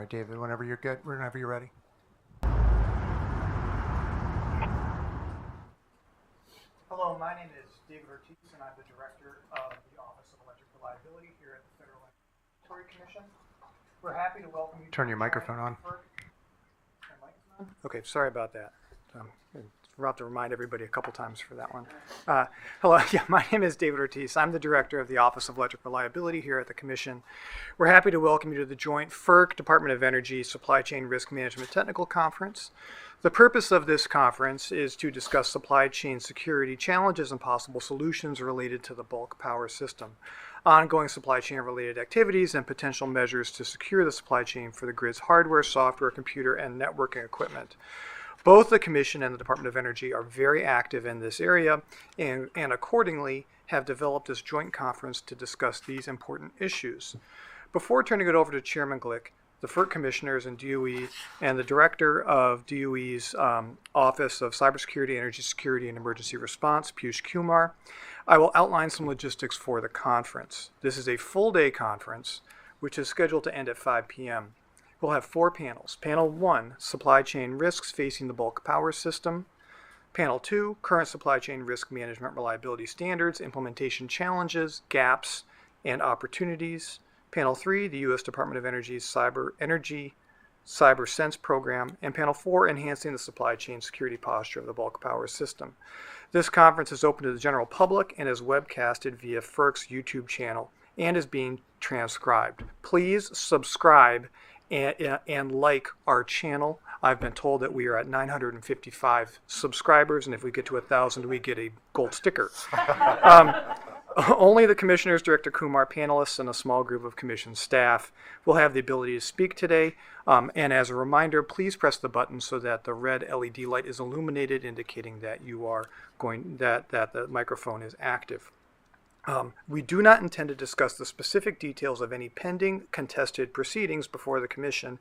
right, David, whenever you're good, whenever you're ready. Hello, my name is David Ortiz, and I'm the director of the Office of Electric Reliability here at the Federal Regulatory Commission. We're happy to welcome you. Turn your microphone on. Okay, sorry about that. We'll have to remind everybody a couple times for that one. Hello, my name is David Ortiz. I'm the director of the Office of Electric Reliability here at the Commission. We're happy to welcome you to the joint FERC Department of Energy Supply Chain Risk Management Technical Conference. The purpose of this conference is to discuss supply chain security challenges and possible solutions related to the bulk power system, ongoing supply chain related activities, and potential measures to secure the supply chain for the grid's hardware, software, computer, and networking equipment. Both the Commission and the Department of Energy are very active in this area and accordingly have developed this joint conference to discuss these important issues. Before turning it over to Chairman Glick, the FERC commissioners and DOE, and the director of DOE's Office of Cybersecurity, Energy Security, and Emergency Response, Piyush Kumar, I will outline some logistics for the conference. This is a full-day conference, which is scheduled to end at 5 p.m. We'll have 4 panels. Panel 1, Supply Chain Risks Facing the Bulk Power System. Panel 2, Current Supply Chain Risk Management Reliability Standards, Implementation Challenges, Gaps, and Opportunities. Panel 3, the U.S. Department of Energy's Cyber Sense Program. And Panel 4, Enhancing the Supply Chain Security Posture of the Bulk Power System. This conference is open to the general public and is webcasted via FERC's YouTube channel and is being transcribed. Please subscribe and like our channel. I've been told that we are at 955 subscribers, and if we get to 1,000, we get a gold sticker. Only the commissioners, Director Kumar, panelists, and a small group of commission staff will have the ability to speak today. And as a reminder, please press the button so that the red LED light is illuminated, indicating that you are that the microphone is active. We do not intend to discuss the specific details of any pending contested proceedings before the Commission,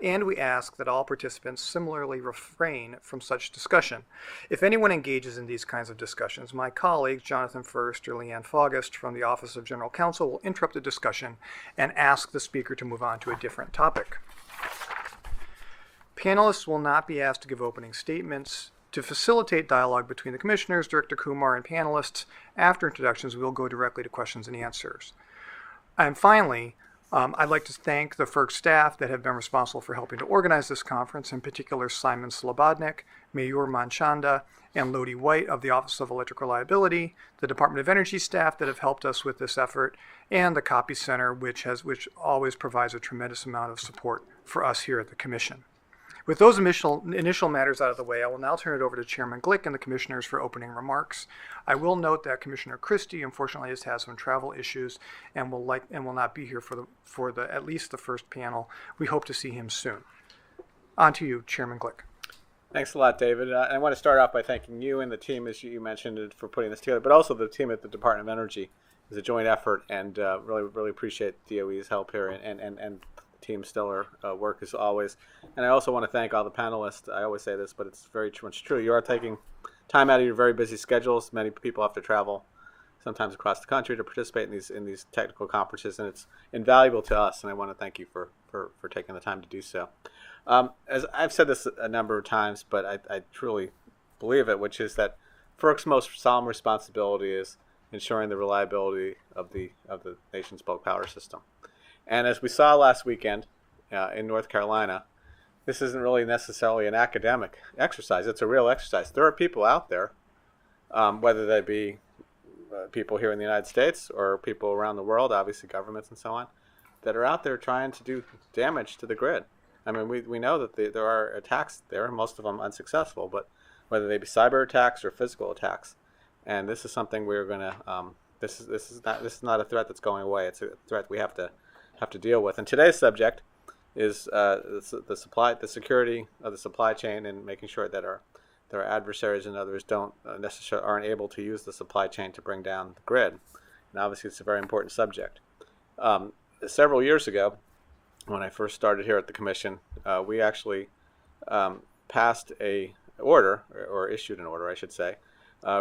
and we ask that all participants similarly refrain from such discussion. If anyone engages in these kinds of discussions, my colleagues, Jonathan First or Leanne Faugust from the Office of General Counsel, will interrupt the discussion and ask the speaker to move on to a different topic. Panelists will not be asked to give opening statements. To facilitate dialogue between the commissioners, Director Kumar, and panelists, after introductions, we will go directly to questions and answers. And finally, I'd like to thank the FERC staff that have been responsible for helping to organize this conference, in particular Simon Slobodnik, Mayur Manchanda, and Lodi White of the Office of Electric Reliability, the Department of Energy staff that have helped us with this effort, and the Copy Center, which always provides a tremendous amount of support for us here at the Commission. With those initial matters out of the way, I will now turn it over to Chairman Glick and the commissioners for opening remarks. I will note that Commissioner Christie, unfortunately, has had some travel issues and will not be here for at least the first panel. We hope to see him soon. On to you, Chairman Glick. Thanks a lot, David. I want to start off by thanking you and the team, as you mentioned, for putting this together, but also the team at the Department of Energy. It's a joint effort, and really appreciate DOE's help here and team stellar work as always. And I also want to thank all the panelists. I always say this, but it's very much true. You are taking time out of your very busy schedules. Many people have to travel sometimes across the country to participate in these technical conferences, and it's invaluable to us, and I want to thank you for taking the time to do so. As I've said this a number of times, but I truly believe it, which is that FERC's most solemn responsibility is ensuring the reliability of the nation's bulk power system. And as we saw last weekend in North Carolina, this isn't really necessarily an academic exercise. It's a real exercise. There are people out there, whether they be people here in the United States or people around the world, obviously governments and so on, that are out there trying to do damage to the grid. I mean, we know that there are attacks there, most of them unsuccessful, but whether they be cyber attacks or physical attacks. And this is something we're going to, this is not a threat that's going away. It's a threat we have to deal with. And today's subject is the security of the supply chain and making sure that our adversaries and others aren't able to use the supply chain to bring down the grid. And obviously, it's a very important subject. Several years ago, when I first started here at the Commission, we actually passed a order, or issued an order, I should say,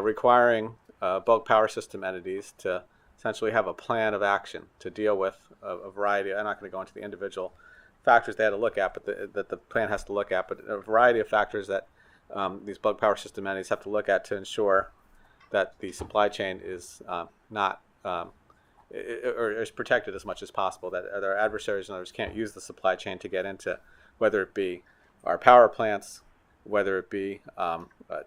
requiring bulk power system entities to essentially have a plan of action to deal with a variety. I'm not going to go into the individual factors they had to look at, but that the plan has to look at, but a variety of factors that these bug power system entities have to look at to ensure that the supply chain is not or is protected as much as possible, that their adversaries and others can't use the supply chain to get into, whether it be our power plants, whether it be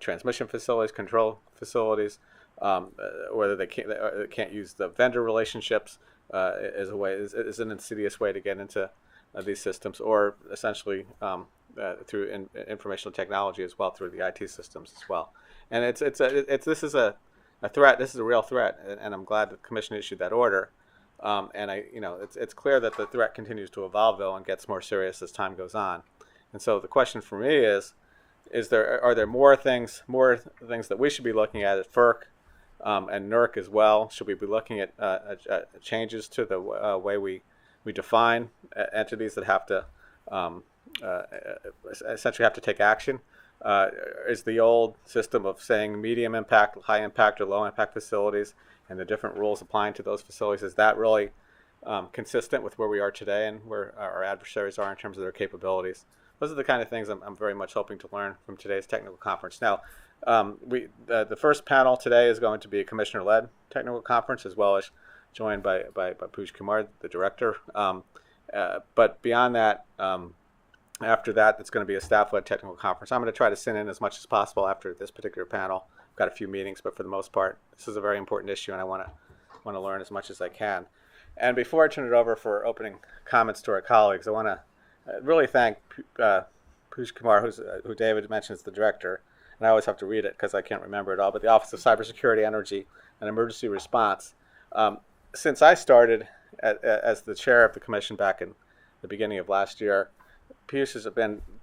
transmission facilities, control facilities, whether they can't use the vendor relationships as a way, is an insidious way to get into these systems, or essentially through informational technology as well, through the IT systems as well. And this is a threat. This is a real threat, and I'm glad the Commission issued that order. And it's clear that the threat continues to evolve though, and gets more serious as time goes on. And so the question for me is are there more things that we should be looking at FERC and NERC as well? Should we be looking at changes to the way we define entities that have to essentially have to take action? Is the old system of saying medium impact, high impact, or low impact facilities, and the different rules applying to those facilities, is that really consistent with where we are today and where our adversaries are in terms of their capabilities? Those are the kind of things I'm very much hoping to learn from today's technical conference. Now, the first panel today is going to be a commissioner-led technical conference, as well as joined by Piyush Kumar, the director. But beyond that, after that, it's going to be a staff-led technical conference. I'm going to try to send in as much as possible after this particular panel. I've got a few meetings, but for the most part, this is a very important issue, and I want to learn as much as I can. And before I turn it over for opening comments to our colleagues, I want to really thank Piyush Kumar, who David mentioned is the director, and I always have to read it because I can't remember it all, but the Office of Cybersecurity, Energy, and Emergency Response. Since I started as the chair of the commission back in the beginning of last year, Piyush has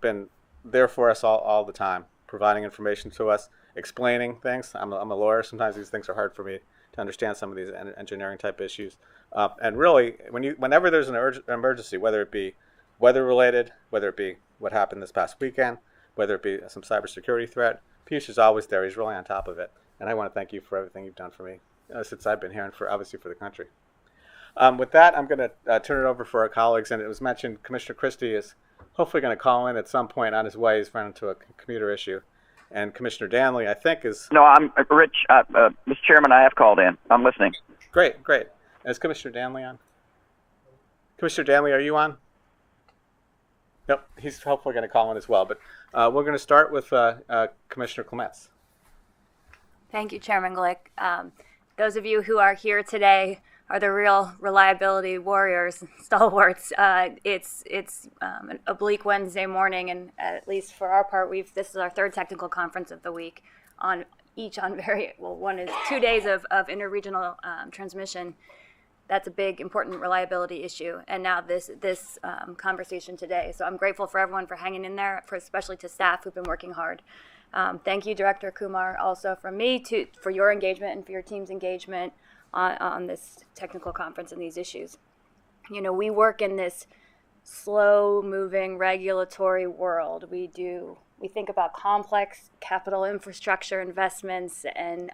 been there for us all the time, providing information to us, explaining things. I'm a lawyer. Sometimes these things are hard for me to understand, some of these engineering type issues. And really, whenever there's an emergency, whether it be weather-related, whether it be what happened this past weekend, whether it be some cybersecurity threat, Piyush is always there. He's really on top of it. And I want to thank you for everything you've done for me since I've been here, and obviously for the country. With that, I'm going to turn it over for our colleagues. And it was mentioned Commissioner Christie is hopefully going to call in at some point on his way. He's run into a commuter issue. And Commissioner Danley, I think, is... No, I'm Rich. Mr. Chairman, I have called in. I'm listening. Great. Is Commissioner Danley on? Commissioner Danley, are you on? Nope, he's hopefully going to call in as well. But we're going to start with Commissioner Clements. Thank you, Chairman Glick. Those of you who are here today are the real reliability warriors, stalwarts. It's a bleak Wednesday morning, and at least for our part, this is our third technical conference of the week. One is 2 days of interregional transmission. That's a big, important reliability issue. And now this conversation today. So I'm grateful for everyone for hanging in there, especially to staff who've been working hard. Thank you, Director Kumar, also from me for your engagement and for your team's engagement on this technical conference and these issues. You know, we work in this slow-moving regulatory world. We think about complex capital infrastructure investments and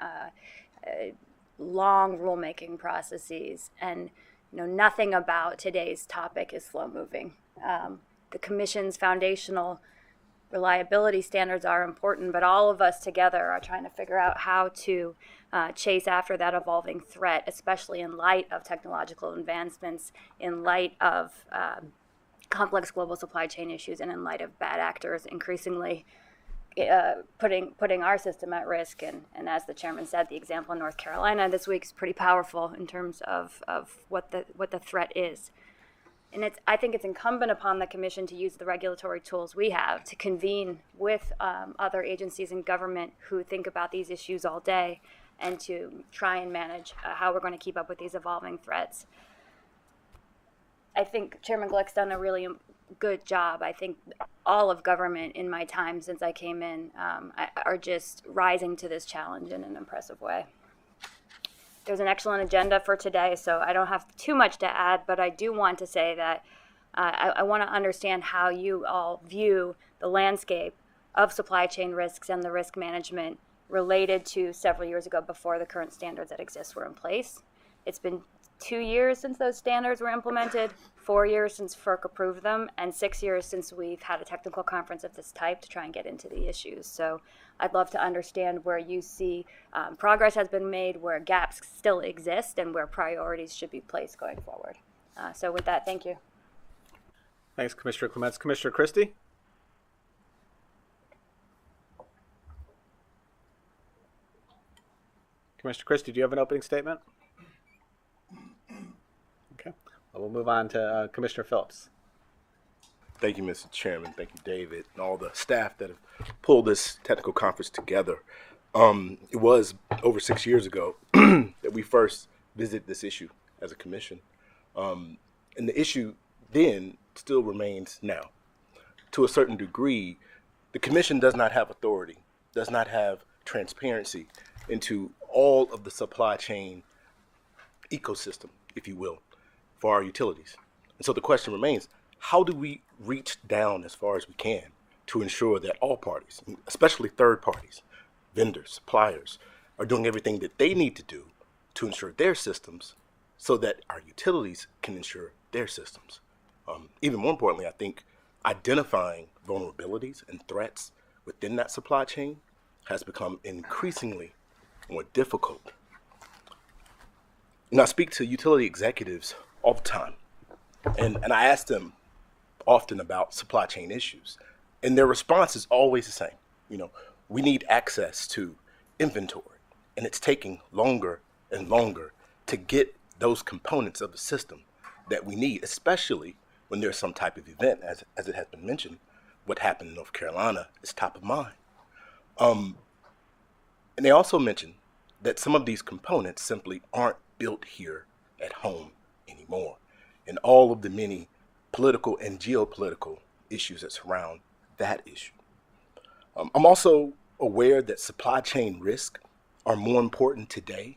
long rulemaking processes, and nothing about today's topic is slow-moving. The Commission's foundational reliability standards are important, but all of us together are trying to figure out how to chase after that evolving threat, especially in light of technological advancements, in light of complex global supply chain issues, and in light of bad actors increasingly putting our system at risk. And as the chairman said, the example in North Carolina this week is pretty powerful in terms of what the threat is. And I think it's incumbent upon the Commission to use the regulatory tools we have to convene with other agencies in government who think about these issues all day, and to try and manage how we're going to keep up with these evolving threats. I think Chairman Glick's done a really good job. I think all of government in my time since I came in are just rising to this challenge in an impressive way. There's an excellent agenda for today, so I don't have too much to add, but I do want to say that I want to understand how you all view the landscape of supply chain risks and the risk management related to several years ago, before the current standards that exist were in place. It's been 2 years since those standards were implemented, 4 years since FERC approved them, and 6 years since we've had a technical conference of this type to try and get into the issues. So I'd love to understand where you see progress has been made, where gaps still exist, and where priorities should be placed going forward. So with that, thank you. Thanks, Commissioner Clements. Commissioner Christie? Commissioner Christie, do you have an opening statement? Okay. Well, we'll move on to Commissioner Phillips. Thank you, Mr. Chairman. Thank you, David, and all the staff that have pulled this technical conference together. It was over 6 years ago that we first visited this issue as a commission. And the issue then still remains now. To a certain degree, the commission does not have authority, does not have transparency into all of the supply chain ecosystem, if you will, for our utilities. And so the question remains, how do we reach down as far as we can to ensure that all parties, especially third parties, vendors, suppliers, are doing everything that they need to do to ensure their systems so that our utilities can ensure their systems? Even more importantly, I think identifying vulnerabilities and threats within that supply chain has become increasingly more difficult. And I speak to utility executives all the time, and I ask them often about supply chain issues, and their response is always the same. We need access to inventory, and it's taking longer and longer to get those components of the system that we need, especially when there's some type of event, as it has been mentioned. What happened in North Carolina is top of mind. And they also mentioned that some of these components simply aren't built here at home anymore, and all of the many political and geopolitical issues that surround that issue. I'm also aware that supply chain risks are more important today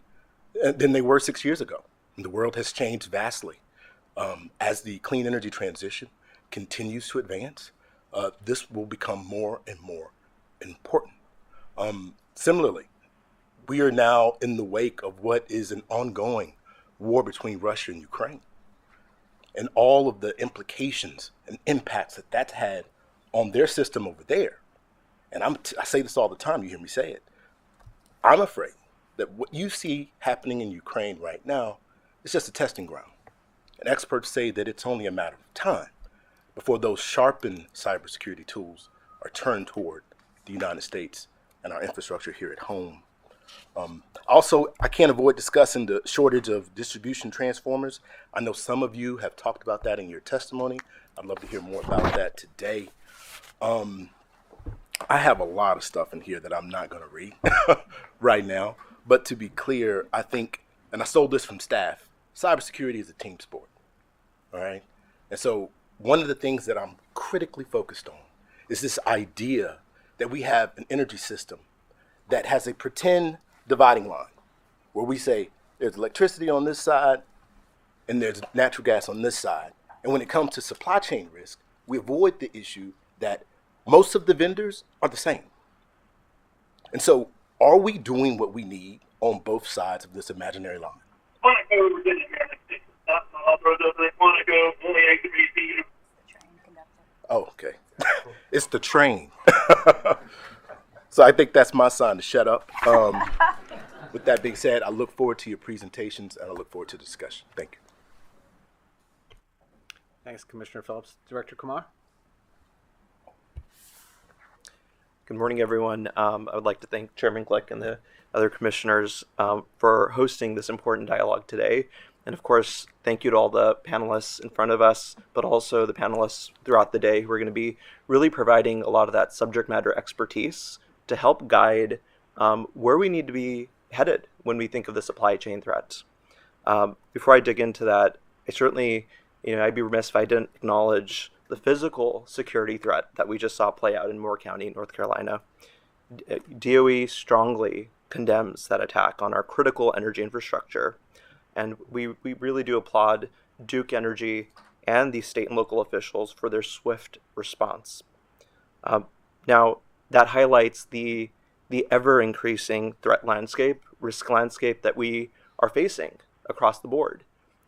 than they were 6 years ago. And the world has changed vastly. As the clean energy transition continues to advance, this will become more and more important. Similarly, we are now in the wake of what is an ongoing war between Russia and Ukraine, and all of the implications and impacts that that's had on their system over there. And I say this all the time, you hear me say it. I'm afraid that what you see happening in Ukraine right now is just a testing ground. And experts say that it's only a matter of time before those sharpened cybersecurity tools are turned toward the United States and our infrastructure here at home. Also, I can't avoid discussing the shortage of distribution transformers. I know some of you have talked about that in your testimony. I'd love to hear more about that today. I have a lot of stuff in here that I'm not going to read right now. But to be clear, I think, and I stole this from staff, cybersecurity is a team sport. All right. And so one of the things that I'm critically focused on is this idea that we have an energy system that has a pretend dividing line where we say there's electricity on this side and there's natural gas on this side. And when it comes to supply chain risk, we avoid the issue that most of the vendors are the same. And so are we doing what we need on both sides of this imaginary line? Oh, okay. It's the train. So I think that's my sign to shut up. With that being said, I look forward to your presentations and I look forward to the discussion. Thank you. Thanks, Commissioner Phillips. Director Kumar? Good morning, everyone. I would like to thank Chairman Glick and the other commissioners for hosting this important dialogue today. And of course, thank you to all the panelists in front of us, but also the panelists throughout the day who are going to be really providing a lot of that subject matter expertise to help guide where we need to be headed when we think of the supply chain threats. Before I dig into that, I certainly, I'd be remiss if I didn't acknowledge the physical security threat that we just saw play out in Moore County, North Carolina. DOE strongly condemns that attack on our critical energy infrastructure. And we really do applaud Duke Energy and the state and local officials for their swift response. Now, that highlights the ever-increasing threat landscape, risk landscape that we are facing across the board.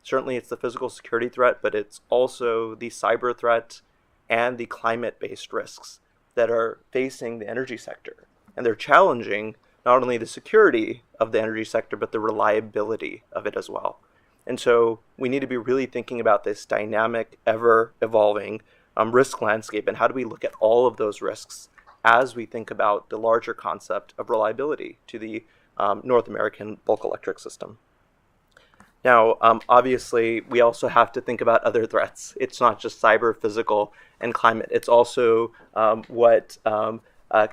Certainly it's the physical security threat, but it's also the cyber threat and the climate-based risks that are facing the energy sector. And they're challenging not only the security of the energy sector, but the reliability of it as well. And so we need to be really thinking about this dynamic, ever-evolving risk landscape, and how do we look at all of those risks as we think about the larger concept of reliability to the North American bulk electric system. Now, obviously, we also have to think about other threats. It's not just cyber, physical, and climate. It's also what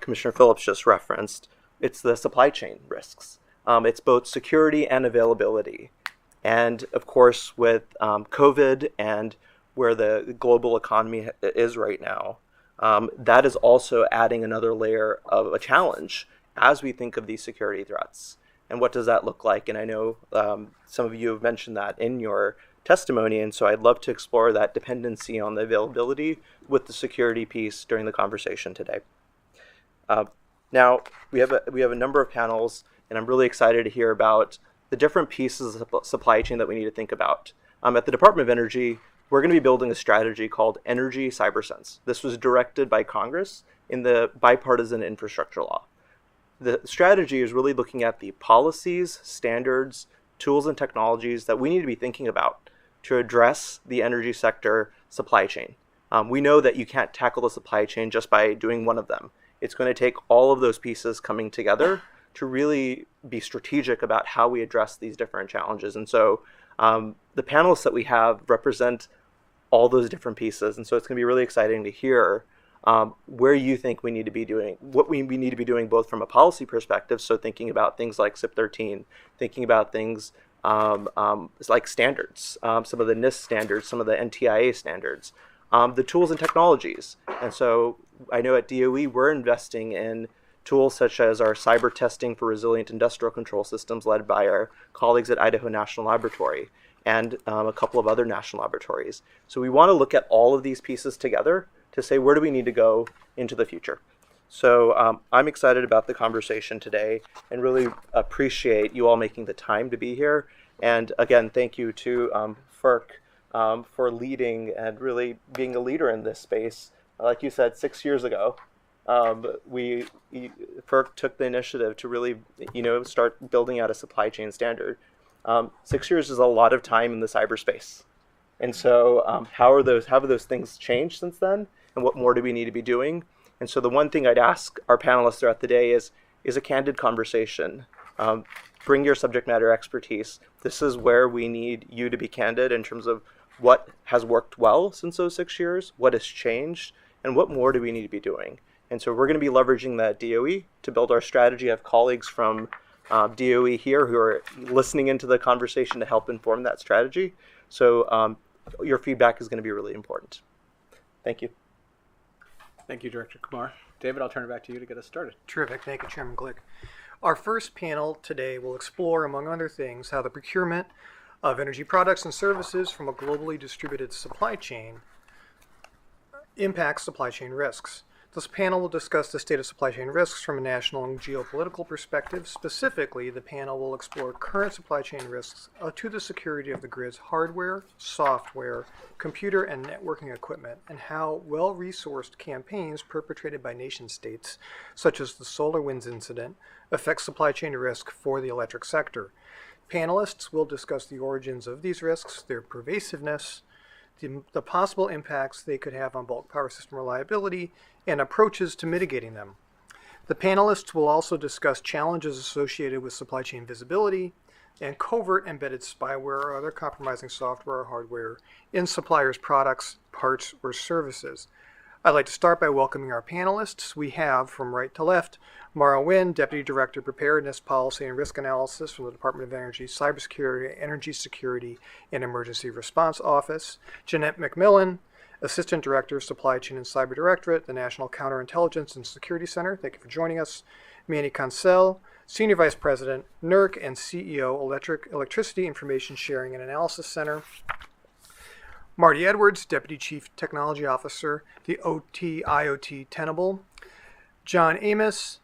Commissioner Phillips just referenced. It's the supply chain risks. It's both security and availability. And of course, with COVID and where the global economy is right now, that is also adding another layer of a challenge as we think of these security threats. And what does that look like? And I know some of you have mentioned that in your testimony, and so I'd love to explore that dependency on the availability with the security piece during the conversation today. Now, we have a number of panels, and I'm really excited to hear about the different pieces of the supply chain that we need to think about. At the Department of Energy, we're going to be building a strategy called Energy CyberSense. This was directed by Congress in the Bipartisan Infrastructure Law. The strategy is really looking at the policies, standards, tools, and technologies that we need to be thinking about to address the energy sector supply chain. We know that you can't tackle the supply chain just by doing one of them. It's going to take all of those pieces coming together to really be strategic about how we address these different challenges. And so the panelists that we have represent all those different pieces. And so it's going to be really exciting to hear where you think we need to be doing, what we need to be doing both from a policy perspective, so thinking about things like CIP 13, thinking about things like standards, some of the NIST standards, some of the NTIA standards, the tools and technologies. And so I know at DOE we're investing in tools such as our cyber testing for resilient industrial control systems led by our colleagues at Idaho National Laboratory and a couple of other national laboratories. So we want to look at all of these pieces together to say, where do we need to go into the future? So I'm excited about the conversation today and really appreciate you all making the time to be here. And again, thank you to FERC for leading and really being a leader in this space. Like you said, 6 years ago, FERC took the initiative to really, start building out a supply chain standard. 6 years is a lot of time in the cyberspace. And so how have those things changed since then? And what more do we need to be doing? And so the one thing I'd ask our panelists throughout the day is a candid conversation. Bring your subject matter expertise. This is where we need you to be candid in terms of what has worked well since those 6 years, what has changed, and what more do we need to be doing. And so we're going to be leveraging that DOE to build our strategy. I have colleagues from DOE here who are listening into the conversation to help inform that strategy. So your feedback is going to be really important. Thank you. Thank you, Director Kumar. David, I'll turn it back to you to get us started. Terrific. Thank you, Chairman Glick. Our first panel today will explore, among other things, how the procurement of energy products and services from a globally distributed supply chain impacts supply chain risks. This panel will discuss the state of supply chain risks from a national and geopolitical perspective. Specifically, the panel will explore current supply chain risks to the security of the grid's hardware, software, computer, and networking equipment, and how well-resourced campaigns perpetrated by nation-states, such as the SolarWinds incident, affect supply chain risk for the electric sector. Panelists will discuss the origins of these risks, their pervasiveness, the possible impacts they could have on bulk power system reliability, and approaches to mitigating them. The panelists will also discuss challenges associated with supply chain visibility and covert embedded spyware or other compromising software or hardware in suppliers' products, parts, or services. I'd like to start by welcoming our panelists. We have, from right to left, Mara Nguyen, Deputy Director of Preparedness, Policy, and Risk Analysis from the Department of Energy Cybersecurity, Energy Security, and Emergency Response Office. Jeanette McMillan, Assistant Director, Supply Chain and Cyber Directorate, the National Counterintelligence and Security Center. Thank you for joining us. Manny Cancel, Senior Vice President, NERC, and CEO, Electricity Information Sharing and Analysis Center. Marty Edwards, Deputy Chief Technology Officer, the OT/IoT Tenable. John Amos,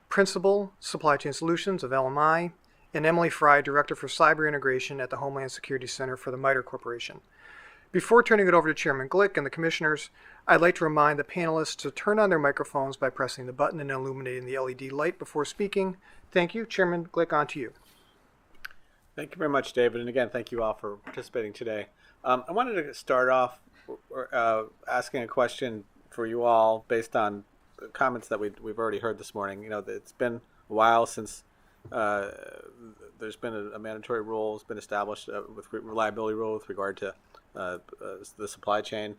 Principal, Supply Chain Solutions of LMI. and Emily Fry, Director for Cyber Integration at the Homeland Security Center for the MITRE Corporation. Before turning it over to Chairman Glick and the commissioners, I'd like to remind the panelists to turn on their microphones by pressing the button and illuminating the LED light before speaking. Thank you. Chairman Glick, on to you. Thank you very much, David. And again, thank you all for participating today. I wanted to start off asking a question for you all based on comments that we've already heard this morning. You know, it's been a while since there's been a mandatory rule has been established with reliability rule with regard to the supply chain.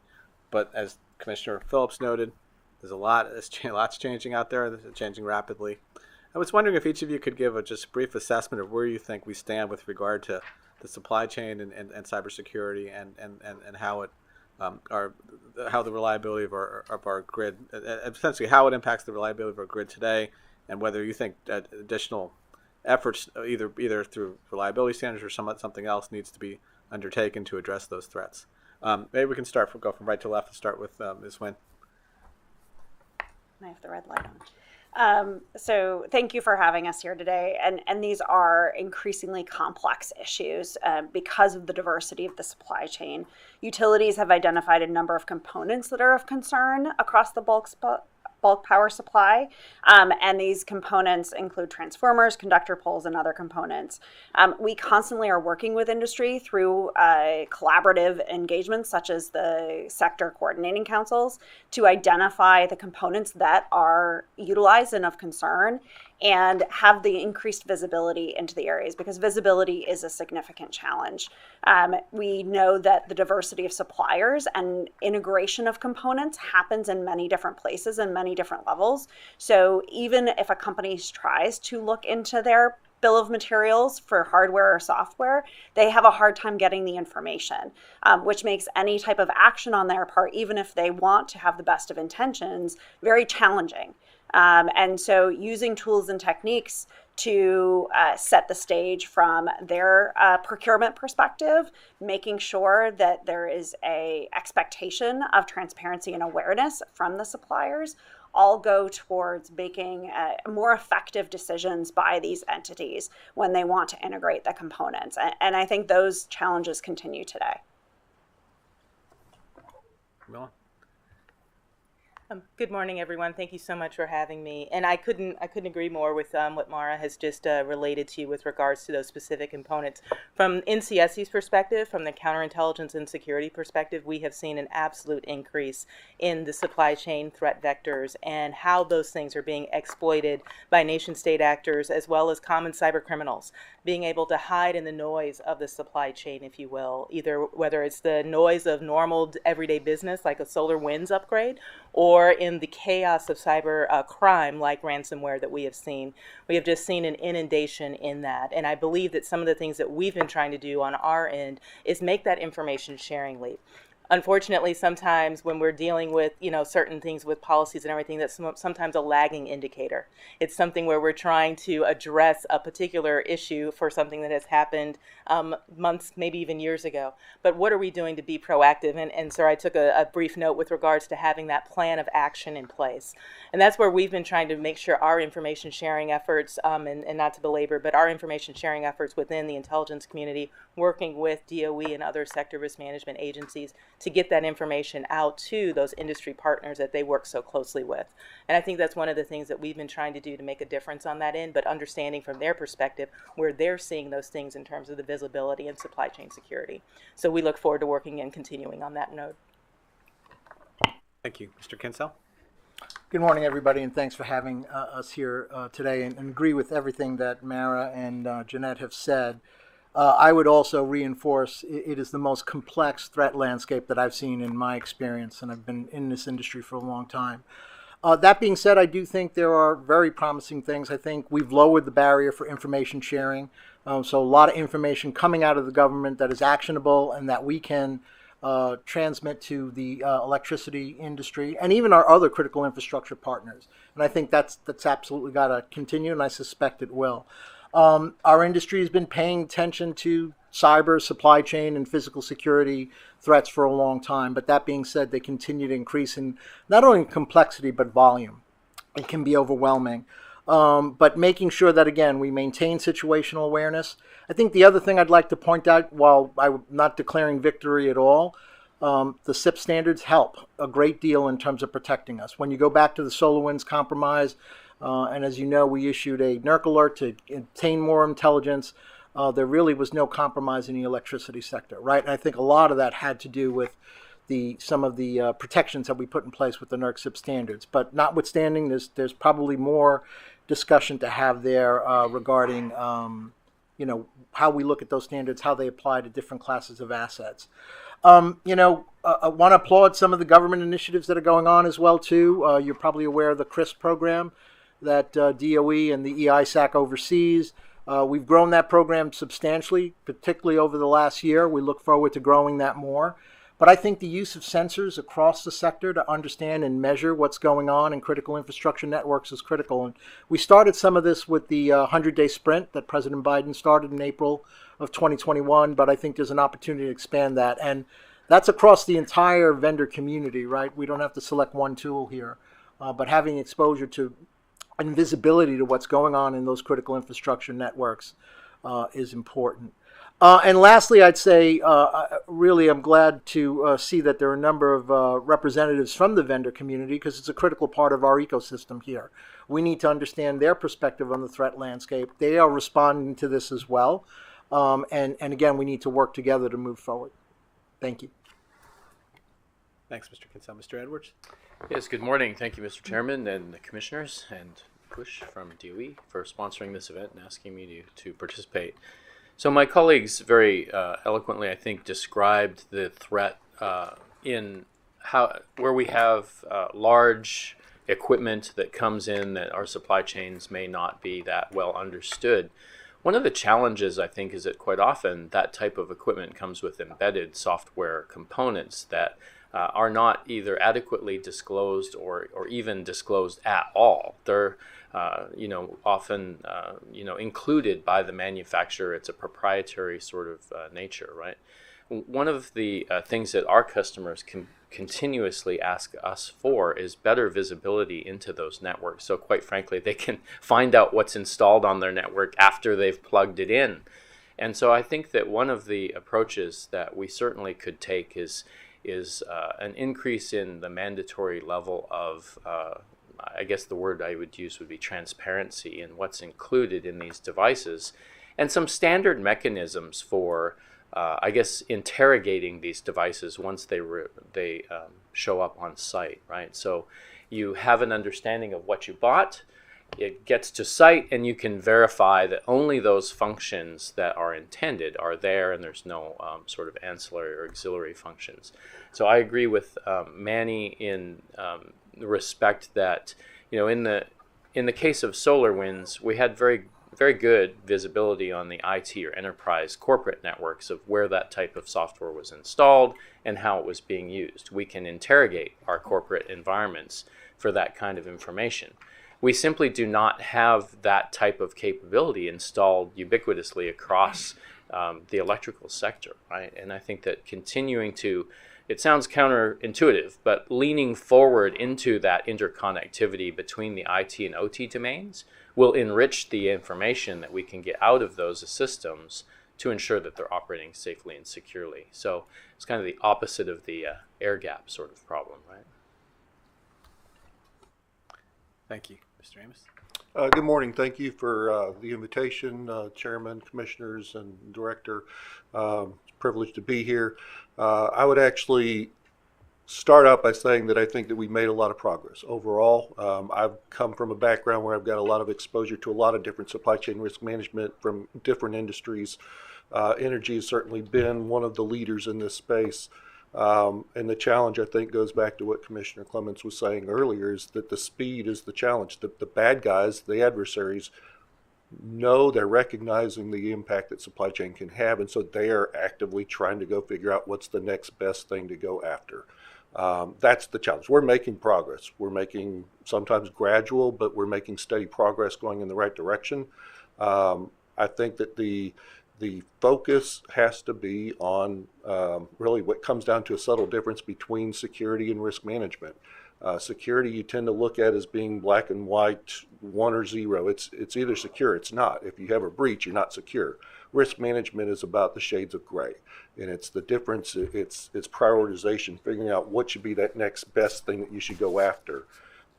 But as Commissioner Phillips noted, there's lots changing out there. It's changing rapidly. I was wondering if each of you could give a just brief assessment of where you think we stand with regard to the supply chain and cybersecurity and how it how the reliability of our grid, essentially how it impacts the reliability of our grid today, and whether you think additional efforts, either through reliability standards or something else, needs to be undertaken to address those threats. Maybe we can go from right to left and start with Ms. Nguyen. I have the red light on. So thank you for having us here today. And these are increasingly complex issues because of the diversity of the supply chain. Utilities have identified a number of components that are of concern across the bulk power supply. And these components include transformers, conductor poles, and other components. We constantly are working with industry through collaborative engagements such as the sector coordinating councils to identify the components that are utilized and of concern and have the increased visibility into the areas, because visibility is a significant challenge. We know that the diversity of suppliers and integration of components happens in many different places and many different levels. So even if a company tries to look into their bill of materials for hardware or software, they have a hard time getting the information, which makes any type of action on their part, even if they want to have the best of intentions, very challenging. And so using tools and techniques to set the stage from their procurement perspective, making sure that there is a expectation of transparency and awareness from the suppliers, all go towards making more effective decisions by these entities when they want to integrate the components. And I think those challenges continue today. Camilla? Good morning, everyone. Thank you so much for having me. And I couldn't agree more with what Mara has just related to you with regards to those specific components. From NCSC's perspective, from the counterintelligence and security perspective, we have seen an absolute increase in the supply chain threat vectors and how those things are being exploited by nation-state actors as well as common cyber criminals, being able to hide in the noise of the supply chain, if you will, either whether it's the noise of normal everyday business like a SolarWinds upgrade, or in the chaos of cyber crime like ransomware that we have seen. We have just seen an inundation in that. And I believe that some of the things that we've been trying to do on our end is make that information sharing leap. Unfortunately, sometimes when we're dealing with, certain things with policies and everything, that's sometimes a lagging indicator. It's something where we're trying to address a particular issue for something that has happened months, maybe even years ago. But what are we doing to be proactive? And sir, I took a brief note with regards to having that plan of action in place. And that's where we've been trying to make sure our information sharing efforts, and not to belabor, but our information sharing efforts within the intelligence community, working with DOE and other sector risk management agencies to get that information out to those industry partners that they work so closely with. And I think that's one of the things that we've been trying to do to make a difference on that end, but understanding from their perspective where they're seeing those things in terms of the visibility and supply chain security. So we look forward to working and continuing on that note. Thank you. Mr. Kinsell? Good morning, everybody, and thanks for having us here today, and agree with everything that Mara and Jeanette have said. I would also reinforce it is the most complex threat landscape that I've seen in my experience, and I've been in this industry for a long time. That being said, I do think there are very promising things. I think we've lowered the barrier for information sharing. So a lot of information coming out of the government that is actionable and that we can transmit to the electricity industry and even our other critical infrastructure partners. And I think that's absolutely got to continue, and I suspect it will. Our industry has been paying attention to cyber, supply chain, and physical security threats for a long time. But that being said, they continue to increase in not only complexity, but volume. It can be overwhelming. but making sure that, again, we maintain situational awareness. I think the other thing I'd like to point out, while I'm not declaring victory at all, the SIP standards help a great deal in terms of protecting us. When you go back to the SolarWinds compromise, and as you know, we issued a NERC alert to obtain more intelligence. There really was no compromise in the electricity sector, right? And I think a lot of that had to do with some of the protections that we put in place with the NERC SIP standards. But notwithstanding, there's probably more discussion to have there regarding how we look at those standards, how they apply to different classes of assets. I want to applaud some of the government initiatives that are going on as well too. You're probably aware of the CRISP program that DOE and the EISAC oversees. We've grown that program substantially, particularly over the last year. We look forward to growing that more. But I think the use of sensors across the sector to understand and measure what's going on in critical infrastructure networks is critical. And we started some of this with the 100-day sprint that President Biden started in April of 2021, but I think there's an opportunity to expand that. And that's across the entire vendor community, right? We don't have to select one tool here, but having exposure to and visibility to what's going on in those critical infrastructure networks is important. And lastly, I'd say, really, I'm glad to see that there are a number of representatives from the vendor community, because it's a critical part of our ecosystem here. We need to understand their perspective on the threat landscape. They are responding to this as well. And again, we need to work together to move forward. Thank you. Thanks, Mr. Kinsella. Mr. Edwards? Yes, good morning. Thank you, Mr. Chairman and the commissioners, and Push from DOE for sponsoring this event and asking me to participate. So my colleagues very eloquently, I think, described the threat in where we have large equipment that comes in that our supply chains may not be that well understood. One of the challenges, I think, is that quite often that type of equipment comes with embedded software components that are not either adequately disclosed or even disclosed at all. They're often included by the manufacturer. It's a proprietary sort of nature, right? One of the things that our customers can continuously ask us for is better visibility into those networks. So quite frankly, they can find out what's installed on their network after they've plugged it in. And so I think that one of the approaches that we certainly could take is an increase in the mandatory level of I guess the word I would use would be transparency in what's included in these devices, and some standard mechanisms for, interrogating these devices once they show up on site, right? So you have an understanding of what you bought, it gets to site, and you can verify that only those functions that are intended are there, and there's no sort of ancillary or auxiliary functions. So I agree with Manny in the respect that, in the case of SolarWinds, we had very good visibility on the IT or enterprise corporate networks of where that type of software was installed and how it was being used. We can interrogate our corporate environments for that kind of information. We simply do not have that type of capability installed ubiquitously across the electrical sector, right? And I think that continuing to, it sounds counterintuitive, but leaning forward into that interconnectivity between the IT and OT domains will enrich the information that we can get out of those systems to ensure that they're operating safely and securely. So it's kind of the opposite of the air gap sort of problem, right? Thank you. Mr. Amos? Good morning. Thank you for the invitation, Chairman, Commissioners, and Director. It's a privilege to be here. I would actually start out by saying that I think that we made a lot of progress overall. I've come from a background where I've got a lot of exposure to a lot of different supply chain risk management from different industries. Energy has certainly been one of the leaders in this space. And the challenge, I think, goes back to what Commissioner Clements was saying earlier, is that the speed is the challenge. The bad guys, the adversaries, know they're recognizing the impact that supply chain can have, and so they are actively trying to go figure out what's the next best thing to go after. That's the challenge. We're making progress. We're making sometimes gradual, but we're making steady progress going in the right direction. I think that the focus has to be on really what comes down to a subtle difference between security and risk management. Security you tend to look at as being black and white, 1 or 0. It's either secure, it's not. If you have a breach, you're not secure. Risk management is about the shades of gray, and it's the difference. It's prioritization, figuring out what should be that next best thing that you should go after.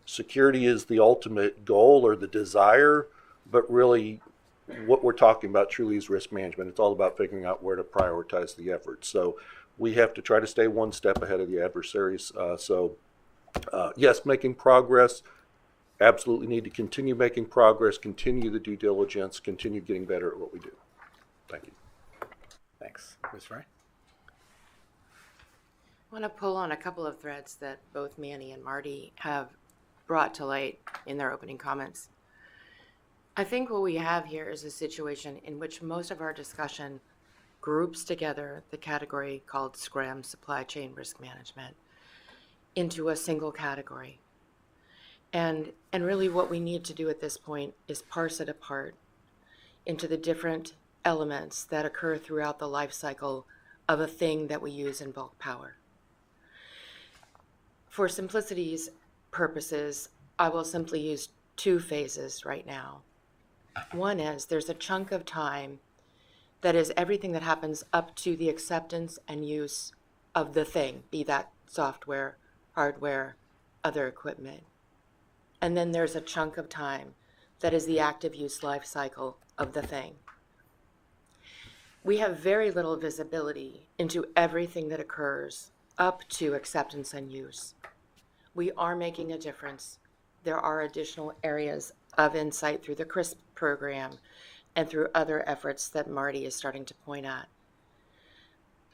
Security is the ultimate goal or the desire, but really what we're talking about truly is risk management. It's all about figuring out where to prioritize the effort. So we have to try to stay one step ahead of the adversaries. Yes, making progress. Absolutely need to continue making progress, continue the due diligence, continue getting better at what we do. Thank you. Thanks. Ms. Frey? I want to pull on a couple of threads that both Manny and Marty have brought to light in their opening comments. I think what we have here is a situation in which most of our discussion groups together the category called SCRAM, Supply Chain Risk Management, into a single category. And really what we need to do at this point is parse it apart into the different elements that occur throughout the life cycle of a thing that we use in bulk power. For simplicity's purposes, I will simply use 2 phases right now. One is there's a chunk of time that is everything that happens up to the acceptance and use of the thing, be that software, hardware, other equipment. And then there's a chunk of time that is the active use life cycle of the thing. We have very little visibility into everything that occurs up to acceptance and use. We are making a difference. There are additional areas of insight through the CRISP program and through other efforts that Marty is starting to point at.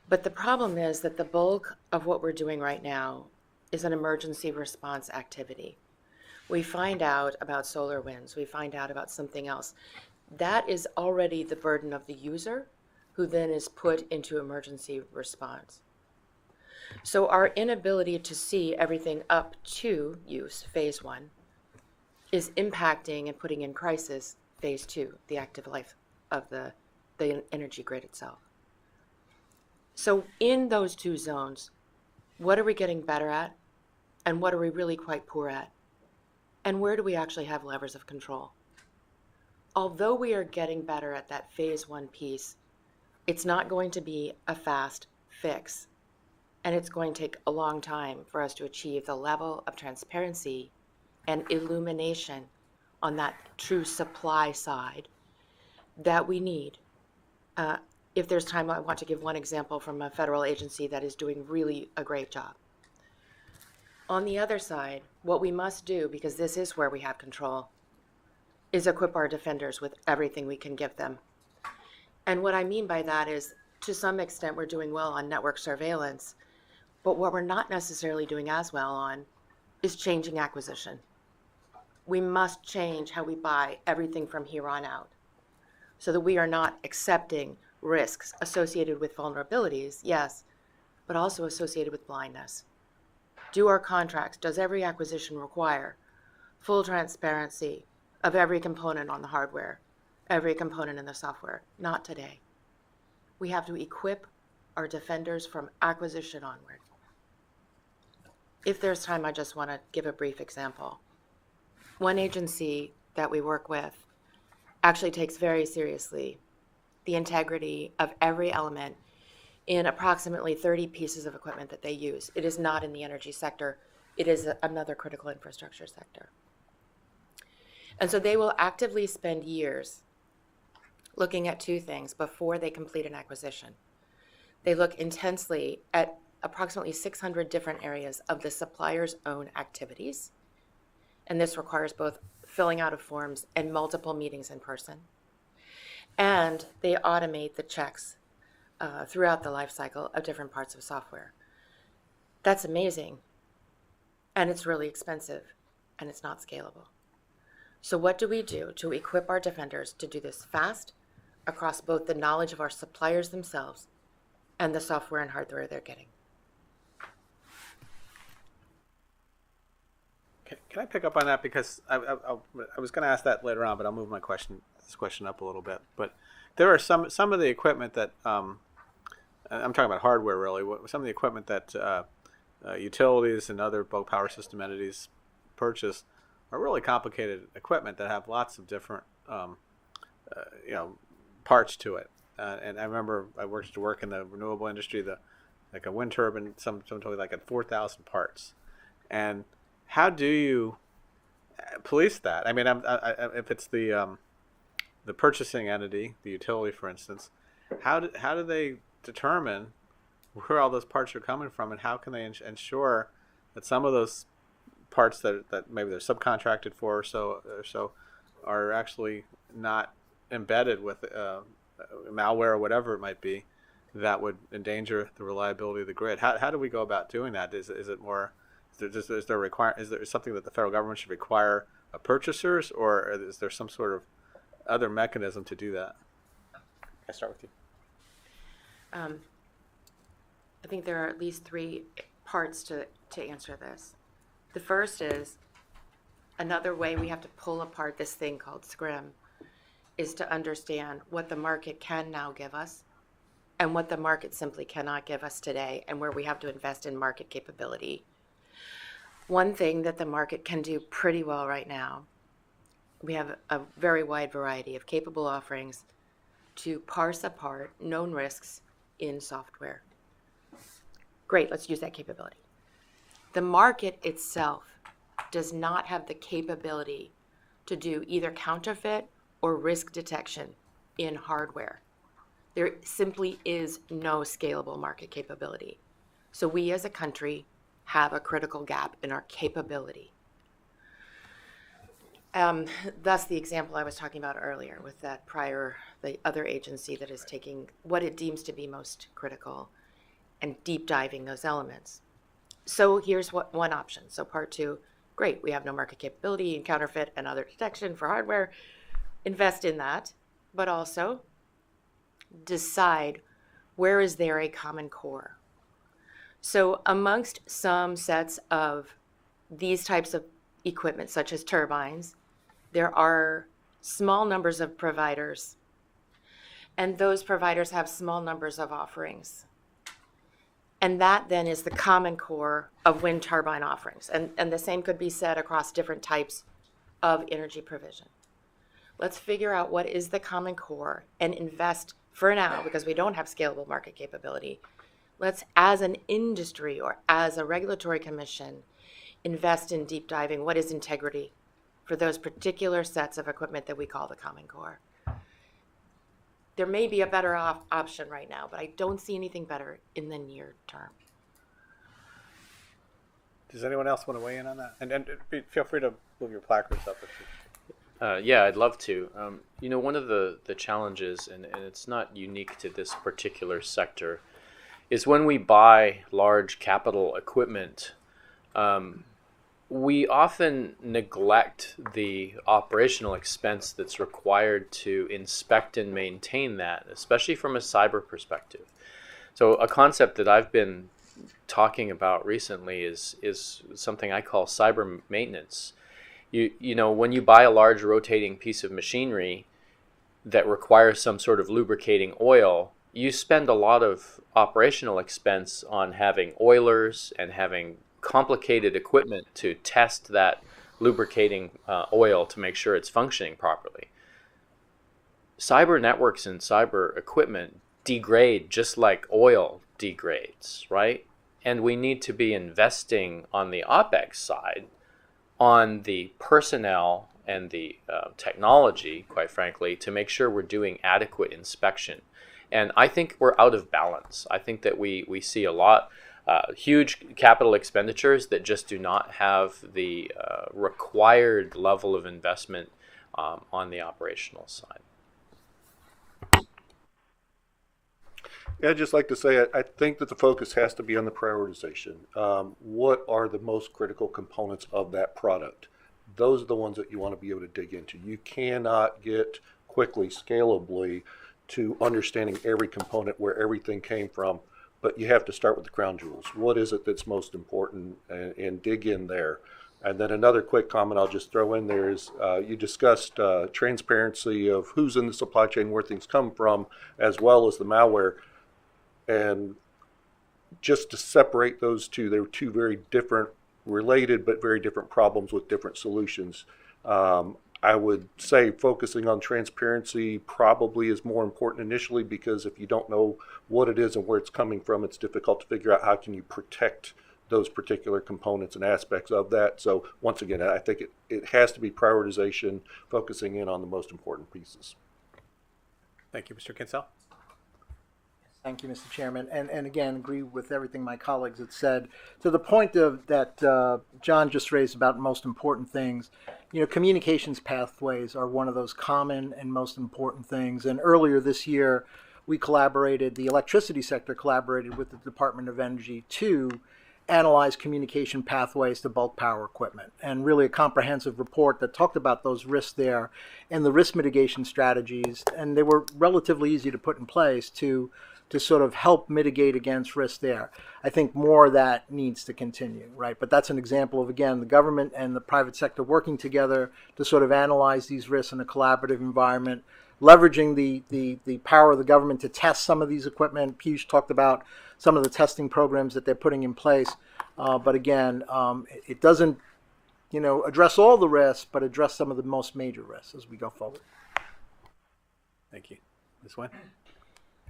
But the problem is that the bulk of what we're doing right now is an emergency response activity. We find out about solar winds, we find out about something else. That is already the burden of the user, who then is put into emergency response. So our inability to see everything up to use, phase 1, is impacting and putting in crisis phase 2, the active life of the energy grid itself. So in those 2 zones, what are we getting better at? And what are we really quite poor at? And where do we actually have levers of control? Although we are getting better at that phase 1 piece, it's not going to be a fast fix. And it's going to take a long time for us to achieve the level of transparency and illumination on that true supply side that we need. If there's time, I want to give one example from a federal agency that is doing really a great job. On the other side, what we must do, because this is where we have control, is equip our defenders with everything we can give them. And what I mean by that is, to some extent, we're doing well on network surveillance, but what we're not necessarily doing as well on is changing acquisition. We must change how we buy everything from here on out so that we are not accepting risks associated with vulnerabilities, yes, but also associated with blindness. Do our contracts, does every acquisition require full transparency of every component on the hardware, every component in the software? Not today. We have to equip our defenders from acquisition onward. If there's time, I just want to give a brief example. One agency that we work with actually takes very seriously the integrity of every element in approximately 30 pieces of equipment that they use. It is not in the energy sector. It is another critical infrastructure sector. And so they will actively spend years looking at 2 things before they complete an acquisition. They look intensely at approximately 600 different areas of the supplier's own activities. And this requires both filling out of forms and multiple meetings in person. And they automate the checks throughout the life cycle of different parts of software. That's amazing. And it's really expensive. And it's not scalable. So what do we do to equip our defenders to do this fast across both the knowledge of our suppliers themselves and the software and hardware they're getting? Can I pick up on that, because I was going to ask that later on, but I'll move this question up a little bit. But there are some of the equipment that I'm talking about hardware really. Some of the equipment that utilities and other bulk power system entities purchase are really complicated equipment that have lots of different parts to it. And I remember I worked in the renewable industry. Like a wind turbine, some told me like at 4,000 parts. And how do you police that? I mean, if it's the purchasing entity, the utility, for instance, how do they determine where all those parts are coming from, and how can they ensure that some of those parts that maybe they're subcontracted for or so are actually not embedded with malware or whatever it might be that would endanger the reliability of the grid? How do we go about doing that? Is it more? Is there something that the federal government should require of purchasers, or is there some sort of other mechanism to do that? I start with you. I think there are at least three parts to answer this. The first is another way we have to pull apart this thing called SCRIM is to understand what the market can now give us and what the market simply cannot give us today, and where we have to invest in market capability. One thing that the market can do pretty well right now, we have a very wide variety of capable offerings to parse apart known risks in software. Great, let's use that capability. The market itself does not have the capability to do either counterfeit or risk detection in hardware. There simply is no scalable market capability. So we as a country have a critical gap in our capability. Thus the example I was talking about earlier with the other agency that is taking what it deems to be most critical and deep diving those elements. So here's one option. So part two, great, we have no market capability in counterfeit and other detection for hardware. Invest in that, but also decide where is there a common core. So amongst some sets of these types of equipment, such as turbines, there are small numbers of providers, and those providers have small numbers of offerings. And that then is the common core of wind turbine offerings. And the same could be said across different types of energy provision. Let's figure out what is the common core and invest for now, because we don't have scalable market capability. Let's, as an industry or as a regulatory commission, invest in deep diving what is integrity for those particular sets of equipment that we call the common core. There may be a better option right now, but I don't see anything better in the near term. Does anyone else want to weigh in on that? And feel free to move your placards up if you. Yeah, I'd love to. One of the challenges, and it's not unique to this particular sector, is when we buy large capital equipment, we often neglect the operational expense that's required to inspect and maintain that, especially from a cyber perspective. So a concept that I've been talking about recently is something I call cyber maintenance. You know, when you buy a large rotating piece of machinery that requires some sort of lubricating oil, you spend a lot of operational expense on having oilers and having complicated equipment to test that lubricating oil to make sure it's functioning properly. Cyber networks and cyber equipment degrade just like oil degrades, right? And we need to be investing on the OpEx side on the personnel and the technology, quite frankly, to make sure we're doing adequate inspection. And I think we're out of balance. I think that we see a lot huge capital expenditures that just do not have the required level of investment on the operational side. Yeah, I'd just like to say, I think that the focus has to be on the prioritization. What are the most critical components of that product? Those are the ones that you want to be able to dig into. You cannot get quickly, scalably, to understanding every component, where everything came from, but you have to start with the crown jewels. What is it that's most important, and dig in there. And then another quick comment I'll just throw in there is you discussed transparency of who's in the supply chain, where things come from, as well as the malware. And just to separate those two, they were two very different, related but very different problems with different solutions. I would say focusing on transparency probably is more important initially, because if you don't know what it is and where it's coming from, it's difficult to figure out how can you protect those particular components and aspects of that. So once again, I think it has to be prioritization, focusing in on the most important pieces. Thank you, Mr. Kinsella. Thank you, Mr. Chairman. And again, agree with everything my colleagues had said. To the point of that John just raised about most important things, communications pathways are one of those common and most important things. And earlier this year, the electricity sector collaborated with the Department of Energy to analyze communication pathways to bulk power equipment, and really a comprehensive report that talked about those risks there and the risk mitigation strategies. And they were relatively easy to put in place to sort of help mitigate against risk there. I think more of that needs to continue, right? But that's an example of, again, the government and the private sector working together to sort of analyze these risks in a collaborative environment, leveraging the power of the government to test some of these equipment. Piyush talked about some of the testing programs that they're putting in place. But again, it doesn't, address all the risks, but address some of the most major risks as we go forward. Thank you. Ms. Nguyen?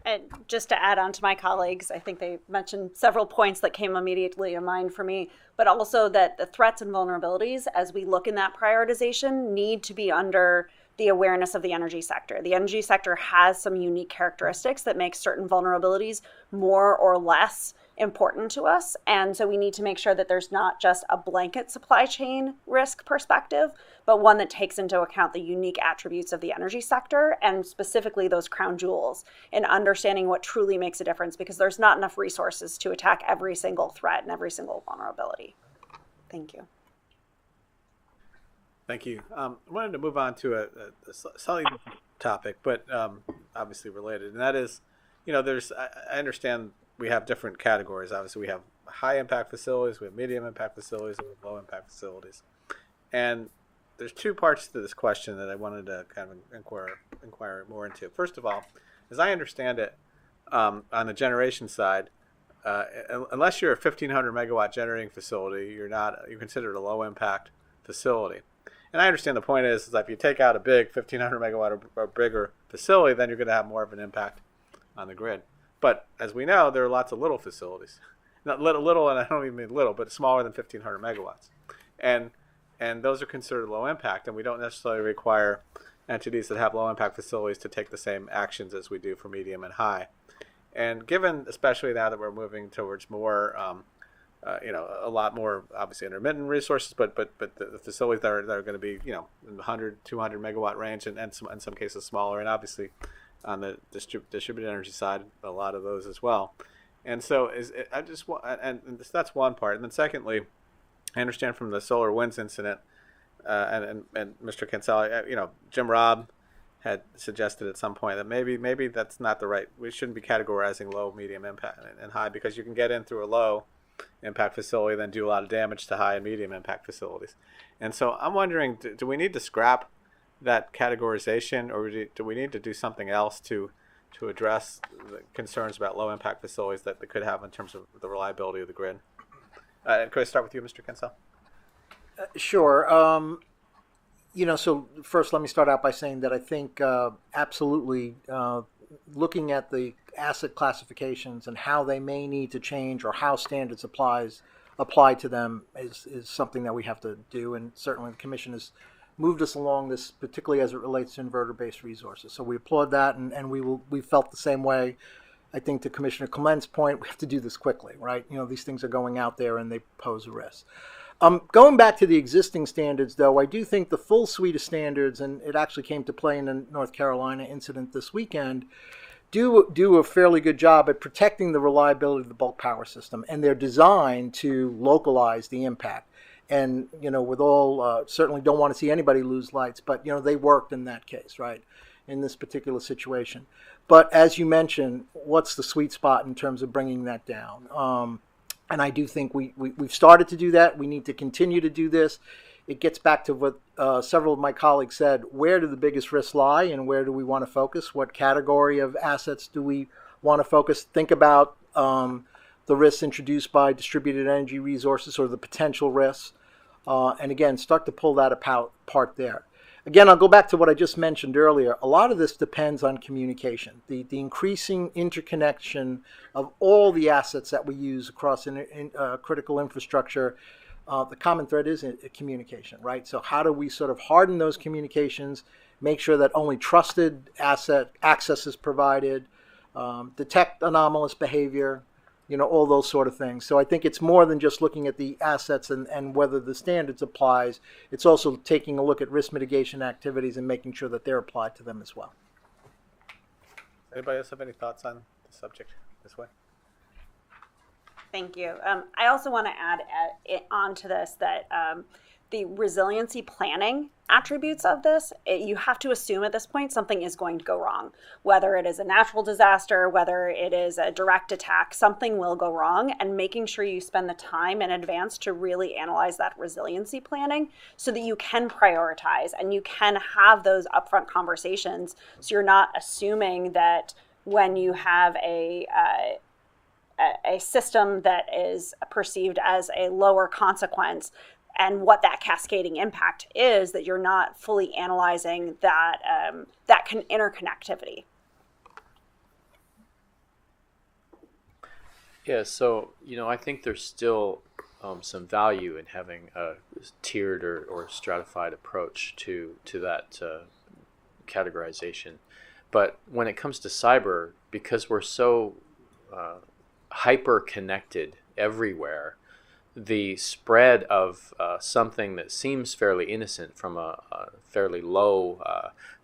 And just to add on to my colleagues, I think they mentioned several points that came immediately to mind for me, but also that the threats and vulnerabilities, as we look in that prioritization, need to be under the awareness of the energy sector. The energy sector has some unique characteristics that make certain vulnerabilities more or less important to us. And so we need to make sure that there's not just a blanket supply chain risk perspective, but one that takes into account the unique attributes of the energy sector, and specifically those crown jewels, in understanding what truly makes a difference, because there's not enough resources to attack every single threat and every single vulnerability. Thank you. Thank you. I wanted to move on to a slightly different topic, but obviously related, and that is, I understand we have different categories. Obviously, we have high impact facilities, we have medium impact facilities, and we have low impact facilities. And there's two parts to this question that I wanted to kind of inquire more into. First of all, as I understand it, on the generation side, unless you're a 1,500 megawatt generating facility, you're considered a low impact facility. And I understand the point is that if you take out a big 1,500 megawatt or bigger facility, then you're going to have more of an impact on the grid. But as we know, there are lots of little facilities. Not little, and I don't even mean little, but smaller than 1,500 megawatts. And those are considered low impact, and we don't necessarily require entities that have low impact facilities to take the same actions as we do for medium and high. And given, especially now that we're moving towards more, a lot more obviously intermittent resources, but the facilities that are going to be, in the 100, 200 megawatt range, and in some cases smaller, and obviously on the distributed energy side, a lot of those as well. And so that's one part. And then secondly, I understand from the solar winds incident, and Mr. Kinsella, Jim Robb had suggested at some point that maybe that's not the right. We shouldn't be categorizing low, medium impact, and high, because you can get in through a low impact facility, then do a lot of damage to high and medium impact facilities. And so I'm wondering, do we need to scrap that categorization, or do we need to do something else to address the concerns about low impact facilities that they could have in terms of the reliability of the grid? Could I start with you, Mr. Kinsella? Sure. So first let me start out by saying that I think absolutely looking at the asset classifications and how they may need to change, or how standards apply to them is something that we have to do. And certainly the Commission has moved us along this, particularly as it relates to inverter-based resources. So we applaud that, and we felt the same way. I think to Commissioner Clement's point, we have to do this quickly, right? These things are going out there and they pose a risk. Going back to the existing standards, though, I do think the full suite of standards, and it actually came to play in the North Carolina incident this weekend, do a fairly good job at protecting the reliability of the bulk power system, and they're designed to localize the impact. And, with all, certainly don't want to see anybody lose lights, but, they worked in that case, right, in this particular situation. But as you mentioned, what's the sweet spot in terms of bringing that down? And I do think we've started to do that. We need to continue to do this. It gets back to what several of my colleagues said. Where do the biggest risks lie, and where do we want to focus? What category of assets do we want to focus? Think about the the risks introduced by distributed energy resources or the potential risks, and again, start to pull that apart there. Again, I'll go back to what I just mentioned earlier. A lot of this depends on communication, the increasing interconnection of all the assets that we use across critical infrastructure. The common thread is communication, right? So how do we sort of harden those communications, make sure that only trusted asset access is provided, detect anomalous behavior, all those sort of things. So I think it's more than just looking at the assets and whether the standards applies. It's also taking a look at risk mitigation activities and making sure that they're applied to them as well. Anybody else have any thoughts on the subject this way? Thank you. I also want to add onto this that the resiliency planning attributes of this, you have to assume at this point something is going to go wrong. Whether it is a natural disaster, whether it is a direct attack, something will go wrong, and making sure you spend the time in advance to really analyze that resiliency planning so that you can prioritize and you can have those upfront conversations, so you're not assuming that when you have a system that is perceived as a lower consequence and what that cascading impact is, that you're not fully analyzing that interconnectivity. Yeah, so I think there's still some value in having a tiered or stratified approach to that categorization. But when it comes to cyber, because we're so hyper connected everywhere, the spread of something that seems fairly innocent from a fairly low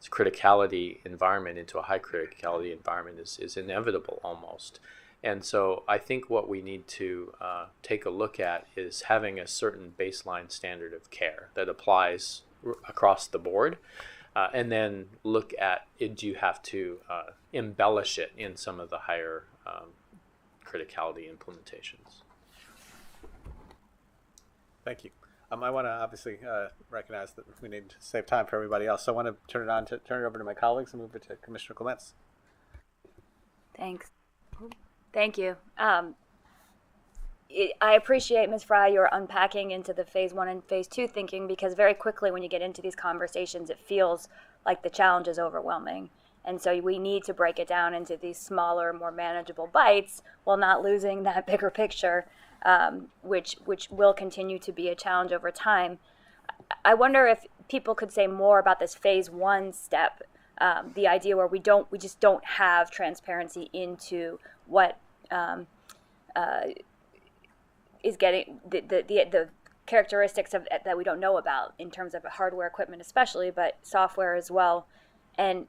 criticality environment into a high criticality environment is inevitable almost. And so I think what we need to take a look at is having a certain baseline standard of care that applies across the board, and then look at do you have to embellish it in some of the higher criticality implementations. Thank you. I want to obviously recognize that we need to save time for everybody else. So I want to turn it over to my colleagues and move it to Commissioner Clements. Thanks. Thank you. I appreciate, Ms. Fry, your unpacking into the phase 1 and phase 2 thinking, because very quickly when you get into these conversations, it feels like the challenge is overwhelming. And so we need to break it down into these smaller, more manageable bites while not losing that bigger picture, which will continue to be a challenge over time. I wonder if people could say more about this phase 1 step, the idea where we just don't have transparency into what is getting the characteristics of that we don't know about in terms of hardware equipment especially, but software as well. And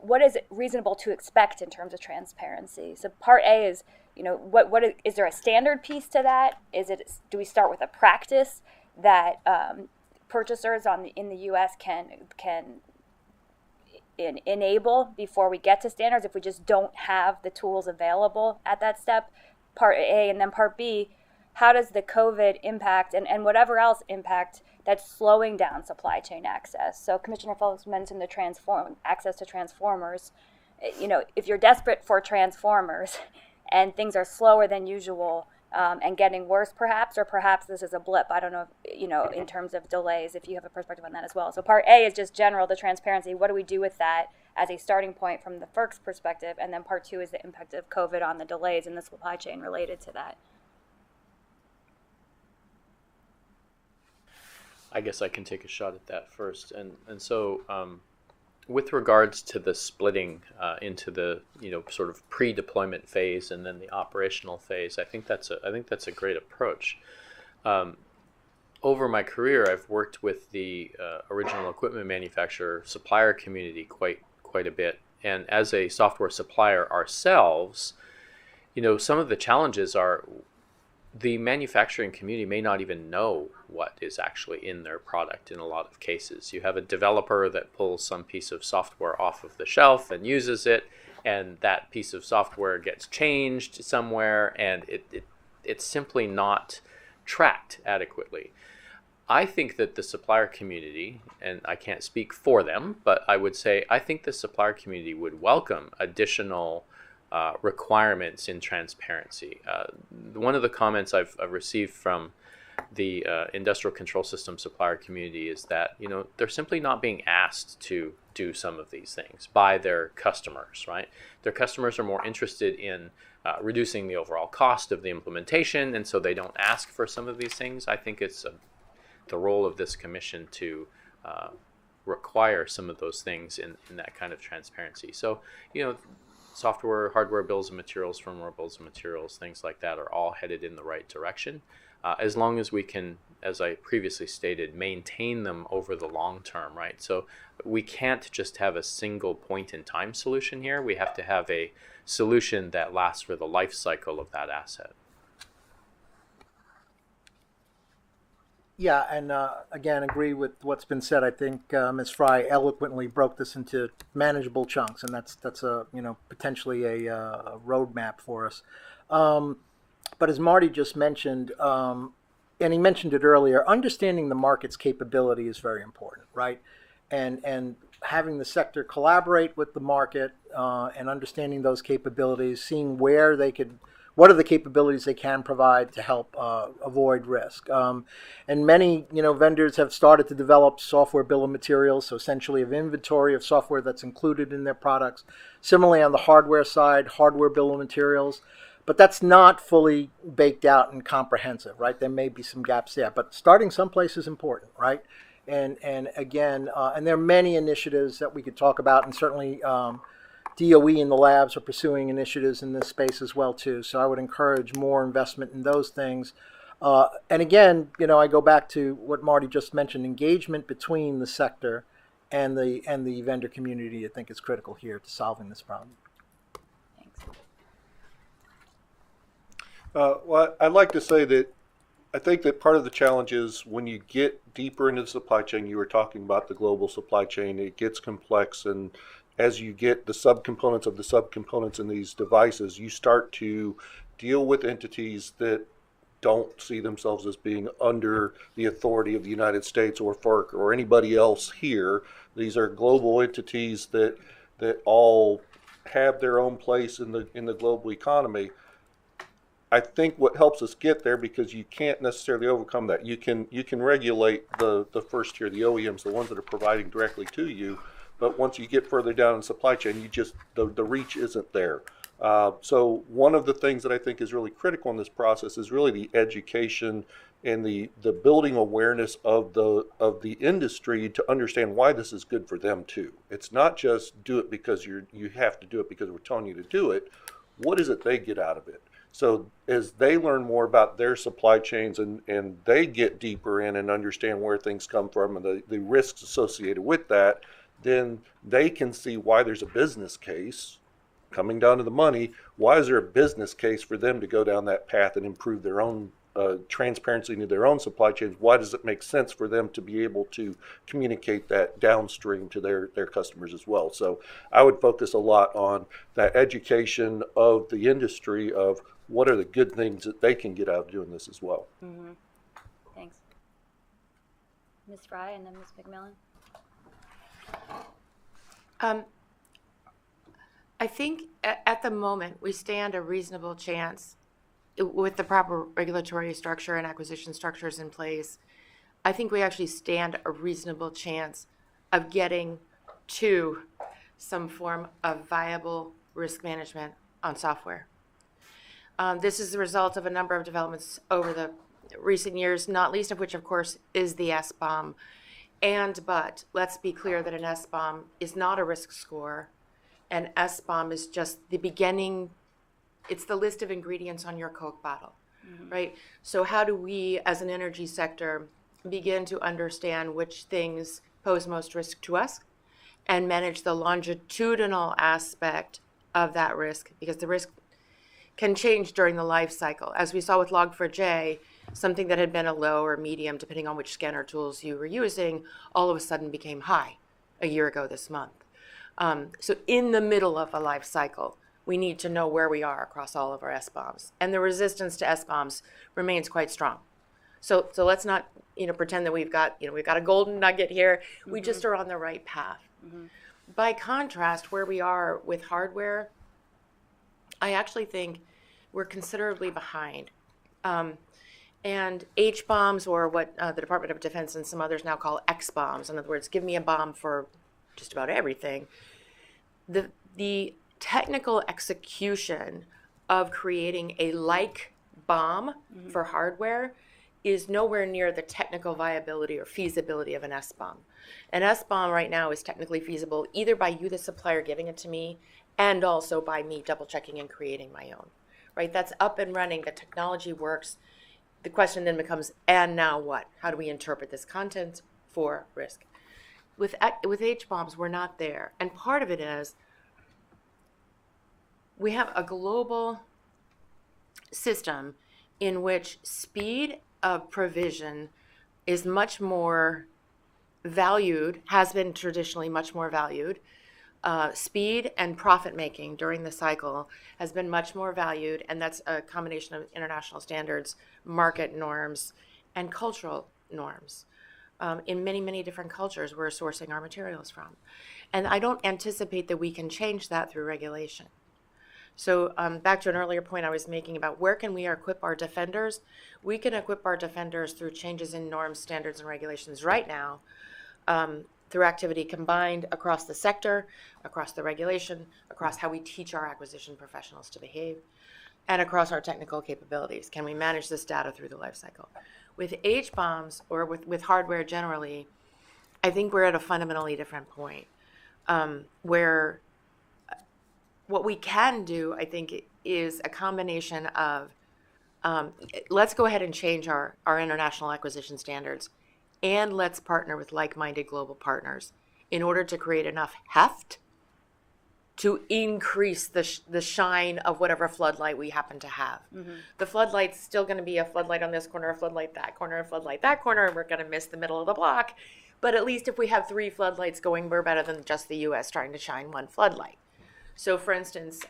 what is it reasonable to expect in terms of transparency? So part A is, is there a standard piece to that? Do we start with a practice that purchasers in the U.S. can enable before we get to standards if we just don't have the tools available at that step? Part A, and then part B, how does the COVID impact and whatever else impact that's slowing down supply chain access? So Commissioner Phillips mentioned the access to transformers. If you're desperate for transformers and things are slower than usual and getting worse perhaps, or perhaps this is a blip, I don't know, in terms of delays, if you have a perspective on that as well. So part A is just general, the transparency. What do we do with that as a starting point from the FERC's perspective? And then part 2 is the impact of COVID on the delays in the supply chain related to that. I guess I can take a shot at that first. And so with regards to the splitting into the sort of pre-deployment phase and then the operational phase, I think that's a great approach. Over my career, I've worked with the original equipment manufacturer supplier community quite a bit, and as a software supplier ourselves, some of the challenges are the manufacturing community may not even know what is actually in their product in a lot of cases. You have a developer that pulls some piece of software off of the shelf and uses it, and that piece of software gets changed somewhere, and it's simply not tracked adequately. I think that the supplier community, and I can't speak for them, but I would say I think the supplier community would welcome additional requirements in transparency. One of the comments I've received from the industrial control system supplier community is that, you know, they're simply not being asked to do some of these things by their customers, right? Their customers are more interested in reducing the overall cost of the implementation, and so they don't ask for some of these things. I think it's the role of this commission to require some of those things in that kind of transparency. So, you know, software, hardware bills of materials, firmware bills of materials, things like that are all headed in the right direction. As long as we can, as I previously stated, maintain them over the long term, right? So we can't just have a single point in time solution here. We have to have a solution that lasts for the life cycle of that asset. Yeah, and again, agree with what's been said. I think Ms. Fry eloquently broke this into manageable chunks, and that's a potentially a roadmap for us. But as Marty just mentioned, and he mentioned it earlier, understanding the market's capability is very important, right? And having the sector collaborate with the market and understanding those capabilities, seeing where they could. What are the capabilities they can provide to help avoid risk? And many, vendors have started to develop software bill of materials, so essentially of inventory of software that's included in their products. Similarly, on the hardware side, hardware bill of materials, but that's not fully baked out and comprehensive, right? There may be some gaps there, but starting someplace is important, right? And again, and there are many initiatives that we could talk about, and certainly. DOE and the labs are pursuing initiatives in this space as well too. So I would encourage more investment in those things. And again, I go back to what Marty just mentioned: engagement between the sector and the vendor community. I think is critical here to solving this problem. Well, I'd like to say that I think that part of the challenge is when you get deeper into the supply chain. You were talking about the global supply chain; it gets complex, and as you get the subcomponents of the subcomponents in these devices, you start to deal with entities that don't see themselves as being under the authority of the United States or FERC or anybody else here. These are global entities that all have their own place in the global economy. I think what helps us get there, because you can't necessarily overcome that. You can regulate the first tier, the OEMs, the ones that are providing directly to you. But once you get further down in the supply chain, you just the reach isn't there. So one of the things that I think is really critical in this process is really the education and the building awareness of the industry to understand why this is good for them too. It's not just do it because you have to do it because we're telling you to do it. What is it they get out of it? So as they learn more about their supply chains and they get deeper in and understand where things come from and the risks associated with that, then they can see why there's a business case. Coming down to the money, why is there a business case for them to go down that path and improve their own transparency into their own supply chains? Why does it make sense for them to be able to communicate that downstream to their customers as well? So I would focus a lot on that education of the industry of what are the good things that they can get out of doing this as well. Mm-hmm. Thanks. Ms. Fry and then Ms. McMillan. I think at the moment we stand a reasonable chance with the proper regulatory structure and acquisition structures in place. I think we actually stand a reasonable chance of getting to some form of viable risk management on software. This is the result of a number of developments over the recent years, not least of which, of course, is the SBOM. But let's be clear that an SBOM is not a risk score. An SBOM is just the beginning. It's the list of ingredients on your Coke bottle, right? So how do we, as an energy sector, begin to understand which things pose most risk to us and manage the longitudinal aspect of that risk? Because the risk can change during the life cycle. As we saw with Log4j, something that had been a low or medium, depending on which scanner tools you were using, all of a sudden became high a year ago this month. So in the middle of a life cycle, we need to know where we are across all of our SBOMs. And the resistance to SBOMs remains quite strong. So let's not pretend that we've got a golden nugget here. Mm-hmm. We just are on the right path. Mm-hmm. By contrast, where we are with hardware, I actually think we're considerably behind. And H-bombs, or what the Department of Defense and some others now call X-bombs, in other words, give me a bomb for just about everything. The technical execution of creating a like bomb for hardware is nowhere near the technical viability or feasibility of an S-bomb. An S-bomb right now is technically feasible either by you, the supplier, giving it to me, and also by me double-checking and creating my own. Right? That's up and running. The technology works. The question then becomes, and now what? How do we interpret this content for risk? With H-bombs, we're not there. And part of it is we have a global system in which speed of provision is much more valued, has been traditionally much more valued. Speed and profit making during the cycle has been much more valued, and that's a combination of international standards, market norms, and cultural norms. In many, many different cultures we're sourcing our materials from. And I don't anticipate that we can change that through regulation. So back to an earlier point I was making about where can we equip our defenders? We can equip our defenders through changes in norms, standards, and regulations right now, through activity combined across the sector, across the regulation, across how we teach our acquisition professionals to behave, and across our technical capabilities. Can we manage this data through the life cycle? With H-bombs, or with hardware generally, I think we're at a fundamentally different point, where what we can do, I think, is a combination of let's go ahead and change our international acquisition standards, and let's partner with like-minded global partners in order to create enough heft to increase the shine of whatever floodlight we happen to have. The floodlight's still going to be a floodlight on this corner, a floodlight that corner, a floodlight that corner, and we're going to miss the middle of the block. But at least if we have 3 floodlights going, we're better than just the U.S. trying to shine 1 floodlight. So, for instance,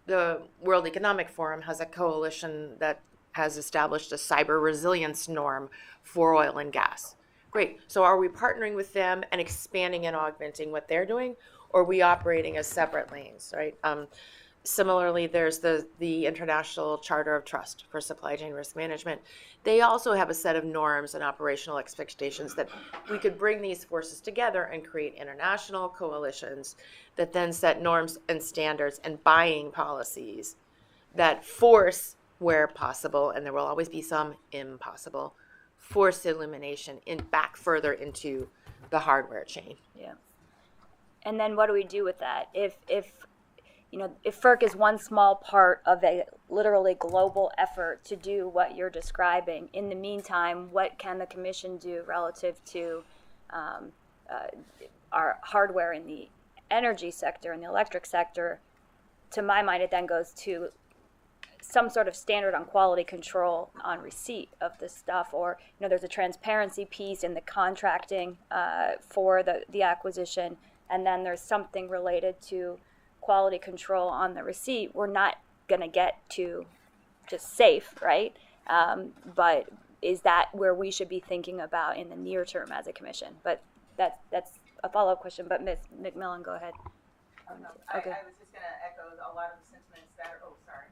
the World Economic Forum has a coalition that has established a cyber resilience norm for oil and gas. Great. So are we partnering with them and expanding and augmenting what they're doing, or are we operating as separate lanes, right? Similarly, there's the International Charter of Trust for Supply Chain Risk Management. They also have a set of norms and operational expectations that we could bring these forces together and create international coalitions that then set norms and standards and buying policies that force, where possible, and there will always be some impossible, force elimination back further into the hardware chain. Yeah. And then what do we do with that? If FERC is one small part of a literally global effort to do what you're describing, in the meantime, what can the Commission do relative to our hardware in the energy sector and the electric sector? To my mind, it then goes to some sort of standard on quality control on receipt of this stuff, or there's a transparency piece in the contracting for the acquisition, and then there's something related to quality control on the receipt. We're not going to get to just safe, right? But is that where we should be thinking about in the near term as a commission? But that's a follow-up question. But Ms. McMillan, go ahead. I Okay. was just going to echo a lot of the sentiments that are, sorry.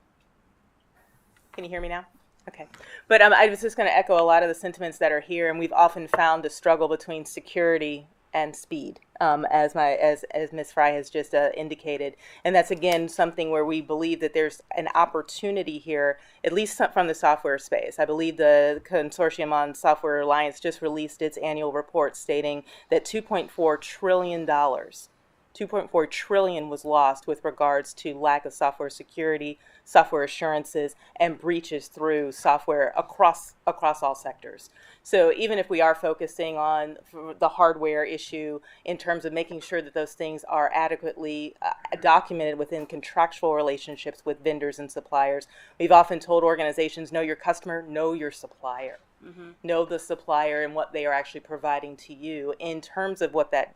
Can you hear me now? Okay. But I was just going to echo a lot of the sentiments that are here, and we've often found the struggle between security and speed, as Ms. Fry has just indicated. And that's, again, something where we believe that there's an opportunity here, at least from the software space. I believe the Consortium on Software Alliance just released its annual report stating that $2.4 trillion was lost with regards to lack of software security, software assurances, and breaches through software across all sectors. So even if we are focusing on the hardware issue in terms of making sure that those things are adequately documented within contractual relationships with vendors and suppliers, we've often told organizations, know your customer, know your supplier. Know the supplier and what they are actually providing to you in terms of what that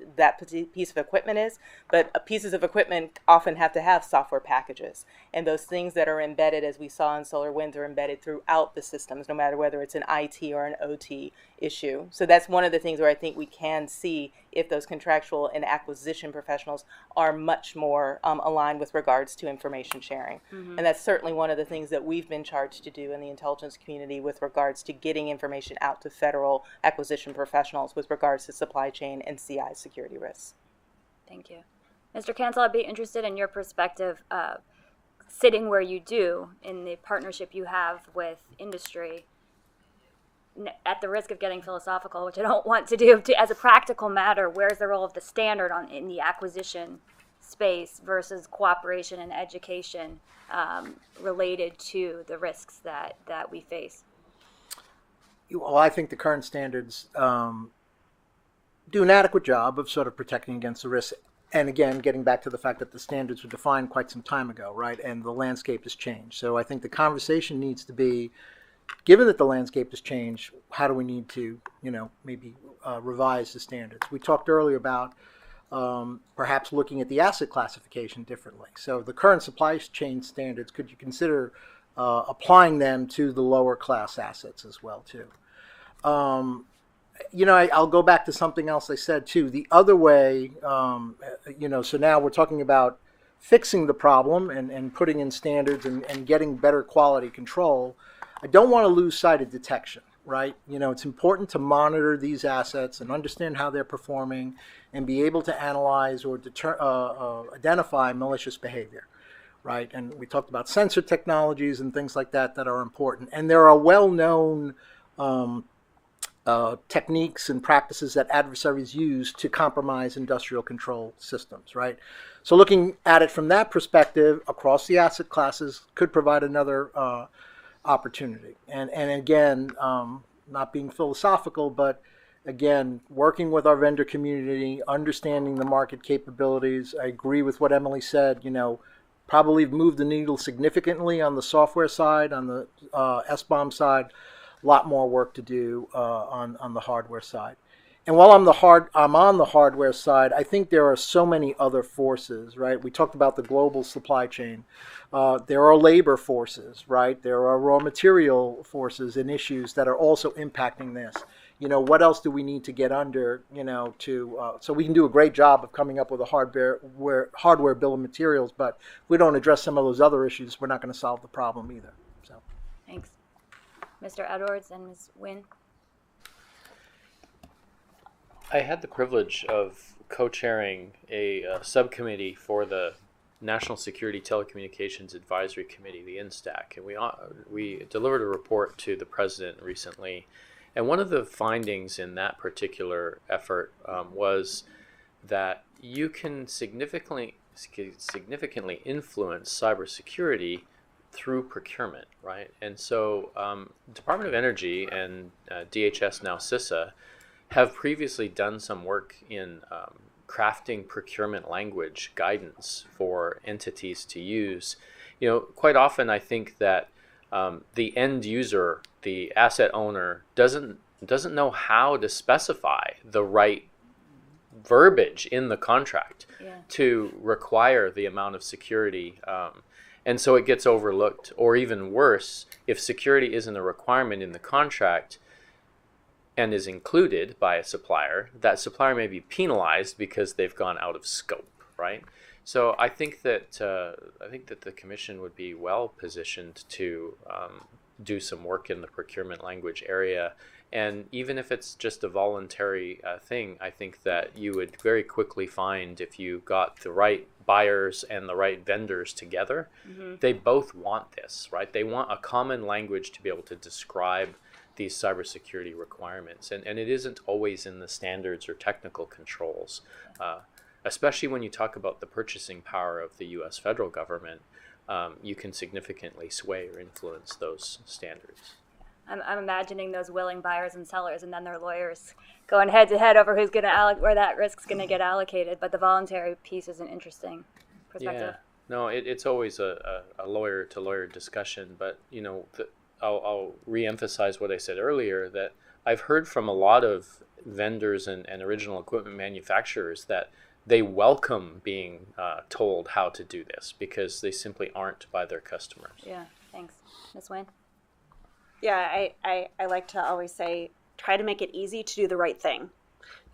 piece of equipment is. But pieces of equipment often have to have software packages. And those things that are embedded, as we saw in SolarWinds, are embedded throughout the systems, no matter whether it's an IT or an OT issue. So that's one of the things where I think we can see if those contractual and acquisition professionals are much more aligned with regards to information sharing. And that's certainly one of the things that we've been charged to do in the intelligence community with regards to getting information out to federal acquisition professionals with regards to supply chain and CI security risks. Thank you. Mr. Cancel, I'd be interested in your perspective, sitting where you do in the partnership you have with industry, at the risk of getting philosophical, which I don't want to do, as a practical matter, where's the role of the standard in the acquisition space versus cooperation and education related to the risks that we face? Well, I think the current standards do an adequate job of sort of protecting against the risks. And again, getting back to the fact that the standards were defined quite some time ago, right? And the landscape has changed. So I think the conversation needs to be, given that the landscape has changed, how do we need to, maybe revise the standards? We talked earlier about perhaps looking at the asset classification differently. So the current supply chain standards, could you consider applying them to the lower class assets as well, too? I'll go back to something else I said, too. The other way, so now we're talking about fixing the problem and putting in standards and getting better quality control. I don't want to lose sight of detection, right? It's important to monitor these assets and understand how they're performing and be able to analyze or identify malicious behavior, right? And we talked about sensor technologies and things like that are important. And there are well-known techniques and practices that adversaries use to compromise industrial control systems, right? So looking at it from that perspective, across the asset classes could provide another opportunity. And again, not being philosophical, but again, working with our vendor community, understanding the market capabilities. I agree with what Emily said, probably moved the needle significantly on the software side, on the SBOM side. A lot more work to do on the hardware side. And while I'm on the hardware side, I think there are so many other forces, right? We talked about the global supply chain. There are labor forces, right? There are raw material forces and issues that are also impacting this. What else do we need to get under, so we can do a great job of coming up with a hardware bill of materials, but if we don't address some of those other issues, we're not going to solve the problem either. So. Thanks. Mr. Edwards and Ms. Nguyen. I had the privilege of co-chairing a subcommittee for the National Security Telecommunications Advisory Committee, the NSTAC, and we delivered a report to the president recently. And one of the findings in that particular effort was that you can significantly influence cybersecurity through procurement, right? And so Department of Energy and DHS, now CISA, have previously done some work in crafting procurement language guidance for entities to use. Quite often I think that the end user, the asset owner, doesn't know how to specify the right verbiage in the contract to require the amount of security. And so it gets overlooked, or even worse, if security isn't a requirement in the contract and is included by a supplier, that supplier may be penalized because they've gone out of scope, right? So I think that the commission would be well positioned to do some work in the procurement language area. And even if it's just a voluntary thing, I think that you would very quickly find, if you got the right buyers and the right vendors together, they both want this, right? They want a common language to be able to describe these cybersecurity requirements. And it isn't always in the standards or technical controls, especially when you talk about the purchasing power of the U.S. federal government. You can significantly sway or influence those standards. I'm imagining those willing buyers and sellers, and then their lawyers going head to head over who's going to where that risk's going to get allocated. But the voluntary piece is an interesting perspective. Yeah, no, it's always a lawyer to lawyer discussion. But I'll reemphasize what I said earlier, that I've heard from a lot of vendors and original equipment manufacturers that they welcome being told how to do this because they simply aren't by their customers. Yeah, thanks. Ms. Nguyen? Yeah, I like to always say, try to make it easy to do the right thing.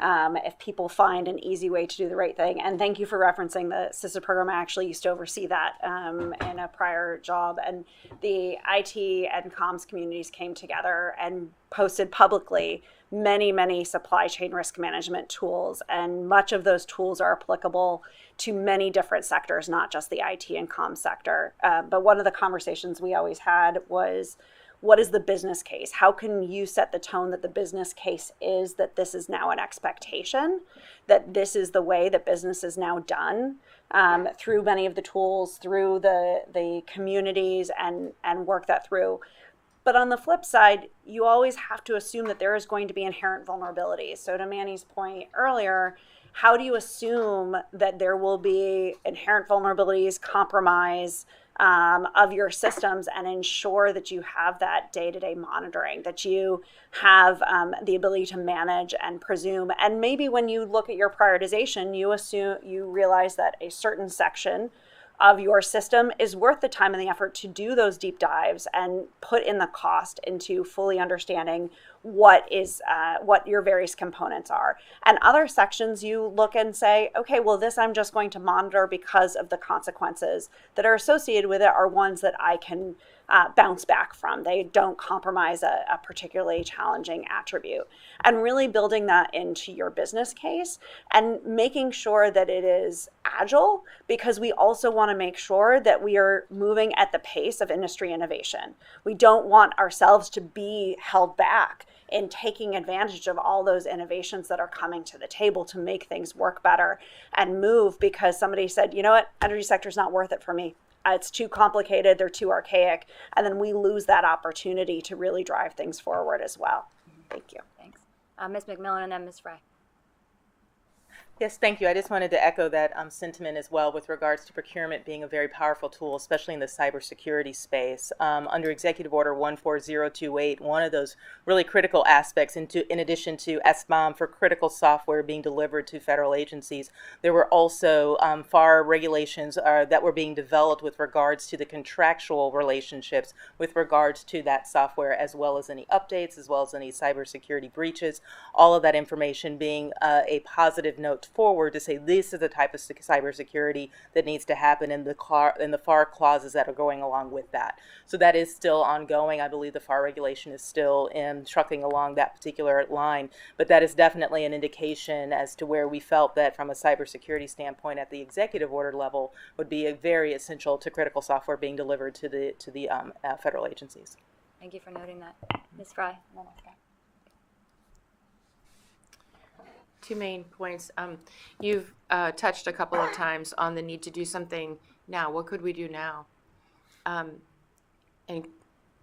if people find an easy way to do the right thing. And thank you for referencing the CISA program. I actually used to oversee that in a prior job. And the IT and comms communities came together and posted publicly many supply chain risk management tools. And much of those tools are applicable to many different sectors, not just the IT and comms sector. But one of the conversations we always had was, what is the business case? How can you set the tone that the business case is that this is now an expectation, that this is the way that business is now done, through many of the tools, through the communities, and work that through. But on the flip side, you always have to assume that there is going to be inherent vulnerabilities. So to Manny's point earlier, how do you assume that there will be inherent vulnerabilities, compromise of your systems, and ensure that you have that day-to-day monitoring, that you have the ability to manage and presume. And maybe when you look at your prioritization, you realize that a certain section of your system is worth the time and the effort to do those deep dives and put in the cost into fully understanding what your various components are. And other sections you look and say, okay, well, this I'm just going to monitor because of the consequences that are associated with it are ones that I can bounce back from. They don't compromise a particularly challenging attribute. And really building that into your business case and making sure that it is agile, because we also want to make sure that we are moving at the pace of industry innovation. We don't want ourselves to be held back in taking advantage of all those innovations that are coming to the table to make things work better and move because somebody said, you know what, energy sector is not worth it for me. It's too complicated, they're too archaic, and then we lose that opportunity to really drive things forward as well. Thank you. Thanks. Ms. McMillan and then Ms. Fry. Yes, thank you. I just wanted to echo that sentiment as well with regards to procurement being a very powerful tool, especially in the cybersecurity space. Under Executive Order 14028, one of those really critical aspects, in addition to SBOM for critical software being delivered to federal agencies, there were also FAR regulations that were being developed with regards to the contractual relationships with regards to that software, as well as any updates, as well as any cybersecurity breaches, all of that information being a positive note forward to say this is the type of cybersecurity that needs to happen in the FAR clauses that are going along with that. So that is still ongoing. I believe the FAR regulation is still trucking along that particular line, but that is definitely an indication as to where we felt that from a cybersecurity standpoint at the executive order level would be very essential to critical software being delivered to the federal agencies. Thank you for noting that. Ms. Fry. Two main points. You've touched a couple of times on the need to do something now. What could we do now? And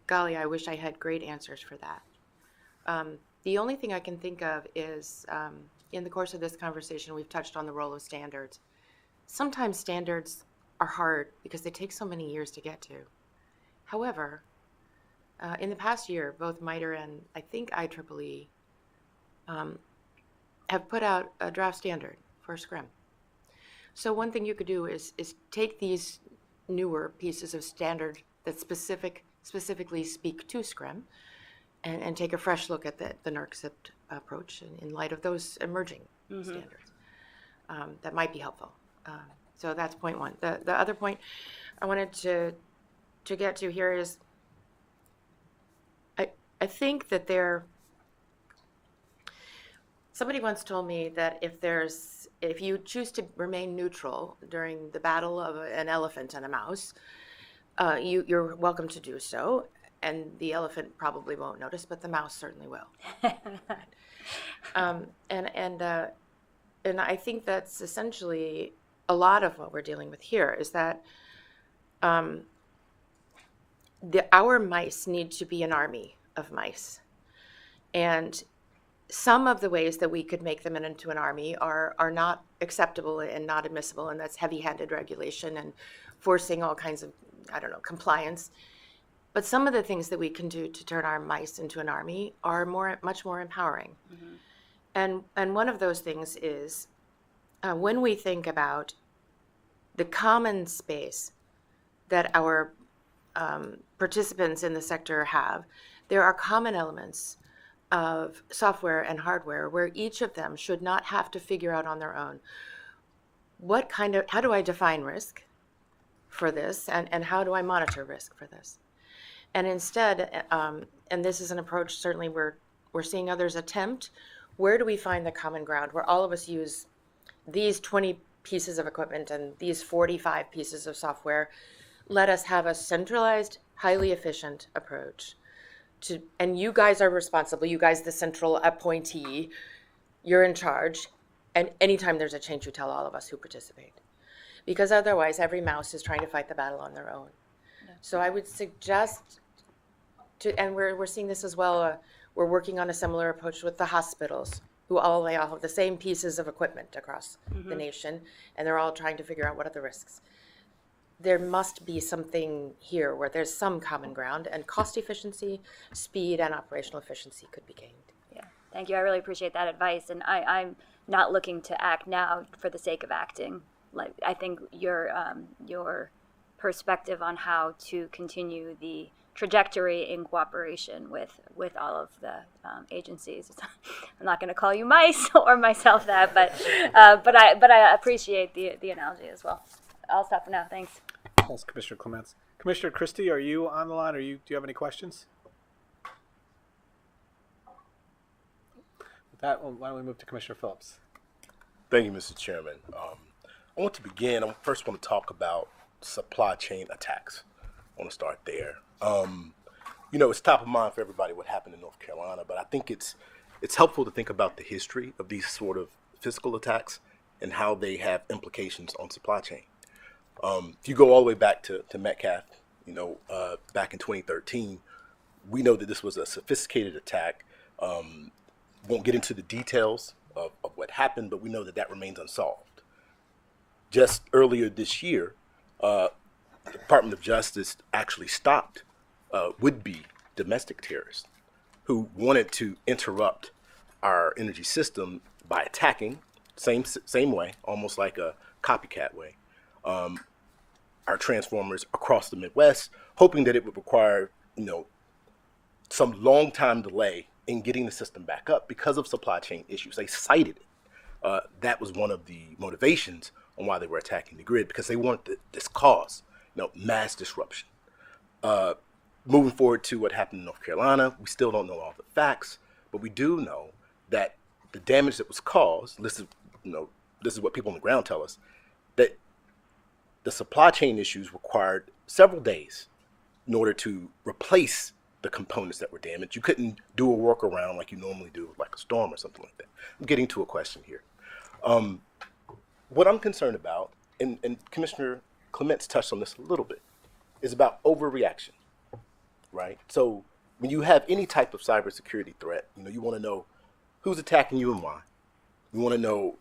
golly, I wish I had great answers for that. The only thing I can think of is in the course of this conversation, we've touched on the role of standards. Sometimes standards are hard because they take so many years to get to. However, in the past year, both MITRE and I think IEEE have put out a draft standard for SCRIM. So one thing you could do is take these newer pieces of standard that specifically speak to SCRIM and take a fresh look at the NERC approach in light of those emerging standards. That might be helpful. So that's point one. The other point I wanted to get to here is I think that somebody once told me that if you choose to remain neutral during the battle of an elephant and a mouse, you're welcome to do so, and the elephant probably won't notice, but the mouse certainly will. And I think that's essentially a lot of what we're dealing with here is that our mice need to be an army of mice, and some of the ways that we could make them into an army are not acceptable and not admissible, and that's heavy-handed regulation and forcing all kinds of, compliance. But some of the things that we can do to turn our mice into an army are much more empowering. Mm-hmm. And one of those things is when we think about the common space that our participants in the sector have, there are common elements of software and hardware where each of them should not have to figure out on their own how do I define risk for this, and how do I monitor risk for this? And instead, and this is an approach certainly we're seeing others attempt, where do we find the common ground where all of us use these 20 pieces of equipment and these 45 pieces of software? Let us have a centralized, highly efficient approach and you guys are responsible, you guys, the central appointee, you're in charge. And anytime there's a change, you tell all of us who participate. Because otherwise, every mouse is trying to fight the battle on their own. Yeah. So I would suggest, and we're seeing this as well, we're working on a similar approach with the hospitals, they all have the same pieces of equipment across the nation, and they're all trying to figure out what are the risks. There must be something here where there's some common ground, and cost efficiency, speed, and operational efficiency could be gained. Yeah, thank you. I really appreciate that advice, and I'm not looking to act now for the sake of acting. Like, I think your perspective on how to continue the trajectory in cooperation with all of the agencies. I'm not going to call you mice or myself that, but I appreciate the analogy as well. I'll stop for now. Thanks. Thanks, Commissioner Clements. Commissioner Christie, are you on the line? Do you have any questions? With that, why don't we move to Commissioner Phillips? Thank you, Mr. Chairman. I want to begin. I first want to talk about supply chain attacks. I want to start there. It's top of mind for everybody what happened in North Carolina, but I think it's helpful to think about the history of these sort of physical attacks and how they have implications on supply chain. If you go all the way back to Metcalf, back in 2013, we know that this was a sophisticated attack. Won't get into the details of what happened, but we know that remains unsolved. Just earlier this year, the Department of Justice actually stopped would-be domestic terrorists who wanted to interrupt our energy system by attacking, same way, almost like a copycat way, our transformers across the Midwest, hoping that it would require, some long time delay in getting the system back up because of supply chain issues. They cited it. That was one of the motivations on why they were attacking the grid, because they wanted this cause, mass disruption. Moving forward to what happened in North Carolina, we still don't know all the facts, but we do know that the damage that was caused, this is what people on the ground tell us, that the supply chain issues required several days in order to replace the components that were damaged. You couldn't do a workaround like you normally do, like a storm or something like that. I'm getting to a question here. What I'm concerned about, and Commissioner Clements touched on this a little bit, is about overreaction, right? So when you have any type of cybersecurity threat, you want to know who's attacking you and why. You want to know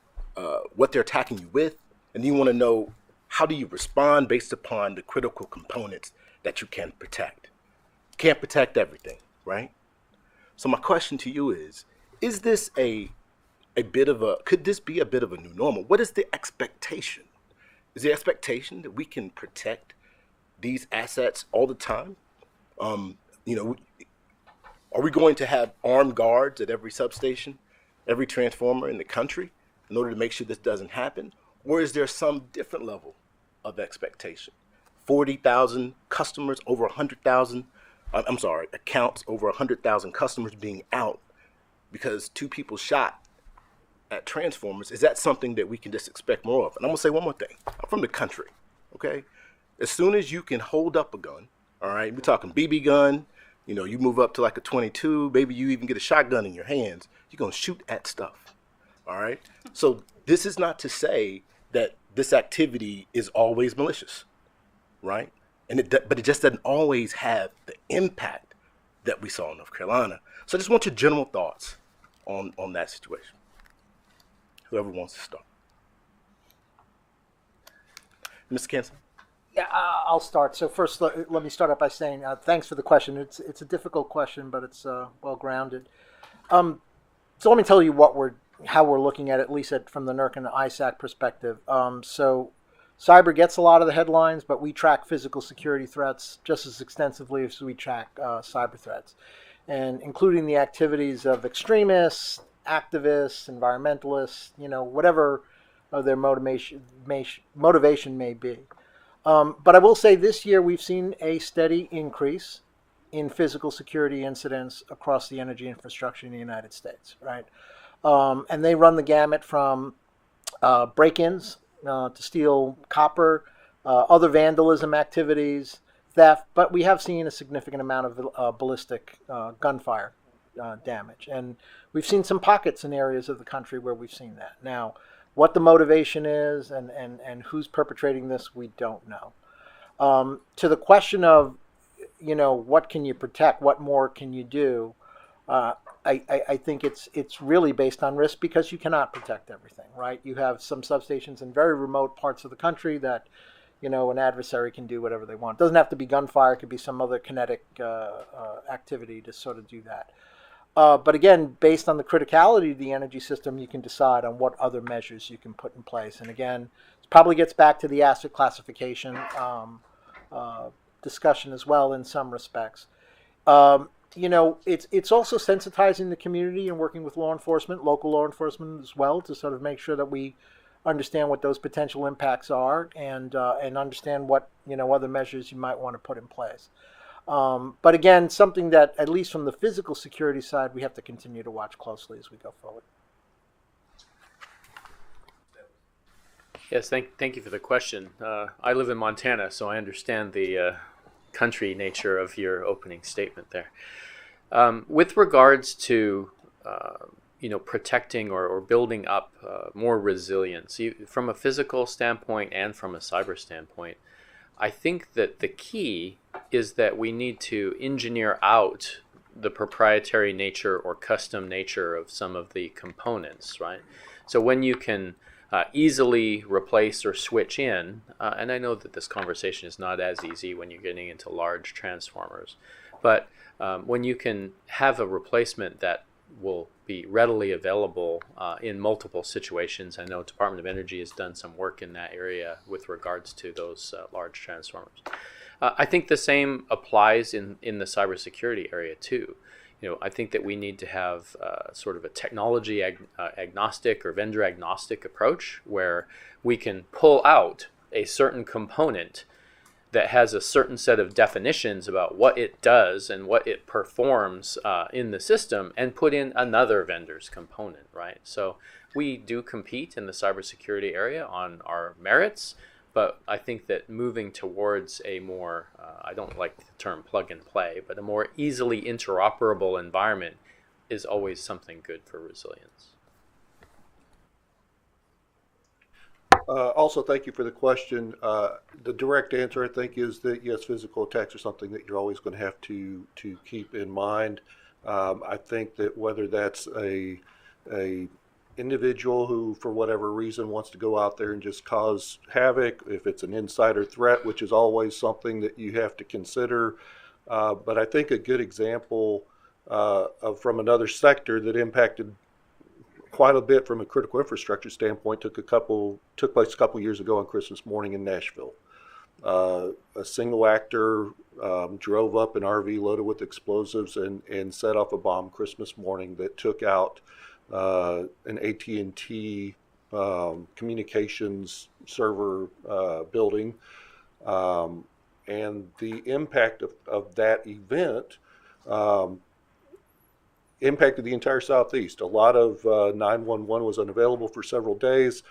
what they're attacking you with, and you want to know how do you respond based upon the critical components that you can protect. You can't protect everything, right? So my question to you is this could this be a bit of a new normal? What is the expectation? Is the expectation that we can protect these assets all the time? Are we going to have armed guards at every substation, every transformer in the country in order to make sure this doesn't happen? Or is there some different level of expectation? 40,000 customers, over 100,000, accounts, over 100,000 customers being out because 2 people shot at transformers. Is that something that we can just expect more of? And I'm gonna say one more thing. I'm from the country, okay? As soon as you can hold up a gun, all right, we're talking BB gun, you move up to like a 22, maybe you even get a shotgun in your hands, you're gonna shoot at stuff, all right? So this is not to say that this activity is always malicious, right? But it just doesn't always have the impact that we saw in North Carolina. So I just want your general thoughts on that situation. Whoever wants to start. Mr. Kansen? Yeah, I'll start. So first, let me start out by saying thanks for the question. It's a difficult question, but it's well-grounded. So let me tell you how we're looking at it, at least from the NERC and the ISAC perspective. So cyber gets a lot of the headlines, but we track physical security threats just as extensively as we track cyber threats. and including the activities of extremists, activists, environmentalists, whatever their motivation may be. But I will say this year we've seen a steady increase in physical security incidents across the energy infrastructure in the United States, right? And they run the gamut from break-ins to steal copper, other vandalism activities, theft, but we have seen a significant amount of ballistic gunfire damage. And we've seen some pockets in areas of the country where we've seen that. Now, what the motivation is and who's perpetrating this, we don't know. To the question of, what can you protect? What more can you do? I think it's really based on risk because you cannot protect everything, right? You have some substations in very remote parts of the country that, an adversary can do whatever they want. It doesn't have to be gunfire. It could be some other kinetic activity to sort of do that. But again, based on the criticality of the energy system, you can decide on what other measures you can put in place. And again, it probably gets back to the asset classification discussion as well in some respects. It's also sensitizing the community and working with law enforcement, local law enforcement as well, to sort of make sure that we understand what those potential impacts are and understand what other measures you might want to put in place. But again, something that at least from the physical security side, we have to continue to watch closely as we go forward. Yes, thank you for the question. I live in Montana, so I understand the country nature of your opening statement there. With regards to protecting or building up more resilience from a physical standpoint and from a cyber standpoint, I think that the key is that we need to engineer out the proprietary nature or custom nature of some of the components, right? So when you can easily replace or switch in, and I know that this conversation is not as easy when you're getting into large transformers, but when you can have a replacement that will be readily available in multiple situations. I know Department of Energy has done some work in that area with regards to those large transformers. I think the same applies in the cybersecurity area too. I think that we need to have sort of a technology agnostic or vendor agnostic approach where we can pull out a certain component that has a certain set of definitions about what it does and what it performs in the system and put in another vendor's component, right? So we do compete in the cybersecurity area on our merits, but I think that moving towards a more, I don't like the term plug and play, but a more easily interoperable environment is always something good for resilience. Also, thank you for the question. The direct answer, I think, is that yes, physical attacks are something that you're always going to have to keep in mind. I think that whether that's a individual who, for whatever reason, wants to go out there and just cause havoc, if it's an insider threat, which is always something that you have to consider. But I think a good example from another sector that impacted quite a bit from a critical infrastructure standpoint took place a couple years ago on Christmas morning in Nashville. A single actor drove up an RV loaded with explosives and set off a bomb Christmas morning that took out an AT&T communications server building. And the impact of that event impacted the entire Southeast. A lot of 911 was unavailable for several days,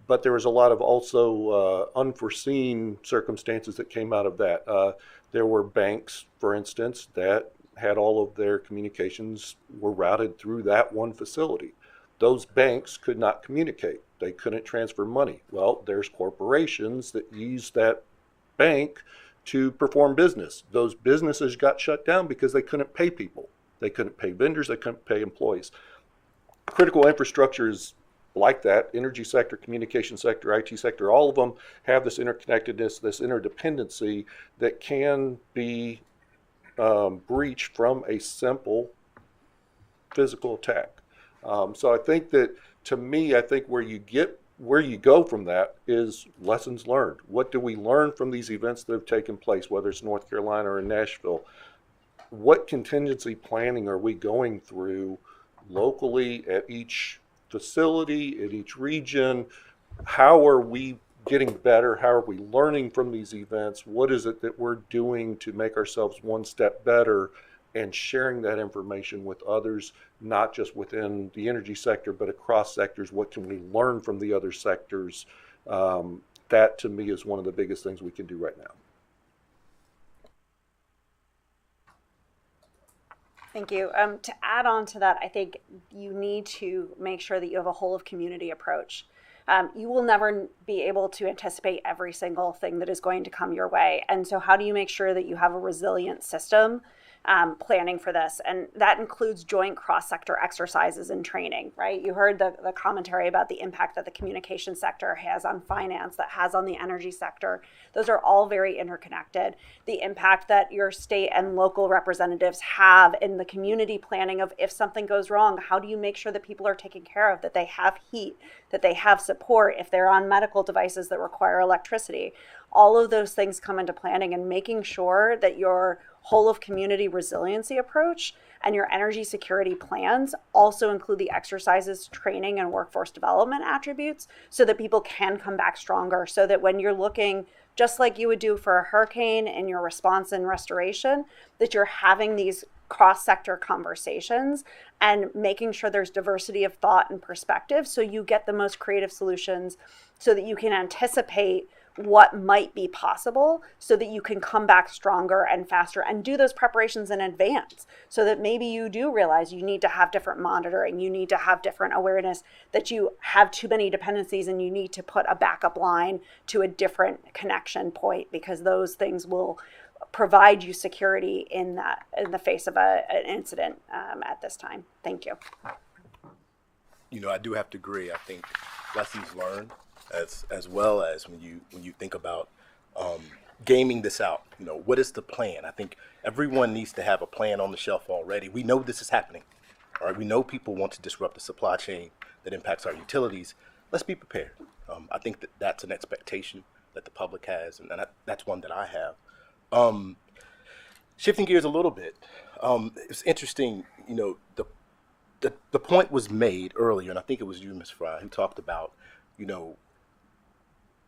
but there was a lot of also unforeseen circumstances that came out of that. There were banks, for instance, that had all of their communications were routed through that one facility. Those banks could not communicate. They couldn't transfer money. Well, there's corporations that use that bank to perform business. Those businesses got shut down because they couldn't pay people. They couldn't pay vendors, they couldn't pay employees. Critical infrastructure is like that. Energy sector, communication sector, IT sector, all of them have this interconnectedness, this interdependency that can be breached from a simple physical attack. So I think that, to me, I think where you go from that is lessons learned. What do we learn from these events that have taken place, whether it's North Carolina or in Nashville? what contingency planning are we going through locally at each facility, at each region? How are we getting better? How are we learning from these events? What is it that we're doing to make ourselves one step better, and sharing that information with others, not just within the energy sector, but across sectors? What can we learn from the other sectors? That to me is one of the biggest things we can do right now. Thank you. To add on to that, I think you need to make sure that you have a whole of community approach. You will never be able to anticipate every single thing that is going to come your way. And so how do you make sure that you have a resilient system planning for this? And that includes joint cross-sector exercises and training, right? You heard the commentary about the impact that the communication sector has on finance, that has on the energy sector. Those are all very interconnected. The impact that your state and local representatives have in the community planning of, if something goes wrong, how do you make sure that people are taken care of, that they have heat, that they have support if they're on medical devices that require electricity? All of those things come into planning, and making sure that your whole of community resiliency approach and your energy security plans also include the exercises, training, and workforce development attributes, so that people can come back stronger, so that when you're looking, just like you would do for a hurricane in your response and restoration, that you're having these cross-sector conversations and making sure there's diversity of thought and perspective, so you get the most creative solutions, so that you can anticipate what might be possible, so that you can come back stronger and faster, and do those preparations in advance, so that maybe you do realize you need to have different monitoring, you need to have different awareness, that you have too many dependencies and you need to put a backup line to a different connection point, because those things will provide you security in the face of an incident at this time. Thank you. You know, I do have to agree. I think lessons learned, as well as when you think about gaming this out. You know, what is the plan? I think everyone needs to have a plan on the shelf already. We know this is happening. All right, we know people want to disrupt the supply chain that impacts our utilities. Let's be prepared. I think that's an expectation that the public has, and that's one that I have. Shifting gears a little bit, it's interesting. You know, the point was made earlier, and I think it was you, Ms. Fry, who talked about, you know,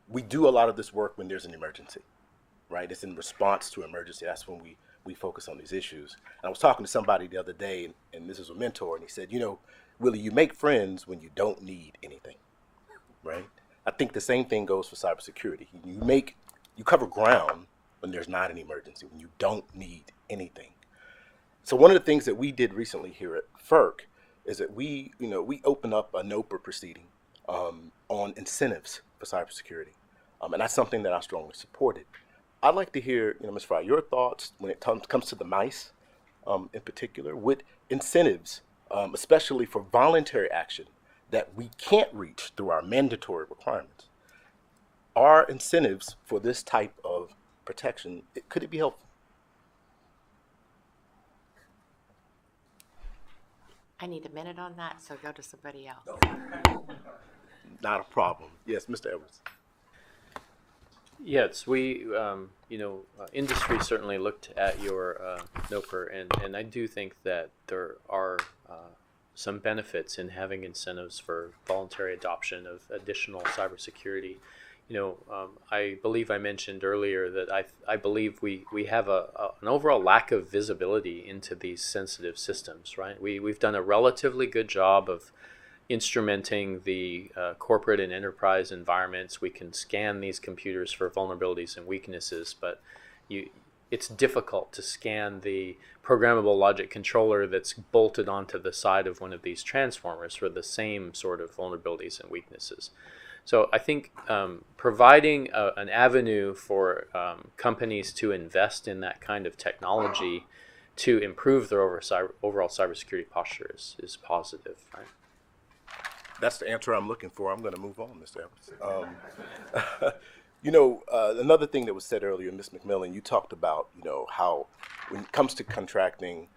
we do a lot of this work when there's an emergency, right? It's in response to emergency. That's when we focus on these issues. And I was talking to somebody the other day, and this is a mentor, and he said, you know, Willie, you make friends when you don't need anything, right? I think the same thing goes for cybersecurity. You cover ground when there's not an emergency, when you don't need anything. So one of the things that we did recently here at FERC is that we opened up a NOPR proceeding on incentives for cybersecurity. And that's something that I strongly supported. I'd like to hear, Ms. Fry, your thoughts when it comes to the MICE in particular, with incentives, especially for voluntary action that we can't reach through our mandatory requirements. Are incentives for this type of protection, could it be helpful? I need a minute on that, so go to somebody else. Not a problem. Yes, Mr. Edwards. Yes, we, industry certainly looked at your NOPR, and I do think that there are some benefits in having incentives for voluntary adoption of additional cybersecurity. I believe I mentioned earlier that I believe we have an overall lack of visibility into these sensitive systems, right? We've done a relatively good job of instrumenting the corporate and enterprise environments. We can scan these computers for vulnerabilities and weaknesses, but it's difficult to scan the programmable logic controller that's bolted onto the side of one of these transformers for the same sort of vulnerabilities and weaknesses. So I think providing an avenue for companies to invest in that kind of technology to improve their overall cybersecurity posture is positive, right? That's the answer I'm looking for. I'm going to move on, Mr. Evans. Another thing that was said earlier, Ms. McMillan, you talked about, how when it comes to contracting,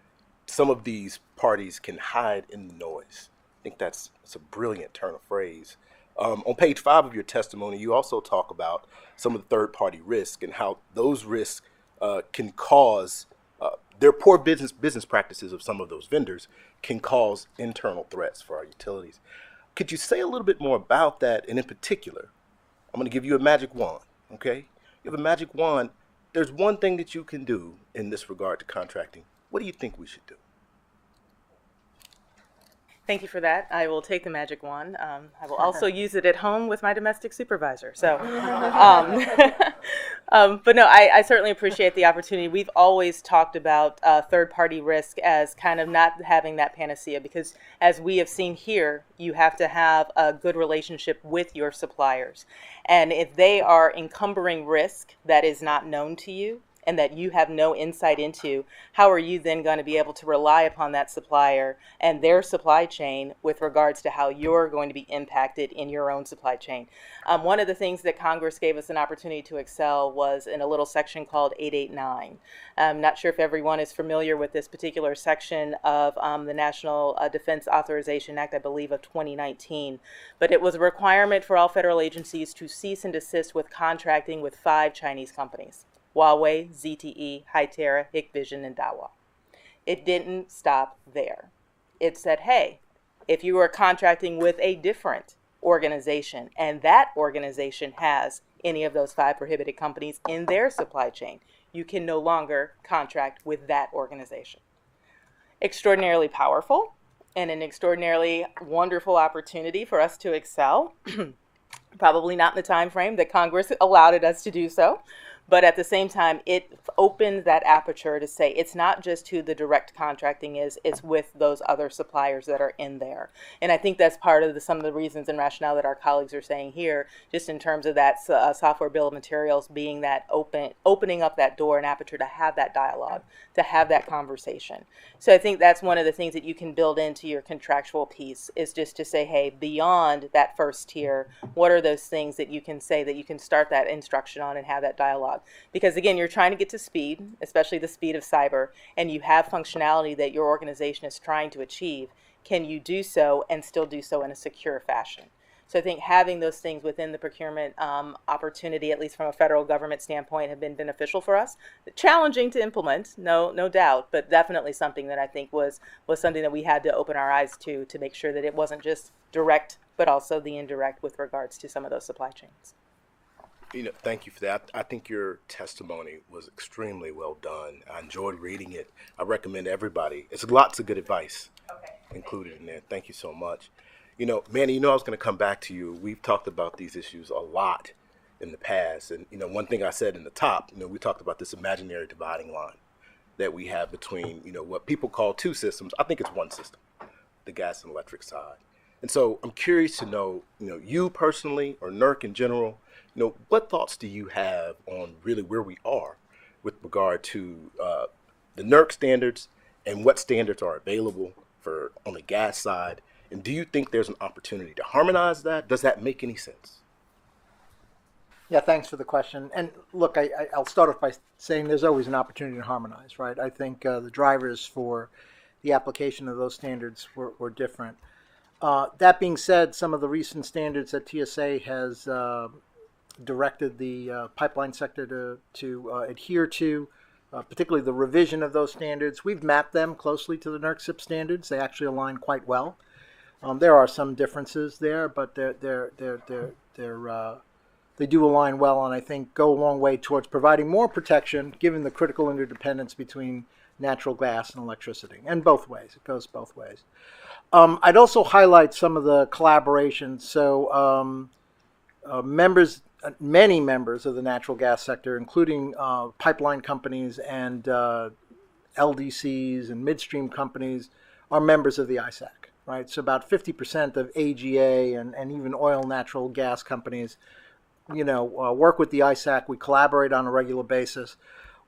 some of these parties can hide in the noise. I think that's a brilliant turn of phrase. On page 5 of your testimony, you also talk about some of the third-party risk and how those risks can cause their poor business practices of some of those vendors can cause internal threats for our utilities. Could you say a little bit more about that? And in particular, I'm going to give you a magic wand, okay? You have a magic wand. There's one thing that you can do in this regard to contracting. What do you think we should do? Thank you for that. I will take the magic wand. I will also use it at home with my domestic supervisor. So, but no, I certainly appreciate the opportunity. We've always talked about third-party risk as kind of not having that panacea, because as we have seen here, you have to have a good relationship with your suppliers. And if they are encumbering risk that is not known to you, and that you have no insight into, how are you then going to be able to rely upon that supplier and their supply chain with regards to how you're going to be impacted in your own supply chain? One of the things that Congress gave us an opportunity to excel was in a little section called 889. I'm not sure if everyone is familiar with this particular section of the National Defense Authorization Act, I believe of 2019, but it was a requirement for all federal agencies to cease and desist with contracting with 5 Chinese companies: Huawei, ZTE, Hytera, Hikvision, and Dahua. It didn't stop there. It said, hey, if you are contracting with a different organization and that organization has any of those 5 prohibited companies in their supply chain, you can no longer contract with that organization. Extraordinarily powerful and an extraordinarily wonderful opportunity for us to excel. Probably not in the time frame that Congress allowed us to do so. But at the same time, it opens that aperture to say it's not just who the direct contracting is, it's with those other suppliers that are in there. And I think that's part of some of the reasons and rationale that our colleagues are saying here, just in terms of that software bill of materials being that opening up that door and aperture to have that dialogue, to have that conversation. So I think that's one of the things that you can build into your contractual piece, is just to say, hey, beyond that first tier, what are those things that you can say that you can start that instruction on and have that dialogue? Because again, you're trying to get to speed, especially the speed of cyber, and you have functionality that your organization is trying to achieve. Can you do so and still do so in a secure fashion? So I think having those things within the procurement opportunity, at least from a federal government standpoint, have been beneficial for us. Challenging to implement, no doubt, but definitely something that I think was something that we had to open our eyes to make sure that it wasn't just direct, but also the indirect with regards to some of those supply chains. Thank you for that. I think your testimony was extremely well done. I enjoyed reading it. I recommend everybody. It's lots of good advice included in there. Thank you so much. Manny, I was going to come back to you. We've talked about these issues a lot in the past. And, one thing I said in the top, we talked about this imaginary dividing line that we have between, what people call 2 systems. I think it's one system, the gas and electric side. And so I'm curious to know, you personally or NERC in general, what thoughts do you have on really where we are with regard to the NERC standards and what standards are available for on the gas side? And do you think there's an opportunity to harmonize that? Does that make any sense? Yeah, thanks for the question. And look, I'll start off by saying there's always an opportunity to harmonize, right? I think the drivers for the application of those standards were different. That being said, some of the recent standards that TSA has directed the pipeline sector to adhere to, particularly the revision of those standards. We've mapped them closely to the NERC CIP standards. They actually align quite well. There are some differences there, but they do align well, and I think go a long way towards providing more protection, given the critical interdependence between natural gas and electricity, and both ways. It goes both ways. I'd also highlight some of the collaboration. So many members of the natural gas sector, including pipeline companies and LDCs and midstream companies, are members of the ISAC, right? So about 50% of AGA and even oil natural gas companies, work with the ISAC. We collaborate on a regular basis.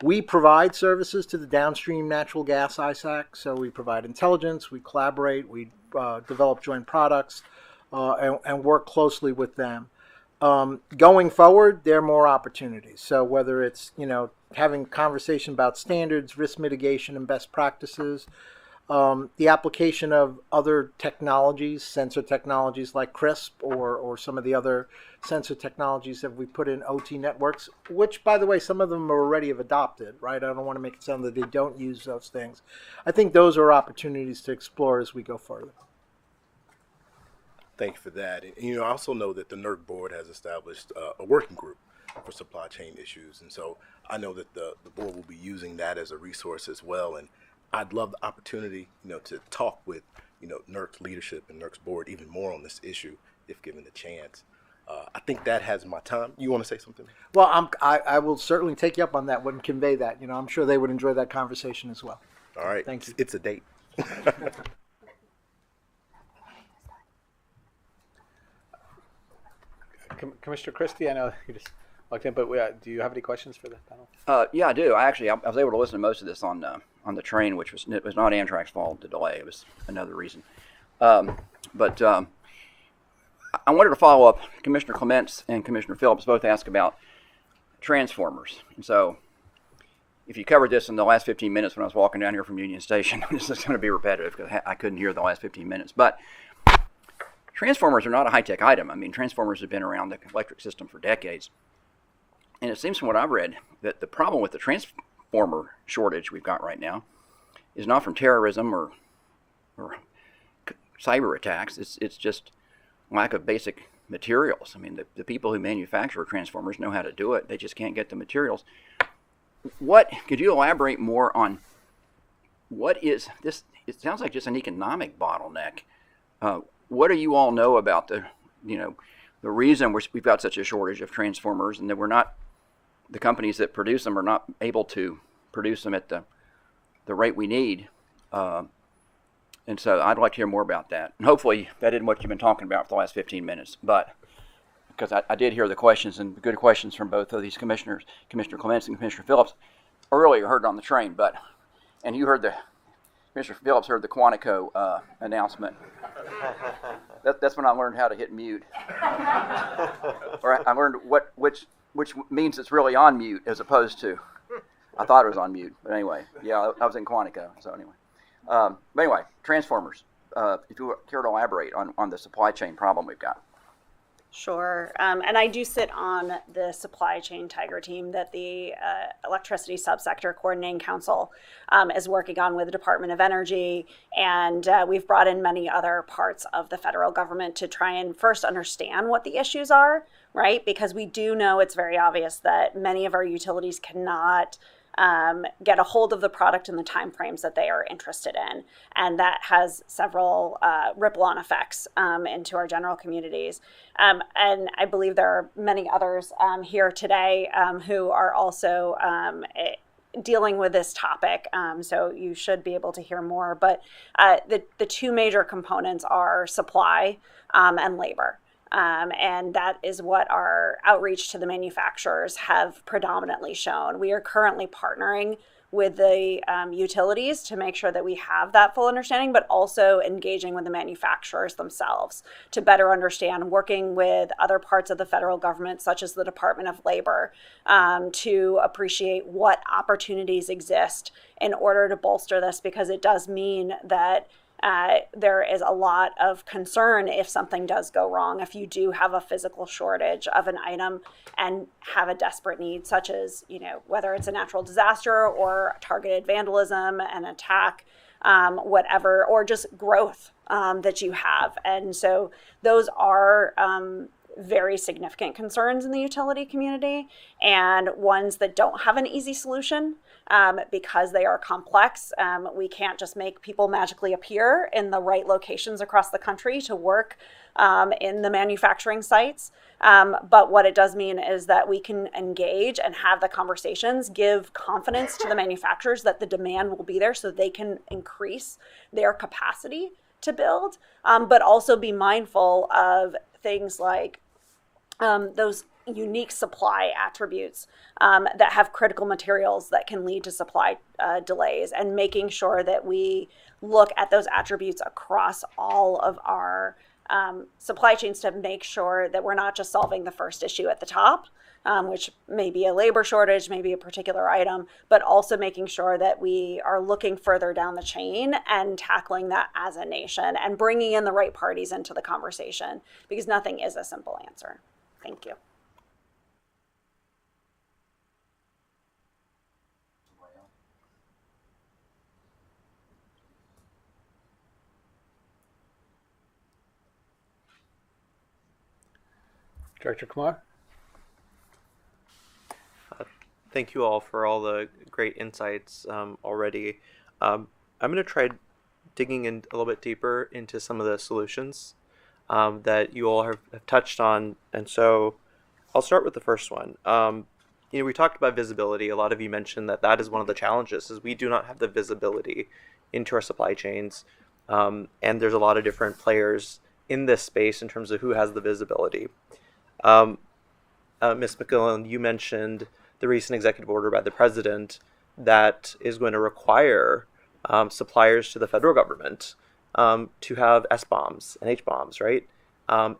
We provide services to the downstream natural gas ISAC, so we provide intelligence, we collaborate, we develop joint products, and work closely with them. Going forward, there are more opportunities. So whether it's, having conversation about standards, risk mitigation, and best practices, the application of other technologies, sensor technologies like CRISP or some of the other sensor technologies that we put in OT networks, which, by the way, some of them are already have adopted, right? I don't want to make it sound that they don't use those things. I think those are opportunities to explore as we go further. Thank you for that. And, I also know that the NERC board has established a working group for supply chain issues. And so I know that the board will be using that as a resource as well. And I'd love the opportunity, to talk with, NERC's leadership and NERC's board even more on this issue if given the chance. I think that has my time. You want to say something? Well, I will certainly take you up on that one and convey that. I'm sure they would enjoy that conversation as well. All right. Thank you. It's a date. Commissioner Christie, I know you just walked in, but do you have any questions for the panel? Yeah, I do. I was able to listen to most of this on the train, which was not Amtrak's fault, the delay. It was another reason. But I wanted to follow up. Commissioner Clements and Commissioner Phillips both asked about transformers. And so if you covered this in the last 15 minutes when I was walking down here from Union Station, this is going to be repetitive because I couldn't hear the last 15 minutes. But transformers are not a high-tech item. I mean, transformers have been around the electric system for decades. And it seems from what I've read that the problem with the transformer shortage we've got right now is not from terrorism or cyber attacks. It's just lack of basic materials. I mean, the people who manufacture transformers know how to do it. They just can't get the materials. Could you elaborate more on what is this? It sounds like just an economic bottleneck. What do you all know about the reason we've got such a shortage of transformers, and that the companies that produce them are not able to produce them at the rate we need? And so I'd like to hear more about that. And hopefully that isn't what you've been talking about for the last 15 minutes, but because I did hear the questions and good questions from both of these commissioners, Commissioner Clements and Commissioner Phillips, earlier heard on the train, and you heard Commissioner Phillips heard the Quantico announcement. That's when I learned how to hit mute. Or I learned which means it's really on mute as opposed to, I thought it was on mute. But anyway, yeah, I was in Quantico. So anyway. But anyway, transformers. If you care to elaborate on the supply chain problem we've got. Sure. And I do sit on the supply chain Tiger team that the Electricity Subsector Coordinating Council is working on with the Department of Energy. And we've brought in many other parts of the federal government to try and first understand what the issues are, right? Because we do know it's very obvious that many of our utilities cannot get a hold of the product in the timeframes that they are interested in. And that has several ripple-on effects into our general communities. And I believe there are many others here today who are also dealing with this topic. So you should be able to hear more. But the two major components are supply and labor. And that is what our outreach to the manufacturers have predominantly shown. We are currently partnering with the utilities to make sure that we have that full understanding, but also engaging with the manufacturers themselves to better understand, working with other parts of the federal government, such as the Department of Labor, to appreciate what opportunities exist in order to bolster this, because it does mean that there is a lot of concern if something does go wrong, if you do have a physical shortage of an item and have a desperate need, such as, whether it's a natural disaster or targeted vandalism, an attack, whatever, or just growth that you have. And so those are very significant concerns in the utility community, and ones that don't have an easy solution. Because they are complex. We can't just make people magically appear in the right locations across the country to work in the manufacturing sites. But what it does mean is that we can engage and have the conversations, give confidence to the manufacturers that the demand will be there so they can increase their capacity to build, but also be mindful of things like those unique supply attributes that have critical materials that can lead to supply delays, and making sure that we look at those attributes across all of our supply chains to make sure that we're not just solving the first issue at the top, which may be a labor shortage, maybe a particular item, but also making sure that we are looking further down the chain and tackling that as a nation and bringing in the right parties into the conversation, because nothing is a simple answer. Thank you. Director Kumar? Thank you all for all the great insights already. I'm going to try digging in a little bit deeper into some of the solutions that you all have touched on. And so I'll start with the first one. We talked about visibility. A lot of you mentioned that that is one of the challenges, is we do not have the visibility into our supply chains. And there's a lot of different players in this space in terms of who has the visibility. Ms. McGillen, you mentioned the recent executive order by the president that is going to require suppliers to the federal government to have SBOMs and HBOMs, right?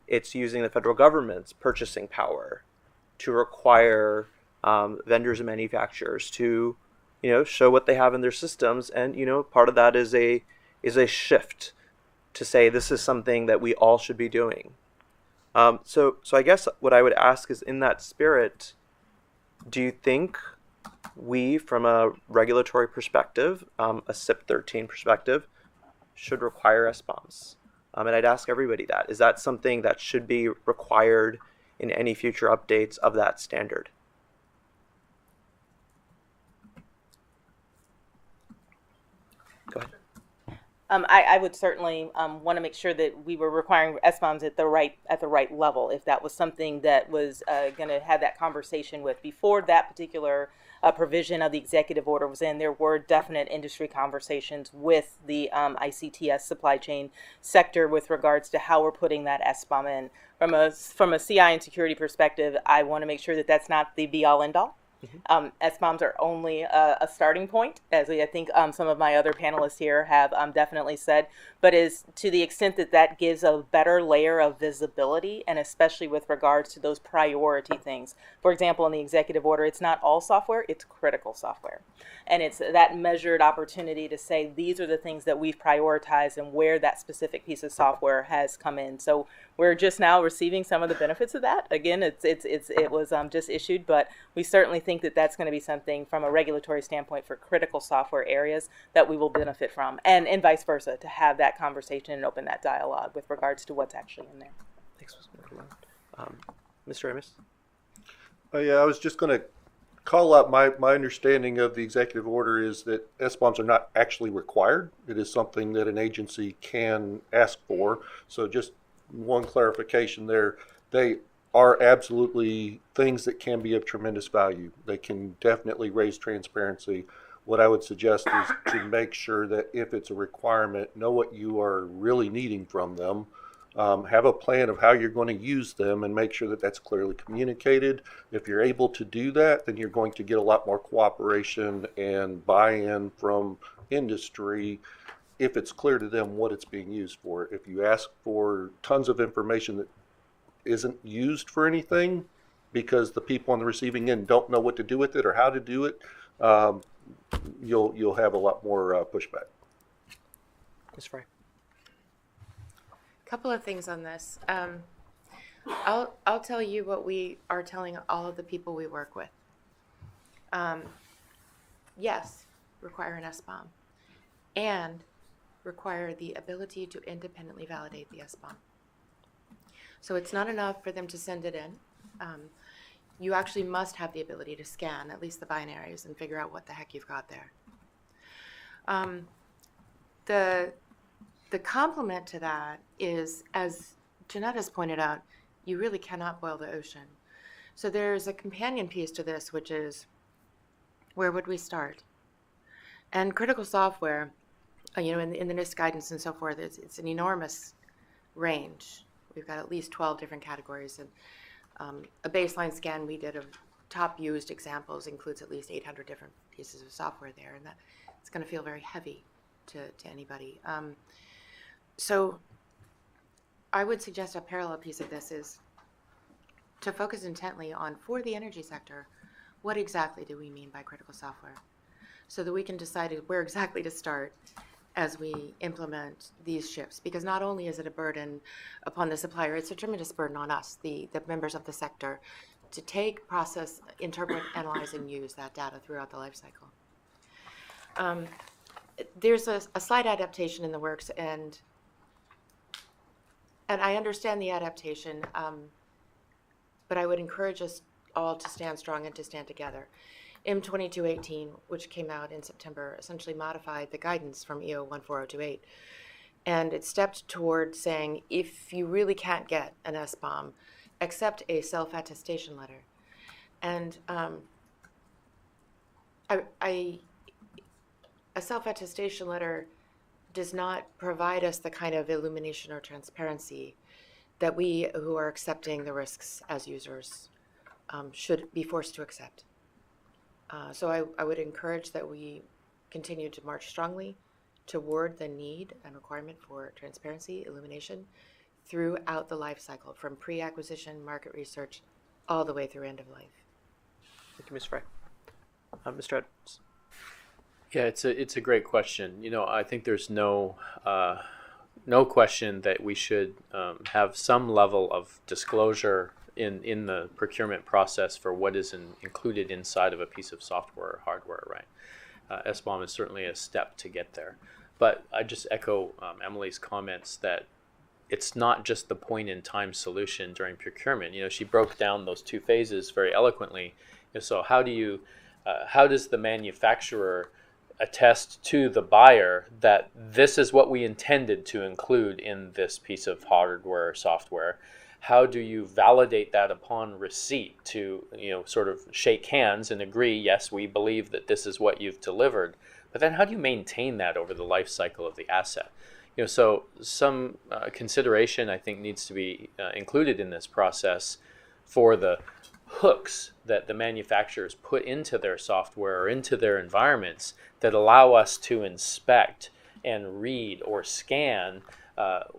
It's using the federal government's purchasing power to require vendors and manufacturers to, show what they have in their systems. And, part of that is a shift to say this is something that we all should be doing. So I guess what I would ask is, in that spirit, do you think we, from a regulatory perspective, a SIP 13 perspective, should require SBOMs? And I'd ask everybody that. Is that something that should be required in any future updates of that standard? Go ahead. I would certainly want to make sure that we were requiring SBOMs at the right level. If that was something that was going to have that conversation with before that particular provision of the executive order was in, there were definite industry conversations with the ICTS supply chain sector with regards to how we're putting that SBOM in. From a CI and security perspective, I want to make sure that that's not the be-all end-all. SBOMs are only a starting point, as I think some of my other panelists here have definitely said, but is to the extent that that gives a better layer of visibility, and especially with regards to those priority things. For example, in the executive order, it's not all software, it's critical software. And it's that measured opportunity to say these are the things that we've prioritized and where that specific piece of software has come in. So we're just now receiving some of the benefits of that. Again, it was just issued, but we certainly think that that's going to be something from a regulatory standpoint for critical software areas that we will benefit from, and vice versa, to have that conversation and open that dialogue with regards to what's actually in there. Thanks, Mr. Amos? Yeah, I was just going to call up my understanding of the executive order is that SBOMs are not actually required. It is something that an agency can ask for. So just one clarification there. They are absolutely things that can be of tremendous value. They can definitely raise transparency. What I would suggest is to make sure that if it's a requirement, know what you are really needing from them. Have a plan of how you're going to use them and make sure that that's clearly communicated. If you're able to do that, then you're going to get a lot more cooperation and buy-in from industry if it's clear to them what it's being used for. If you ask for tons of information that isn't used for anything because the people on the receiving end don't know what to do with it or how to do it, you'll have a lot more pushback. Ms. Fry. Couple of things on this. I'll tell you what we are telling all of the people we work with. Yes, require an SBOM, and require the ability to independently validate the SBOM. So it's not enough for them to send it in. You actually must have the ability to scan at least the binaries and figure out what the heck you've got there. The complement to that is, as Jeanette has pointed out, you really cannot boil the ocean. So there's a companion piece to this, which is, where would we start? And critical software, in the NIST guidance and so forth, it's an enormous range. We've got at least 12 different categories. And a baseline scan we did of top used examples includes at least 800 different pieces of software there. And that it's going to feel very heavy to anybody. So I would suggest a parallel piece of this is to focus intently on, for the energy sector, what exactly do we mean by critical software? So that we can decide where exactly to start as we implement these shifts. Because not only is it a burden upon the supplier, it's a tremendous burden on us, the members of the sector, to take, process, interpret, analyze, and use that data throughout the life cycle. There's a slight adaptation in the works, and I understand the adaptation, but I would encourage us all to stand strong and to stand together. M2218, which came out in September, essentially modified the guidance from EO 14028. And it stepped toward saying, if you really can't get an SBOM, accept a self-attestation letter. And a self-attestation letter does not provide us the kind of illumination or transparency that we who are accepting the risks as users should be forced to accept. So I would encourage that we continue to march strongly toward the need and requirement for transparency, illumination throughout the life cycle, from pre-acquisition, market research, all the way through end of life. Thank you, Ms. Frey. Mr. Edwards. Yeah, it's a great question. You know, I think there's no question that we should have some level of disclosure in the procurement process for what is included inside of a piece of software or hardware, right? SBOM is certainly a step to get there. But I just echo Emily's comments that it's not just the point-in-time solution during procurement. You know, she broke down those two phases very eloquently. And so how does the manufacturer attest to the buyer that this is what we intended to include in this piece of hardware or software? How do you validate that upon receipt to, you know, sort of shake hands and agree, yes, we believe that this is what you've delivered? But then how do you maintain that over the life cycle of the asset? You know, so some consideration, I think, needs to be included in this process for the hooks that the manufacturers put into their software or into their environments that allow us to inspect and read or scan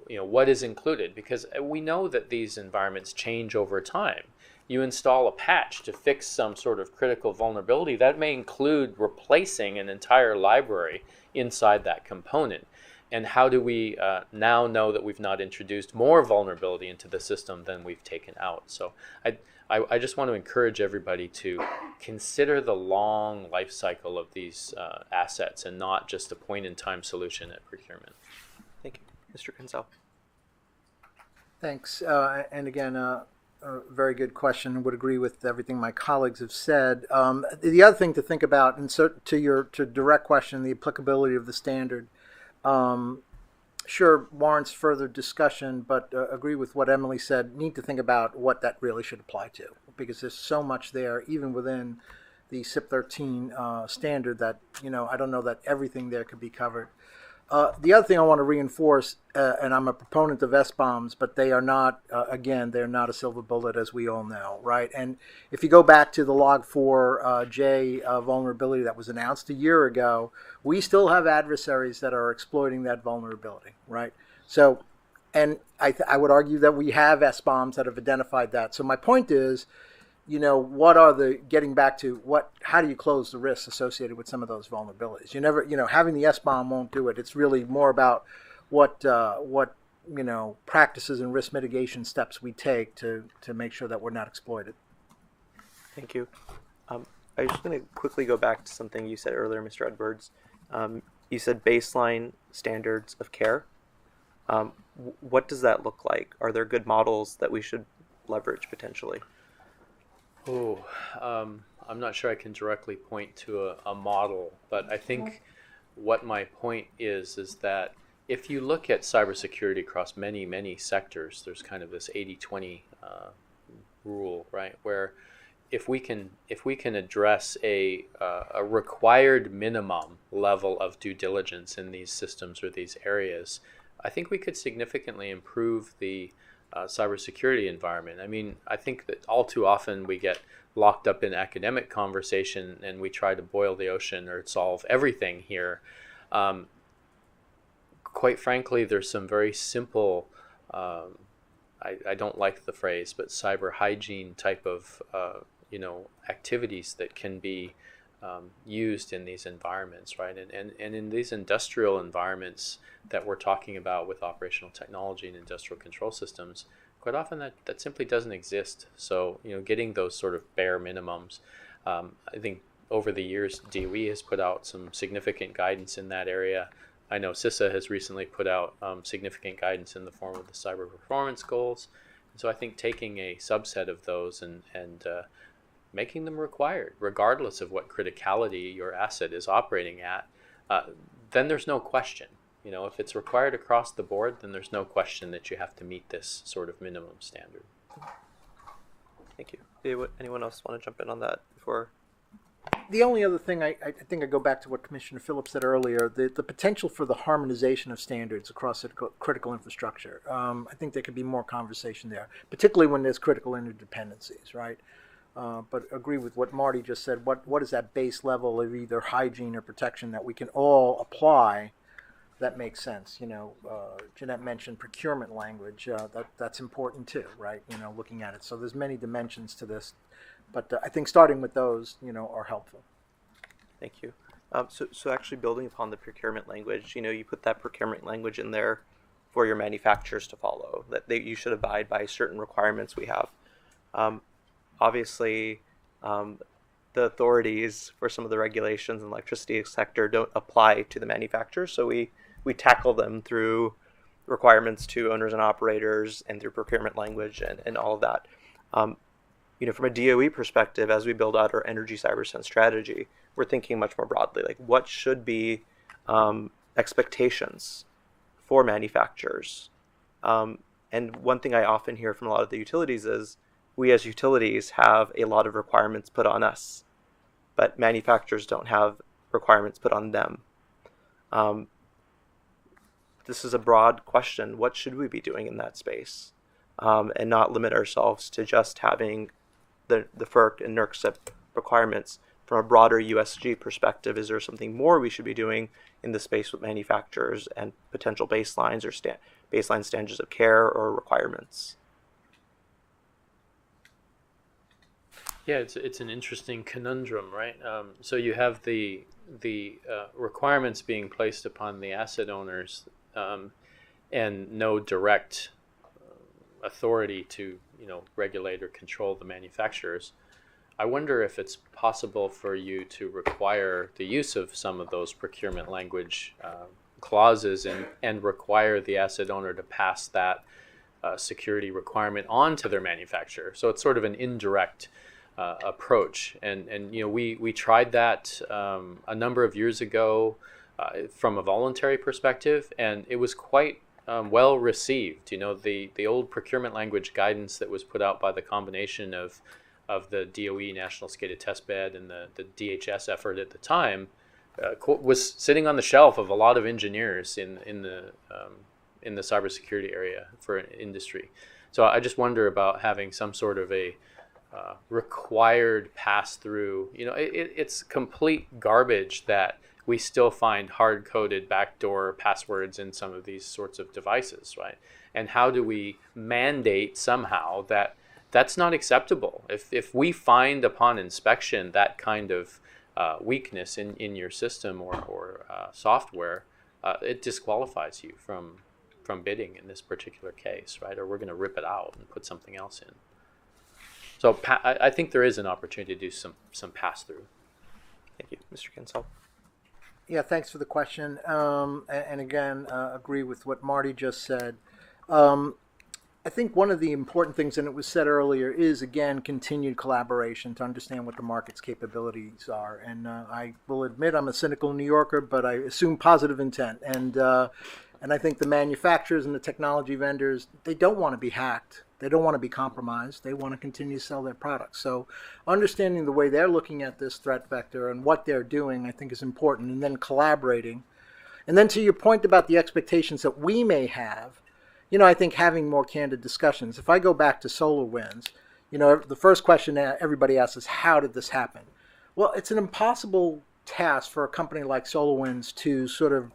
what is included, because we know that these environments change over time. You install a patch to fix some sort of critical vulnerability that may include replacing an entire library inside that component. And how do we now know that we've not introduced more vulnerability into the system than we've taken out? So I just want to encourage everybody to consider the long life cycle of these assets and not just a point-in-time solution at procurement. Thank you. Mr. Kinsella. Thanks. And again, a very good question. Would agree with everything my colleagues have said. The other thing to think about, and so to your direct question, the applicability of the standard, sure warrants further discussion, but agree with what Emily said. Need to think about what that really should apply to, because there's so much there, even within the SIP 13 standard, that, you know, I don't know that everything there could be covered. The other thing I want to reinforce, and I'm a proponent of SBOMs, but they are not, again, they're not a silver bullet, as we all know, right? And if you go back to the Log4j vulnerability that was announced a year ago, we still have adversaries that are exploiting that vulnerability, right? So, and I would argue that we have SBOMs that have identified that. So my point is, you know, getting back to how do you close the risks associated with some of those vulnerabilities? You never, you know, having the SBOM won't do it. It's really more about what you know, practices and risk mitigation steps we take to make sure that we're not exploited. Thank you. I was just going to quickly go back to something you said earlier, Mr. Edwards. You said baseline standards of care. What does that look like? Are there good models that we should leverage potentially? Oh, I'm not sure I can directly point to a model, but I think what my point is that if you look at cybersecurity across many, many sectors, there's kind of this 80-20 rule, right? Where if we can address a required minimum level of due diligence in these systems or these areas, I think we could significantly improve the cybersecurity environment. I mean, I think that all too often we get locked up in academic conversation and we try to boil the ocean or solve everything here. Quite frankly, there's some very simple I don't like the phrase, but cyber hygiene type of activities that can be used in these environments, right? And in these industrial environments that we're talking about with operational technology and industrial control systems, quite often that simply doesn't exist. So, getting those sort of bare minimums, I think over the years, DOE has put out some significant guidance in that area. I know CISA has recently put out significant guidance in the form of the cyber performance goals. And so I think taking a subset of those and making them required, regardless of what criticality your asset is operating at, then there's no question. If it's required across the board, then there's no question that you have to meet this sort of minimum standard. Thank you. Anyone else want to jump in on that before? The only other thing, I think I go back to what Commissioner Phillips said earlier, the potential for the harmonization of standards across critical infrastructure. I think there could be more conversation there, particularly when there's critical interdependencies, right? But agree with what Marty just said. What is that base level of either hygiene or protection that we can all apply that makes sense? Jeanette mentioned procurement language. That's important too, right? Looking at it. So there's many dimensions to this. But I think starting with those, are helpful. Thank you. So actually building upon the procurement language, you put that procurement language in there for your manufacturers to follow, that you should abide by certain requirements we have. Obviously, the authorities for some of the regulations in the electricity sector don't apply to the manufacturers, so we tackle them through requirements to owners and operators and through procurement language and all of that. From a DOE perspective, as we build out our energy cyber sense strategy, we're thinking much more broadly, like what should be expectations for manufacturers. And one thing I often hear from a lot of the utilities is we as utilities have a lot of requirements put on us, but manufacturers don't have requirements put on them. This is a broad question. What should we be doing in that space? And not limit ourselves to just having the FERC and NERC requirements. From a broader USG perspective, is there something more we should be doing in the space with manufacturers and potential baselines or baseline standards of care or requirements? Yeah, it's an interesting conundrum, right? So you have the requirements being placed upon the asset owners, and no direct authority to regulate or control the manufacturers. I wonder if it's possible for you to require the use of some of those procurement language clauses and require the asset owner to pass that security requirement on to their manufacturer. So it's sort of an indirect approach. And we tried that a number of years ago from a voluntary perspective, and it was quite well received. The old procurement language guidance that was put out by the combination of the DOE National SCADA Testbed and the DHS effort at the time was sitting on the shelf of a lot of engineers in the cybersecurity area for industry. So I just wonder about having some sort of a required pass-through. It's complete garbage that we still find hard-coded backdoor passwords in some of these sorts of devices, right? And how do we mandate somehow that that's not acceptable? If we find upon inspection that kind of weakness in your system or software, it disqualifies you from bidding in this particular case, right? Or we're going to rip it out and put something else in. So I think there is an opportunity to do some pass-through. Thank you. Mr. Kinsell. Yeah, thanks for the question. And again, agree with what Marty just said. I think one of the important things, and it was said earlier, is, again, continued collaboration to understand what the market's capabilities are. And I will admit I'm a cynical New Yorker, but I assume positive intent. And I think the manufacturers and the technology vendors, they don't want to be hacked. They don't want to be compromised. They want to continue to sell their products. So understanding the way they're looking at this threat vector and what they're doing, I think, is important. And then collaborating. And then to your point about the expectations that we may have, I think having more candid discussions. If I go back to SolarWinds, the first question everybody asks is, how did this happen? Well, it's an impossible task for a company like SolarWinds to sort of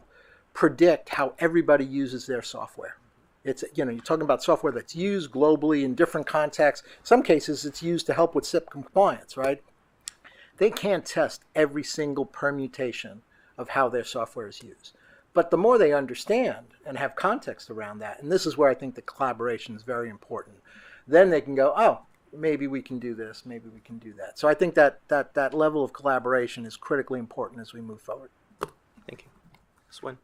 predict how everybody uses their software. It's, you're talking about software that's used globally in different contexts. Some cases it's used to help with SIP compliance, right? They can't test every single permutation of how their software is used. But the more they understand and have context around that, and this is where I think the collaboration is very important, then they can go, oh, maybe we can do this, maybe we can do that. So I think that level of collaboration is critically important as we move forward. Thank you. Swin.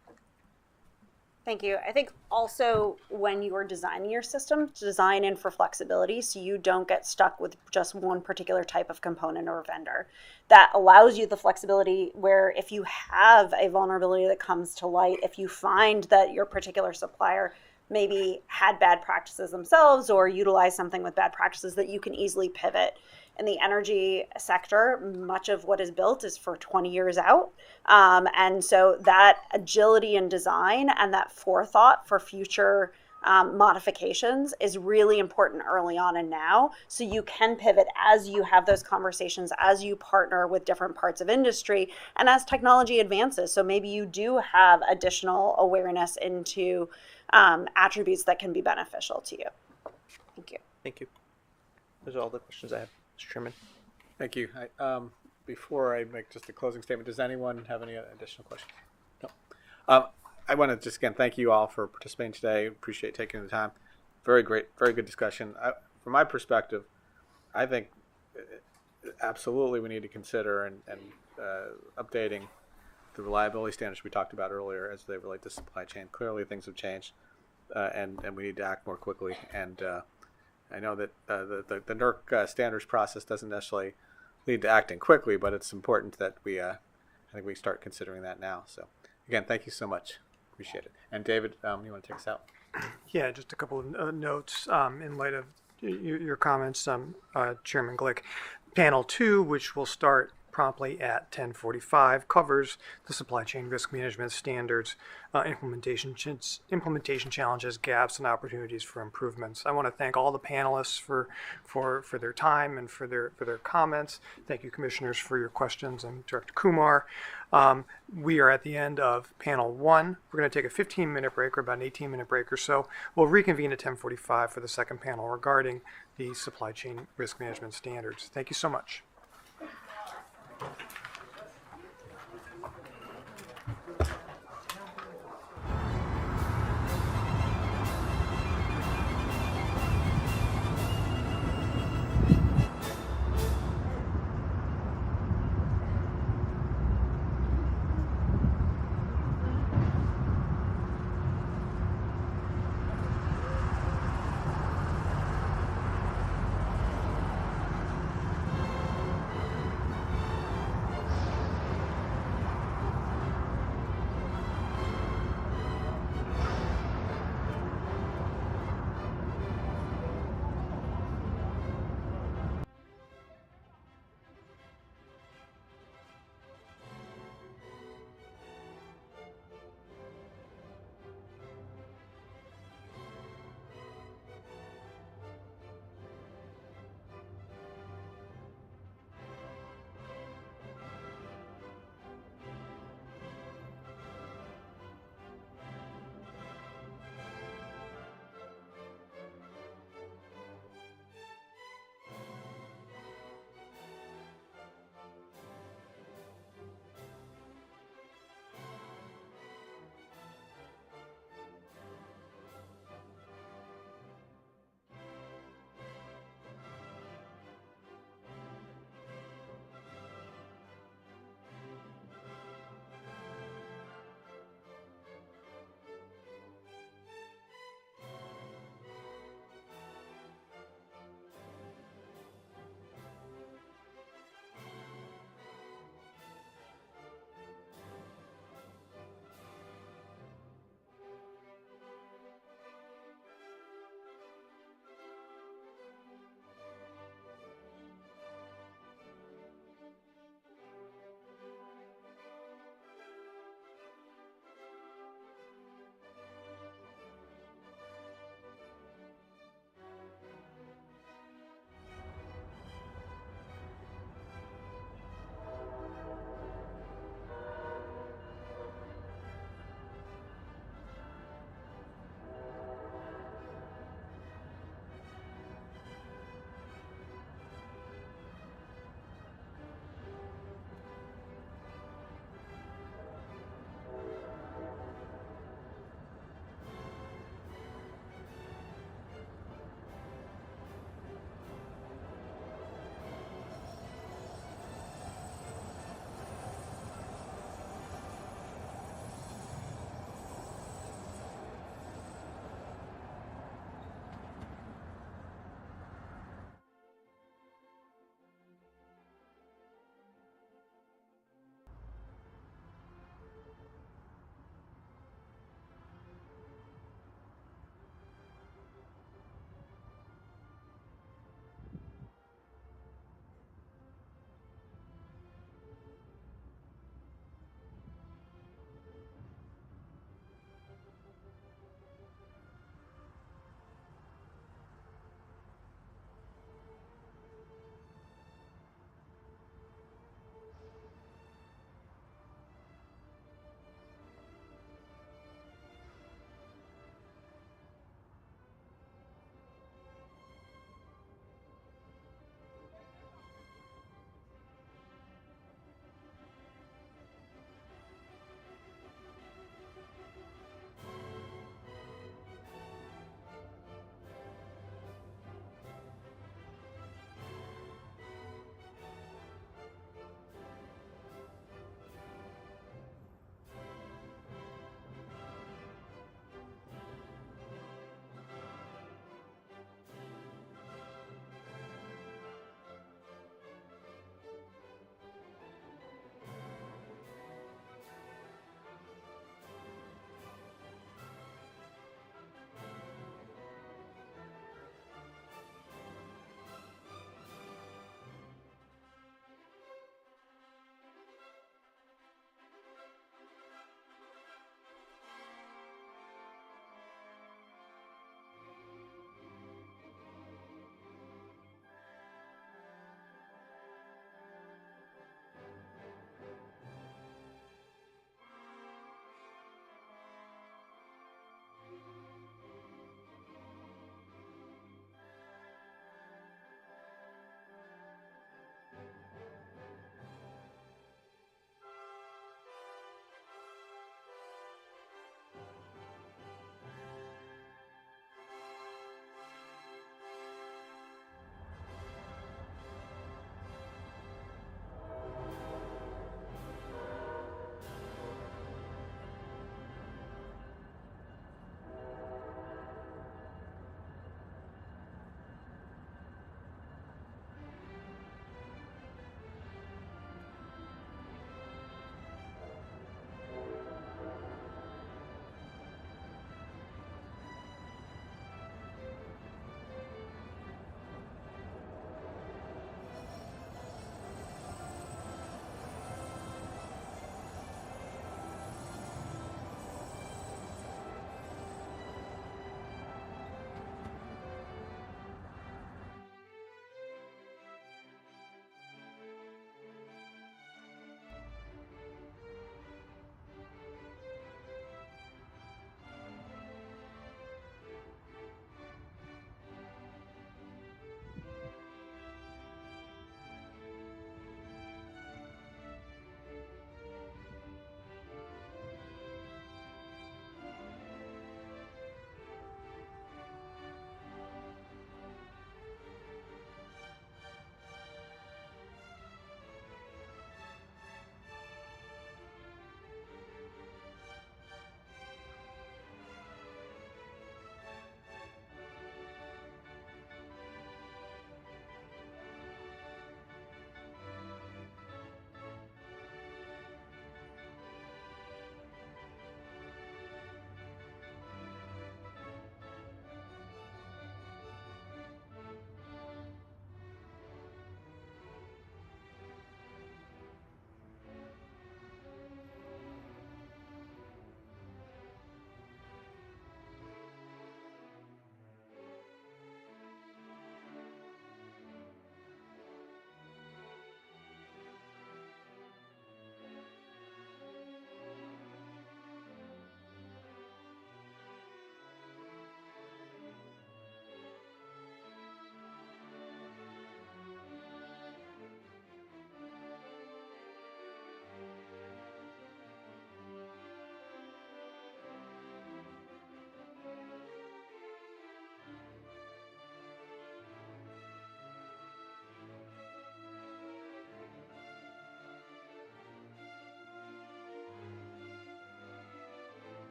Thank you. I think also when you are designing your system, design in for flexibility so you don't get stuck with just one particular type of component or vendor. That allows you the flexibility where if you have a vulnerability that comes to light, if you find that your particular supplier maybe had bad practices themselves or utilized something with bad practices, that you can easily pivot. In the energy sector, much of what is built is for 20 years out. And so that agility in design and that forethought for future modifications is really important early on and now. So you can pivot as you have those conversations, as you partner with different parts of industry, and as technology advances. So maybe you do have additional awareness into attributes that can be beneficial to you. Thank you. Thank you. Those are all the questions I have, Mr. Chairman. Thank you. Before I make just a closing statement, does anyone have any additional questions? No. I want to just again thank you all for participating today. Appreciate taking the time. Very great, very good discussion. From my perspective, I think absolutely we need to consider and updating the reliability standards we talked about earlier as they relate to supply chain. Clearly, things have changed, and we need to act more quickly. And I know that the NERC standards process doesn't necessarily lead to acting quickly, but it's important that I think we start considering that now. So, again, thank you so much. Appreciate it. And David, you want to take us out? Yeah, just a couple of notes in light of your comments, Chairman Glick. Panel 2, which will start promptly at 10:45, covers the supply chain risk management standards, implementation challenges, gaps, and opportunities for improvements. I want to thank all the panelists for their time and for their comments. Thank you, commissioners, for your questions, and Director Kumar. We are at the end of panel 1. We're going to take a 15-minute break, or about an 18-minute break or so. We'll reconvene at 10:45 for the second panel regarding the supply chain risk management standards. Thank you so much.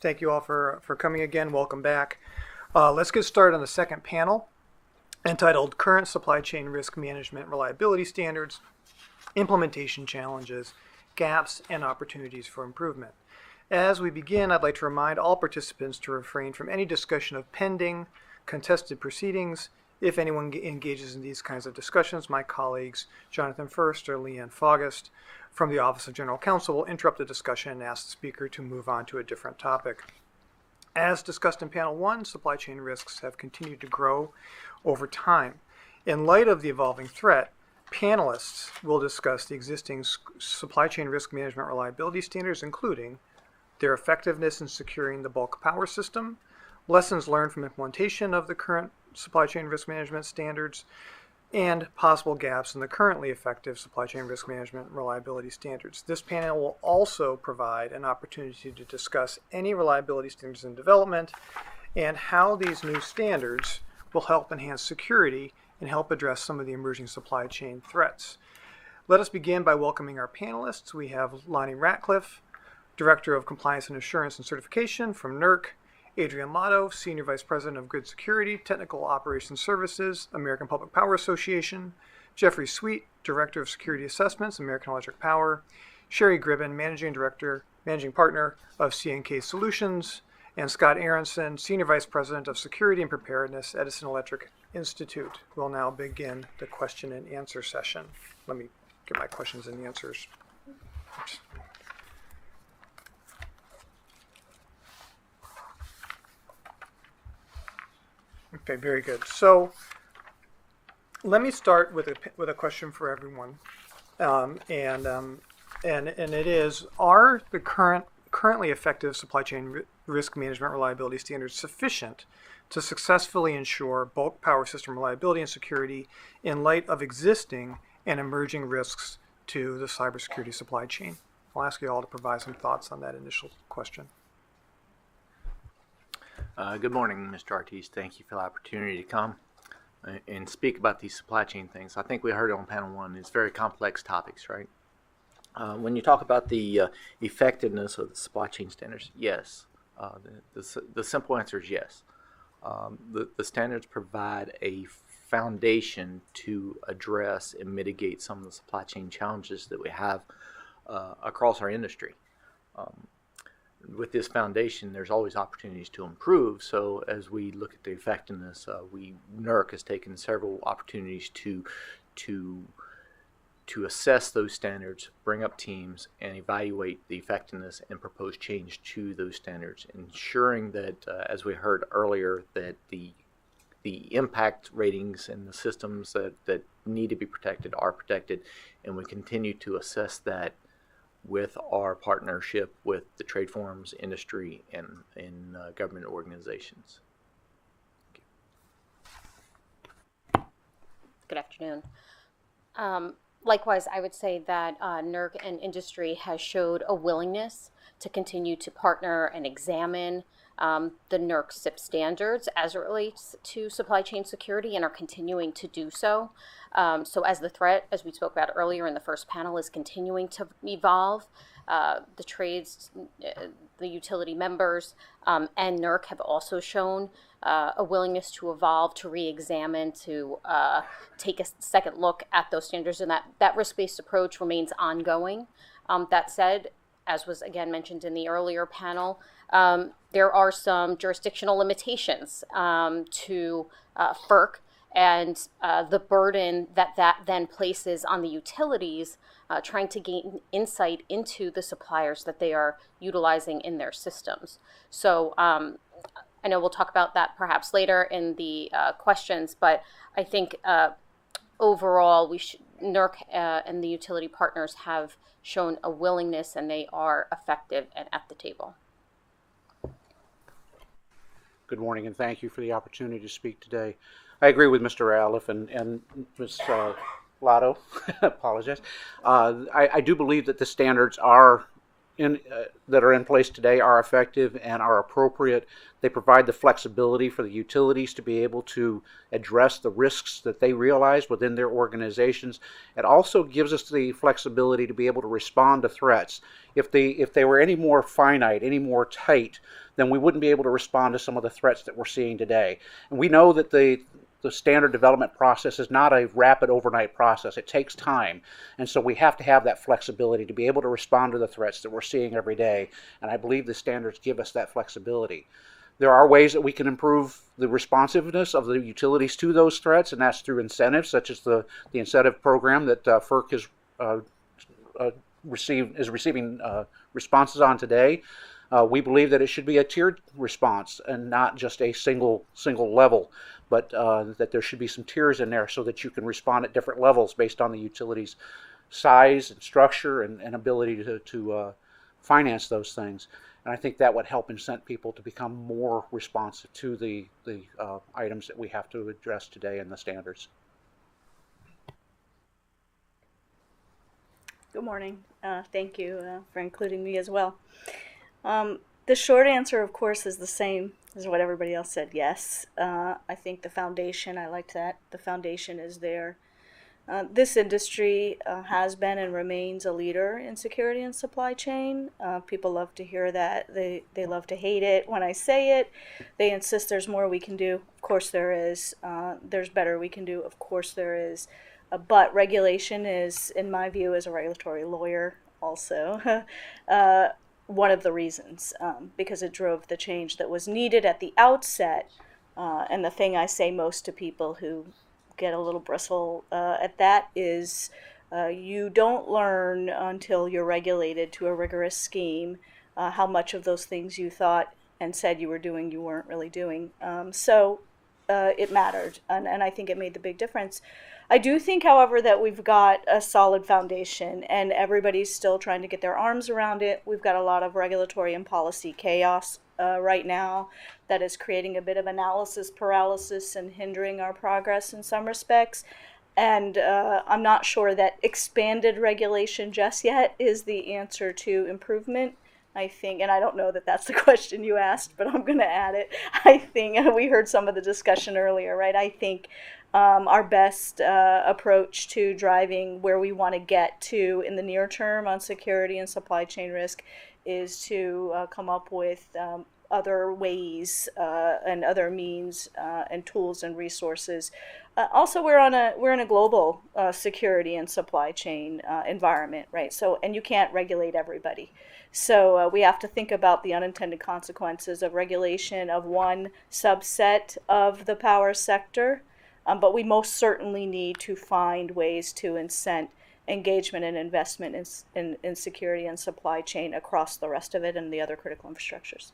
Thank you all for coming again. Welcome back. Let's get started on the second panel, entitled Current Supply Chain Risk Management Reliability Standards, Implementation Challenges, Gaps, and Opportunities for Improvement. As we begin, I'd like to remind all participants to refrain from any discussion of pending, contested proceedings. If anyone engages in these kinds of discussions, my colleagues Jonathan First or Leanne Faugust from the Office of General Counsel will interrupt the discussion and ask the speaker to move on to a different topic. As discussed in Panel 1, supply chain risks have continued to grow over time. In light of the evolving threat, panelists will discuss the existing supply chain risk management reliability standards, including their effectiveness in securing the bulk power system, lessons learned from implementation of the current supply chain risk management standards, and possible gaps in the currently effective supply chain risk management reliability standards. This panel will also provide an opportunity to discuss any reliability standards in development and how these new standards will help enhance security and help address some of the emerging supply chain threats. Let us begin by welcoming our panelists. We have Lonnie Ratcliffe, Director of Compliance and Assurance and Certification from NERC, Adrian Lotto, Senior Vice President of Grid Security, Technical Operations Services, American Public Power Association, Jeffrey Sweet, Director of Security Assessments, American Electric Power, Sherry Gribben, Managing Partner of CNK Solutions, and Scott Aronson, Senior Vice President of Security and Preparedness, Edison Electric Institute. We'll now begin the question and answer session. Let me get my questions and answers. Oops. Okay, very good. So let me start with a question for everyone, and it is: are the currently effective supply chain risk management reliability standards sufficient to successfully ensure bulk power system reliability and security in light of existing and emerging risks to the cybersecurity supply chain? I'll ask you all to provide some thoughts on that initial question. Good morning, Mr. Ortiz. Thank you for the opportunity to come and speak about these supply chain things. I think we heard on panel 1, it's very complex topics, right? When you talk about the effectiveness of the supply chain standards, yes. The simple answer is yes. The standards provide a foundation to address and mitigate some of the supply chain challenges that we have across our industry. With this foundation, there's always opportunities to improve. So as we look at the effectiveness, NERC has taken several opportunities to assess those standards, bring up teams, and evaluate the effectiveness and propose change to those standards, ensuring that, as we heard earlier, that the impact ratings and the systems that need to be protected are protected, and we continue to assess that with our partnership with the trade forums, industry, and government organizations. Good afternoon. Likewise, I would say that NERC and industry has showed a willingness to continue to partner and examine the NERC SIP standards as it relates to supply chain security, and are continuing to do so. So as the threat, as we spoke about earlier in the first panel, is continuing to evolve, the trades, the utility members, and NERC have also shown a willingness to evolve, to re-examine, to take a second look at those standards, and that risk-based approach remains ongoing. That said, as was again mentioned in the earlier panel, there are some jurisdictional limitations to FERC, and the burden that then places on the utilities trying to gain insight into the suppliers that they are utilizing in their systems. So I know we'll talk about that perhaps later in the questions, but I think overall NERC and the utility partners have shown a willingness, and they are effective and at the table. Good morning, and thank you for the opportunity to speak today. I agree with Mr. Ratcliffe and Ms. Lotto. Apologize. I do believe that the standards are that are in place today are effective and are appropriate. They provide the flexibility for the utilities to be able to address the risks that they realize within their organizations. It also gives us the flexibility to be able to respond to threats. If they were any more finite, any more tight, then we wouldn't be able to respond to some of the threats that we're seeing today. And we know that the standard development process is not a rapid overnight process. It takes time. And so we have to have that flexibility to be able to respond to the threats that we're seeing every day. And I believe the standards give us that flexibility. There are ways that we can improve the responsiveness of the utilities to those threats, and that's through incentives, such as the incentive program that FERC is receiving responses on today. We believe that it should be a tiered response and not just a single level, but that there should be some tiers in there so that you can respond at different levels based on the utility's size and structure and ability to finance those things. And I think that would help incent people to become more responsive to the items that we have to address today in the standards. Good morning. Thank you for including me as well. The short answer, of course, is the same as what everybody else said. Yes. I think the foundation, I liked that. The foundation is there. This industry has been and remains a leader in security and supply chain. People love to hear that. They love to hate it when I say it. They insist there's more we can do. Of course there is. There's better we can do. Of course there is. But regulation is, in my view, as a regulatory lawyer also, one of the reasons, because it drove the change that was needed at the outset. And the thing I say most to people who get a little bristle at that is you don't learn until you're regulated to a rigorous scheme how much of those things you thought and said you were doing you weren't really doing. So it mattered, and I think it made the big difference. I do think, however, that we've got a solid foundation and everybody's still trying to get their arms around it. We've got a lot of regulatory and policy chaos right now that is creating a bit of analysis paralysis and hindering our progress in some respects. And I'm not sure that expanded regulation just yet is the answer to improvement. I think, and I don't know that that's the question you asked, but I'm going to add it. I think we heard some of the discussion earlier, right? I think our best approach to driving where we want to get to in the near term on security and supply chain risk is to come up with other ways and other means and tools and resources. Also, we're in a global security and supply chain environment, right? So, and you can't regulate everybody. So we have to think about the unintended consequences of regulation of one subset of the power sector. But we most certainly need to find ways to incent engagement and investment in security and supply chain across the rest of it and the other critical infrastructures.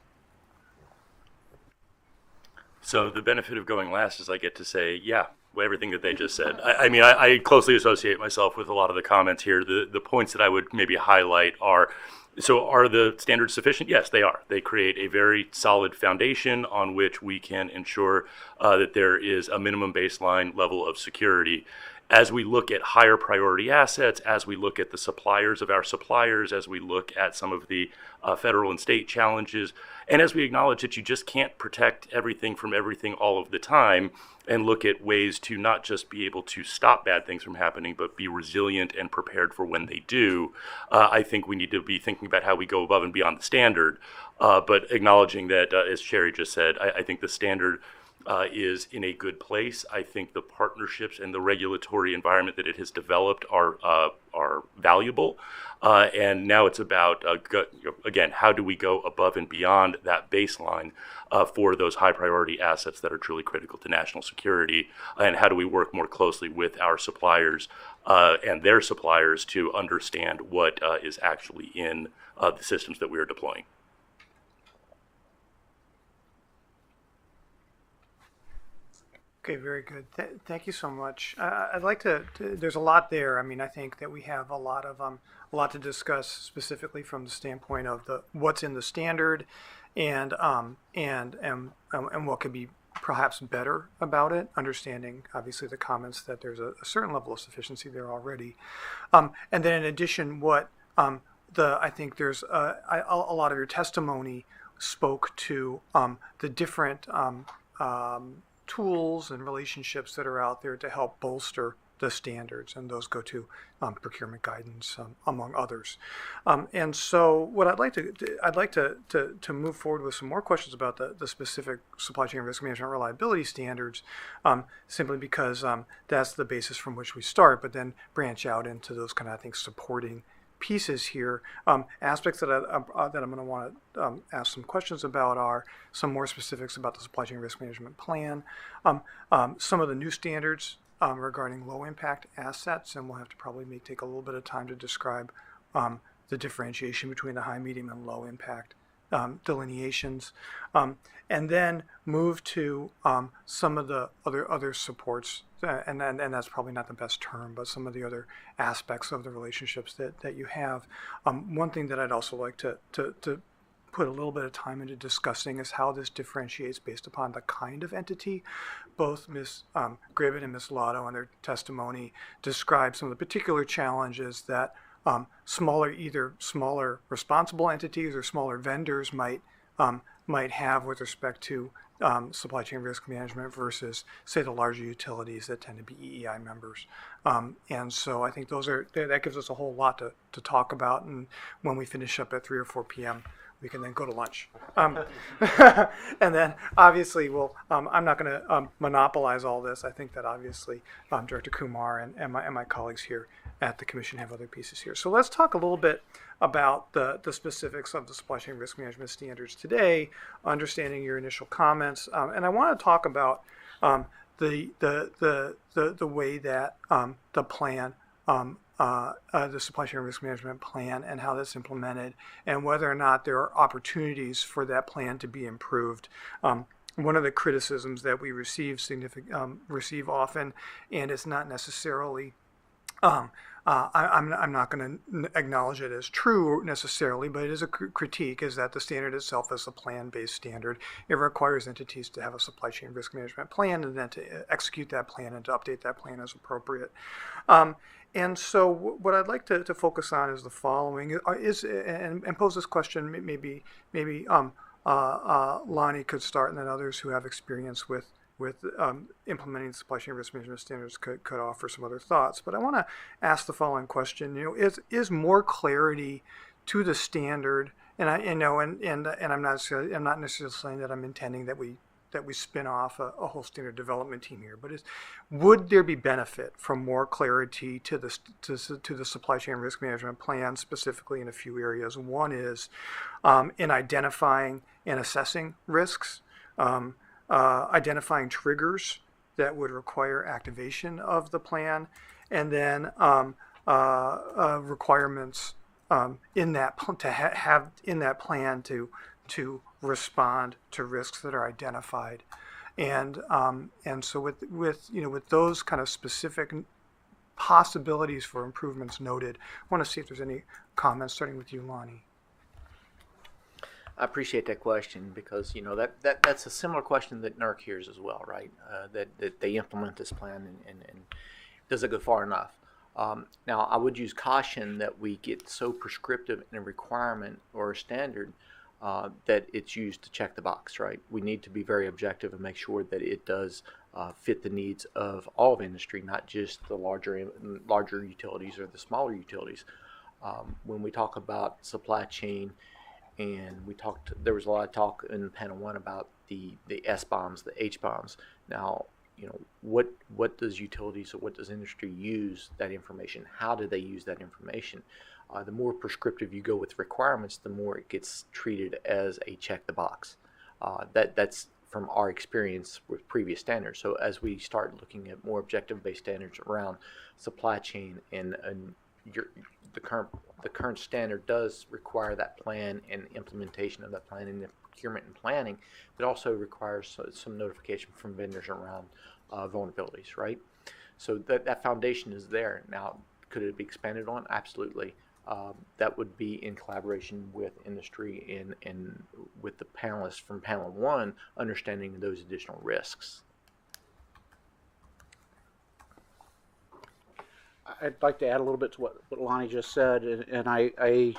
So the benefit of going last is I get to say, yeah, everything that they just said. I mean, I closely associate myself with a lot of the comments here. The points that I would maybe highlight are, so are the standards sufficient? Yes, they are. They create a very solid foundation on which we can ensure that there is a minimum baseline level of security. As we look at higher priority assets, as we look at the suppliers of our suppliers, as we look at some of the federal and state challenges, and as we acknowledge that you just can't protect everything from everything all of the time, and look at ways to not just be able to stop bad things from happening, but be resilient and prepared for when they do, I think we need to be thinking about how we go above and beyond the standard, but acknowledging that, as Sherry just said, I think the standard is in a good place. I think the partnerships and the regulatory environment that it has developed are valuable. And now it's about, again, how do we go above and beyond that baseline for those high priority assets that are truly critical to national security? And how do we work more closely with our suppliers and their suppliers to understand what is actually in the systems that we are deploying? Okay, very good. Thank you so much. I'd like to. There's a lot there. I mean, I think that we have a lot to discuss specifically from the standpoint of what's in the standard, and what could be perhaps better about it. Understanding, obviously, the comments that there's a certain level of sufficiency there already, and then in addition, what I think there's a lot of your testimony spoke to the different tools and relationships that are out there to help bolster the standards, and those go to procurement guidance, among others. And so, what I'd like to move forward with some more questions about the specific supply chain risk management reliability standards, simply because that's the basis from which we start, but then branch out into those kind of, I think, supporting pieces here. Aspects that I'm going to want to ask some questions about are some more specifics about the supply chain risk management plan, some of the new standards regarding low impact assets, and we'll have to probably take a little bit of time to describe the differentiation between the high, medium, and low impact delineations, and then move to some of the other supports, and that's probably not the best term, but some of the other aspects of the relationships that you have. One thing that I'd also like to put a little bit of time into discussing is how this differentiates based upon the kind of entity. Both Ms. Gribbett and Ms. Lotto in their testimony describe some of the particular challenges that either smaller responsible entities or smaller vendors might have with respect to supply chain risk management versus, say, the larger utilities that tend to be EEI members. And so I think that gives us a whole lot to talk about, and when we finish up at 3 or 4 p.m., we can then go to lunch. And then obviously I'm not going to monopolize all this. I think that obviously Director Kumar and my colleagues here at the Commission have other pieces here. So let's talk a little bit about the specifics of the supply chain risk management standards today, understanding your initial comments. And I want to talk about the way that the plan, the supply chain risk management plan, and how that's implemented, and whether or not there are opportunities for that plan to be improved. One of the criticisms that we receive often, and it's not necessarily, I'm not going to acknowledge it as true necessarily, but it is a critique, is that the standard itself is a plan-based standard. It requires entities to have a supply chain risk management plan, and then to execute that plan and to update that plan as appropriate. And so what I'd like to focus on is the following, and pose this question. Maybe Lonnie could start, and then others who have experience with implementing the supply chain risk management standards could offer some other thoughts. But I want to ask the following question: is more clarity to the standard? And I'm not necessarily saying that I'm intending that we spin off a whole standard development team here, but would there be benefit from more clarity to the supply chain risk management plan, specifically in a few areas? One is in identifying and assessing risks, identifying triggers that would require activation of the plan, and then requirements in that to have in that plan to respond to risks that are identified, and so with those kind of specific possibilities for improvements noted, I want to see if there's any comments, starting with you, Lonnie. I appreciate that question, because that's a similar question that NERC hears as well, right? That they implement this plan and does it go far enough? Now, I would use caution that we get so prescriptive in a requirement or a standard that it's used to check the box, right? We need to be very objective and make sure that it does fit the needs of all of industry, not just the larger utilities or the smaller utilities. When we talk about supply chain, and there was a lot of talk in panel 1 about the S-bombs, the H-bombs. Now, what does utilities or what does industry use that information? How do they use that information? The more prescriptive you go with requirements, the more it gets treated as a check the box. That's from our experience with previous standards. So as we start looking at more objective-based standards around supply chain, and the current standard does require that plan and implementation of that plan in the procurement and planning. It also requires some notification from vendors around vulnerabilities, right? So that foundation is there. Now, could it be expanded on? Absolutely. That would be in collaboration with industry and with the panelists from panel 1, understanding those additional risks. I'd like to add a little bit to what Lonnie just said, and I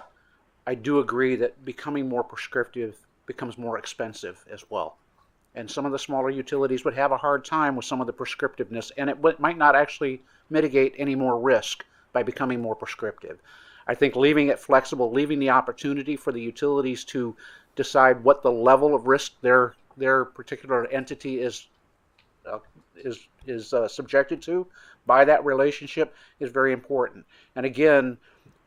I do agree that becoming more prescriptive becomes more expensive as well. And some of the smaller utilities would have a hard time with some of the prescriptiveness, and it might not actually mitigate any more risk by becoming more prescriptive. I think leaving it flexible, leaving the opportunity for the utilities to decide what the level of risk their particular entity is subjected to by that relationship is very important. And again,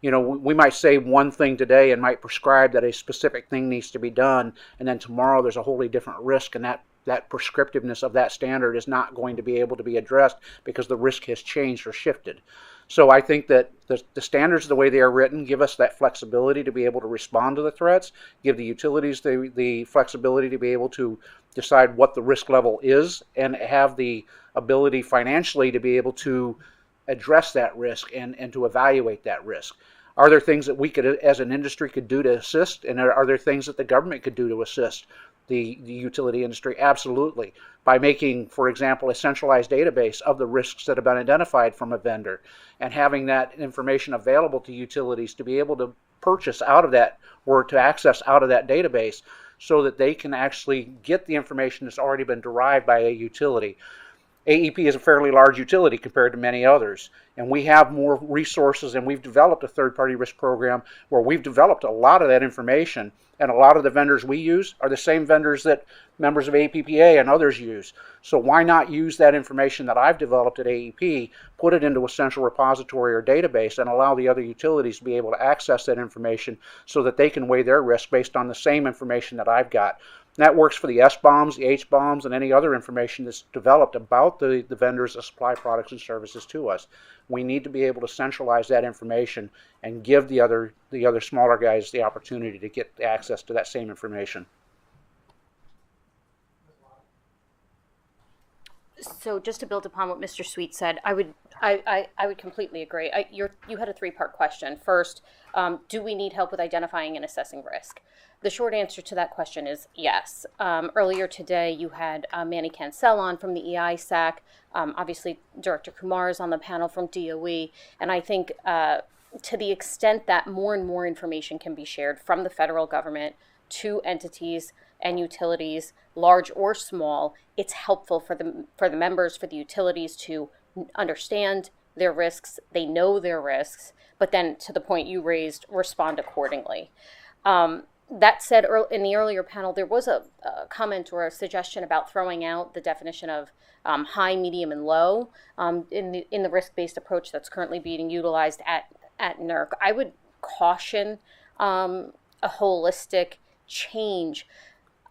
you know, we might say one thing today and might prescribe that a specific thing needs to be done, and then tomorrow there's a wholly different risk, and that prescriptiveness of that standard is not going to be able to be addressed because the risk has changed or shifted. So I think that the standards, the way they are written, give us that flexibility to be able to respond to the threats, give the utilities the flexibility to be able to decide what the risk level is, and have the ability financially to be able to address that risk and to evaluate that risk. Are there things that we could, as an industry, could do to assist, and are there things that the government could do to assist the utility industry? Absolutely. By making, for example, a centralized database of the risks that have been identified from a vendor and having that information available to utilities to be able to purchase out of that or to access out of that database so that they can actually get the information that's already been derived by a utility. AEP is a fairly large utility compared to many others, and we have more resources, and we've developed a third-party risk program where we've developed a lot of that information, and a lot of the vendors we use are the same vendors that members of APPA and others use. So why not use that information that I've developed at AEP, put it into a central repository or database, and allow the other utilities to be able to access that information so that they can weigh their risk based on the same information that I've got. And that works for the S-bombs, the H-bombs, and any other information that's developed about the vendors that supply products and services to us. We need to be able to centralize that information and give the other smaller guys the opportunity to get access to that same information. So just to build upon what Mr. Sweet said, I would completely agree. You had a three-part question. First, do we need help with identifying and assessing risk? The short answer to that question is yes. Earlier today, you had Manny Cancel on from the EISAC. Obviously, Director Kumar is on the panel from DOE. And I think to the extent that more and more information can be shared from the federal government to entities and utilities, large or small, it's helpful for the members, for the utilities to understand their risks. They know their risks, but then to the point you raised, respond accordingly. That said, in the earlier panel, there was a comment or a suggestion about throwing out the definition of high, medium, and low in the risk-based approach that's currently being utilized at NERC. I would caution a holistic change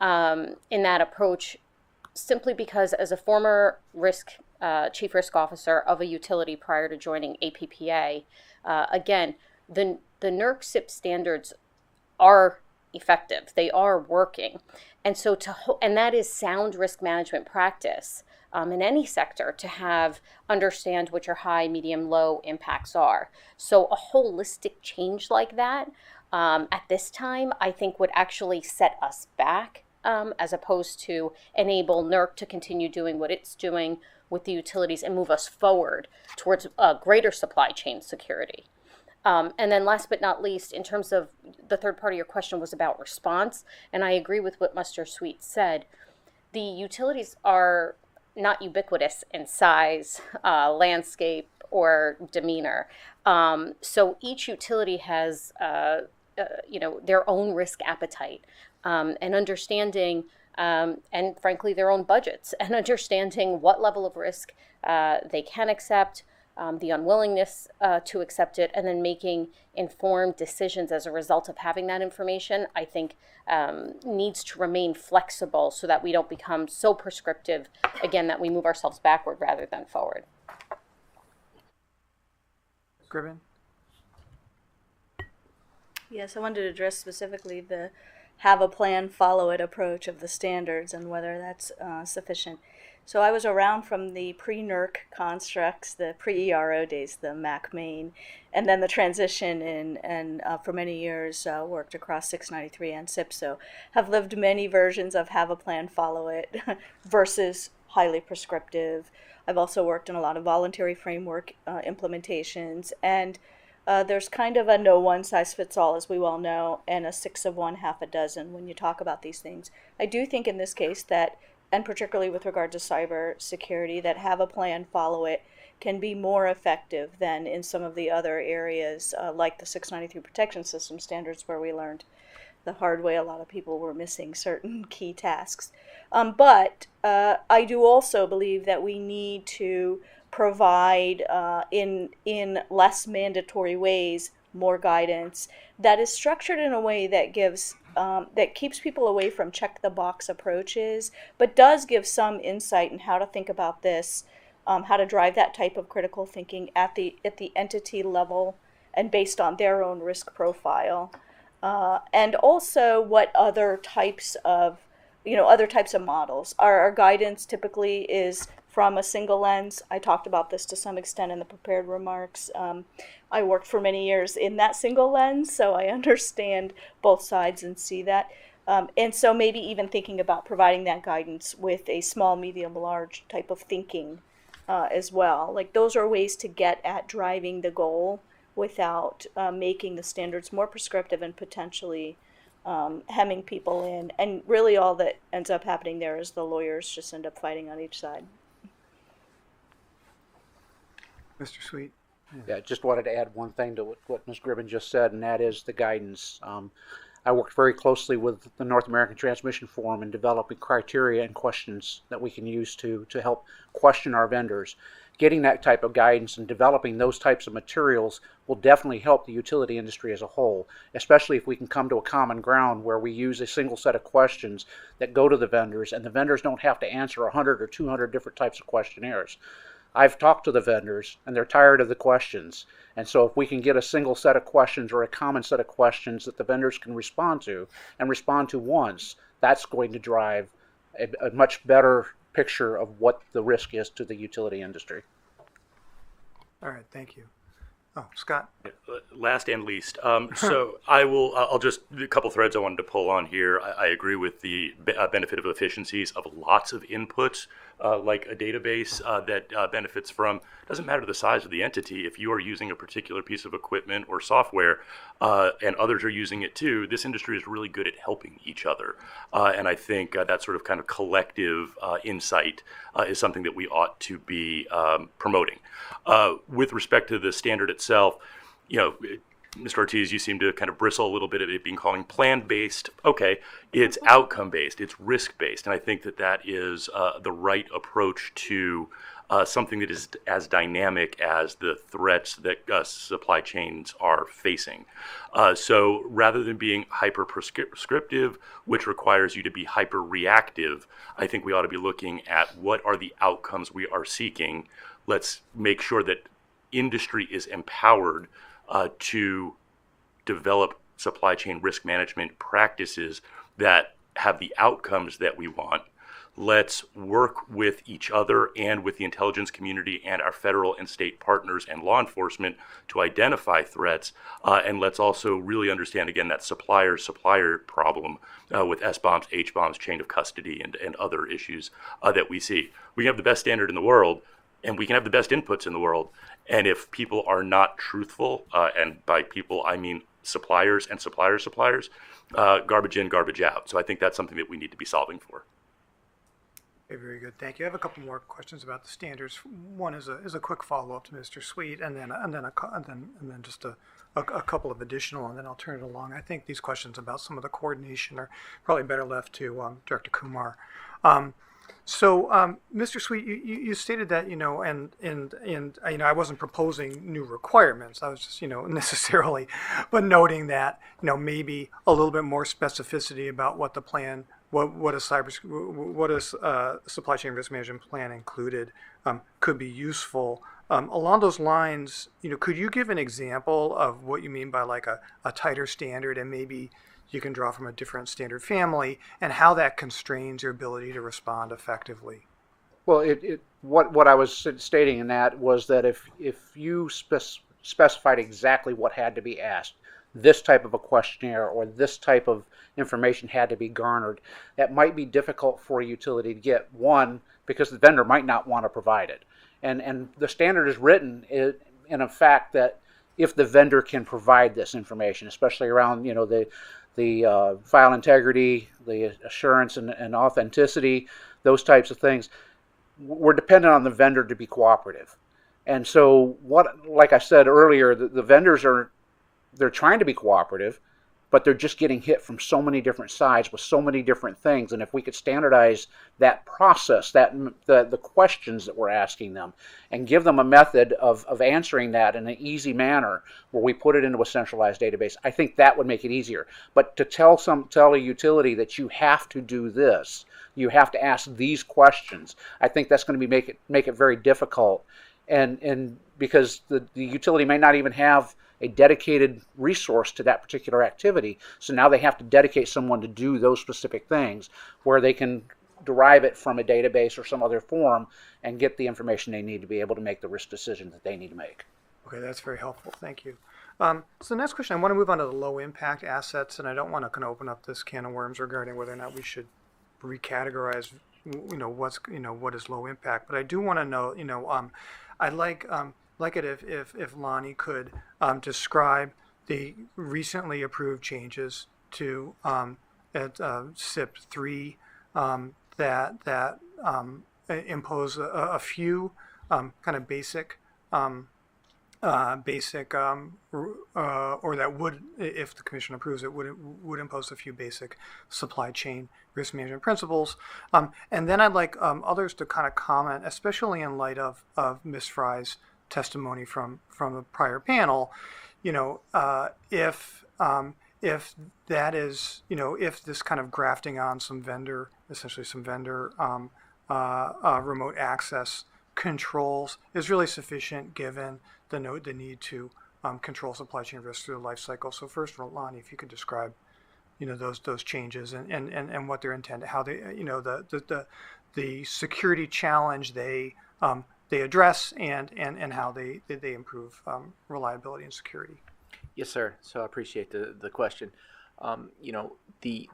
in that approach, simply because as a former chief risk officer of a utility prior to joining APPA, again, the NERC SIP standards are effective. They are working. And so and that is sound risk management practice in any sector, to understand what your high, medium, low impacts are. So a holistic change like that at this time, I think would actually set us back as opposed to enable NERC to continue doing what it's doing with the utilities and move us forward towards greater supply chain security. And then last but not least, in terms of the third part of your question was about response, and I agree with what Mr. Sweet said. The utilities are not ubiquitous in size, landscape, or demeanor. So each utility has their own risk appetite, and understanding, and frankly, their own budgets, and understanding what level of risk they can accept, the unwillingness to accept it, and then making informed decisions as a result of having that information, I think needs to remain flexible so that we don't become so prescriptive, again, that we move ourselves backward rather than forward. Griffin? Yes, I wanted to address specifically the have a plan, follow it approach of the standards and whether that's sufficient. So I was around from the pre-NERC constructs, the pre-ERO days, the MAC main, and then the transition and for many years worked across 693 and SIP. So have lived many versions of have a plan, follow it versus highly prescriptive. I've also worked in a lot of voluntary framework implementations and there's kind of a no one size fits all, as we well know, and a 6 of one, half a dozen when you talk about these things. I do think in this case that, and particularly with regard to cyber security, that have a plan, follow it, can be more effective than in some of the other areas, like the 693 protection system standards, where we learned the hard way a lot of people were missing certain key tasks. But I do also believe that we need to provide in less mandatory ways more guidance that is structured in a way that gives that keeps people away from check the box approaches, but does give some insight in how to think about this, how to drive that type of critical thinking at the entity level and based on their own risk profile, and also what other types of models. Our guidance typically is from a single lens. I talked about this to some extent in the prepared remarks. I worked for many years in that single lens, so I understand both sides and see that. And so maybe even thinking about providing that guidance with a small, medium, large type of thinking as well. Like, those are ways to get at driving the goal without making the standards more prescriptive and potentially hemming people in. And really all that ends up happening there is the lawyers just end up fighting on each side. Mr. Sweet. Yeah, just wanted to add one thing to what Ms. Gribben just said, and that is the guidance. I worked very closely with the North American Transmission Forum in developing criteria and questions that we can use to help question our vendors. Getting that type of guidance and developing those types of materials will definitely help the utility industry as a whole, especially if we can come to a common ground where we use a single set of questions that go to the vendors, and the vendors don't have to answer 100 or 200 different types of questionnaires. I've talked to the vendors, and they're tired of the questions. And so if we can get a single set of questions or a common set of questions that the vendors can respond to and respond to once, that's going to drive a much better picture of what the risk is to the utility industry. All right, thank you. Oh, Scott. Last and least, so I'll just, a couple threads I wanted to pull on here. I agree with the benefit of efficiencies of lots of inputs, like a database that benefits from, doesn't matter the size of the entity, if you are using a particular piece of equipment or software and others are using it too, this industry is really good at helping each other. And I think that sort of kind of collective insight is something that we ought to be promoting. With respect to the standard itself, Mr. Ortiz, you seem to kind of bristle a little bit at it being calling plan-based. Okay, it's outcome-based, it's risk-based, and I think that is the right approach to something that is as dynamic as the threats that supply chains are facing. So rather than being hyper-prescriptive, which requires you to be hyper-reactive, I think we ought to be looking at what are the outcomes we are seeking. Let's make sure that industry is empowered to develop supply chain risk management practices that have the outcomes that we want. Let's work with each other and with the intelligence community and our federal and state partners and law enforcement to identify threats. And let's also really understand, again, that supplier problem with SBOMs, HBOMs, chain of custody, and other issues that we see. We have the best standard in the world, and we can have the best inputs in the world. And if people are not truthful, and by people I mean suppliers and suppliers, garbage in, garbage out. So I think that's something that we need to be solving for. Okay, very good, thank you. I have a couple more questions about the standards. One is a quick follow-up to Mr. Sweet, and then just a couple of additional, and then I'll turn it along. I think these questions about some of the coordination are probably better left to Director Kumar. So, Mr. Sweet, you stated that, I wasn't proposing new requirements. I was just, necessarily, but noting that, maybe a little bit more specificity about what the plan, what a supply chain risk management plan included could be useful. Along those lines, could you give an example of what you mean by like a tighter standard, and maybe you can draw from a different standard family, and how that constrains your ability to respond effectively? Well, what I was stating in that was that if you specified exactly what had to be asked, this type of a questionnaire or this type of information had to be garnered, that might be difficult for a utility to get. One, because the vendor might not want to provide it. And the standard is written in a fact that if the vendor can provide this information, especially around the file integrity, the assurance and authenticity, those types of things. We're dependent on the vendor to be cooperative. And so like I said earlier, the vendors they're trying to be cooperative, but they're just getting hit from so many different sides with so many different things. And if we could standardize that process, the questions that we're asking them, and give them a method of answering that in an easy manner where we put it into a centralized database, I think that would make it easier. But to tell a utility that you have to do this, you have to ask these questions, I think that's going to make it very difficult. And because the utility may not even have a dedicated resource to that particular activity. So now they have to dedicate someone to do those specific things where they can derive it from a database or some other form and get the information they need to be able to make the risk decision that they need to make. Okay, that's very helpful. Thank you. So the next question, I want to move on to the low impact assets, and I don't want to kind of open up this can of worms regarding whether or not we should recategorize, what is low impact. But I do want to know, I'd like it if Lonnie could describe the recently approved changes to SIP 3 that impose a few kind of basic or that would, if the commission approves it, would impose a few basic supply chain risk management principles. And then I'd like others to kind of comment, especially in light of Ms. Fry's testimony from the prior panel, if that is, if this kind of grafting on some vendor remote access controls is really sufficient given the need to control supply chain risk through the life cycle. So first, Lonnie, if you could describe, those changes and what they're intended, how they, the security challenge they address and how they improve reliability and security. Yes, sir. So I appreciate the question. The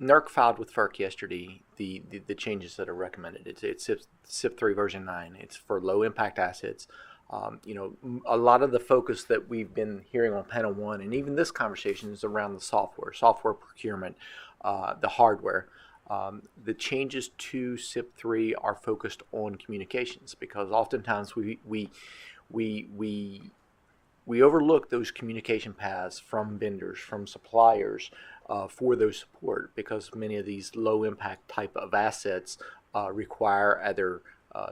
NERC filed with FERC yesterday the changes that are recommended. It's SIP 3 version 9. It's for low impact assets. A lot of the focus that we've been hearing on panel 1 and even this conversation is around the software procurement, the hardware. The changes to SIP 3 are focused on communications because oftentimes we overlook those communication paths from vendors, from suppliers for those support because many of these low impact type of assets require either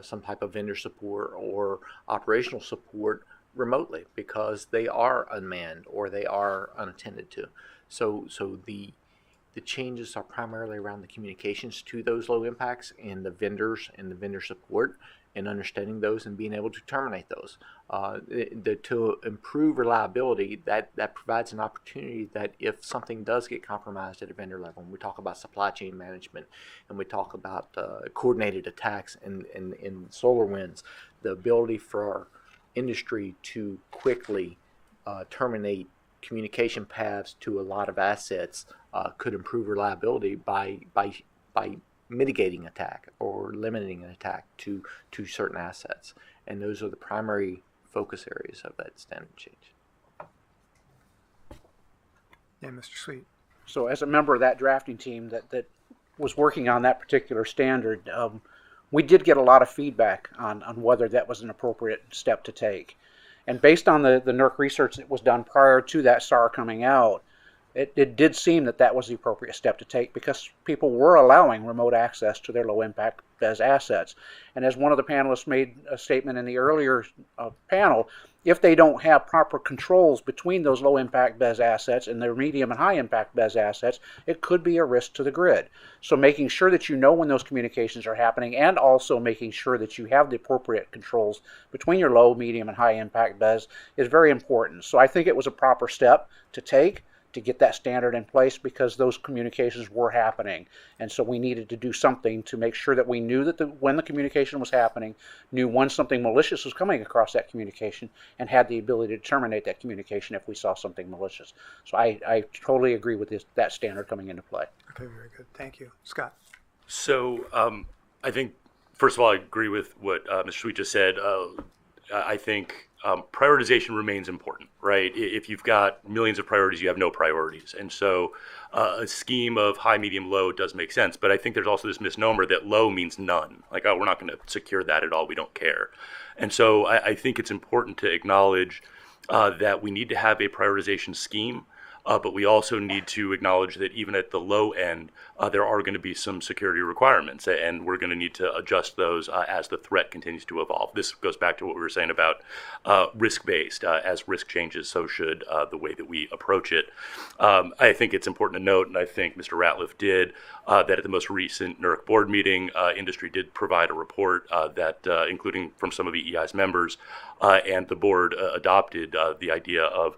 some type of vendor support or operational support remotely because they are unmanned or they are unattended to. So the changes are primarily around the communications to those low impacts and the vendors and the vendor support and understanding those and being able to terminate those. To improve reliability, that provides an opportunity that if something does get compromised at a vendor level, and we talk about supply chain management and we talk about coordinated attacks in SolarWinds, the ability for our industry to quickly terminate communication paths to a lot of assets could improve reliability by mitigating attack or limiting an attack to certain assets. And those are the primary focus areas of that standard change. Yeah, Mr. Sweet. So as a member of that drafting team that was working on that particular standard, we did get a lot of feedback on whether that was an appropriate step to take. And based on the NERC research that was done prior to that SAR coming out, it did seem that was the appropriate step to take because people were allowing remote access to their low impact BES assets. And as one of the panelists made a statement in the earlier panel, if they don't have proper controls between those low impact BES assets and their medium and high impact BES assets, it could be a risk to the grid. So making sure that you know when those communications are happening and also making sure that you have the appropriate controls between your low, medium, and high impact BES is very important. So I think it was a proper step to take to get that standard in place because those communications were happening. And so we needed to do something to make sure that we knew that when the communication was happening, knew when something malicious was coming across that communication and had the ability to terminate that communication if we saw something malicious. So I totally agree with that standard coming into play. Okay, very good. Thank you. Scott. So I think, first of all, I agree with what Mr. Sweet just said. I think prioritization remains important, right? If you've got millions of priorities, you have no priorities. And so a scheme of high, medium, low does make sense. But I think there's also this misnomer that low means none. Like, oh, we're not going to secure that at all. We don't care. And so I think it's important to acknowledge that we need to have a prioritization scheme. But we also need to acknowledge that even at the low end, there are going to be some security requirements, and we're going to need to adjust those as the threat continues to evolve. This goes back to what we were saying about risk-based. As risk changes, so should the way that we approach it. I think it's important to note, and I think Mr. Ratliff did, that at the most recent NERC board meeting, industry did provide a report that, including from some of EEI's members, and the board adopted the idea of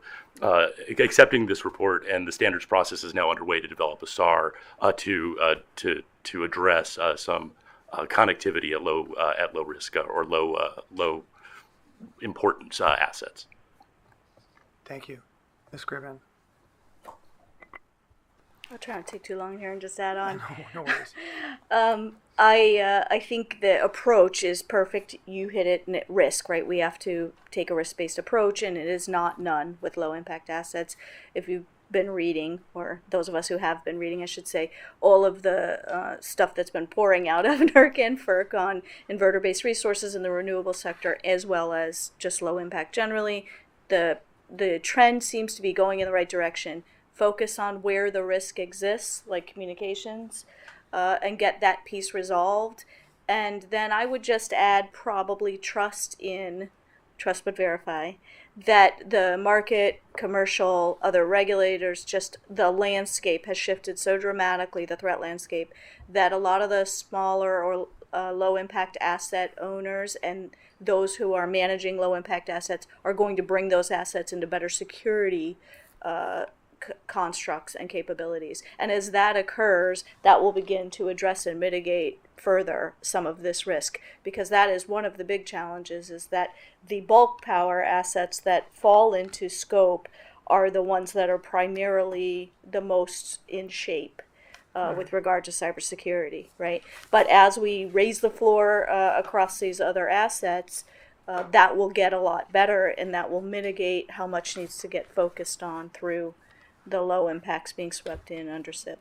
accepting this report, and the standards process is now underway to develop a SAR to address some connectivity at low risk or low importance assets. Thank you. Ms. Gribbin. I'll try not to take too long here and just add on. No worries. I think the approach is perfect. You hit it at risk, right? We have to take a risk-based approach, and it is not none with low-impact assets. If you've been reading, or those of us who have been reading, I should say, all of the stuff that's been pouring out of NERC and FERC on inverter-based resources in the renewable sector, as well as just low-impact generally, the trend seems to be going in the right direction. Focus on where the risk exists, like communications, and get that piece resolved. And then I would just add probably trust but verify, that the market, commercial, other regulators, just the landscape has shifted so dramatically, the threat landscape, that a lot of the smaller or low impact asset owners and those who are managing low impact assets are going to bring those assets into better security constructs and capabilities. And as that occurs, that will begin to address and mitigate further some of this risk, because that is one of the big challenges, is that the bulk power assets that fall into scope are the ones that are primarily the most in shape with regard to cybersecurity, right? But as we raise the floor across these other assets, that will get a lot better, and that will mitigate how much needs to get focused on through the low impacts being swept in under SIP.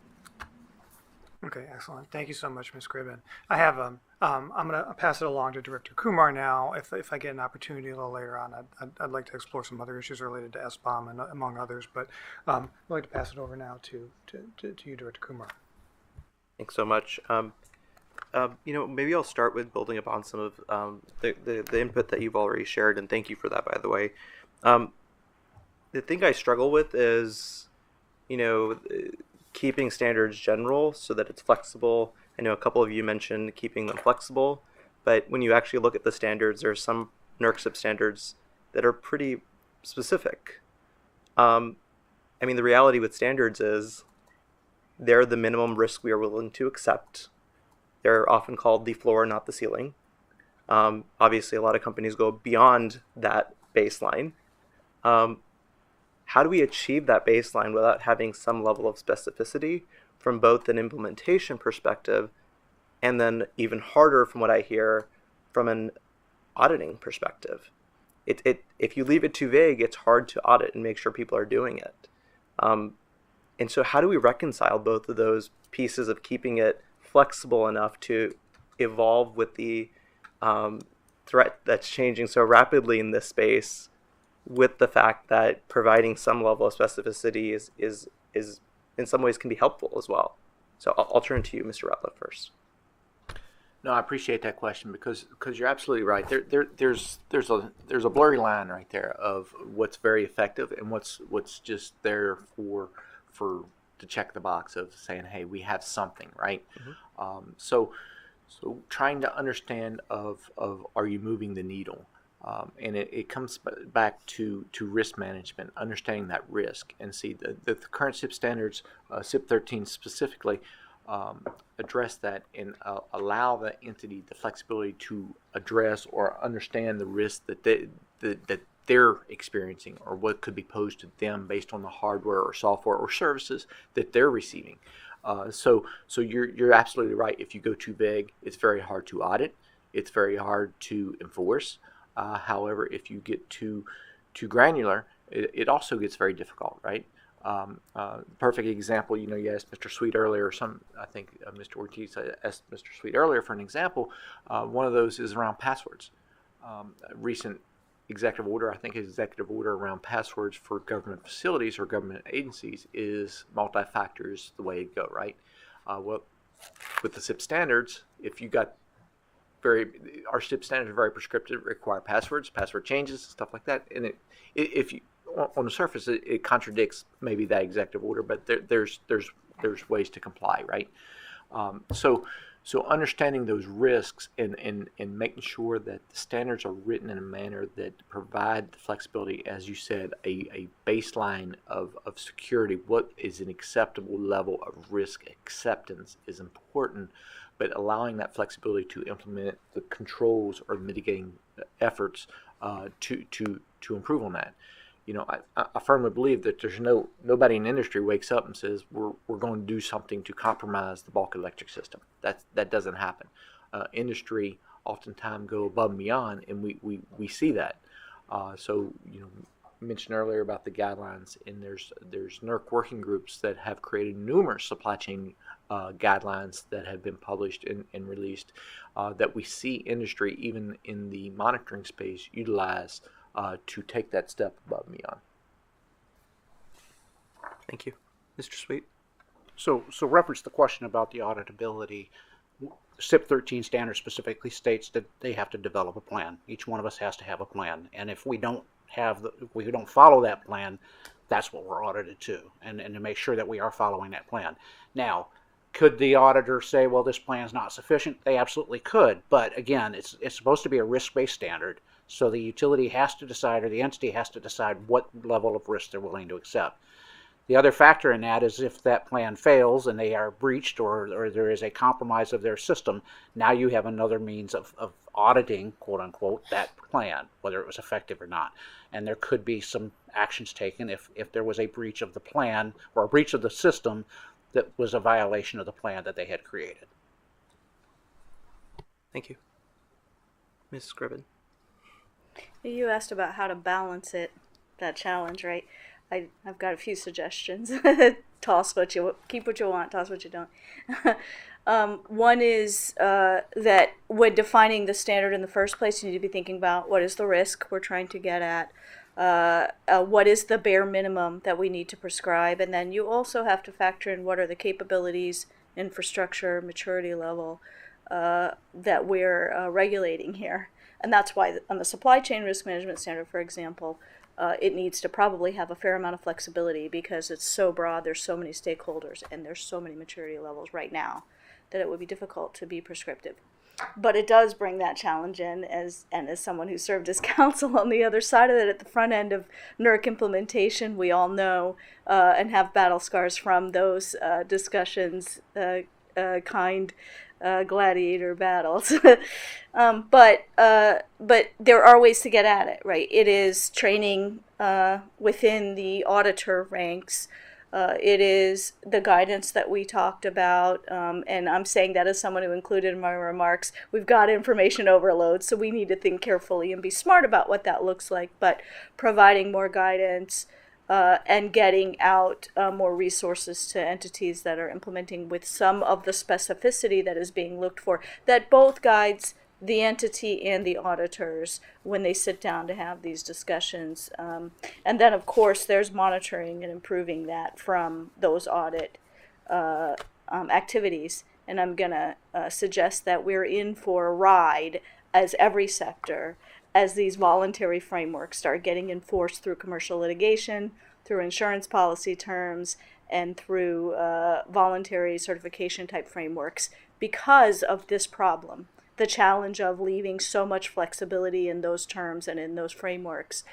Okay, excellent. Thank you so much, Ms. Gribbin. I have I'm going to pass it along to Director Kumar now. If I get an opportunity a little later on, I'd like to explore some other issues related to SBOM and among others. But I'd like to pass it over now to you, Director Kumar. Thanks so much. Maybe I'll start with building upon some of the input that you've already shared, and thank you for that, by the way. The thing I struggle with is, keeping standards general so that it's flexible. I know a couple of you mentioned keeping them flexible, but when you actually look at the standards, there are some NERC SIP standards that are pretty specific. The reality with standards is they're the minimum risk we are willing to accept. They're often called the floor, not the ceiling. Obviously, a lot of companies go beyond that baseline. How do we achieve that baseline without having some level of specificity from both an implementation perspective and then even harder from what I hear from an auditing perspective? If you leave it too vague, it's hard to audit and make sure people are doing it. And so how do we reconcile both of those pieces of keeping it flexible enough to evolve with the threat that's changing so rapidly in this space, with the fact that providing some level of specificity is in some ways can be helpful as well? So I'll turn to you, Mr. Ratliff, first. No, I appreciate that question because you're absolutely right. There's a blurry line right there of what's very effective and what's just there for to check the box of saying, hey, we have something, right? Mm-hmm. So trying to understand of are you moving the needle? And it comes back to risk management, understanding that risk, and see the current SIP standards, SIP 13 specifically, address that and allow the entity the flexibility to address or understand the risk that they're experiencing or what could be posed to them based on the hardware or software or services that they're receiving. So you're absolutely right. If you go too vague, it's very hard to audit. It's very hard to enforce. However, if you get too granular, it also gets very difficult, right? Perfect example, you asked Mr. Sweet earlier, I think Mr. Ortiz asked Mr. Sweet earlier for an example. One of those is around passwords. Recent executive order, I think executive order around passwords for government facilities or government agencies is multi-factor is the way to go, right? Well, with the SIP standards, if you got our SIP standards are very prescriptive, require passwords, password changes, stuff like that, and if you on the surface it contradicts maybe that executive order, but there's ways to comply, right? So understanding those risks and making sure that the standards are written in a manner that provide the flexibility, as you said, a baseline of security. What is an acceptable level of risk acceptance is important, but allowing that flexibility to implement the controls or mitigating efforts to improve on that. I firmly believe that there's nobody in the industry wakes up and says we're going to do something to compromise the bulk electric system. That doesn't happen. Industry oftentimes go above and beyond, and we see that. So mentioned earlier about the guidelines, and there's NERC working groups that have created numerous supply chain guidelines that have been published and released that we see industry, even in the monitoring space, utilize to take that step above and beyond. Thank you. Mr. Sweet? So reference the question about the auditability. SIP 13 standard specifically states that they have to develop a plan. Each one of us has to have a plan, and if we don't follow that plan, that's what we're audited to, and to make sure that we are following that plan. Now, could the auditor say, well, this plan is not sufficient? They absolutely could, but again, it's supposed to be a risk-based standard, so the utility has to decide, or the entity has to decide what level of risk they're willing to accept. The other factor in that is if that plan fails and they are breached or there is a compromise of their system, now you have another means of auditing, quote unquote, that plan, whether it was effective or not. And there could be some actions taken if there was a breach of the plan or a breach of the system that was a violation of the plan that they had created. Thank you. Ms. Scriven? You asked about how to balance that challenge, right? I've got a few suggestions. Keep what you want, toss what you don't. One is that when defining the standard in the first place, you need to be thinking about what is the risk we're trying to get at, what is the bare minimum that we need to prescribe, and then you also have to factor in what are the capabilities, infrastructure, maturity level that we're regulating here. And that's why on the supply chain risk management standard, for example, it needs to probably have a fair amount of flexibility because it's so broad, there's so many stakeholders, and there's so many maturity levels right now that it would be difficult to be prescriptive. But it does bring that challenge in, as someone who served as counsel on the other side of it at the front end of NERC implementation, we all know and have battle scars from those discussions, gladiator battles. But there are ways to get at it, right? It is training within the auditor ranks. It is the guidance that we talked about, and I'm saying that as someone who included in my remarks, we've got information overload, so we need to think carefully and be smart about what that looks like, but providing more guidance and getting out more resources to entities that are implementing with some of the specificity that is being looked for, that both guides the entity and the auditors when they sit down to have these discussions. And then, of course, there's monitoring and improving that from those audit activities. And I'm going to suggest that we're in for a ride, as every sector, as these voluntary frameworks start getting enforced through commercial litigation, through insurance policy terms, and through voluntary certification type frameworks because of this problem. The challenge of leaving so much flexibility in those terms and in those frameworks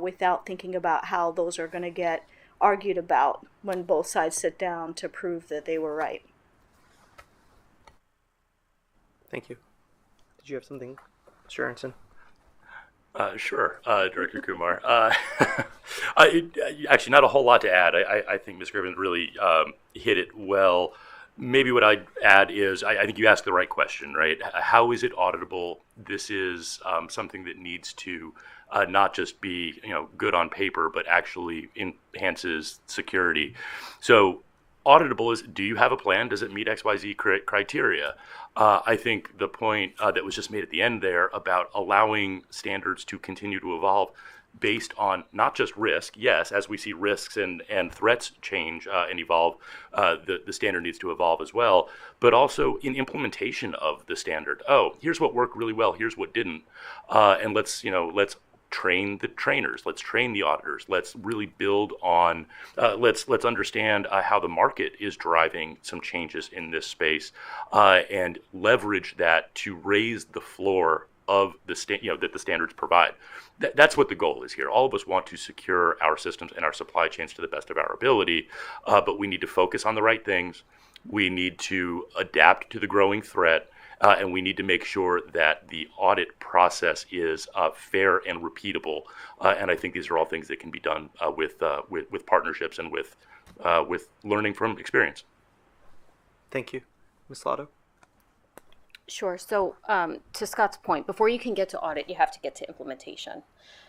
without thinking about how those are going to get argued about when both sides sit down to prove that they were right. Thank you. Did you have something, Mr. Aronson? Sure, Director Kumar. Actually, not a whole lot to add. I think Ms. Griffin really hit it well. maybe what I'd add is I think you asked the right question, right? How is it auditable? This is something that needs to not just be good on paper, but actually enhances security. So auditable is, do you have a plan? Does it meet XYZ criteria? I think the point that was just made at the end there about allowing standards to continue to evolve based on not just risk. Yes, as we see risks and threats change and evolve, the standard needs to evolve as well, but also in implementation of the standard. Oh, here's what worked really well, here's what didn't. And let's train the trainers, let's train the auditors, let's really build on, let's understand how the market is driving some changes in this space, and leverage that to raise the floor of the that the standards provide. That's what the goal is here. All of us want to secure our systems and our supply chains to the best of our ability, but we need to focus on the right things. We need to adapt to the growing threat, and we need to make sure that the audit process is fair and repeatable. And I think these are all things that can be done with partnerships and with learning from experience. Thank you. Ms. Lotto? Sure. So to Scott's point, before you can get to audit, you have to get to implementation.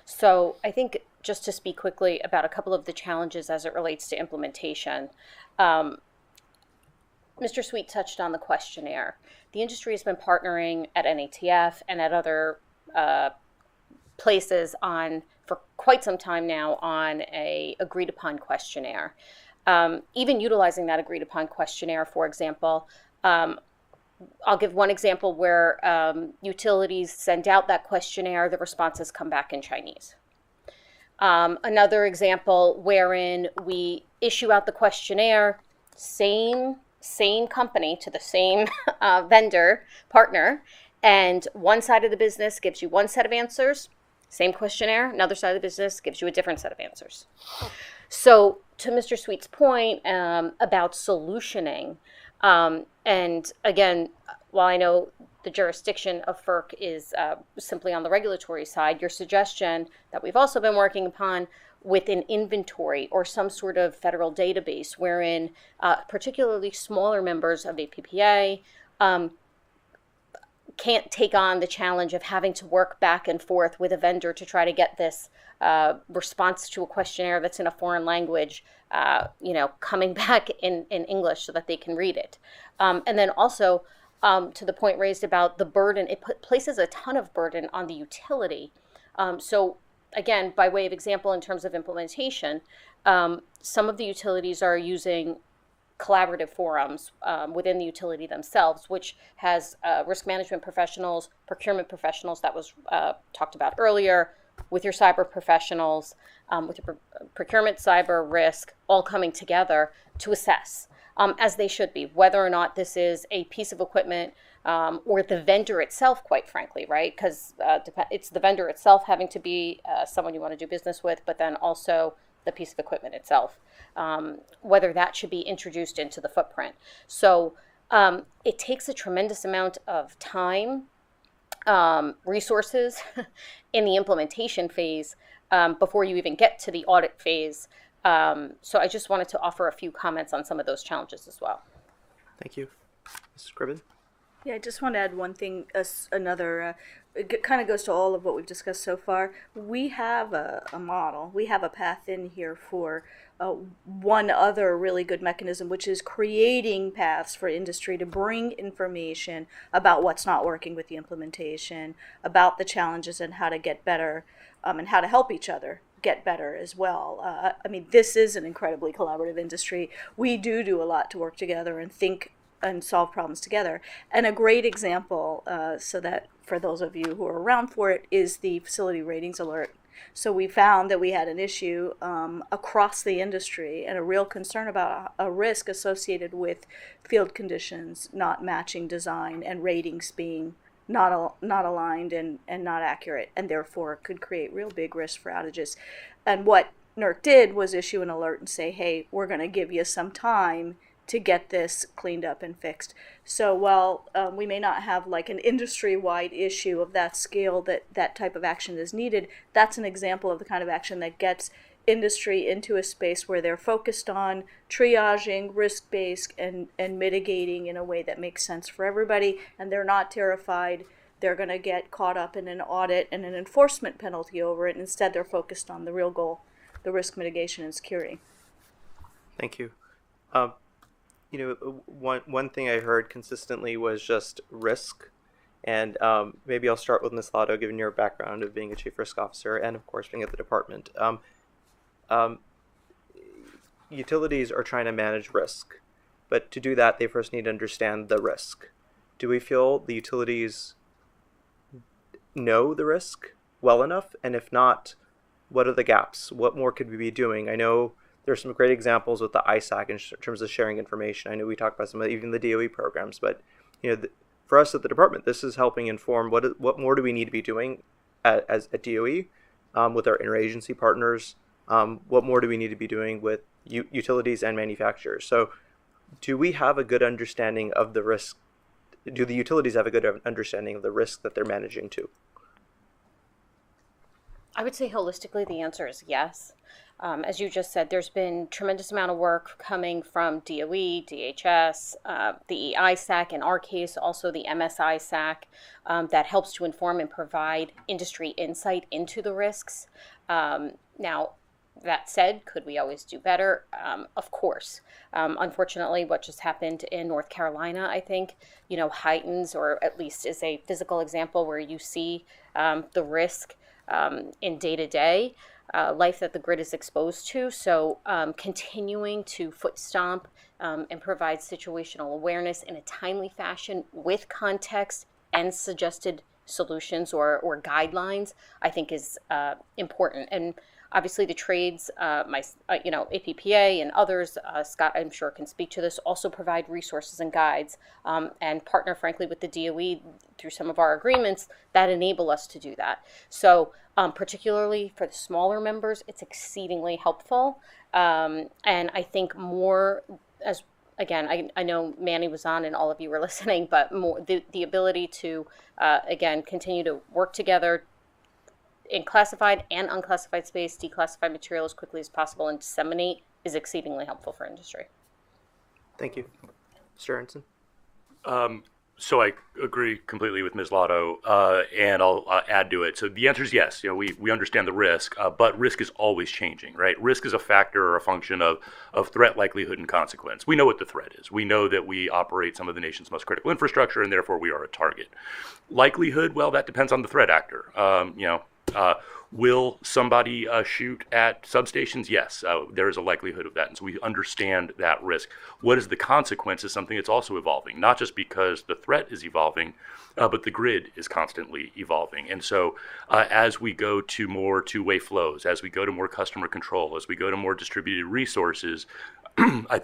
So I think just to speak quickly about a couple of the challenges as it relates to implementation, Mr. Sweet touched on the questionnaire. The industry has been partnering at NATF and at other places for quite some time now on a agreed upon questionnaire. Even utilizing that agreed upon questionnaire, for example, I'll give one example where utilities send out that questionnaire, the responses come back in Chinese. Another example wherein we issue out the questionnaire, same company to the same vendor partner, and one side of the business gives you one set of answers, same questionnaire, another side of the business gives you a different set of answers. So to Mr. Sweet's point about solutioning, and again, while I know the jurisdiction of FERC is simply on the regulatory side, your suggestion that we've also been working upon with an inventory or some sort of federal database wherein particularly smaller members of APPA can't take on the challenge of having to work back and forth with a vendor to try to get this response to a questionnaire that's in a foreign language, coming back in English so that they can read it. And then also, to the point raised about the burden, it places a ton of burden on the utility. So again, by way of example, in terms of implementation, some of the utilities are using collaborative forums within the utility themselves, which has risk management professionals, procurement professionals that was talked about earlier, with your cyber professionals, with your procurement cyber risk, all coming together to assess, as they should be, whether or not this is a piece of equipment or the vendor itself, quite frankly, right? Because it's the vendor itself having to be someone you want to do business with, but then also the piece of equipment itself, whether that should be introduced into the footprint. So it takes a tremendous amount of time, resources in the implementation phase before you even get to the audit phase. So I just wanted to offer a few comments on some of those challenges as well. Thank you. Mrs. Scriven? Yeah, I just want to add one thing, it kind of goes to all of what we've discussed so far. We have a model, we have a path in here for one other really good mechanism, which is creating paths for industry to bring information about what's not working with the implementation, about the challenges and how to get better, and how to help each other get better as well. This is an incredibly collaborative industry. We do a lot to work together and think and solve problems together. And a great example, so that for those of you who are around for it, is the facility ratings alert. So we found that we had an issue across the industry and a real concern about a risk associated with field conditions not matching design and ratings being not aligned and not accurate, and therefore could create real big risks for outages. And what NERC did was issue an alert and say, hey, we're going to give you some time to get this cleaned up and fixed. So while we may not have like an industry-wide issue of that scale that type of action is needed, that's an example of the kind of action that gets industry into a space where they're focused on triaging, risk-based, and mitigating in a way that makes sense for everybody, and they're not terrified they're going to get caught up in an audit and an enforcement penalty over it. Instead, they're focused on the real goal, the risk mitigation and security. Thank you. One thing I heard consistently was just risk. And maybe I'll start with Ms. Lotto, given your background of being a chief risk officer and, of course, being at the department. Utilities are trying to manage risk, but to do that, they first need to understand the risk. Do we feel the utilities know the risk well enough? And if not, what are the gaps? What more could we be doing? I know there's some great examples with the ISAC in terms of sharing information. I know we talked about some of even the DOE programs, but for us at the department, this is helping inform what more do we need to be doing at DOE with our interagency partners. What more do we need to be doing with utilities and manufacturers? So do we have a good understanding of the risk? Do the utilities have a good understanding of the risk that they're managing to? I would say holistically the answer is yes. As you just said, there's been tremendous amount of work coming from DOE, DHS, the EISAC, in our case, also the MSISAC, that helps to inform and provide industry insight into the risks. Now, that said, could we always do better? Of course. Unfortunately, what just happened in North Carolina, I think, heightens, or at least is a physical example where you see the risk in day-to-day life that the grid is exposed to. So continuing to foot stomp and provide situational awareness in a timely fashion with context and suggested solutions or guidelines, I think is important. And obviously the trades, APPA and others, Scott, I'm sure can speak to this, also provide resources and guides and partner, frankly, with the DOE through some of our agreements that enable us to do that. So particularly for the smaller members, it's exceedingly helpful. And I think more, as again, I know Manny was on and all of you were listening, but more the ability to, again, continue to work together in classified and unclassified space, declassify material as quickly as possible and disseminate is exceedingly helpful for industry. Thank you. Mr. Aronson? So I agree completely with Ms. Lotto, and I'll add to it. So the answer is yes. We understand the risk, but risk is always changing, right? Risk is a factor or a function of threat, likelihood, and consequence. We know what the threat is. We know that we operate some of the nation's most critical infrastructure, and therefore we are a target. Likelihood, well, that depends on the threat actor. Will somebody shoot at substations? Yes, there is a likelihood of that. And so we understand that risk. What is the consequence is something that's also evolving, not just because the threat is evolving, but the grid is constantly evolving. And so as we go to more two-way flows, as we go to more customer control, as we go to more distributed resources, I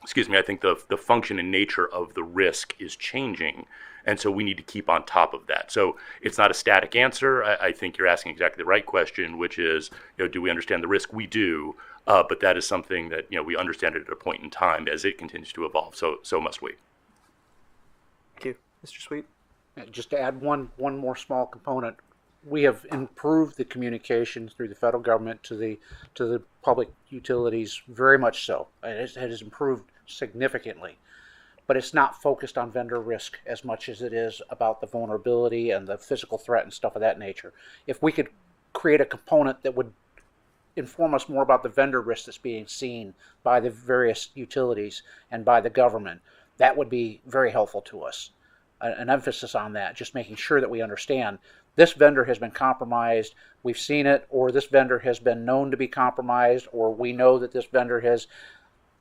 think the function and nature of the risk is changing. And so we need to keep on top of that. So it's not a static answer. I think you're asking exactly the right question, which is, do we understand the risk? We do, but that is something that we understand it at a point in time as it continues to evolve. So must we. Thank you, Mr. Sweet. Just to add one more small component, we have improved the communications through the federal government to the public utilities very much so. It has improved significantly. But it's not focused on vendor risk as much as it is about the vulnerability and the physical threat and stuff of that nature. If we could create a component that would inform us more about the vendor risk that's being seen by the various utilities and by the government, that would be very helpful to us. An emphasis on that, just making sure that we understand this vendor has been compromised, we've seen it, or this vendor has been known to be compromised, or we know that this vendor has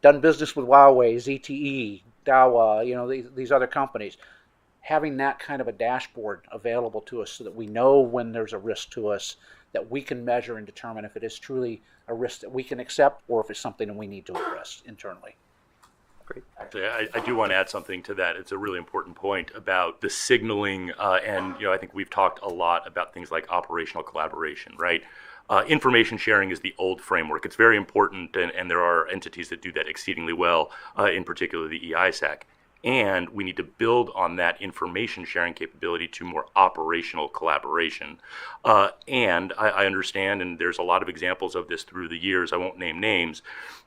done business with Huawei, ZTE, Dahua, these other companies. Having that kind of a dashboard available to us so that we know when there's a risk to us, that we can measure and determine if it is truly a risk that we can accept or if it's something that we need to address internally. Great. Actually, I do want to add something to that. It's a really important point about the signaling, and I think we've talked a lot about things like operational collaboration, right? Information sharing is the old framework. It's very important, and there are entities that do that exceedingly well, in particular the EISAC. And we need to build on that information sharing capability to more operational collaboration. And I understand, and there's a lot of examples of this through the years, I won't name names,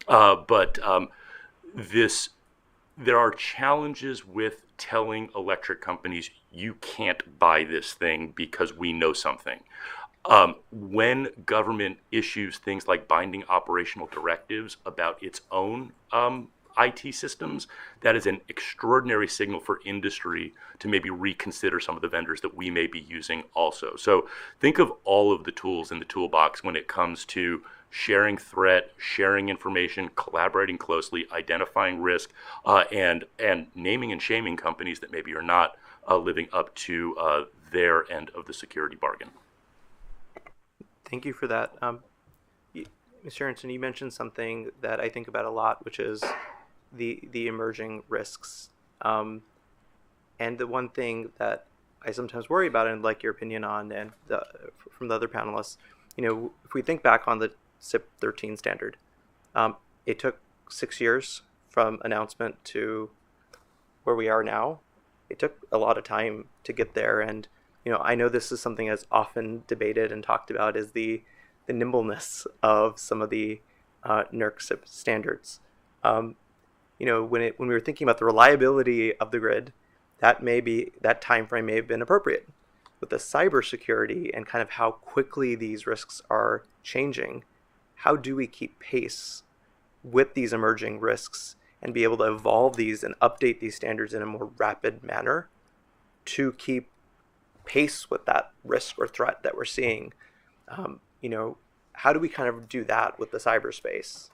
but there are challenges with telling electric companies, you can't buy this thing because we know something. When government issues things like binding operational directives about its own IT systems, that is an extraordinary signal for industry to maybe reconsider some of the vendors that we may be using also. So think of all of the tools in the toolbox when it comes to sharing threat, sharing information, collaborating closely, identifying risk, and naming and shaming companies that maybe are not living up to their end of the security bargain. Thank you for that. Mr. Aronson, you mentioned something that I think about a lot, which is the emerging risks. And the one thing that I sometimes worry about, and I'd like your opinion on, and from the other panelists, if we think back on the CIP 13 standard, it took 6 years from announcement to where we are now. It took a lot of time to get there, and I know this is something that's often debated and talked about, is the nimbleness of some of the NERC CIP standards. When we were thinking about the reliability of the grid, that time frame may have been appropriate. With the cybersecurity and kind of how quickly these risks are changing, how do we keep pace with these emerging risks and be able to evolve these and update these standards in a more rapid manner to keep pace with that risk or threat that we're seeing? How do we kind of do that with the cyberspace?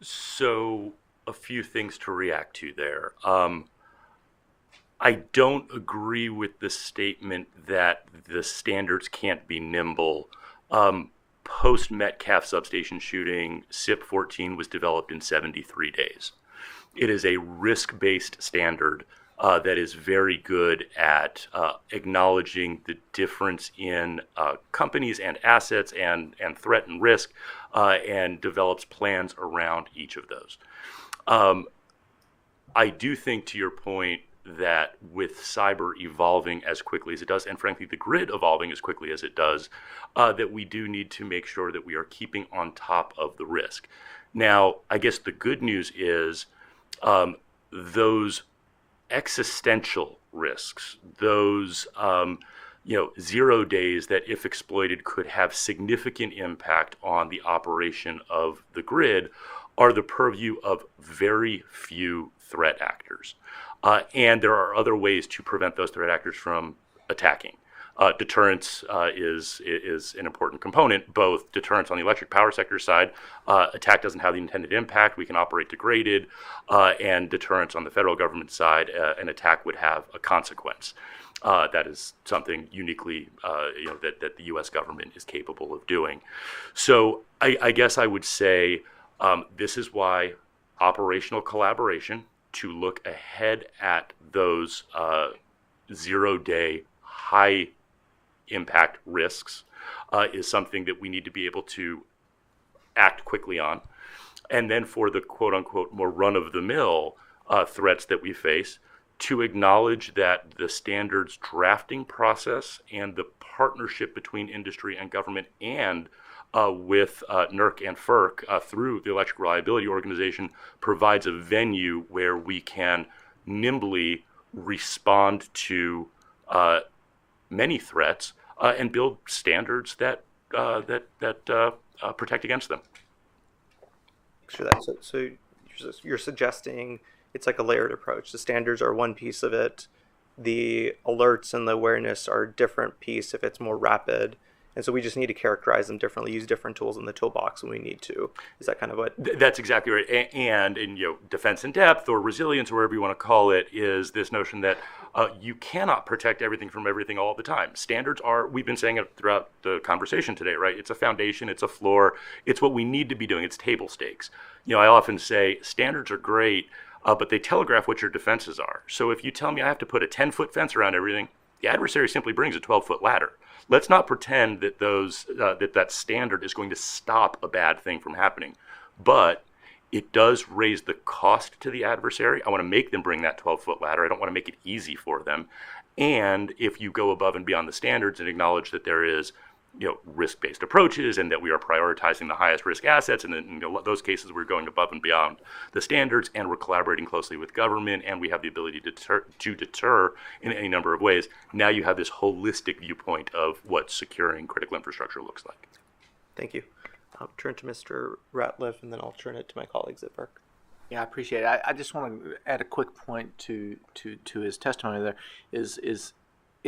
So a few things to react to there. I don't agree with the statement that the standards can't be nimble. Post-Metcalf substation shooting, CIP 14 was developed in 73 days. It is a risk-based standard that is very good at acknowledging the difference in companies and assets and threat and risk, and develops plans around each of those. I do think, to your point, that with cyber evolving as quickly as it does, and frankly the grid evolving as quickly as it does, that we do need to make sure that we are keeping on top of the risk. Now, I guess the good news is those existential risks, those 0 days that, if exploited, could have significant impact on the operation of the grid, are the purview of very few threat actors. And there are other ways to prevent those threat actors from attacking. Deterrence is an important component, both deterrence on the electric power sector side, attack doesn't have the intended impact, we can operate degraded, and deterrence on the federal government side, an attack would have a consequence. That is something uniquely that the U.S. government is capable of doing. So I guess I would say this is why operational collaboration, to look ahead at those 0-day high impact risks, is something that we need to be able to act quickly on. And then for the quote unquote more run of the mill threats that we face, to acknowledge that the standards drafting process and the partnership between industry and government and with NERC and FERC through the Electric Reliability Organization provides a venue where we can nimbly respond to many threats and build standards that protect against them. Thanks for that. So you're suggesting it's like a layered approach. The standards are one piece of it. The alerts and the awareness are a different piece if it's more rapid. And so we just need to characterize them differently, use different tools in the toolbox when we need to. Is that kind of what? That's exactly right. And in defense in depth or resilience or whatever you want to call it is this notion that you cannot protect everything from everything all the time. Standards are, we've been saying it throughout the conversation today, right? It's a foundation, it's a floor, it's what we need to be doing, it's table stakes. I often say standards are great, but they telegraph what your defenses are. So if you tell me I have to put a 10-foot fence around everything, the adversary simply brings a 12-foot ladder. Let's not pretend that that standard is going to stop a bad thing from happening. But it does raise the cost to the adversary. I want to make them bring that 12-foot ladder. I don't want to make it easy for them. And if you go above and beyond the standards and acknowledge that there is, risk-based approaches and that we are prioritizing the highest risk assets, and in those cases we're going above and beyond the standards, and we're collaborating closely with government, and we have the ability to deter in any number of ways. Now you have this holistic viewpoint of what securing critical infrastructure looks like. Thank you. I'll turn to Mr. Ratliff, and then I'll turn it to my colleagues at Burke. Yeah, I appreciate it. I just want to add a quick point to his testimony. There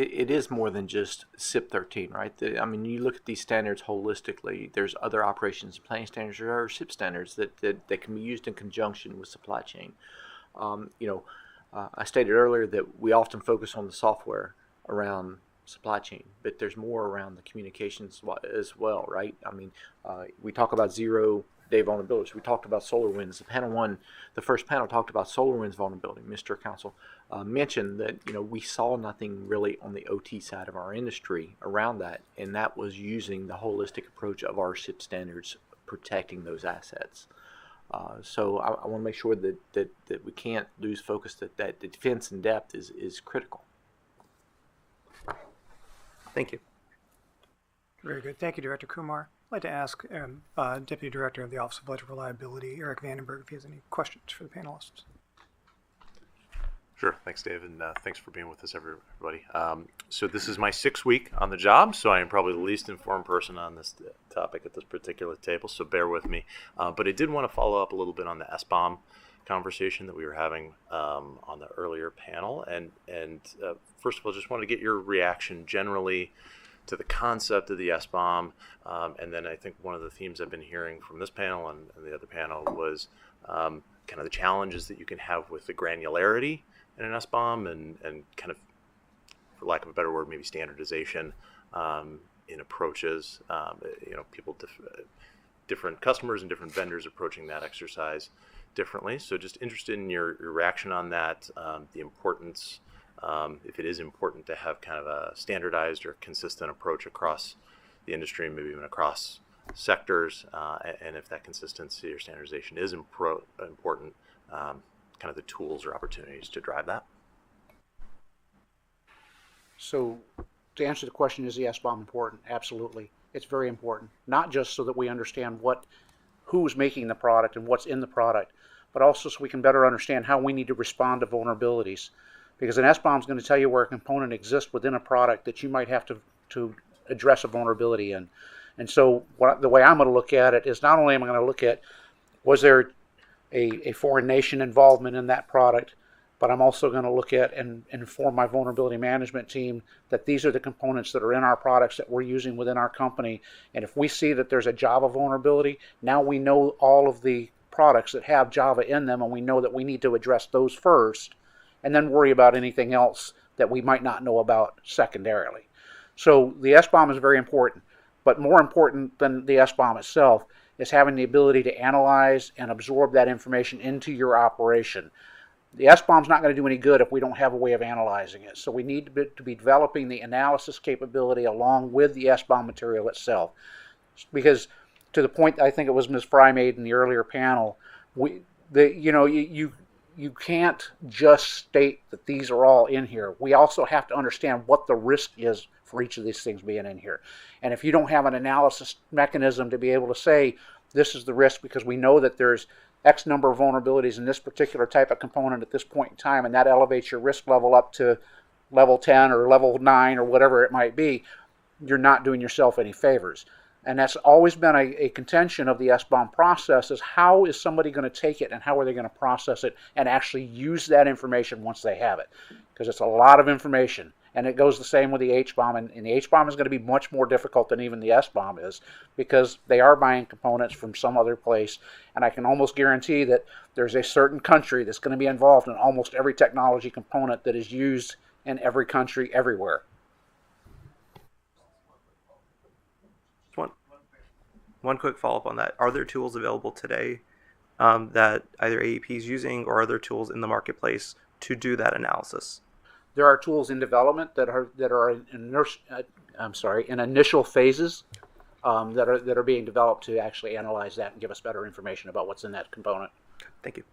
it is more than just SIP 13, right? You look at these standards holistically. There's other operations and planning standards. There are SIP standards that can be used in conjunction with supply chain. I stated earlier that we often focus on the software around supply chain, but there's more around the communications as well, right? We talk about zero-day vulnerabilities. We talked about SolarWinds. The first panel talked about SolarWinds vulnerability. Mr. Counsel mentioned that we saw nothing really on the OT side of our industry around that, and that was using the holistic approach of our SIP standards protecting those assets. So I want to make sure that we can't lose focus that the defense in depth is critical. Thank you. Very good. Thank you, Director Kumar. I'd like to ask Deputy Director of the Office of Electric Reliability, Eric Vandenberg, if he has any questions for the panelists. Sure. Thanks, David, and thanks for being with us, everybody. So this is my 6th week on the job, so I am probably the least informed person on this topic at this particular table, so bear with me. But I did want to follow up a little bit on the SBOM conversation that we were having on the earlier panel. And first of all, just wanted to get your reaction generally to the concept of the SBOM. And then I think one of the themes I've been hearing from this panel and the other panel was kind of the challenges that you can have with the granularity in an SBOM and kind of, for lack of a better word, maybe standardization in approaches. Different customers and different vendors approaching that exercise differently. So just interested in your reaction on that, the importance, if it is important to have kind of a standardized or consistent approach across the industry, maybe even across sectors, and if that consistency or standardization is important, kind of the tools or opportunities to drive that. So to answer the question, is the SBOM important? Absolutely. It's very important, not just so that we understand who's making the product and what's in the product, but also so we can better understand how we need to respond to vulnerabilities. Because an SBOM is going to tell you where a component exists within a product that you might have to address a vulnerability in. And so the way I'm going to look at it is not only am I going to look at was there a foreign nation involvement in that product, but I'm also going to look at and inform my vulnerability management team that these are the components that are in our products that we're using within our company. And if we see that there's a Java vulnerability, now we know all of the products that have Java in them, and we know that we need to address those first and then worry about anything else that we might not know about secondarily. So the SBOM is very important, but more important than the SBOM itself is having the ability to analyze and absorb that information into your operation. The SBOM is not going to do any good if we don't have a way of analyzing it. So we need to be developing the analysis capability along with the SBOM material itself. Because to the point I think it was Ms. Fry made in the earlier panel, you can't just state that these are all in here. We also have to understand what the risk is for each of these things being in here. And if you don't have an analysis mechanism to be able to say, this is the risk because we know that there's X number of vulnerabilities in this particular type of component at this point in time, and that elevates your risk level up to level 10 or level 9 or whatever it might be, you're not doing yourself any favors. And that's always been a contention of the SBOM process, is how is somebody going to take it and how are they going to process it and actually use that information once they have it? Because it's a lot of information. And it goes the same with the HBOM, and the HBOM is going to be much more difficult than even the SBOM is, because they are buying components from some other place, and I can almost guarantee that there's a certain country that's going to be involved in almost every technology component that is used in every country everywhere. One quick follow-up on that. Are there tools available today that either AEP is using or other tools in the marketplace to do that analysis? There are tools in development that are in initial phases. that are being developed to actually analyze that and give us better information about what's in that component. Thank you.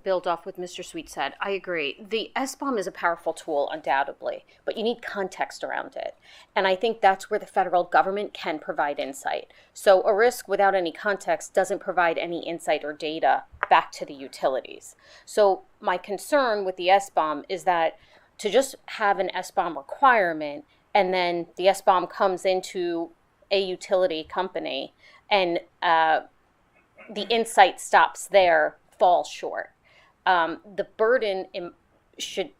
Build off what Mr. Sweet said. I agree. The SBOM is a powerful tool, undoubtedly, but you need context around it. And I think that's where the federal government can provide insight. So a risk without any context doesn't provide any insight or data back to the utilities. So my concern with the SBOM is that to just have an SBOM requirement and then the SBOM comes into a utility company and the insight stops there, falls short. The burden should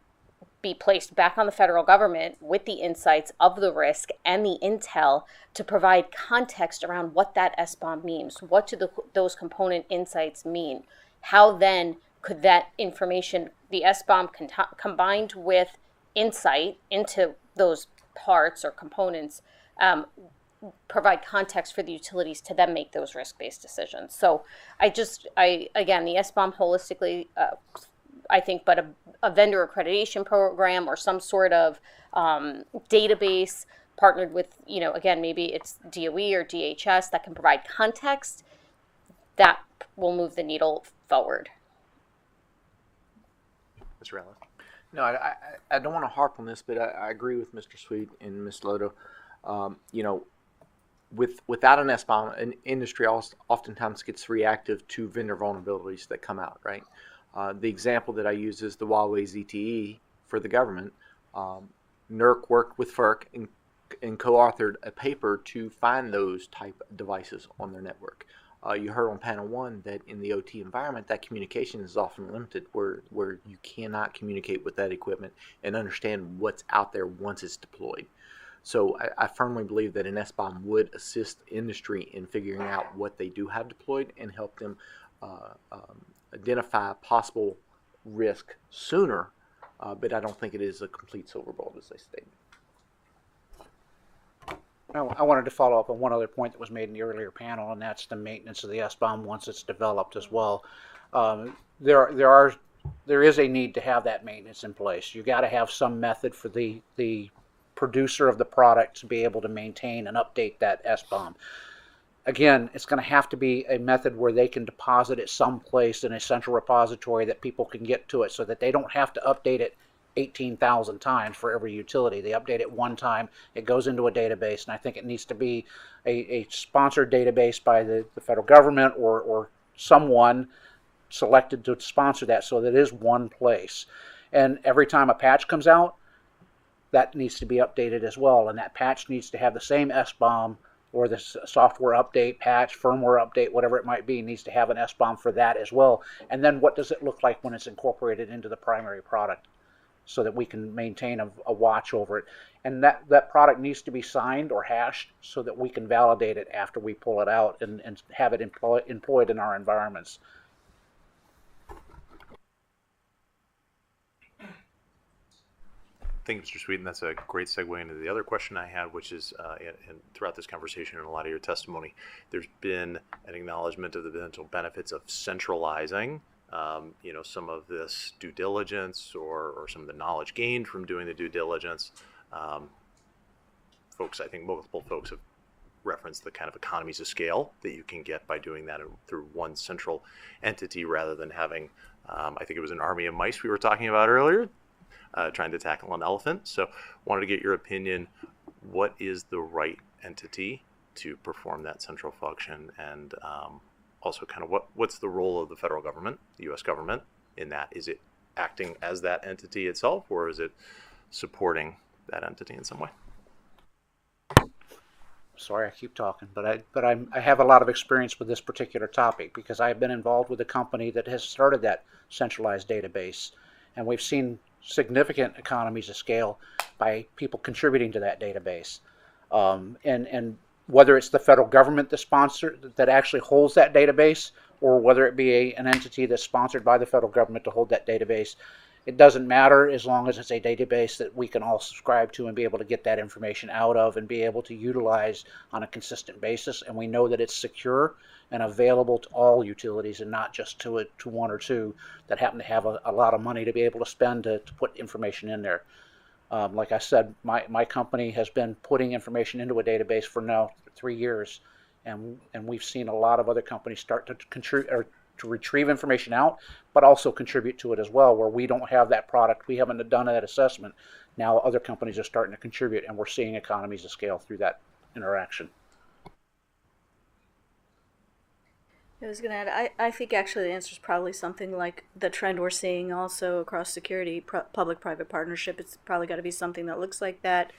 be placed back on the federal government with the insights of the risk and the intel to provide context around what that SBOM means. What do those component insights mean? How then could that information, the SBOM combined with insight into those parts or components, provide context for the utilities to then make those risk-based decisions. So again, the SBOM holistically, I think, but a vendor accreditation program or some sort of database partnered with, again, maybe it's DOE or DHS that can provide context, that will move the needle forward. Mr. Allen. No, I don't want to harp on this, but I agree with Mr. Sweet and Ms. Lodo. Without an SBOM, an industry oftentimes gets reactive to vendor vulnerabilities that come out, right? The example that I use is the Huawei ZTE for the government. NERC worked with FERC and co-authored a paper to find those type of devices on their network. You heard on panel 1 that in the OT environment, that communication is often limited, where you cannot communicate with that equipment and understand what's out there once it's deployed. So I firmly believe that an SBOM would assist industry in figuring out what they do have deployed and help them identify possible risk sooner, but I don't think it is a complete silver bullet, as they state. I wanted to follow up on one other point that was made in the earlier panel, and that's the maintenance of the SBOM once it's developed as well. There is a need to have that maintenance in place. You got to have some method for the producer of the product to be able to maintain and update that SBOM. Again, it's going to have to be a method where they can deposit it someplace in a central repository that people can get to it, so that they don't have to update it 18,000 times for every utility. They update it one time, it goes into a database, and I think it needs to be a sponsored database by the federal government or someone selected to sponsor that, so that it is one place. And every time a patch comes out, that needs to be updated as well, and that patch needs to have the same SBOM, or the software update, patch, firmware update, whatever it might be, needs to have an SBOM for that as well. And then what does it look like when it's incorporated into the primary product, so that we can maintain a watch over it. And that product needs to be signed or hashed so that we can validate it after we pull it out and have it employed in our environments. Thank you, Mr. Sweet, and that's a great segue into the other question I had, which is, and throughout this conversation and a lot of your testimony, there's been an acknowledgement of the potential benefits of centralizing, some of this due diligence or some of the knowledge gained from doing the due diligence. I think multiple folks have referenced the kind of economies of scale that you can get by doing that through one central entity rather than having, I think it was an army of mice we were talking about earlier, trying to tackle an elephant. So wanted to get your opinion. What is the right entity to perform that central function? And also kind of what's the role of the federal government, the U.S. government, in that? Is it acting as that entity itself, or is it supporting that entity in some way? Sorry, I keep talking, but I have a lot of experience with this particular topic because I've been involved with a company that has started that centralized database, and we've seen significant economies of scale by people contributing to that database. And whether it's the federal government that actually holds that database, or whether it be an entity that's sponsored by the federal government to hold that database, it doesn't matter as long as it's a database that we can all subscribe to and be able to get that information out of and be able to utilize on a consistent basis. And we know that it's secure and available to all utilities and not just to one or two that happen to have a lot of money to be able to spend to put information in there. Like I said, my company has been putting information into a database for now 3 years, and we've seen a lot of other companies start to contribute or to retrieve information out, but also contribute to it as well. Where we don't have that product, we haven't done that assessment. Now other companies are starting to contribute, and we're seeing economies of scale through that interaction. I was going to add, I think actually the answer is probably something like the trend we're seeing also across security, public-private partnership. It's probably got to be something that looks like that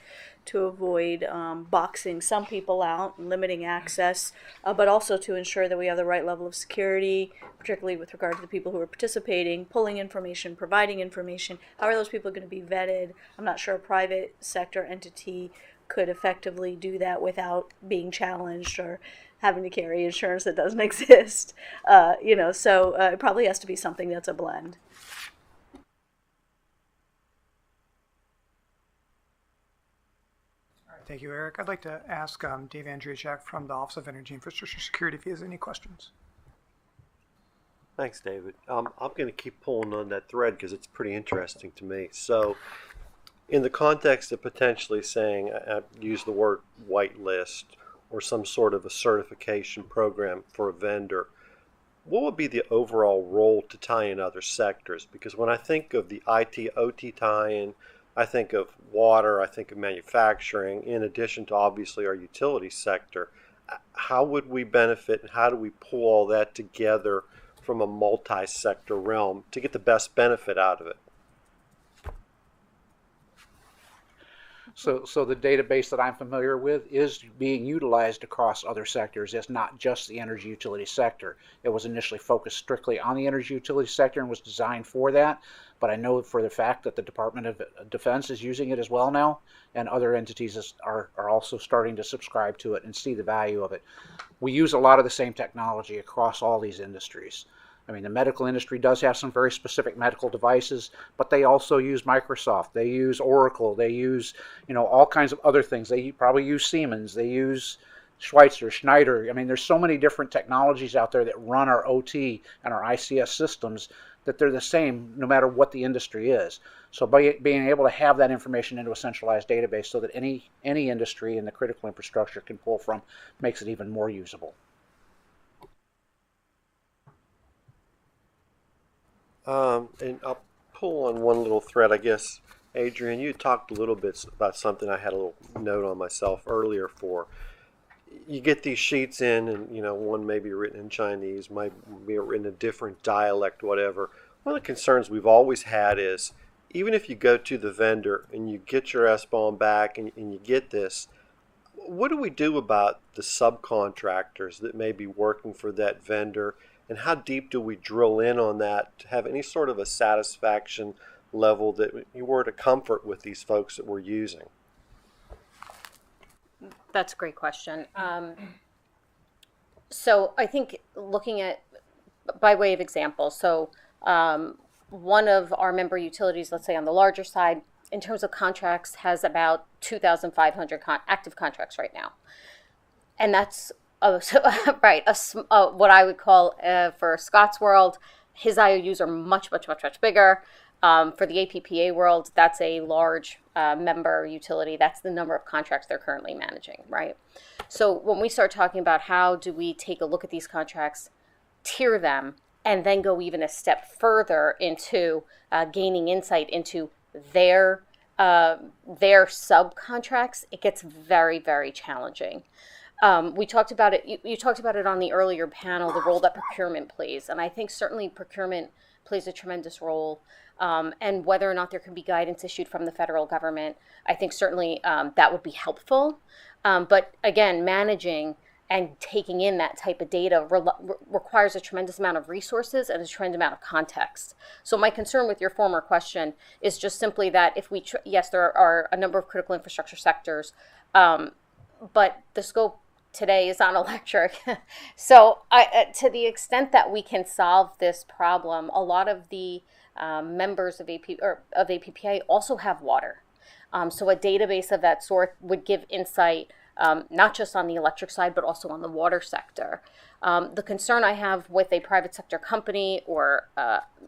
to avoid boxing some people out and limiting access, but also to ensure that we have the right level of security, particularly with regard to the people who are participating, pulling information, providing information. How are those people going to be vetted? I'm not sure a private sector entity could effectively do that without being challenged or having to carry insurance that doesn't exist. So it probably has to be something that's a blend. All right, thank you, Eric. I'd like to ask Dave Andrzejczak from the Office of Energy Infrastructure Security if he has any questions. Thanks, David. I'm going to keep pulling on that thread because it's pretty interesting to me. So, in the context of potentially saying, I use the word whitelist or some sort of a certification program for a vendor, what would be the overall role to tie in other sectors? Because when I think of the IT, OT tie-in, I think of water, I think of manufacturing, in addition to obviously our utility sector. How would we benefit and how do we pull all that together from a multi-sector realm to get the best benefit out of it? So the database that I'm familiar with is being utilized across other sectors. It's not just the energy utility sector. It was initially focused strictly on the energy utility sector and was designed for that. But I know for the fact that the Department of Defense is using it as well now, and other entities are also starting to subscribe to it and see the value of it. We use a lot of the same technology across all these industries. I mean, the medical industry does have some very specific medical devices, but they also use Microsoft. They use Oracle. They use, all kinds of other things. They probably use Siemens. They use Schweitzer, Schneider. I mean, there's so many different technologies out there that run our OT and our ICS systems that they're the same no matter what the industry is. So by being able to have that information into a centralized database so that any industry in the critical infrastructure can pull from makes it even more usable. And I'll pull on one little thread, I guess. Adrian, you talked a little bit about something I had a little note on myself earlier for. You get these sheets in and, one may be written in Chinese, might be written in a different dialect, whatever. One of the concerns we've always had is, even if you go to the vendor and you get your SBOM back and you get this, what do we do about the subcontractors that may be working for that vendor? And how deep do we drill in on that to have any sort of a satisfaction level that you were to comfort with these folks that we're using? That's a great question. So I think looking at, by way of example, one of our member utilities, let's say on the larger side, in terms of contracts, has about 2,500 active contracts right now. And that's right. What I would call for Scott's world, his IOUs are much bigger. For the APPA world, that's a large member utility. That's the number of contracts they're currently managing, right? So when we start talking about how do we take a look at these contracts, tier them, and then go even a step further into gaining insight into their subcontracts, it gets very, very challenging. We talked about it. You talked about it on the earlier panel, the role that procurement plays, and I think certainly procurement plays a tremendous role. And whether or not there can be guidance issued from the federal government, I think certainly that would be helpful. But again, managing and taking in that type of data requires a tremendous amount of resources and a tremendous amount of context. So my concern with your former question is just simply that if we, yes, there are a number of critical infrastructure sectors, but the scope today is on electric. So to the extent that we can solve this problem, a lot of the members of APPA also have water. So a database of that sort would give insight not just on the electric side, but also on the water sector. The concern I have with a private sector company, or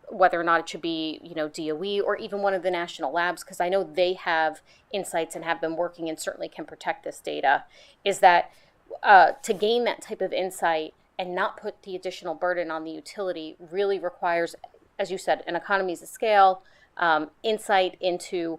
whether or not it should be, DOE or even one of the national labs, because I know they have insights and have been working and certainly can protect this data, is that to gain that type of insight and not put the additional burden on the utility really requires, as you said, an economies of scale, insight into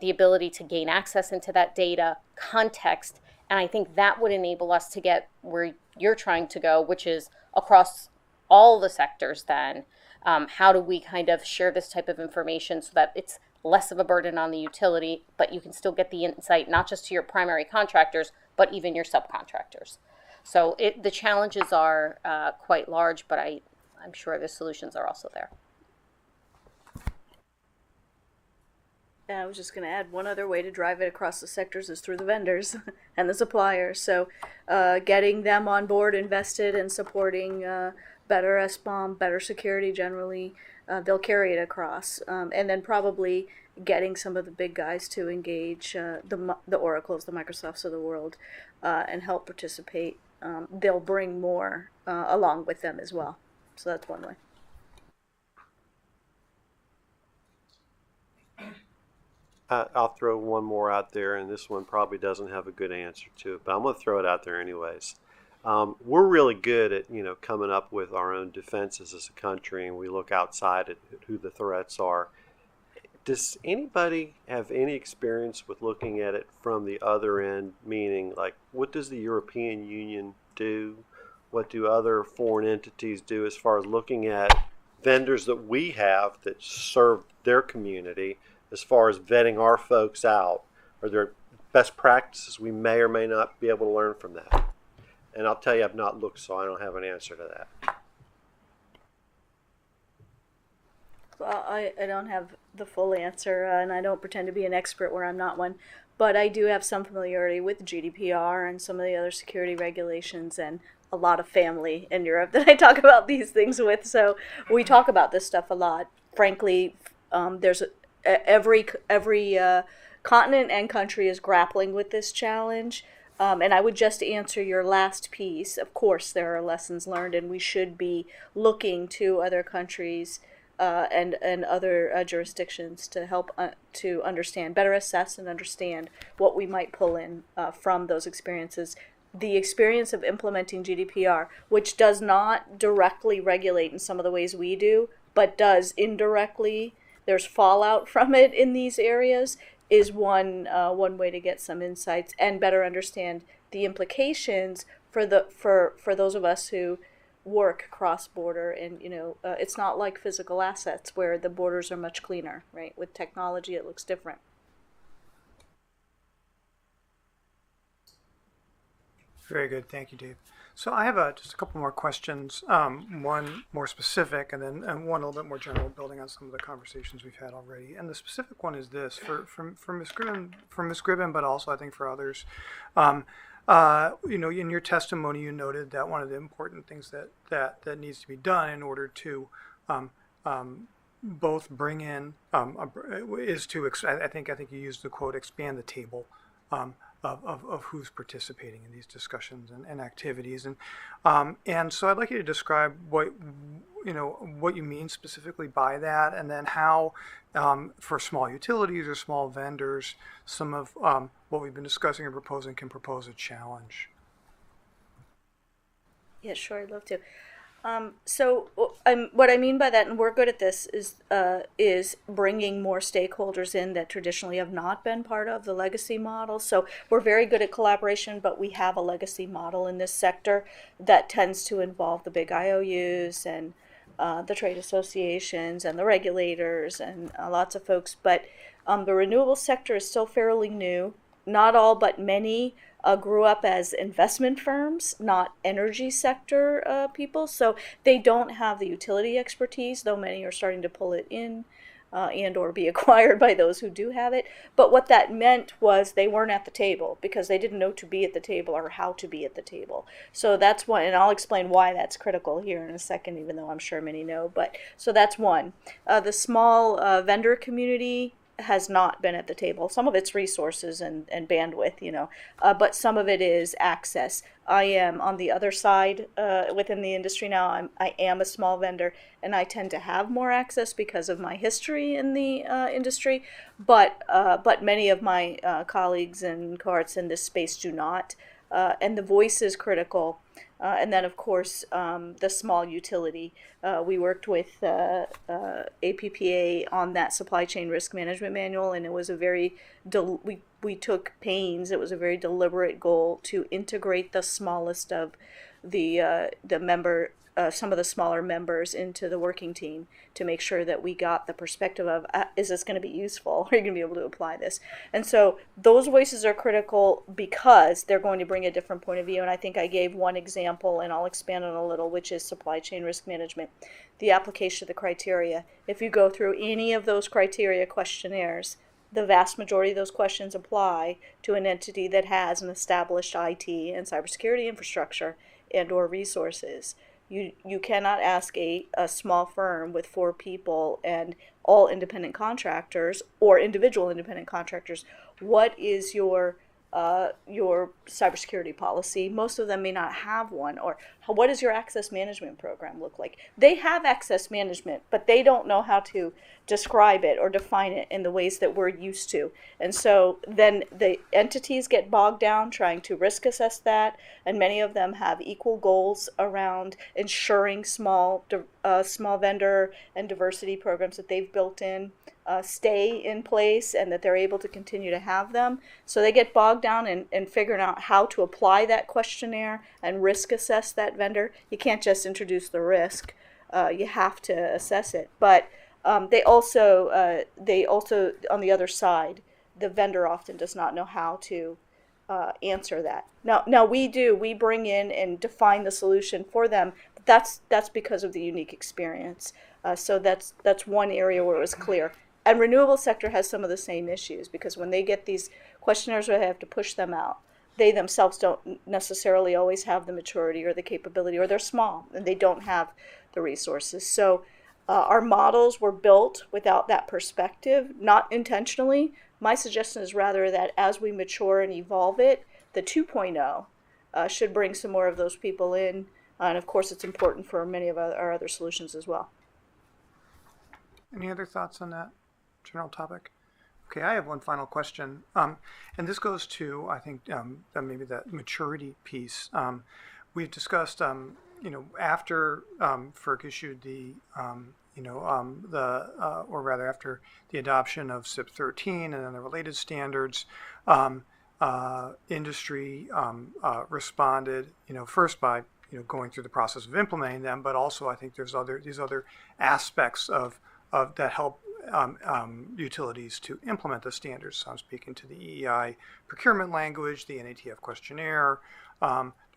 the ability to gain access into that data, context, and I think that would enable us to get where you're trying to go, which is across all the sectors then. How do we kind of share this type of information so that it's less of a burden on the utility, but you can still get the insight not just to your primary contractors, but even your subcontractors. So the challenges are quite large, but I'm sure the solutions are also there. I was just going to add one other way to drive it across the sectors is through the vendors and the suppliers. So getting them on board, invested, and supporting better SBOM, better security generally, they'll carry it across. And then probably getting some of the big guys to engage the Oracles, the Microsofts of the world, and help participate. They'll bring more along with them as well. So that's one way. I'll throw one more out there, and this one probably doesn't have a good answer to it, but I'm going to throw it out there anyways. We're really good at coming up with our own defenses as a country, and we look outside at who the threats are. Does anybody have any experience with looking at it from the other end, meaning like what does the European Union do? What do other foreign entities do as far as looking at vendors that we have that serve their community, as far as vetting our folks out? Are there best practices we may or may not be able to learn from that? And I'll tell you, I've not looked, so I don't have an answer to that. Well, I don't have the full answer, and I don't pretend to be an expert where I'm not one, but I do have some familiarity with GDPR and some of the other security regulations, and a lot of family in Europe that I talk about these things with, so we talk about this stuff a lot. Frankly, there's every continent and country is grappling with this challenge. And I would just answer your last piece. Of course, there are lessons learned, and we should be looking to other countries and other jurisdictions to help to understand, better assess and understand what we might pull in from those experiences. The experience of implementing GDPR, which does not directly regulate in some of the ways we do, but does indirectly, there's fallout from it in these areas, is one way to get some insights and better understand the implications for those of us who work cross border. And it's not like physical assets where the borders are much cleaner, right? With technology, it looks different. Very good. Thank you, Dave. So I have just a couple more questions, one more specific and one a little bit more general, building on some of the conversations we've had already. And the specific one is this, for Ms. Gribben, but also I think for others. In your testimony, you noted that one of the important things that needs to be done in order to both bring in is to, I think you used the quote, expand the table of who's participating in these discussions and activities, and so I'd like you to describe what you mean specifically by that, and then how for small utilities or small vendors, some of what we've been discussing and proposing can propose a challenge. Yeah, sure, I'd love to. So what I mean by that, and we're good at this, is bringing more stakeholders in that traditionally have not been part of the legacy model. So we're very good at collaboration, but we have a legacy model in this sector that tends to involve the big IOUs and the trade associations and the regulators and lots of folks. But the renewable sector is still fairly new. Not all, but many grew up as investment firms, not energy sector people. So they don't have the utility expertise, though many are starting to pull it in and or be acquired by those who do have it. But what that meant was they weren't at the table because they didn't know to be at the table or how to be at the table. So that's one, and I'll explain why that's critical here in a second, even though I'm sure many know. But so that's one. The small vendor community has not been at the table. Some of it's resources and bandwidth, but some of it is access. I am on the other side within the industry now. I am a small vendor, and I tend to have more access because of my history in the industry. But many of my colleagues and cohorts in this space do not, and the voice is critical. And then, of course, the small utility. We worked with APPA on that supply chain risk management manual, and it was a very we took pains. It was a very deliberate goal to integrate the smallest of the member. Some of the smaller members into the working team to make sure that we got the perspective of, is this going to be useful? Are you going to be able to apply this? And so those voices are critical because they're going to bring a different point of view. And I think I gave one example, and I'll expand on it a little, which is supply chain risk management. The application of the criteria. If you go through any of those criteria questionnaires, the vast majority of those questions apply to an entity that has an established IT and cybersecurity infrastructure and or resources. You cannot ask a small firm with 4 people and all independent contractors or individual independent contractors, what is your cybersecurity policy? Most of them may not have one. Or what does your access management program look like? They have access management, but they don't know how to describe it or define it in the ways that we're used to. And so then the entities get bogged down trying to risk assess that, and many of them have equal goals around ensuring small vendor and diversity programs that they've built in stay in place and that they're able to continue to have them. So they get bogged down in figuring out how to apply that questionnaire and risk assess that vendor. You can't just introduce the risk. You have to assess it. But they also, on the other side, the vendor often does not know how to answer that. Now we do. We bring in and define the solution for them. But that's because of the unique experience. So that's one area where it was clear. And renewable sector has some of the same issues because when they get these questionnaires where they have to push them out, they themselves don't necessarily always have the maturity or the capability, or they're small and they don't have the resources. So our models were built without that perspective, not intentionally. My suggestion is rather that as we mature and evolve it, the 2.0 should bring some more of those people in. And of course, it's important for many of our other solutions as well. Any other thoughts on that general topic? Okay, I have one final question, and this goes to, I think, maybe that maturity piece. We've discussed, after FERC issued or rather after the adoption of SIP 13 and then the related standards, industry responded, first by going through the process of implementing them, but also I think there's these other aspects of that help utilities to implement the standards. So I'm speaking to the EEI procurement language, the NATF questionnaire.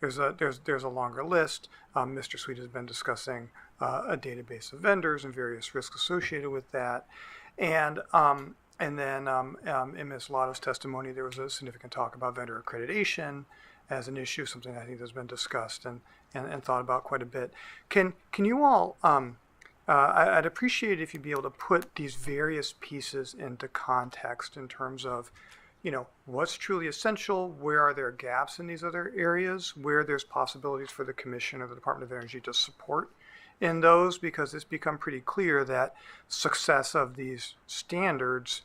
There's a longer list. Mr. Sweet has been discussing a database of vendors and various risks associated with that. And then in Ms. Lotto's testimony, there was a significant talk about vendor accreditation as an issue, something I think has been discussed and thought about quite a bit. Can you all I'd appreciate it if you'd be able to put these various pieces into context in terms of, what's truly essential, where are there gaps in these other areas, where there's possibilities for the Commission or the Department of Energy to support in those, because it's become pretty clear that success of these standards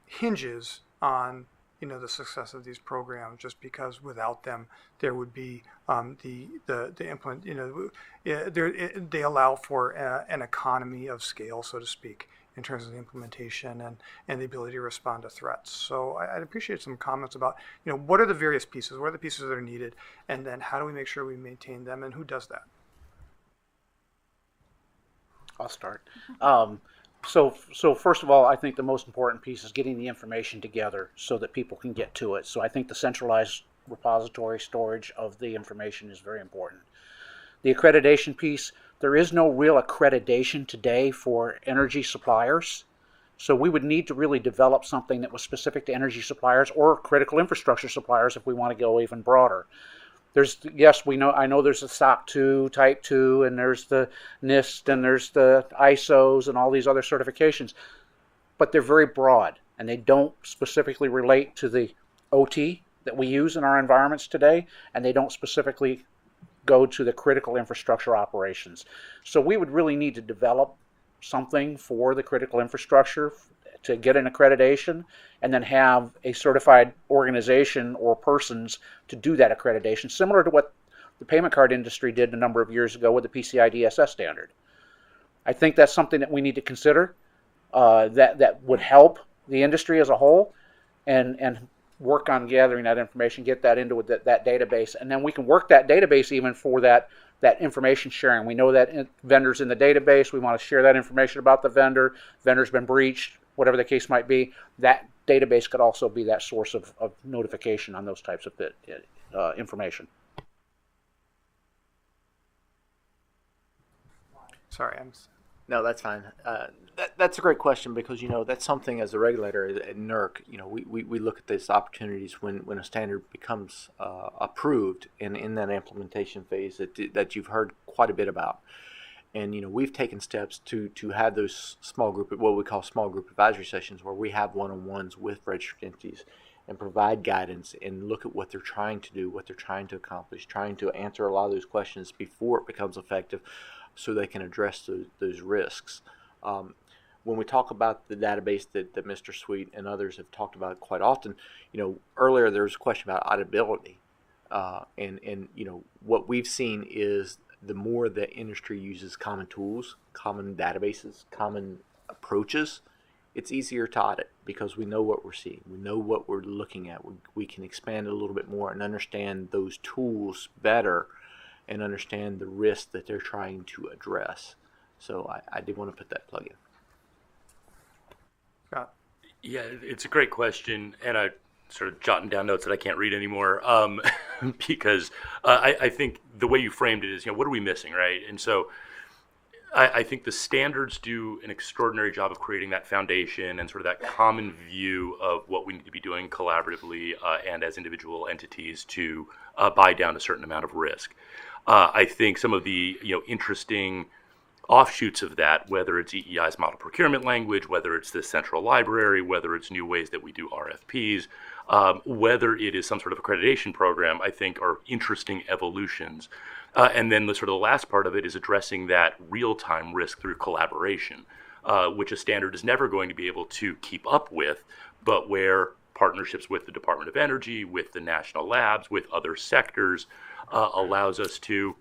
hinges on the success of these programs, just because without them there would be the implement. They allow for an economy of scale, so to speak, in terms of the implementation and the ability to respond to threats. So I'd appreciate some comments about what are the various pieces, what are the pieces that are needed, and then how do we make sure we maintain them, and who does that? I'll start. So first of all, I think the most important piece is getting the information together so that people can get to it. So I think the centralized repository storage of the information is very important. The accreditation piece, there is no real accreditation today for energy suppliers. So we would need to really develop something that was specific to energy suppliers or critical infrastructure suppliers if we want to go even broader. I know there's the SOC 2, Type 2, and there's the NIST, and there's the ISOs, and all these other certifications. But they're very broad. and they don't specifically relate to the OT that we use in our environments today, and they don't specifically go to the critical infrastructure operations. So we would really need to develop something for the critical infrastructure to get an accreditation, and then have a certified organization or persons to do that accreditation, similar to what the payment card industry did a number of years ago with the PCI DSS standard. I think that's something that we need to consider, that would help the industry as a whole, and work on gathering that information, get that into that database, and then we can work that database even for that information sharing. We know that vendor's in the database. We want to share that information about the vendor. Vendor's been breached, whatever the case might be. That database could also be that source of notification on those types of information. Sorry, No, that's fine. That's a great question, because that's something as a regulator at NERC, we look at these opportunities when a standard becomes approved and in that implementation phase that you've heard quite a bit about. And we've taken steps to have those small group, what we call small group advisory sessions, where we have one-on-ones with registered entities and provide guidance and look at what they're trying to do, what they're trying to accomplish, trying to answer a lot of those questions before it becomes effective, so they can address those risks. When we talk about the database that Mr. Sweet and others have talked about quite often, earlier there was a question about auditability. And what we've seen is the more the industry uses common tools, common databases, common approaches, it's easier to audit, because we know what we're seeing. We know what we're looking at. We can expand a little bit more and understand those tools better and understand the risks that they're trying to address. So I did want to put that plug in. Scott? Yeah, it's a great question, and I sort of jotting down notes that I can't read anymore, because I think the way you framed it is, what are we missing, right? And so I think the standards do an extraordinary job of creating that foundation and sort of that common view of what we need to be doing collaboratively and as individual entities to buy down a certain amount of risk. I think some of the interesting offshoots of that, whether it's EEI's model procurement language, whether it's the central library, whether it's new ways that we do RFPs, whether it is some sort of accreditation program, I think are interesting evolutions. And then the sort of the last part of it is addressing that real-time risk through collaboration, which a standard is never going to be able to keep up with, but where partnerships with the Department of Energy, with the national labs, with other sectors, allows us to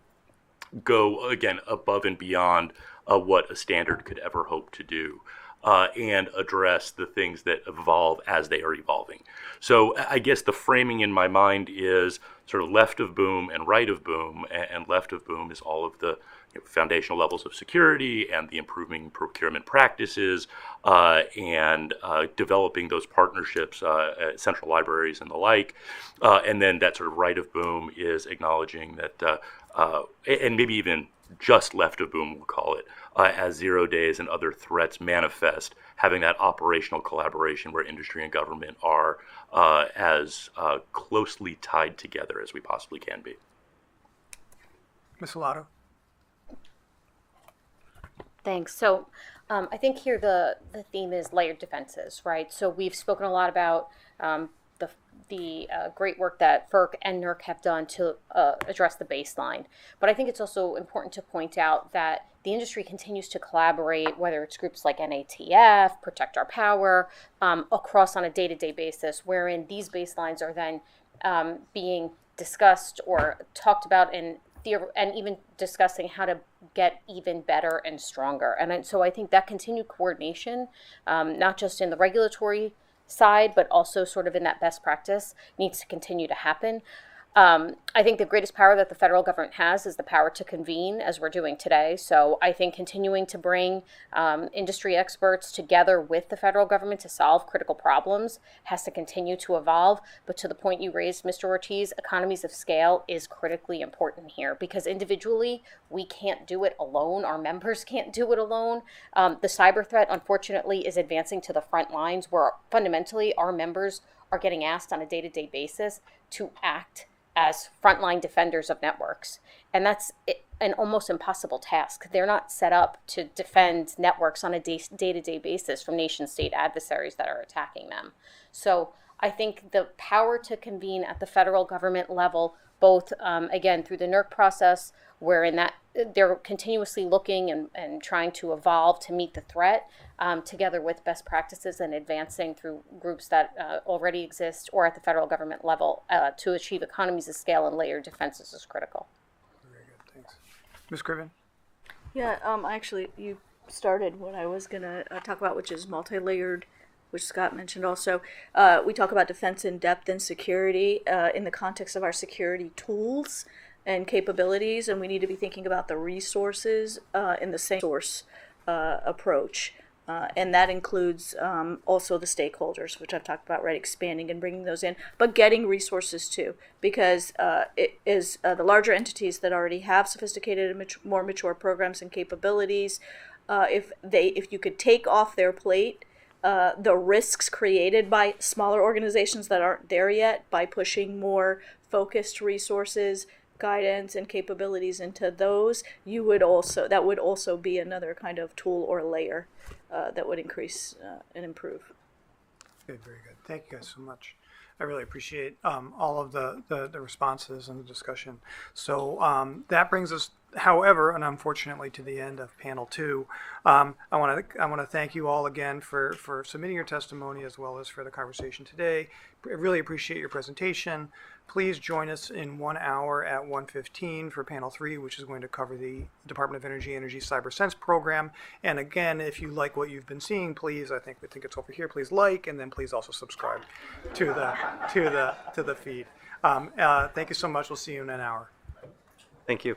go, again, above and beyond what a standard could ever hope to do, and address the things that evolve as they are evolving. So I guess the framing in my mind is sort of left of boom and right of boom, and left of boom is all of the foundational levels of security and the improving procurement practices, and developing those partnerships, central libraries and the like. And then that sort of right of boom is acknowledging that, and maybe even just left of boom, we'll call it, as 0 days and other threats manifest, having that operational collaboration where industry and government are as closely tied together as we possibly can be. Ms. Alato? Thanks. So I think here the theme is layered defenses, right? So we've spoken a lot about the great work that FERC and NERC have done to address the baseline. But I think it's also important to point out that the industry continues to collaborate, whether it's groups like NATF, Protect Our Power, across on a day-to-day basis, wherein these baselines are then being discussed or talked about and even discussing how to get even better and stronger. And so I think that continued coordination, not just in the regulatory side, but also sort of in that best practice, needs to continue to happen. I think the greatest power that the federal government has is the power to convene, as we're doing today. So I think continuing to bring industry experts together with the federal government to solve critical problems has to continue to evolve. But to the point you raised, Mr. Ortiz, economies of scale is critically important here, because individually we can't do it alone. Our members can't do it alone. The cyber threat, unfortunately, is advancing to the front lines, where fundamentally our members are getting asked on a day-to-day basis to act as frontline defenders of networks. And that's an almost impossible task. They're not set up to defend networks on a day-to-day basis from nation-state adversaries that are attacking them. So I think the power to convene at the federal government level, both, again, through the NERC process, wherein that they're continuously looking and trying to evolve to meet the threat, together with best practices and advancing through groups that already exist, or at the federal government level, to achieve economies of scale and layered defenses is critical. Very good, thanks. Ms. Criven? Yeah, actually, you started what I was going to talk about, which is multi-layered, which Scott mentioned also. We talk about defense in depth and security in the context of our security tools and capabilities, and we need to be thinking about the resources in the same source approach. And that includes also the stakeholders, which I've talked about, right, expanding and bringing those in, but getting resources too, because it is the larger entities that already have sophisticated and more mature programs and capabilities, if you could take off their plate the risks created by smaller organizations that aren't there yet, by pushing more focused resources, guidance, and capabilities into those, that would also be another kind of tool or layer that would increase and improve. Good, very good. Thank you guys so much. I really appreciate all of the responses and the discussion. So that brings us, however, and unfortunately, to the end of panel 2. I want to thank you all again for submitting your testimony as well as for the conversation today. I really appreciate your presentation. Please join us in 1 hour at 1:15 for panel 3, which is going to cover the Department of Energy Cyber Sense program. And again, if you like what you've been seeing, please, I think it's over here, please like, and then please also subscribe to the feed. Thank you so much. We'll see you in an hour. Thank you.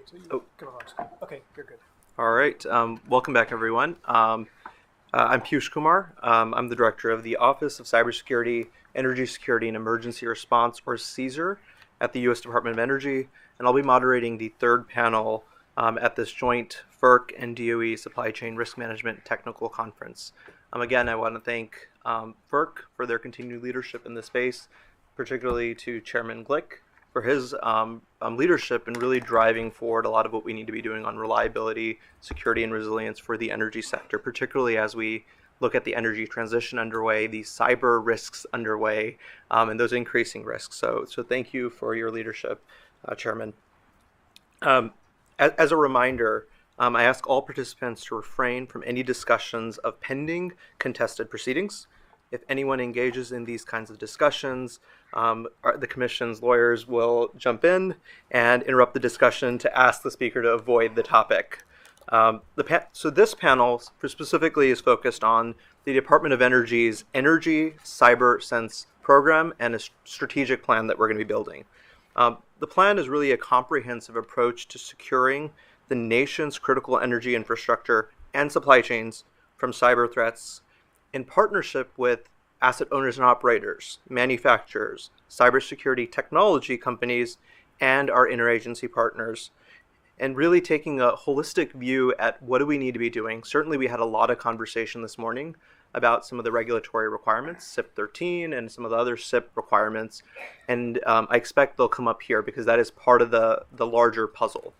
So you Oh. go on screen. Okay, you're good. All right. Welcome back, everyone. I'm Piyush Kumar. I'm the director of the Office of Cybersecurity, Energy Security, and Emergency Response, or CSER, at the U.S. Department of Energy, and I'll be moderating the third panel at this joint FERC and DOE Supply Chain Risk Management Technical Conference. Again, I want to thank FERC for their continued leadership in this space, particularly to Chairman Glick for his leadership in really driving forward a lot of what we need to be doing on reliability, security, and resilience for the energy sector, particularly as we look at the energy transition underway, the cyber risks underway, and those increasing risks. So thank you for your leadership, Chairman. As a reminder, I ask all participants to refrain from any discussions of pending contested proceedings. If anyone engages in these kinds of discussions, the Commission's lawyers will jump in and interrupt the discussion to ask the speaker to avoid the topic. So this panel specifically is focused on the Department of Energy's Energy Cyber Sense program and a strategic plan that we're going to be building. The plan is really a comprehensive approach to securing the nation's critical energy infrastructure and supply chains from cyber threats in partnership with asset owners and operators, manufacturers, cybersecurity technology companies, and our interagency partners, and really taking a holistic view at what do we need to be doing. Certainly we had a lot of conversation this morning about some of the regulatory requirements, SIP 13 and some of the other SIP requirements, and I expect they'll come up here because that is part of the larger puzzle.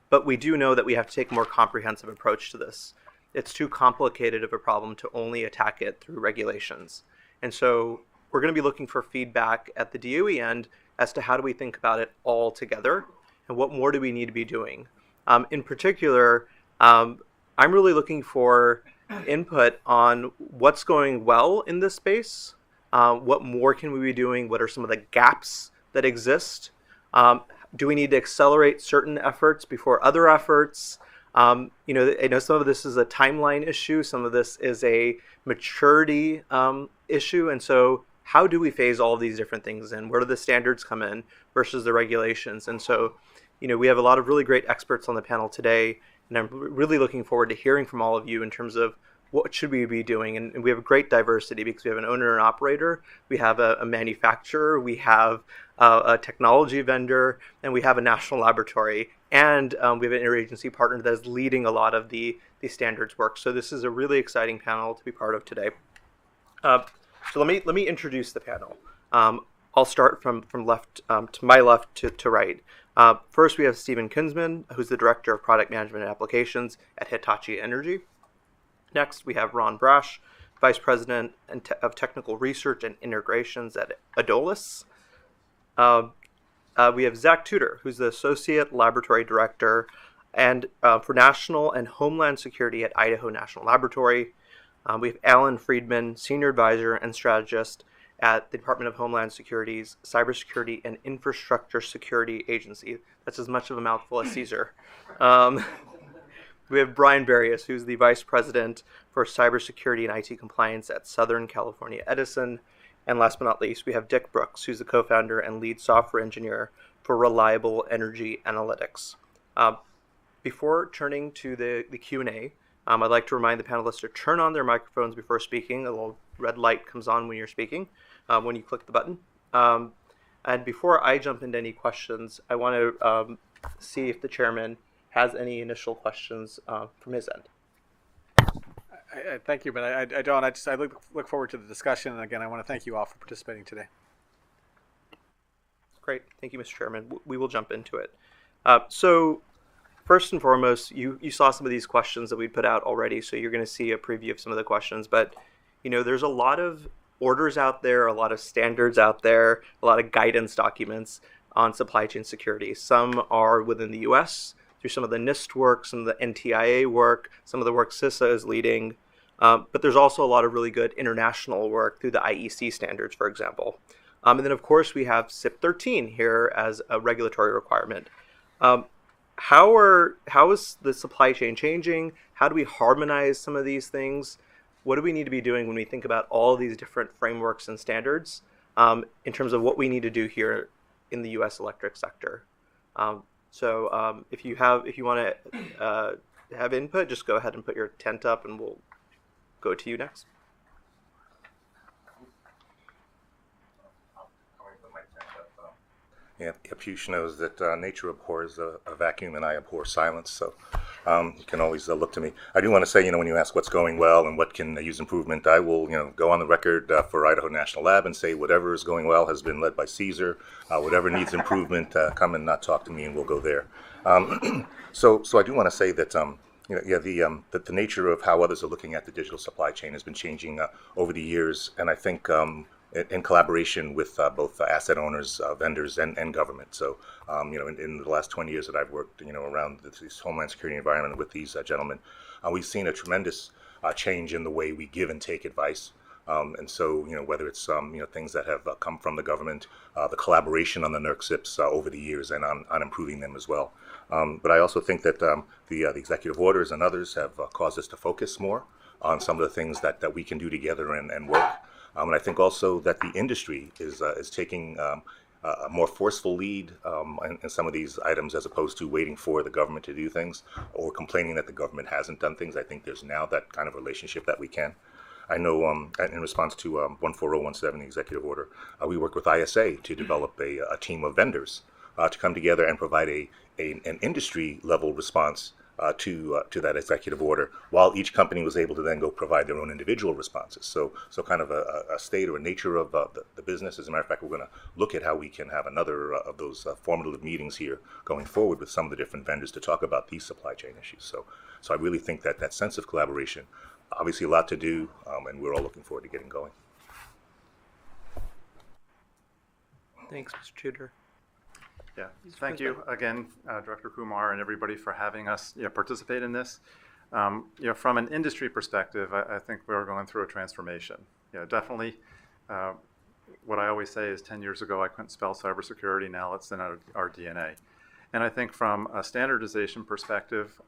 But we do know that we have to take a more comprehensive approach to this. It's too complicated of a problem to only attack it through regulations. And so we're going to be looking for feedback at the DOE end as to how do we think about it all together and what more do we need to be doing. In particular, I'm really looking for input on what's going well in this space, what more can we be doing, what are some of the gaps that exist, do we need to accelerate certain efforts before other efforts? I know some of this is a timeline issue, some of this is a maturity issue, and so how do we phase all of these different things in? Where do the standards come in versus the regulations? And so, we have a lot of really great experts on the panel today, and I'm really looking forward to hearing from all of you in terms of what should we be doing. And we have a great diversity because we have an owner and operator, we have a manufacturer, we have a technology vendor, and we have a national laboratory, and we have an interagency partner that is leading a lot of the standards work. So this is a really exciting panel to be part of today. So let me introduce the panel. I'll start from left to my left to right. First, we have Stephen Kinsman, who's the Director of Product Management and Applications at Hitachi Energy. Next, we have Ron Brash, Vice President of Technical Research and Integrations at Adolis. We have Zach Tudor, who's the Associate Laboratory Director and for National and Homeland Security at Idaho National Laboratory. We have Alan Friedman, Senior Advisor and Strategist at the Department of Homeland Security's Cybersecurity and Infrastructure Security Agency. That's as much of a mouthful as Caesar. We have Brian Barrios, who's the Vice President for Cybersecurity and IT Compliance at Southern California Edison. And last but not least, we have Dick Brooks, who's the co-founder and lead software engineer for Reliable Energy Analytics. Before turning to the Q&A, I'd like to remind the panelists to turn on their microphones before speaking. A little red light comes on when you're speaking, when you click the button. And before I jump into any questions, I want to see if the chairman has any initial questions from his end. Thank you, but I don't. I look forward to the discussion, and again, I want to thank you all for participating today. Great, thank you, Mr. Chairman. We will jump into it. So, first and foremost, you saw some of these questions that we put out already, so you're going to see a preview of some of the questions. But there's a lot of orders out there, a lot of standards out there, a lot of guidance documents on supply chain security. Some are within the U.S. through some of the NIST work, some of the NTIA work, some of the work CISA is leading. But there's also a lot of really good international work through the IEC standards, for example. And then, of course, we have SIP 13 here as a regulatory requirement. How is the supply chain changing? How do we harmonize some of these things? What do we need to be doing when we think about all of these different frameworks and standards in terms of what we need to do here in the U.S. electric sector? So if you want to have input, just go ahead and put your tent up, and we'll go to you next. Yeah, Piyush knows that nature abhors a vacuum and I abhor silence, so you can always look to me. I do want to say, when you ask what's going well and what can use improvement, I will, go on the record for Idaho National Lab and say whatever is going well has been led by Caesar. Whatever needs improvement, come and talk to me and we'll go there. So I do want to say that the nature of how others are looking at the digital supply chain has been changing over the years, and I think in collaboration with both asset owners, vendors, and government. So, in the last 20 years that I've worked, around this Homeland Security environment with these gentlemen, we've seen a tremendous change in the way we give and take advice. And so, whether it's things that have come from the government, the collaboration on the NERC SIPs over the years, and on improving them as well. But I also think that the executive orders and others have caused us to focus more on some of the things that we can do together and work. And I think also that the industry is taking a more forceful lead in some of these items, as opposed to waiting for the government to do things or complaining that the government hasn't done things. I think there's now that kind of relationship that we can. I know in response to 14017, the executive order, we worked with ISA to develop a team of vendors to come together and provide an industry level response to that executive order, while each company was able to then go provide their own individual responses. So kind of a state or a nature of the business. As a matter of fact, we're going to look at how we can have another of those formative meetings here going forward with some of the different vendors to talk about these supply chain issues. So I really think that sense of collaboration, obviously a lot to do, and we're all looking forward to getting going. Thanks, Mr. Tudor. Yeah, thank you again, Director Kumar and everybody for having us participate in this. From an industry perspective, I think we're going through a transformation. Definitely, what I always say is 10 years ago I couldn't spell cybersecurity, now it's in our DNA. And I think from a standardization perspective,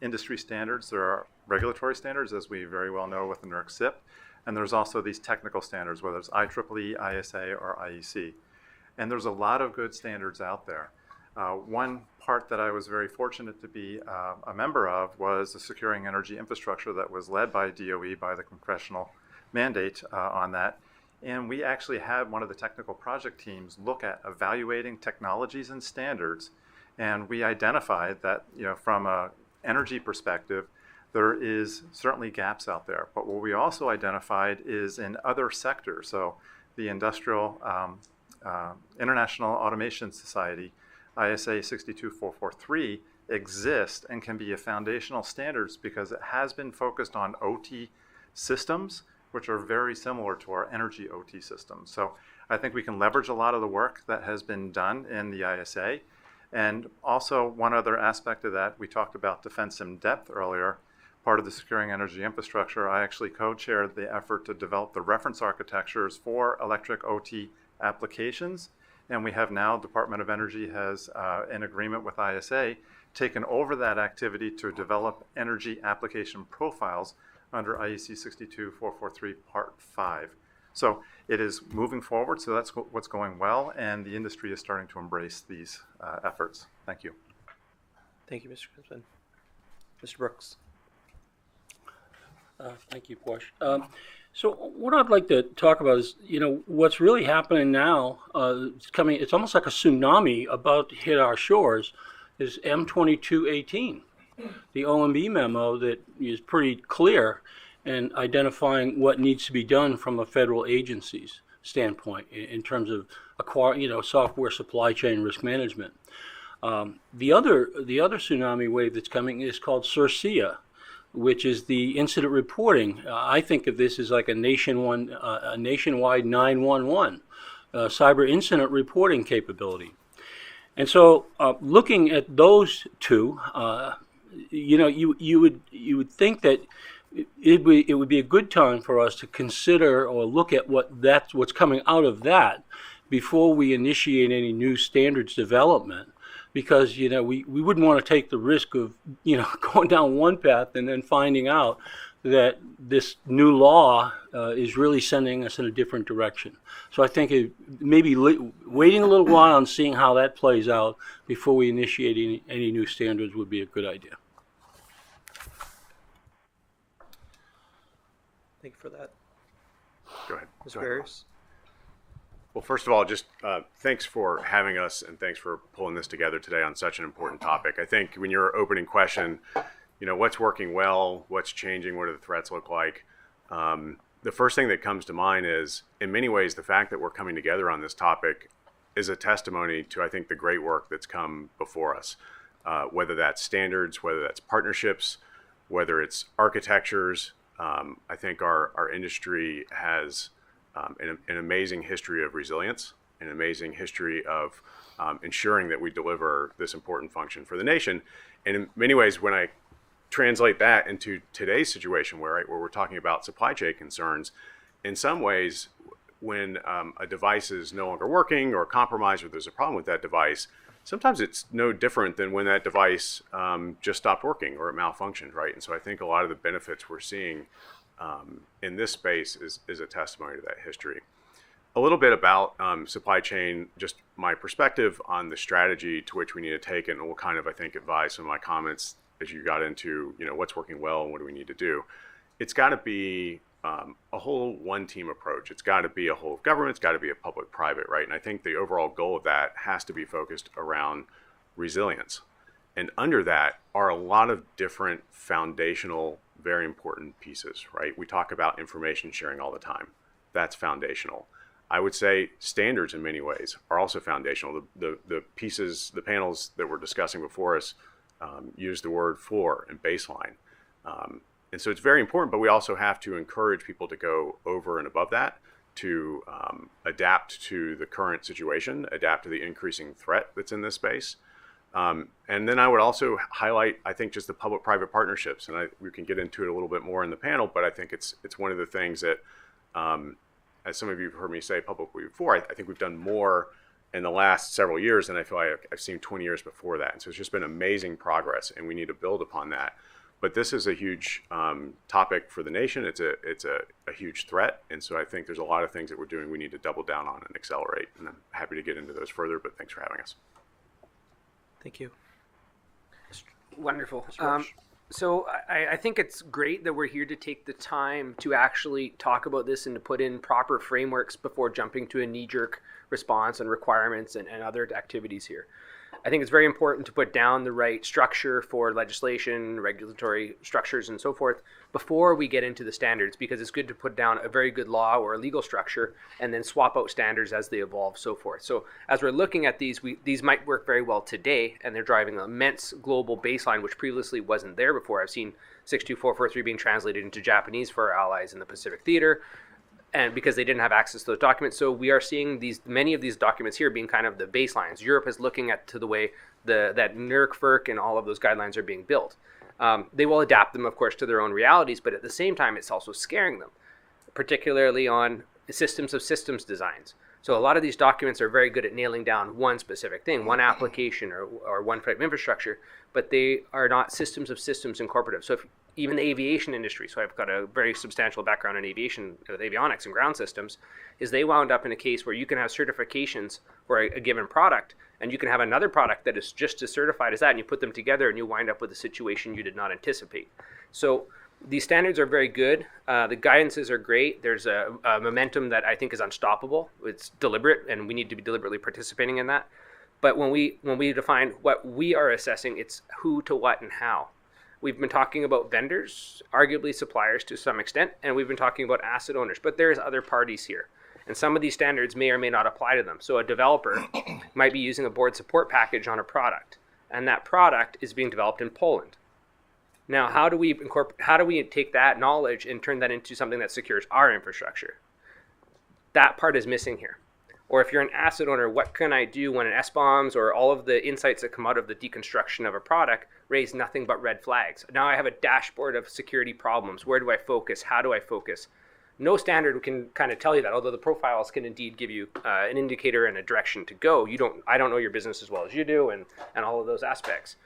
industry standards, there are regulatory standards, as we very well know with the NERC SIP, and there's also these technical standards, whether it's IEEE, ISA, or IEC. And there's a lot of good standards out there. One part that I was very fortunate to be a member of was the Securing Energy Infrastructure that was led by DOE, by the congressional mandate on that. And we actually had one of the technical project teams look at evaluating technologies and standards. And we identified that, from an energy perspective, there is certainly gaps out there. But what we also identified is in other sectors. So the industrial International Automation Society, ISA 62443, exists and can be a foundational standards because it has been focused on OT systems, which are very similar to our energy OT systems. So I think we can leverage a lot of the work that has been done in the ISA. And also one other aspect of that, we talked about defense in depth earlier. Part of the Securing Energy Infrastructure, I actually co-chaired the effort to develop the reference architectures for electric OT applications, and we have now, Department of Energy has, in agreement with ISA, taken over that activity to develop energy application profiles under IEC 62443 Part 5. So it is moving forward, so that's what's going well, and the industry is starting to embrace these efforts. Thank you. Thank you, Mr. Crispin. Mr. Brooks. Thank you, Porsche. So what I'd like to talk about is, what's really happening now. It's almost like a tsunami about to hit our shores. Is M2218, the OMB memo that is pretty clear in identifying what needs to be done from a federal agency's standpoint in terms of software supply chain risk management. The other tsunami wave that's coming is called CERCIA, which is the incident reporting. I think of this as like a nationwide 911 cyber incident reporting capability. And so, looking at those two, you would think that it would be a good time for us to consider or look at what's coming out of that before we initiate any new standards development. Because we wouldn't want to take the risk of going down one path and then finding out that this new law is really sending us in a different direction. So I think maybe waiting a little while and seeing how that plays out before we initiate any new standards would be a good idea. Thank you for that. Go ahead. Mr. Go ahead. Barrios? Well, first of all, just thanks for having us and thanks for pulling this together today on such an important topic. I think when your opening question, what's working well, what's changing, what do the threats look like? The first thing that comes to mind is, in many ways, the fact that we're coming together on this topic is a testimony to, I think, the great work that's come before us, whether that's standards, whether that's partnerships, whether it's architectures. I think our industry has an amazing history of resilience, an amazing history of ensuring that we deliver this important function for the nation. And in many ways, when I translate that into today's situation where we're talking about supply chain concerns, in some ways, when a device is no longer working or compromised or there's a problem with that device, sometimes it's no different than when that device just stopped working or it malfunctioned, right? And so I think a lot of the benefits we're seeing in this space is a testimony to that history. A little bit about supply chain, just my perspective on the strategy to which we need to take, and will kind of, I think, advise some of my comments as you got into, what's working well and what do we need to do. It's got to be a whole one-team approach. It's got to be a whole of government. It's got to be a public-private, right? And I think the overall goal of that has to be focused around resilience. And under that are a lot of different foundational, very important pieces, right? We talk about information sharing all the time. That's foundational. I would say standards in many ways are also foundational. The pieces, the panels that we're discussing before us use the word floor and baseline. And so it's very important, but we also have to encourage people to go over and above that, to adapt to the current situation, adapt to the increasing threat that's in this space. And then I would also highlight, I think, just the public-private partnerships, and we can get into it a little bit more in the panel, but I think it's one of the things that, as some of you have heard me say publicly before, I think we've done more in the last several years than I feel like I've seen 20 years before that. And so it's just been amazing progress, and we need to build upon that. But this is a huge topic for the nation. It's a huge threat, and so I think there's a lot of things that we're doing we need to double down on and accelerate. And I'm happy to get into those further, but thanks for having us. Thank you. Wonderful. So I think it's great that we're here to take the time to actually talk about this and to put in proper frameworks before jumping to a knee-jerk response and requirements and other activities here. I think it's very important to put down the right structure for legislation, regulatory structures, and so forth before we get into the standards, because it's good to put down a very good law or a legal structure and then swap out standards as they evolve, so forth. So as we're looking at these, these might work very well today, and they're driving an immense global baseline, which previously wasn't there before. I've seen 62443 being translated into Japanese for our allies in the Pacific Theater, and because they didn't have access to those documents. So we are seeing many of these documents here being kind of the baselines. Europe is looking to the way that NERC, FERC, and all of those guidelines are being built. They will adapt them, of course, to their own realities, but at the same time, it's also scaring them, particularly on systems of systems designs. So a lot of these documents are very good at nailing down one specific thing, one application or one type of infrastructure, but they are not systems of systems incorporative. So even the aviation industry, so I've got a very substantial background in aviation, with avionics and ground systems, is they wound up in a case where you can have certifications for a given product, and you can have another product that is just as certified as that, and you put them together and you wind up with a situation you did not anticipate. So these standards are very good. The guidances are great. There's a momentum that I think is unstoppable. It's deliberate, and we need to be deliberately participating in that. But when we define what we are assessing, it's who to what and how. We've been talking about vendors, arguably suppliers to some extent, and we've been talking about asset owners, but there's other parties here. And some of these standards may or may not apply to them. So a developer might be using a board support package on a product, and that product is being developed in Poland. Now, how do we take that knowledge and turn that into something that secures our infrastructure? That part is missing here. Or if you're an asset owner, what can I do when an SBOMs or all of the insights that come out of the deconstruction of a product raise nothing but red flags? Now I have a dashboard of security problems. Where do I focus? How do I focus? No standard can kind of tell you that, although the profiles can indeed give you an indicator and a direction to go. I don't know your business as well as you do and all of those aspects.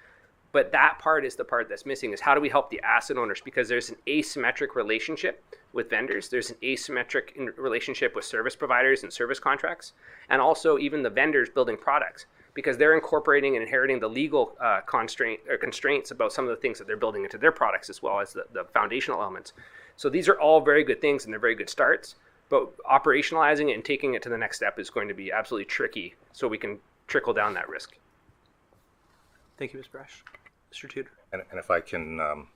But that part is the part that's missing, is how do we help the asset owners? Because there's an asymmetric relationship with vendors. There's an asymmetric relationship with service providers and service contracts, and also even the vendors building products, because they're incorporating and inheriting the legal constraints about some of the things that they're building into their products, as well as the foundational elements. So these are all very good things, and they're very good starts, but operationalizing it and taking it to the next step is going to be absolutely tricky, so we can trickle down that risk. Thank you, Ms. Brash. Mr. Tudor. And if I can,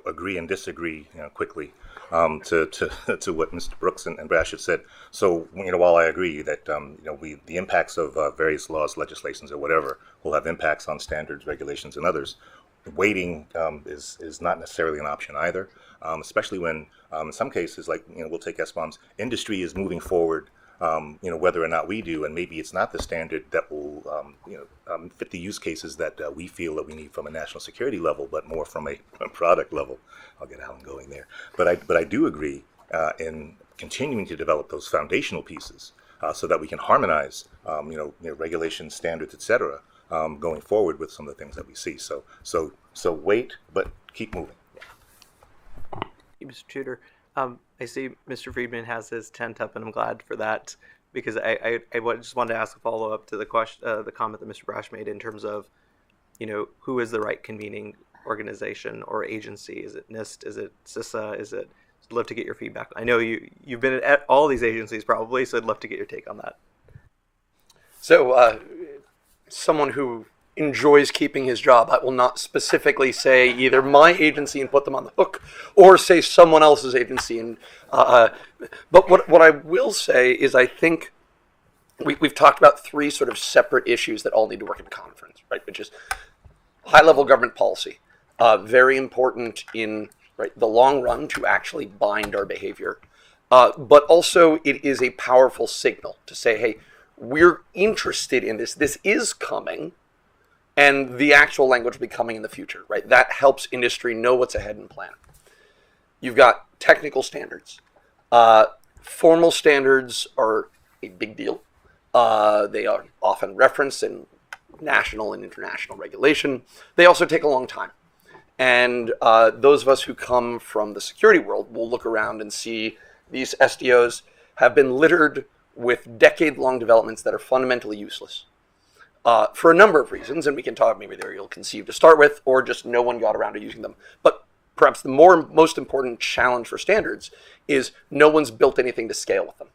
agree and disagree, quickly, to what Mr. Brooks and Brash have said. So, while I agree that, the impacts of various laws, legislations, or whatever will have impacts on standards, regulations, and others, waiting is not necessarily an option either, especially when, in some cases, like, we'll take SBOMs, industry is moving forward, whether or not we do, and maybe it's not the standard that will, fit the use cases that we feel that we need from a national security level, but more from a product level. I'll get Alan going there. But I do agree in continuing to develop those foundational pieces so that we can harmonize, regulations, standards, etc., going forward with some of the things that we see. So wait, but keep moving. Thank you, Mr. Tudor. I see Mr. Friedman has his tent up, and I'm glad for that, because I just wanted to ask a follow-up to the question, the comment that Mr. Brash made in terms of, who is the right convening organization or agency? Is it NIST? Is it CISA? Is it? I'd love to get your feedback. I know you've been at all these agencies probably, so I'd love to get your take on that. So, someone who enjoys keeping his job, I will not specifically say either my agency and put them on the hook, or say someone else's agency. And but what I will say is, I think we've talked about three sort of separate issues that all need to work in conference, right? Which is high-level government policy, very important in the long run to actually bind our behavior, but also it is a powerful signal to say, hey, we're interested in this. This is coming. And the actual language will be coming in the future, right? That helps industry know what's ahead and plan. You've got technical standards. Formal standards are a big deal. They are often referenced in national and international regulation. They also take a long time. And those of us who come from the security world will look around and see these SDOs have been littered with decade-long developments that are fundamentally useless. For a number of reasons, and we can talk, maybe they're ill-conceived to start with, or just no one got around to using them. But perhaps the most important challenge for standards is no one's built anything to scale with them,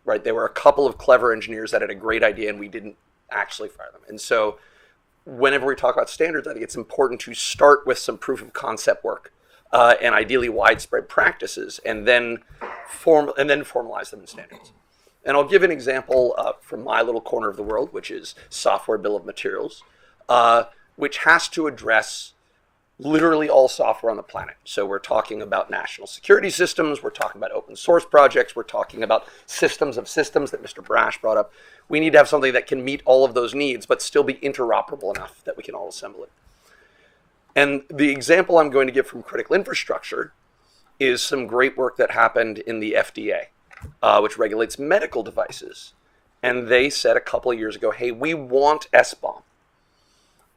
right? There were a couple of clever engineers that had a great idea, and we didn't actually fire them. And so whenever we talk about standards, I think it's important to start with some proof of concept work, and ideally widespread practices, and then formalize them in standards. And I'll give an example from my little corner of the world, which is software bill of materials, which has to address literally all software on the planet. So we're talking about national security systems, we're talking about open source projects, we're talking about systems of systems that Mr. Brash brought up. We need to have something that can meet all of those needs, but still be interoperable enough that we can all assemble it. And the example I'm going to give from critical infrastructure is some great work that happened in the FDA. Which regulates medical devices. And they said a couple of years ago, hey, we want SBOM.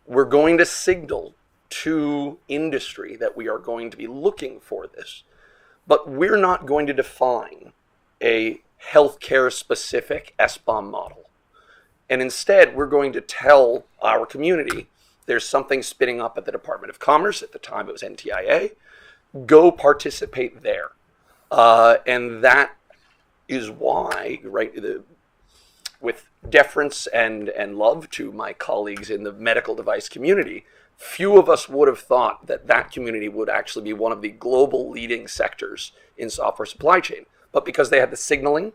We're going to signal to industry that we are going to be looking for this, but we're not going to define a healthcare specific SBOM model. And instead, we're going to tell our community there's something spinning up at the Department of Commerce. At the time, it was NTIA. Go participate there. And that is why, right, with deference and love to my colleagues in the medical device community, few of us would have thought that that community would actually be one of the global leading sectors in software supply chain. But because they had the signaling,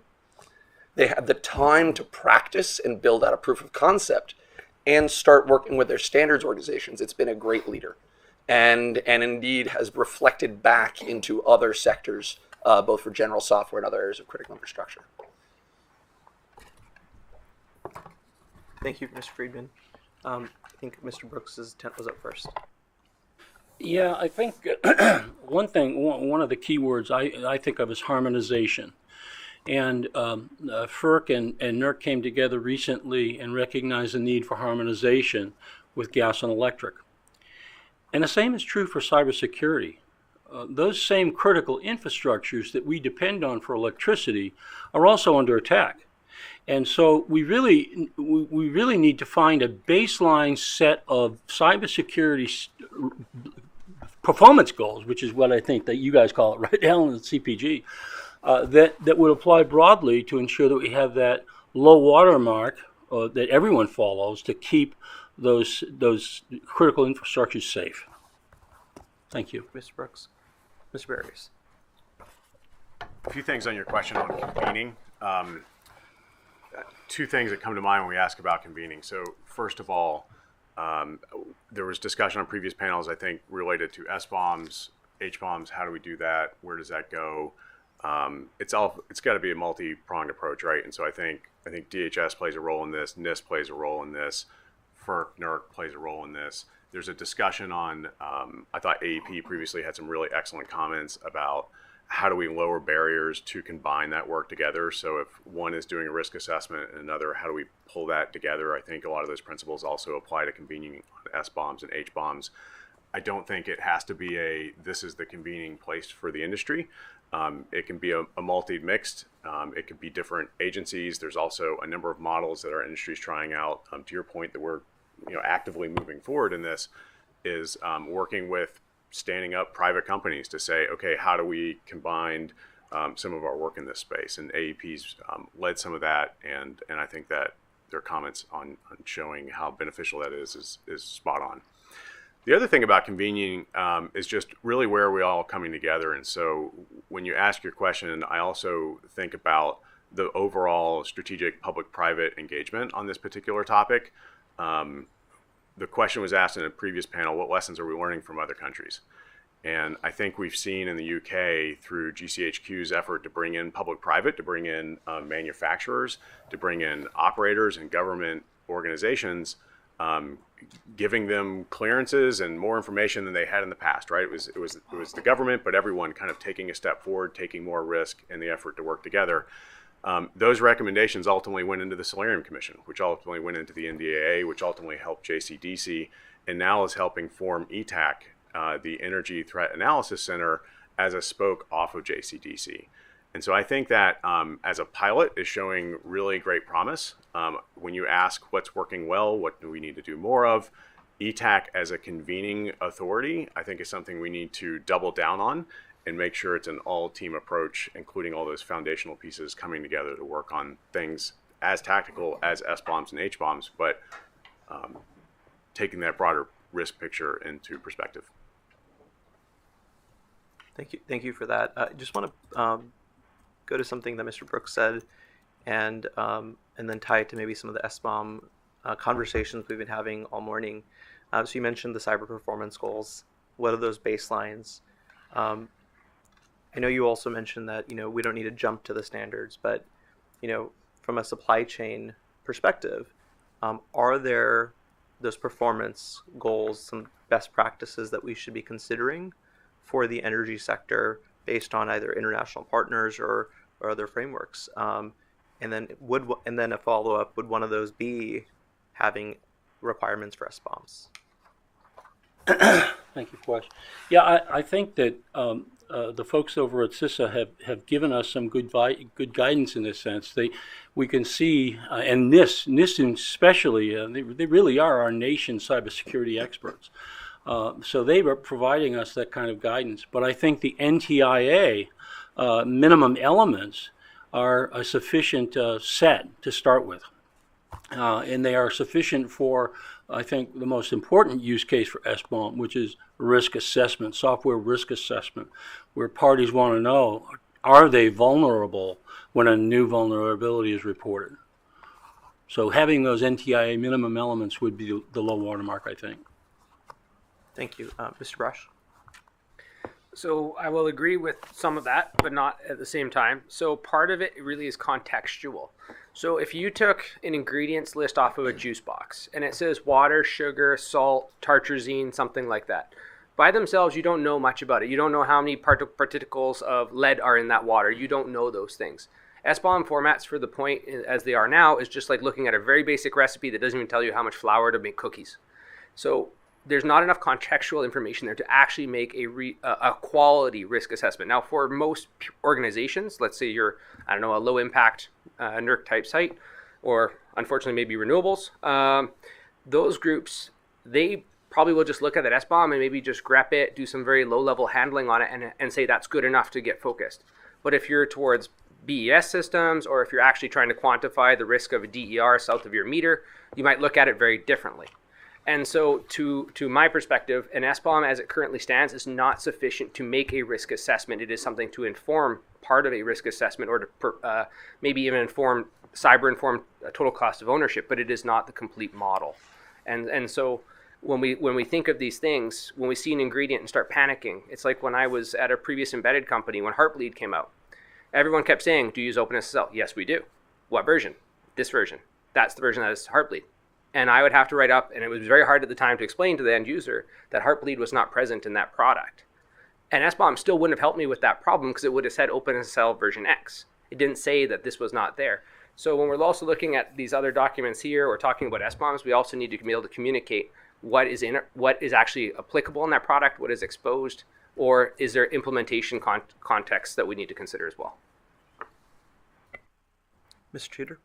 they had the time to practice and build out a proof of concept and start working with their standards organizations, it's been a great leader. And indeed has reflected back into other sectors, both for general software and other areas of critical infrastructure. Thank you, Mr. Friedman. I think Mr. Brooks's tent was up first. Yeah, I think one of the key words I think of is harmonization. And FERC and NERC came together recently and recognized the need for harmonization with gas and electric. And the same is true for cybersecurity. Those same critical infrastructures that we depend on for electricity are also under attack. And so we really need to find a baseline set of cybersecurity performance goals, which is what I think that you guys call it, right, Alan, at CPG, that would apply broadly to ensure that we have that low water mark that everyone follows to keep those critical infrastructures safe. Thank you. Mr. Brooks. Mr. Barrios. A few things on your question on convening. Two things that come to mind when we ask about convening. So first of all, there was discussion on previous panels, I think, related to SBOMs, HBOMs. How do we do that? Where does that go? It's got to be a multi-pronged approach, right? And so I think DHS plays a role in this, NIST plays a role in this, FERC, NERC plays a role in this. There's a discussion on, I thought AEP previously had some really excellent comments about how do we lower barriers to combine that work together. So if one is doing a risk assessment and another, how do we pull that together? I think a lot of those principles also apply to convening on SBOMs and HBOMs. I don't think it has to be this is the convening place for the industry. It can be a multi-mixed. It could be different agencies. There's also a number of models that our industry is trying out. To your point that we're actively moving forward in this is working with standing up private companies to say, okay, how do we combine some of our work in this space? And AEP's led some of that, and I think that their comments on showing how beneficial that is spot on. The other thing about convening is just really where are we all coming together. And so when you ask your question, I also think about the overall strategic public-private engagement on this particular topic. The question was asked in a previous panel, what lessons are we learning from other countries? And I think we've seen in the UK through GCHQ's effort to bring in public-private, to bring in manufacturers, to bring in operators and government organizations, giving them clearances and more information than they had in the past, right? It was the government, but everyone kind of taking a step forward, taking more risk in the effort to work together. Those recommendations ultimately went into the Solarium Commission, which ultimately went into the NDAA, which ultimately helped JCDC, and now is helping form ETAC, the Energy Threat Analysis Center, as a spoke off of JCDC. And so I think that as a pilot is showing really great promise. When you ask what's working well, what do we need to do more of, ETAC as a convening authority, I think is something we need to double down on and make sure it's an all-team approach, including all those foundational pieces coming together to work on things as tactical as SBOMs and HBOMs, but taking that broader risk picture into perspective. Thank you for that. I just want to go to something that Mr. Brooks said, and then tie it to maybe some of the SBOM conversations we've been having all morning. So you mentioned the cyber performance goals. What are those baselines? I know you also mentioned that we don't need to jump to the standards, but from a supply chain perspective, are there those performance goals, some best practices that we should be considering for the energy sector based on either international partners or other frameworks? And then a follow-up, would one of those be having requirements for SBOMs? Thank you, Flesh. Yeah, I think that the folks over at CISA have given us some good guidance in this sense. We can see, and NIST especially, they really are our nation's cybersecurity experts. So they are providing us that kind of guidance. But I think the NTIA minimum elements are a sufficient set to start with. And they are sufficient for, I think, the most important use case for SBOM, which is risk assessment, software risk assessment, where parties want to know, are they vulnerable when a new vulnerability is reported? So having those NTIA minimum elements would be the low watermark, I think. Thank you. Mr. Brush? So I will agree with some of that, but not at the same time. So part of it really is contextual. So if you took an ingredients list off of a juice box and it says water, sugar, salt, tartrazine, something like that, by themselves, you don't know much about it. You don't know how many particles of lead are in that water. You don't know those things. SBOM formats, for the point as they are now, is just like looking at a very basic recipe that doesn't even tell you how much flour to make cookies. So there's not enough contextual information there to actually make a quality risk assessment. Now, for most organizations, let's say you're, I don't know, a low impact NERC type site, or unfortunately maybe renewables, those groups, they probably will just look at that SBOM and maybe just grep it, do some very low level handling on it, and say that's good enough to get focused. But if you're towards BES systems, or if you're actually trying to quantify the risk of a DER south of your meter, you might look at it very differently. And so to my perspective, an SBOM as it currently stands is not sufficient to make a risk assessment. It is something to inform part of a risk assessment, or to maybe even cyber-inform total cost of ownership, but it is not the complete model. And so when we think of these things, when we see an ingredient and start panicking, it's like when I was at a previous embedded company when Heartbleed came out. Everyone kept saying, do you use OpenSSL? Yes, we do. What version? This version. That's the version that is Heartbleed. And I would have to write up, and it was very hard at the time to explain to the end user that Heartbleed was not present in that product. And SBOM still wouldn't have helped me with that problem because it would have said OpenSSL version X. It didn't say that this was not there. So when we're also looking at these other documents here or talking about SBOMs, we also need to be able to communicate what is actually applicable in that product, what is exposed, or is there implementation context that we need to consider as well. Mr. Cheater?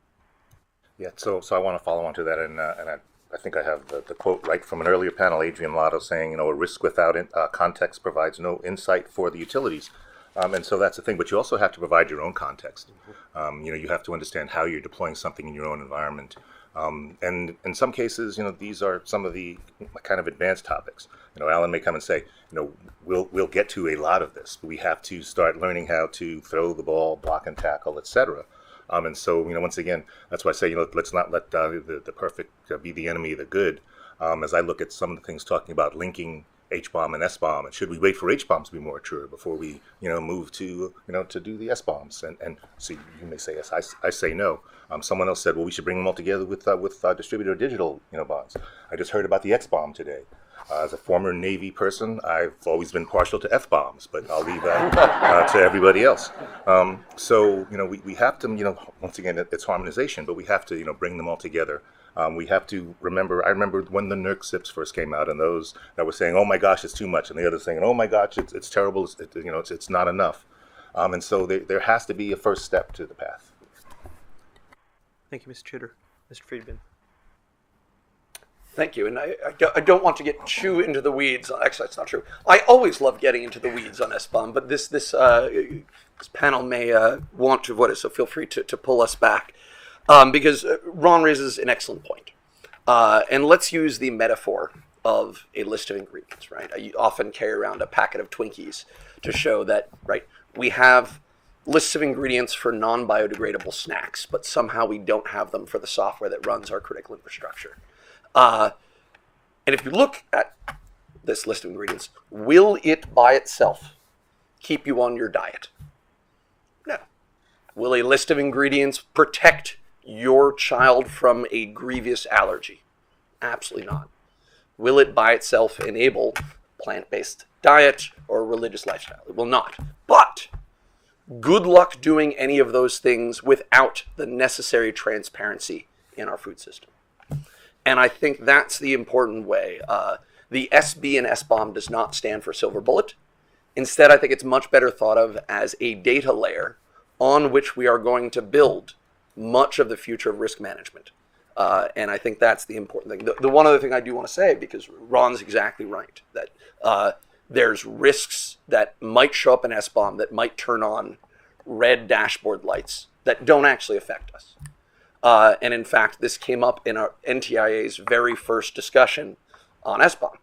Yeah, so I want to follow on to that, and I think I have the quote right from an earlier panel, Adrian Lotto saying, a risk without context provides no insight for the utilities. And so that's the thing, but you also have to provide your own context. You have to understand how you're deploying something in your own environment. And in some cases, these are some of the kind of advanced topics. Alan may come and say, we'll get to a lot of this, but we have to start learning how to throw the ball, block and tackle, etc. And so, once again, that's why I say, let's not let the perfect be the enemy of the good. As I look at some of the things talking about linking HBOM and SBOM, and should we wait for HBOMs to be more mature before we, move to, to do the SBOMs? And so you may say yes, I say no. Someone else said, well, we should bring them all together with distributed digital, bonds. I just heard about the XBOM today. As a former Navy person, I've always been partial to F-bombs, but I'll leave that to everybody else. So, we have to, once again, it's harmonization, but we have to, bring them all together. We have to remember, I remember when the NERC SIPs first came out, and those that were saying, oh my gosh, it's too much, and the others saying, oh my gosh, it's terrible, it's not enough. And so there has to be a first step to the path. Thank you, Mr. Cheater. Mr. Friedman. Thank you, and I don't want to get too into the weeds. Actually, that's not true. I always love getting into the weeds on SBOM, but this panel may want to avoid it, so feel free to pull us back. Because Ron raises an excellent point. And let's use the metaphor of a list of ingredients, right? I often carry around a packet of Twinkies to show that, right, we have lists of ingredients for non-biodegradable snacks, but somehow we don't have them for the software that runs our critical infrastructure. And if you look at this list of ingredients, will it by itself keep you on your diet? No. Will a list of ingredients protect your child from a grievous allergy? Absolutely not. Will it by itself enable plant-based diet or religious lifestyle? It will not. But good luck doing any of those things without the necessary transparency in our food system. And I think that's the important way. The SB and SBOM does not stand for silver bullet. Instead, I think it's much better thought of as a data layer on which we are going to build much of the future of risk management. And I think that's the important thing. The one other thing I do want to say, because Ron's exactly right, that there's risks that might show up in SBOM that might turn on red dashboard lights that don't actually affect us. And in fact, this came up in our NTIA's very first discussion on SBOM.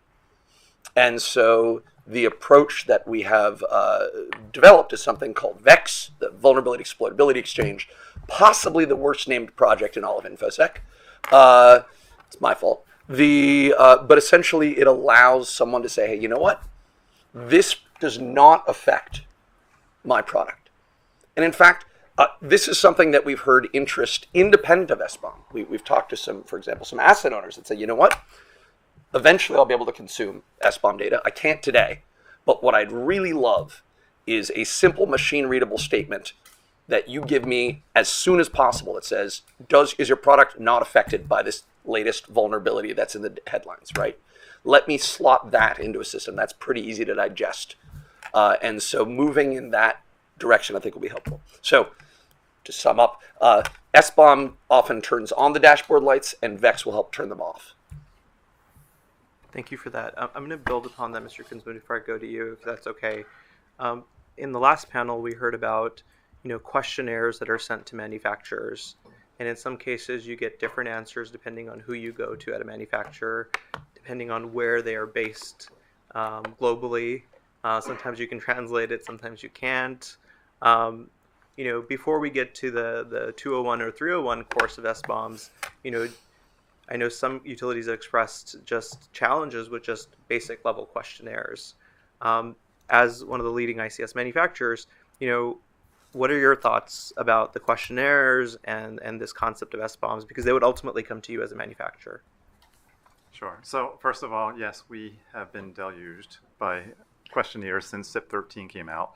And so the approach that we have developed is something called VEX, the Vulnerability Exploitability Exchange, possibly the worst named project in all of InfoSec. It's my fault. But essentially it allows someone to say, hey, you know what? This does not affect my product. And in fact, this is something that we've heard interest independent of SBOM. We've talked to some, for example, some asset owners that say, you know what? Eventually I'll be able to consume SBOM data. I can't today, but what I'd really love is a simple machine readable statement that you give me as soon as possible that says, is your product not affected by this latest vulnerability that's in the headlines, right? let me slot that into a system that's pretty easy to digest. And so moving in that direction, I think, will be helpful. So to sum up, SBOM often turns on the dashboard lights, and VEX will help turn them off. Thank you for that. I'm going to build upon that, Mr. Kinsman, before I go to you, if that's okay. In the last panel, we heard about questionnaires that are sent to manufacturers, and in some cases, you get different answers depending on who you go to at a manufacturer, depending on where they are based globally. Sometimes you can translate it, sometimes you can't. Before we get to the 201 or 301 course of SBOMs, I know some utilities have expressed just challenges with just basic level questionnaires. As one of the leading ICS manufacturers, what are your thoughts about the questionnaires and this concept of SBOMs? Because they would ultimately come to you as a manufacturer. Sure. So first of all, yes, we have been deluged by questionnaires since SIP 13 came out,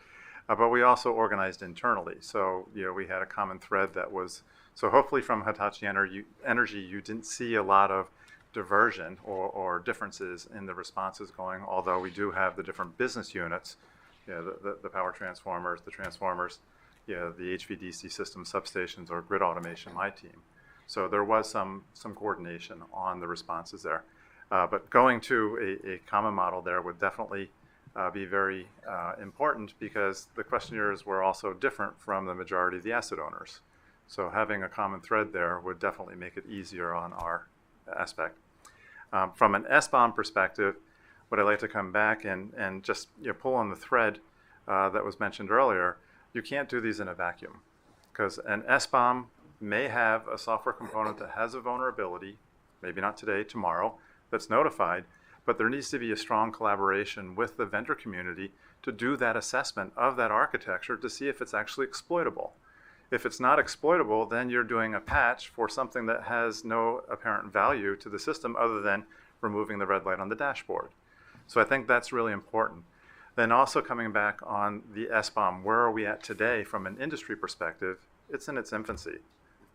but we also organized internally. So we had a common thread that was, so hopefully from Hitachi Energy, you didn't see a lot of diversion or differences in the responses going, although we do have the different business units, the power transformers, the transformers, the HVDC system substations, or grid automation, my team. So there was some coordination on the responses there. But going to a common model there would definitely be very important, because the questionnaires were also different from the majority of the asset owners. So having a common thread there would definitely make it easier on our aspect. From an SBOM perspective, what I'd like to come back and just pull on the thread that was mentioned earlier, you can't do these in a vacuum, because an SBOM may have a software component that has a vulnerability, maybe not today, tomorrow, that's notified, but there needs to be a strong collaboration with the vendor community to do that assessment of that architecture to see if it's actually exploitable. If it's not exploitable, then you're doing a patch for something that has no apparent value to the system other than removing the red light on the dashboard. So I think that's really important. Then also coming back on the SBOM, where are we at today from an industry perspective? It's in its infancy.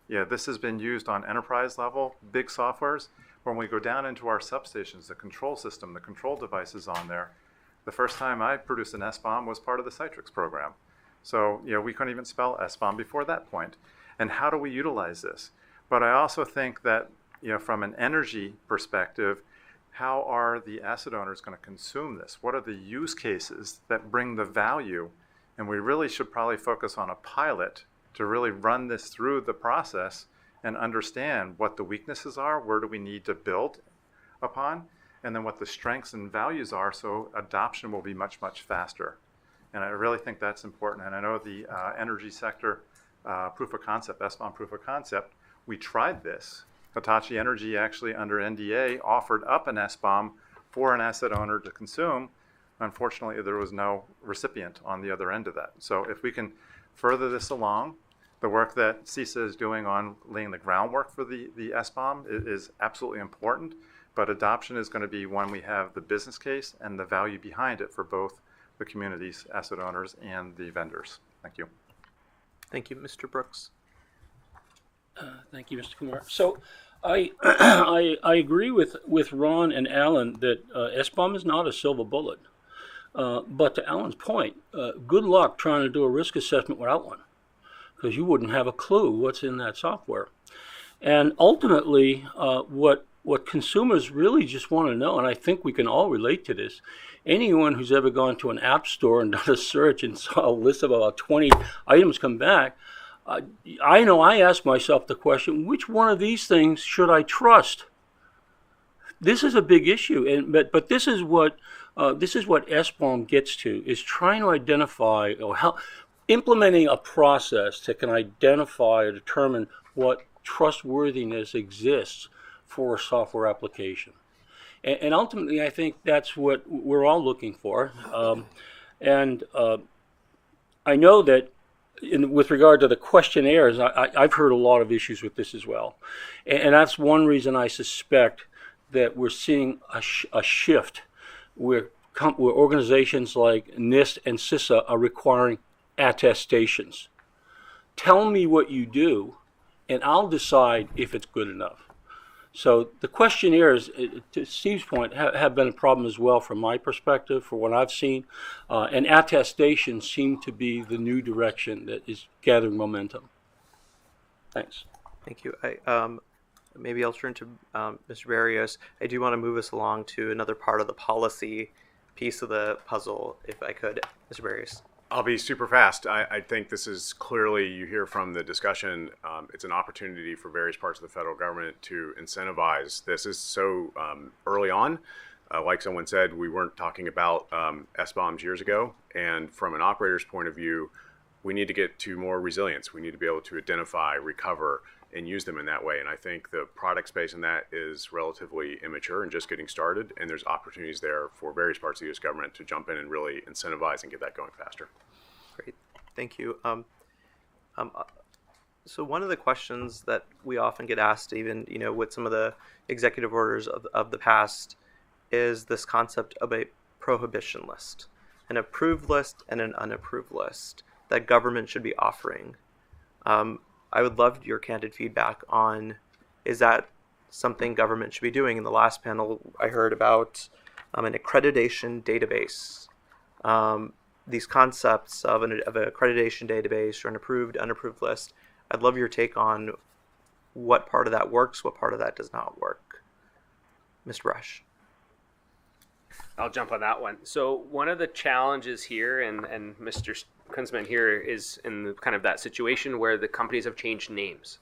This has been used on enterprise level, big softwares. When we go down into our substations, the control system, the control devices on there, the first time I produced an SBOM was part of the Citrix program. So, we couldn't even spell SBOM before that point. And how do we utilize this? But I also think that, from an energy perspective, how are the asset owners going to consume this? What are the use cases that bring the value? And we really should probably focus on a pilot to really run this through the process and understand what the weaknesses are, where do we need to build upon, and then what the strengths and values are, so adoption will be much, much faster. And I really think that's important. And I know the energy sector proof of concept, SBOM proof of concept, we tried this. Hitachi Energy actually under NDA offered up an SBOM for an asset owner to consume. Unfortunately, there was no recipient on the other end of that. So if we can further this along, the work that CISA is doing on laying the groundwork for the SBOM is absolutely important, but adoption is going to be when we have the business case and the value behind it for both the communities, asset owners, and the vendors. Thank you. Thank you, Mr. Brooks. Thank you, Mr. Kumar. So I agree with Ron and Alan that SBOM is not a silver bullet. But to Alan's point, good luck trying to do a risk assessment without one, because you wouldn't have a clue what's in that software. And ultimately, what consumers really just want to know, and I think we can all relate to this, anyone who's ever gone to an app store and done a search and saw a list of about 20 items come back, I know I ask myself the question, which one of these things should I trust? This is a big issue, but this is what SBOM gets to, is trying to identify or help implementing a process that can identify or determine what trustworthiness exists for a software application. And ultimately, I think that's what we're all looking for. I know that with regard to the questionnaires, I've heard a lot of issues with this as well. And that's one reason I suspect that we're seeing a shift where organizations like NIST and CISA are requiring attestations. Tell me what you do, and I'll decide if it's good enough. So the questionnaires, to Steve's point, have been a problem as well from my perspective, for what I've seen. And attestation seem to be the new direction that is gathering momentum. Thanks. Thank you. Maybe I'll turn to Mr. Barrios. I do want to move us along to another part of the policy piece of the puzzle, if I could. Mr. Barrios. I'll be super fast. I think this is clearly, you hear from the discussion, it's an opportunity for various parts of the federal government to incentivize. This is so early on. Like someone said, we weren't talking about SBOMs years ago. And from an operator's point of view, we need to get to more resilience. We need to be able to identify, recover, and use them in that way. And I think the product space in that is relatively immature and just getting started. And there's opportunities there for various parts of the U.S. government to jump in and really incentivize and get that going faster. Great, thank you. So one of the questions that we often get asked, even with some of the executive orders of the past, is this concept of a prohibition list, an approved list and an unapproved list that government should be offering. I would love your candid feedback on, is that something government should be doing? In the last panel, I heard about an accreditation database. These concepts of an accreditation database or an approved, unapproved list. I'd love your take on what part of that works, what part of that does not work. Mr. Rush. I'll jump on that one. So one of the challenges here, and Mr. Kunzman here, is in the, kind of that situation where the companies have changed names,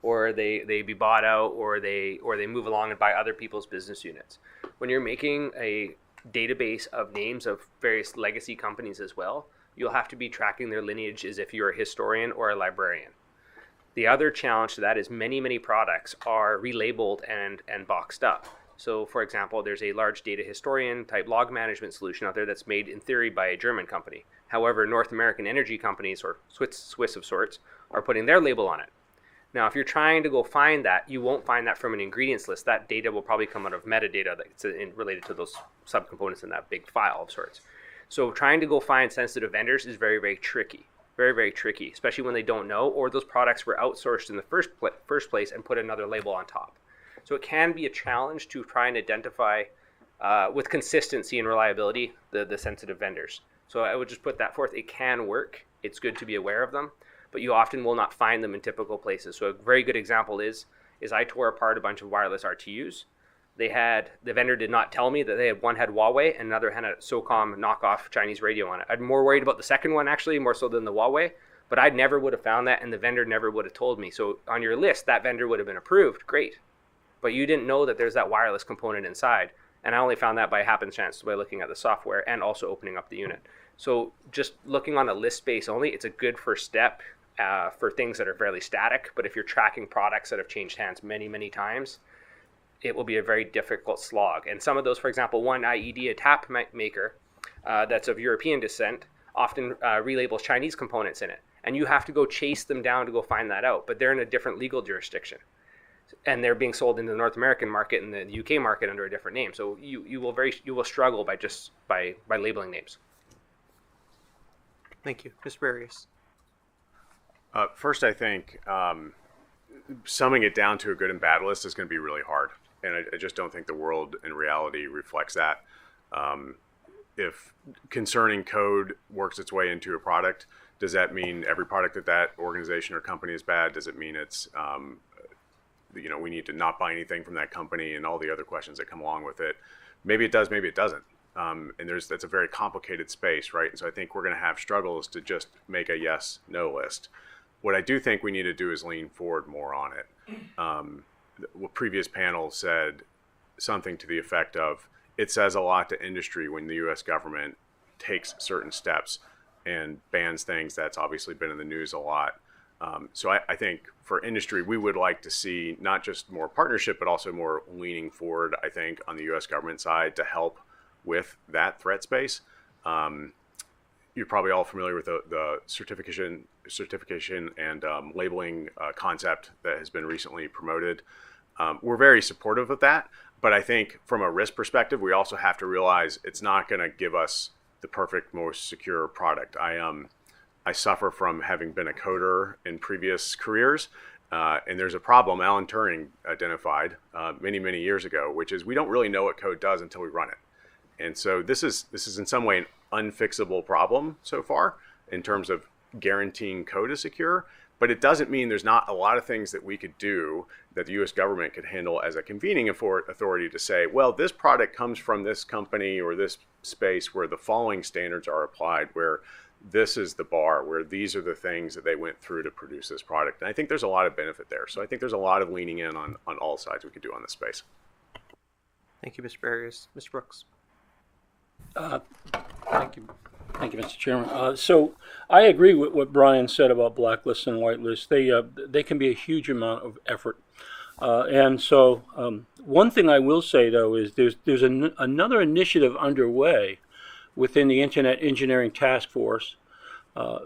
or they be bought out, or they move along and buy other people's business units. When you're making a database of names of various legacy companies as well, you'll have to be tracking their lineage as if you're a historian or a librarian. The other challenge to that is many products are relabeled and boxed up. So, for example, there's a large data historian type log management solution out there that's made in theory by a German company. However, North American energy companies, or Swiss of sorts, are putting their label on it. Now, if you're trying to go find that, you won't find that from an ingredients list. That data will probably come out of metadata that's related to those subcomponents in that big file of sorts. So trying to go find sensitive vendors is very tricky. Very tricky, especially when they don't know, or those products were outsourced in the first place and put another label on top. So it can be a challenge to try and identify with consistency and reliability the sensitive vendors. So I would just put that forth. It can work. It's good to be aware of them, but you often will not find them in typical places. So a very good example is I tore apart a bunch of wireless RTUs. The vendor did not tell me that one had Huawei and another had a SOCOM knockoff Chinese radio on it. I'm more worried about the second one actually, more so than the Huawei, but I never would have found that and the vendor never would have told me. So on your list, that vendor would have been approved, great. But you didn't know that there's that wireless component inside. And I only found that by happenstance by looking at the software and also opening up the unit. So just looking on a list base only, it's a good first step for things that are fairly static. But if you're tracking products that have changed hands many times, it will be a very difficult slog. And some of those, for example, one IED, a tap maker that's of European descent, often relabels Chinese components in it. And you have to go chase them down to go find that out. But they're in a different legal jurisdiction. And they're being sold into the North American market and the UK market under a different name. So you will struggle by labeling names. Thank you. Mr. Barrios. First, I think summing it down to a good and bad list is going to be really hard. And I just don't think the world in reality reflects that. If concerning code works its way into a product, does that mean every product that organization or company is bad? Does it mean it's we need to not buy anything from that company and all the other questions that come along with it? Maybe it does, maybe it doesn't. And that's a very complicated space, right? And so I think we're going to have struggles to just make a yes/no list. What I do think we need to do is lean forward more on it. What previous panel said something to the effect of, it says a lot to industry when the U.S. government takes certain steps and bans things. That's obviously been in the news a lot. So I think for industry, we would like to see not just more partnership, but also more leaning forward, I think, on the U.S. government side to help with that threat space. You're probably all familiar with the certification and labeling concept that has been recently promoted. We're very supportive of that, but I think from a risk perspective, we also have to realize it's not going to give us the perfect, most secure product. I suffer from having been a coder in previous careers, And there's a problem Alan Turing identified many years ago, which is we don't really know what code does until we run it. And so this is in some way an unfixable problem so far in terms of guaranteeing code is secure. But it doesn't mean there's not a lot of things that we could do that the U.S. government could handle as a convening authority to say, well, this product comes from this company or this space where the following standards are applied, where this is the bar, where these are the things that they went through to produce this product. And I think there's a lot of benefit there. So I think there's a lot of leaning in on all sides we could do on this space. Thank you, Mr. Barrios. Mr. Brooks. Thank you. Thank you, Mr. Chairman. So I agree with what Brian said about blacklist and whitelist. They can be a huge amount of effort. And so one thing I will say, though, is there's another initiative underway within the Internet Engineering Task Force,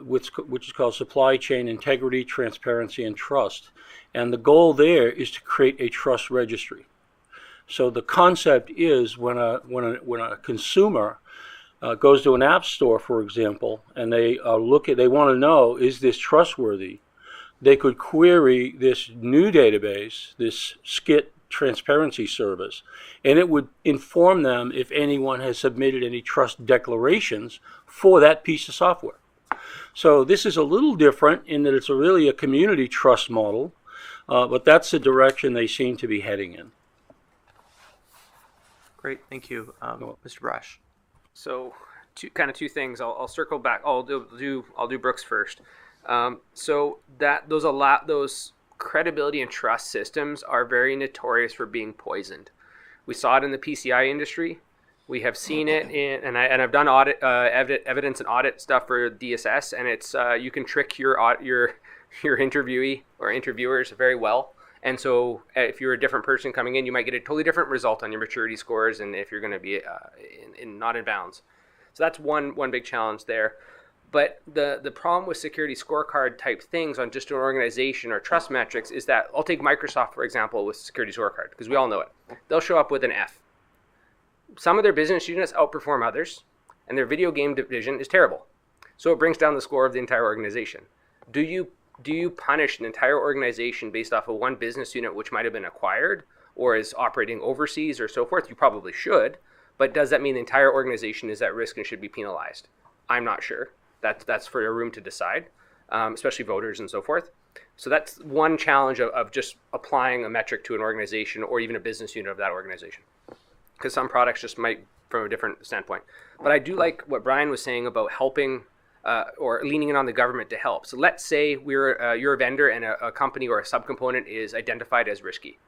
which is called Supply Chain Integrity, Transparency, and Trust. And the goal there is to create a trust registry. So the concept is when a consumer goes to an app store, for example, and they want to know, is this trustworthy? They could query this new database, this SCIT transparency service, and it would inform them if anyone has submitted any trust declarations for that piece of software. So this is a little different in that it's really a community trust model, but that's the direction they seem to be heading in. Great, thank you. Mr. Brash. So, two things. I'll circle back. I'll do Brooks first. So those credibility and trust systems are very notorious for being poisoned. We saw it in the PCI industry. We have seen it and I've done audit evidence and audit stuff for DSS, and it's you can trick your interviewee or interviewers very well. And so if you're a different person coming in, you might get a totally different result on your maturity scores, and if you're going to be not in bounds. So that's one big challenge there. But the problem with security scorecard type things on just an organization or trust metrics is that, I'll take Microsoft, for example, with security scorecard, because we all know it. They'll show up with an F. Some of their business units outperform others, and their video game division is terrible. So it brings down the score of the entire organization. Do you punish an entire organization based off of one business unit which might have been acquired or is operating overseas or so forth? You probably should, but does that mean the entire organization is at risk and should be penalized? I'm not sure. That's for a room to decide, especially voters and so forth. So that's one challenge of just applying a metric to an organization or even a business unit of that organization, because some products just might from a different standpoint. But I do like what Brian was saying about helping or leaning in on the government to help. So let's say you're a vendor and a company or a subcomponent is identified as risky.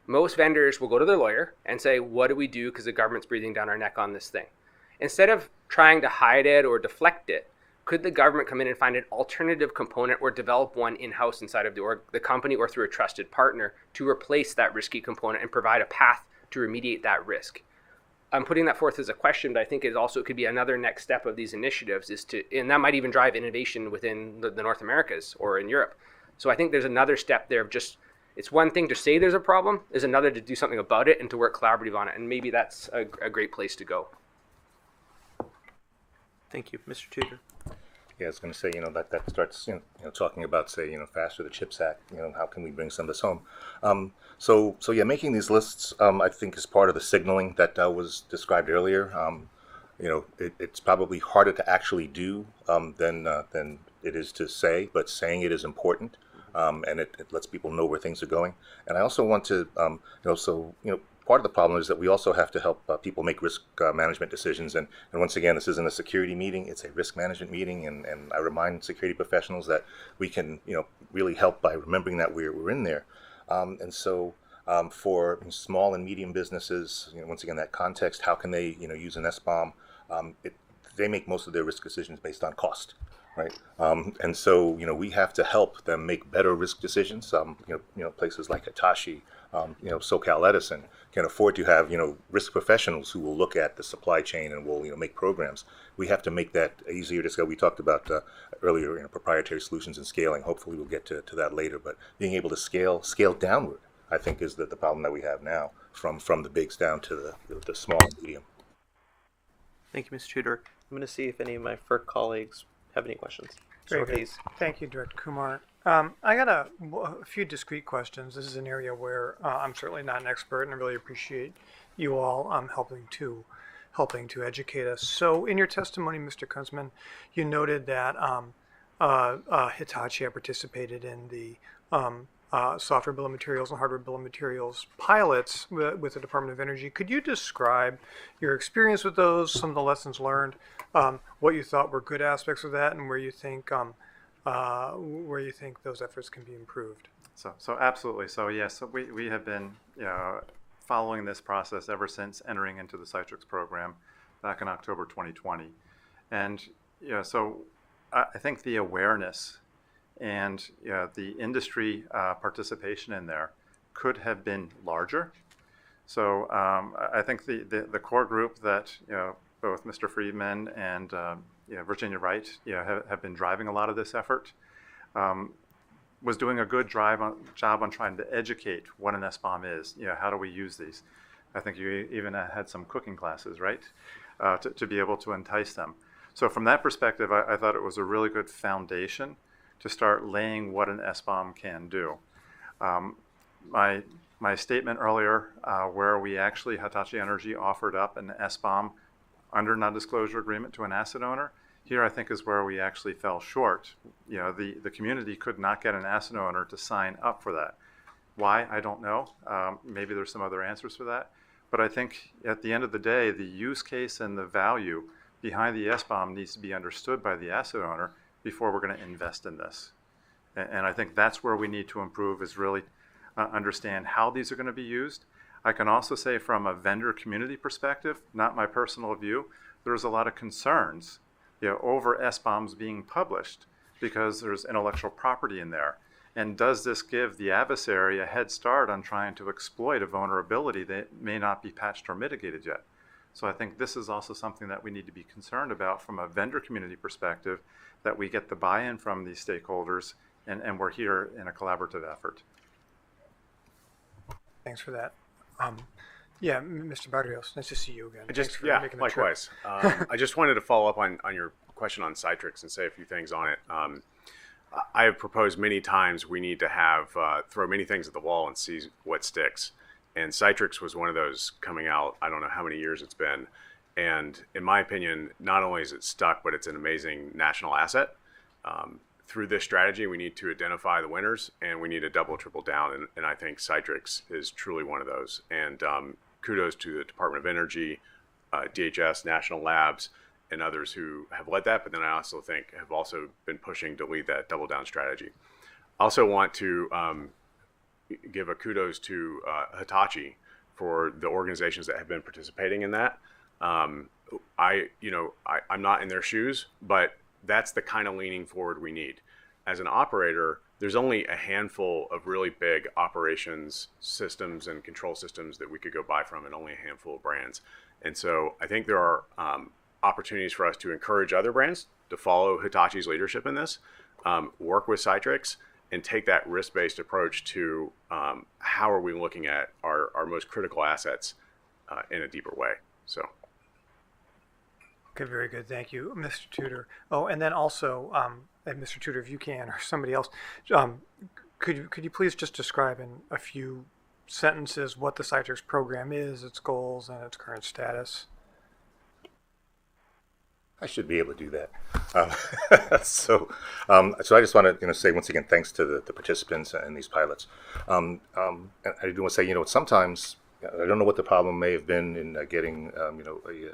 Most vendors will go to their lawyer and say, what do we do because the government's breathing down our neck on this thing? Instead of trying to hide it or deflect it, could the government come in and find an alternative component or develop one in-house inside of the company or through a trusted partner to replace that risky component and provide a path to remediate that risk? I'm putting that forth as a question, but I think it also could be another next step of these initiatives and that might even drive innovation within the North Americas or in Europe. So I think there's another step there of just, it's one thing to say there's a problem, there's another to do something about it and to work collaborative on it. And maybe that's a great place to go. Thank you. Mr. Tudor. Yeah, I was going to say, that starts, talking about, say, faster the CHIPS Act, how can we bring some of this home? So yeah, making these lists, I think is part of the signaling that was described earlier. It's probably harder to actually do than it is to say, but saying it is important, and it lets people know where things are going. And I also want to, part of the problem is that we also have to help people make risk management decisions. And once again, this isn't a security meeting, it's a risk management meeting. And I remind security professionals that we can, really help by remembering that we're in there. And so for small and medium businesses, once again, that context, how can they, use an SBOM? They make most of their risk decisions based on cost. Right, and so we have to help them make better risk decisions. Places like Hitachi, SoCal Edison can afford to have risk professionals who will look at the supply chain and will make programs. We have to make that easier to scale. We talked about earlier proprietary solutions and scaling. Hopefully we'll get to that later. But being able to scale downward, I think, is the problem that we have now from the bigs down to the small and medium. Thank you, Mr. Tudor. I'm going to see if any of my FERC colleagues have any questions. Very So good. please. Thank you, Director Kumar. I got a few discrete questions. This is an area where I'm certainly not an expert, and I really appreciate you all helping to educate us. So, in your testimony, Mr. Kunzman, you noted that Hitachi had participated in the software bill of materials and hardware bill of materials pilots with the Department of Energy. Could you describe your experience with those, some of the lessons learned, what you thought were good aspects of that, and where you think those efforts can be improved? So absolutely. So yes, so we have been following this process ever since entering into the Citrix program back in October 2020, and so I think the awareness and the industry participation in there could have been larger. So I think the core group that both Mr. Friedman and Virginia Wright have been driving a lot of this effort was doing a good job on trying to educate what an SBOM is. How do we use these? I think you even had some cooking classes, right, to be able to entice them. So from that perspective, I thought it was a really good foundation to start laying what an SBOM can do. My statement earlier, where we actually, Hitachi Energy offered up an SBOM under non-disclosure agreement to an asset owner, here I think is where we actually fell short. The community could not get an asset owner to sign up for that. Why? I don't know. Maybe there's some other answers for that. But I think at the end of the day, the use case and the value behind the SBOM needs to be understood by the asset owner before we're going to invest in this. And I think that's where we need to improve, is really understand how these are going to be used. I can also say from a vendor community perspective, not my personal view, there's a lot of concerns over SBOMs being published because there's intellectual property in there. And does this give the adversary a head start on trying to exploit a vulnerability that may not be patched or mitigated yet? So I think this is also something that we need to be concerned about from a vendor community perspective, that we get the buy-in from these stakeholders, and we're here in a collaborative effort. Thanks for that. Mr. Barrios, nice to see you again. Likewise. I just wanted to follow up on your question on Citrix and say a few things on it. I have proposed many times we need to have throw many things at the wall and see what sticks. And Citrix was one of those coming out. I don't know how many years it's been. And in my opinion, not only is it stuck, but it's an amazing national asset. Through this strategy, we need to identify the winners, and we need to double, triple down. And I think Citrix is truly one of those. And kudos to the Department of Energy, DHS, National Labs, and others who have led that. But then I also think have also been pushing to lead that double down strategy. I also want to give a kudos to Hitachi for the organizations that have been participating in that. I'm not in their shoes, but that's the kind of leaning forward we need. As an operator, there's only a handful of really big operations systems and control systems that we could go buy from, and only a handful of brands. And so I think there are opportunities for us to encourage other brands to follow Hitachi's leadership in this, work with Citrix, and take that risk-based approach to how are we looking at our most critical assets in a deeper way. So. Okay, very good. Thank you, Mr. Tudor. Oh, and then also, and Mr. Tudor, if you can, or somebody else, could you please just describe in a few sentences what the Citrix program is, its goals, and its current status? I should be able to do that. So I just want to say once again thanks to the participants and these pilots. And I do want to say sometimes I don't know what the problem may have been in getting a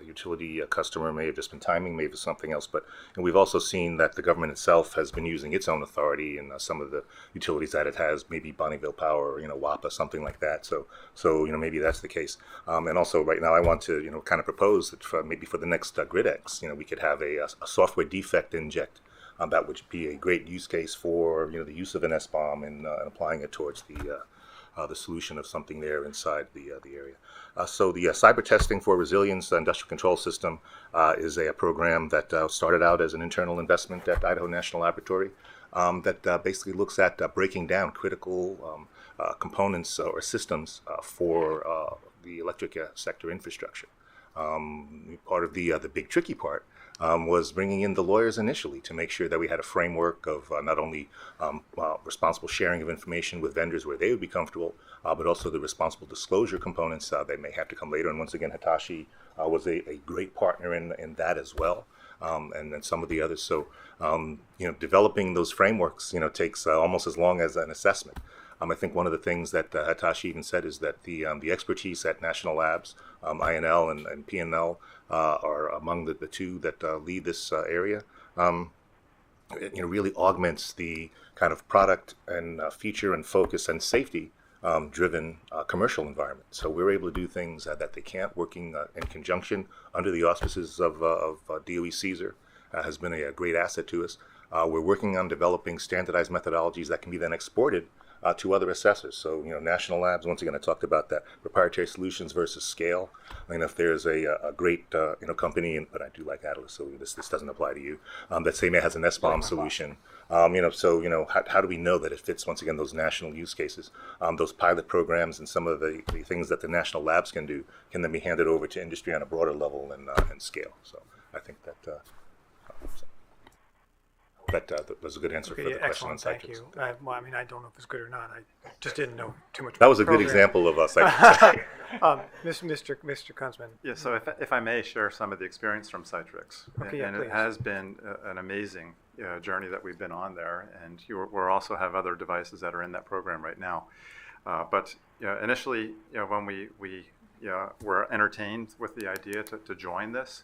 utility customer. May have just been timing, maybe something else. But we've also seen that the government itself has been using its own authority in some of the utilities that it has, maybe Bonneville Power, or WAPA, something like that. So maybe that's the case. And also right now I want to kind of propose that maybe for the next GridX, we could have a software defect inject. That would be a great use case for the use of an SBOM and applying it towards the solution of something there inside the area. So the cyber testing for resilience industrial control system is a program that started out as an internal investment at Idaho National Laboratory that basically looks at breaking down critical components or systems for the electric sector infrastructure. Part of the big tricky part was bringing in the lawyers initially to make sure that we had a framework of not only responsible sharing of information with vendors where they would be comfortable, but also the responsible disclosure components that may have to come later. And once again, Hitachi was a great partner in that as well, and then some of the others. So, developing those frameworks, takes almost as long as an assessment. I think one of the things that Hitachi even said is that the expertise at National Labs, INL and PNL, are among the two that lead this area. Really augments the kind of product and feature and focus and safety driven commercial environment. So we're able to do things that they can't, working in conjunction under the auspices of DOE CSER has been a great asset to us. We're working on developing standardized methodologies that can be then exported to other assessors. So, National Labs, once again, I talked about that proprietary solutions versus scale. If there's a great, company, but I do like Atlas, so this doesn't apply to you, that say has an SBOM solution, how do we know that it fits, once again, those national use cases? Those pilot programs and some of the things that the National Labs can do can then be handed over to industry on a broader level and scale. So I think that that was a good answer for the question on excellent, Citrix. thank you. I don't know if it's good or not. I just didn't know too much. That was a about good the example of program. Citrix. Mr. Kunzman. Yeah, so if I may share some of the experience from Citrix. Okay, yeah, and please. It has been an amazing journey that we've been on there, and we also have other devices that are in that program right now. But initially, when we were entertained with the idea to join this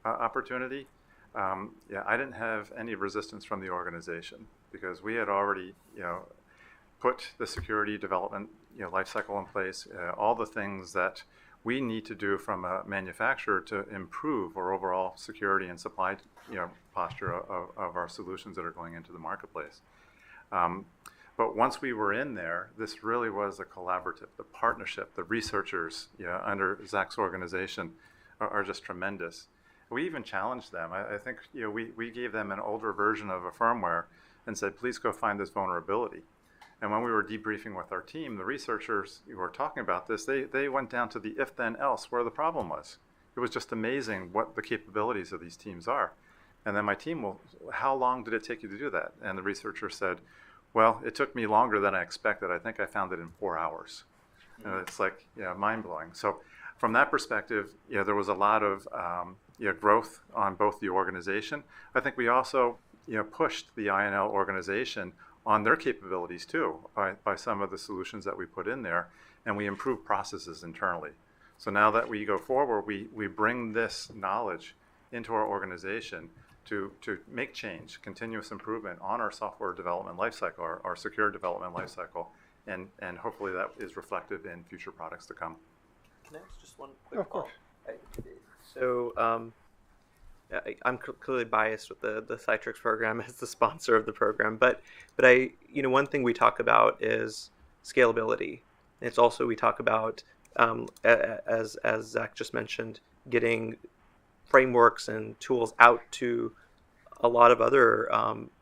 opportunity, I didn't have any resistance from the organization because we had already, put the security development, life cycle in place, all the things that we need to do from a manufacturer to improve our overall security and supply, posture of our solutions that are going into the marketplace. But once we were in there, this really was a collaborative, the partnership, the researchers under Zach's organization are just tremendous. We even challenged them. I think we gave them an older version of a firmware and said, please go find this vulnerability. And when we were debriefing with our team, the researchers who were talking about this, they went down to the if then else where the problem was. It was just amazing what the capabilities of these teams are. And then my team how long did it take you to do that? And the researcher said, well, it took me longer than I expected. I think I found it in 4 hours. And it's like, mind blowing. So from that perspective, there was a lot of growth on both the organization. I think we also pushed the INL organization on their capabilities too by some of the solutions that we put in there, and we improved processes internally. So now that we go forward, we bring this knowledge into our organization to make change, continuous improvement on our software development lifecycle, our secure development lifecycle, and hopefully that is reflective in future products to come. Can I ask just one quick call? So I'm clearly biased with the Citrix program as the sponsor of the program, but I one thing we talk about is scalability. It's also we talk about as Zach just mentioned, getting frameworks and tools out to a lot of other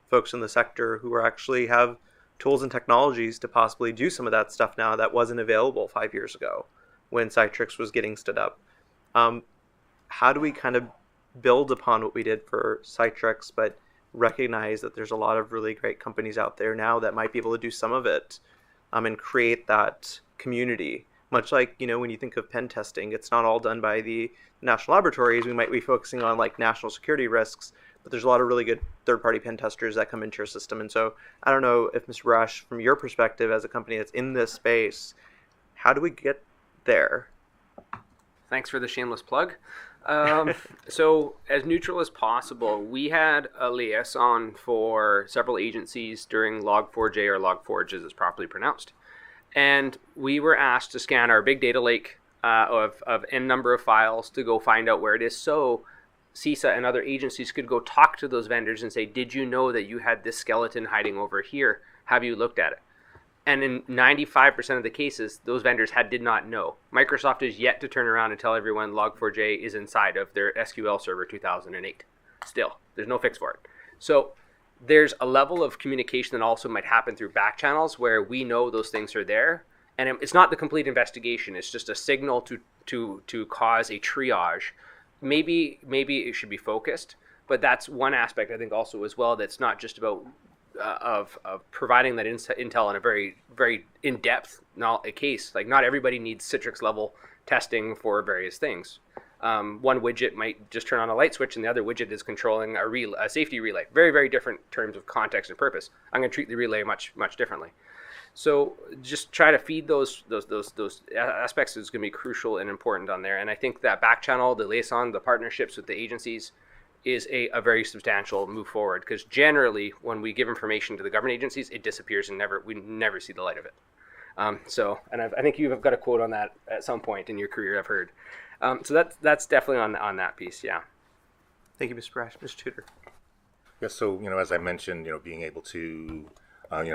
folks in the sector who are actually have tools and technologies to possibly do some of that stuff now that wasn't available 5 years ago when Citrix was getting stood up. How do we kind of build upon what we did for Citrix, but recognize that there's a lot of really great companies out there now that might be able to do some of it and create that community? Much like, when you think of pen testing, it's not all done by the national laboratories. We might be focusing on like national security risks, but there's a lot of really good third-party pen testers that come into your system. And so I don't know if Mr. Rush, from your perspective as a company that's in this space, how do we get there? Thanks for the shameless plug. So as neutral as possible, we had a liaison for several agencies during Log4j, or Log4j as it's properly pronounced. And we were asked to scan our big data lake of n number of files to go find out where it is. So CISA and other agencies could go talk to those vendors and say, did you know that you had this skeleton hiding over here? Have you looked at it? And in 95% of the cases, those vendors did not know. Microsoft is yet to turn around and tell everyone Log4j is inside of their SQL Server 2008. Still, there's no fix for it. So there's a level of communication that also might happen through back channels where we know those things are there. And it's not the complete investigation. It's just a signal to cause a triage. Maybe it should be focused, But that's one aspect I think also as well. That's not just about of providing that intel in a very very in-depth case. Like not everybody needs Citrix level testing for various things. One widget might just turn on a light switch, and the other widget is controlling a safety relay. Very very different terms of context and purpose. I'm going to treat the relay much differently. So just try to feed those aspects is going to be crucial and important on there. And I think that back channel, the liaison, the partnerships with the agencies is a very substantial move forward, because generally when we give information to the government agencies, it disappears and we never see the light of it. I think you've got a quote on that at some point in your career, I've heard. So that's definitely on that piece, yeah. Thank you, Mr. Brash. Mr. Tudor. Yeah, so, as I mentioned, being able to,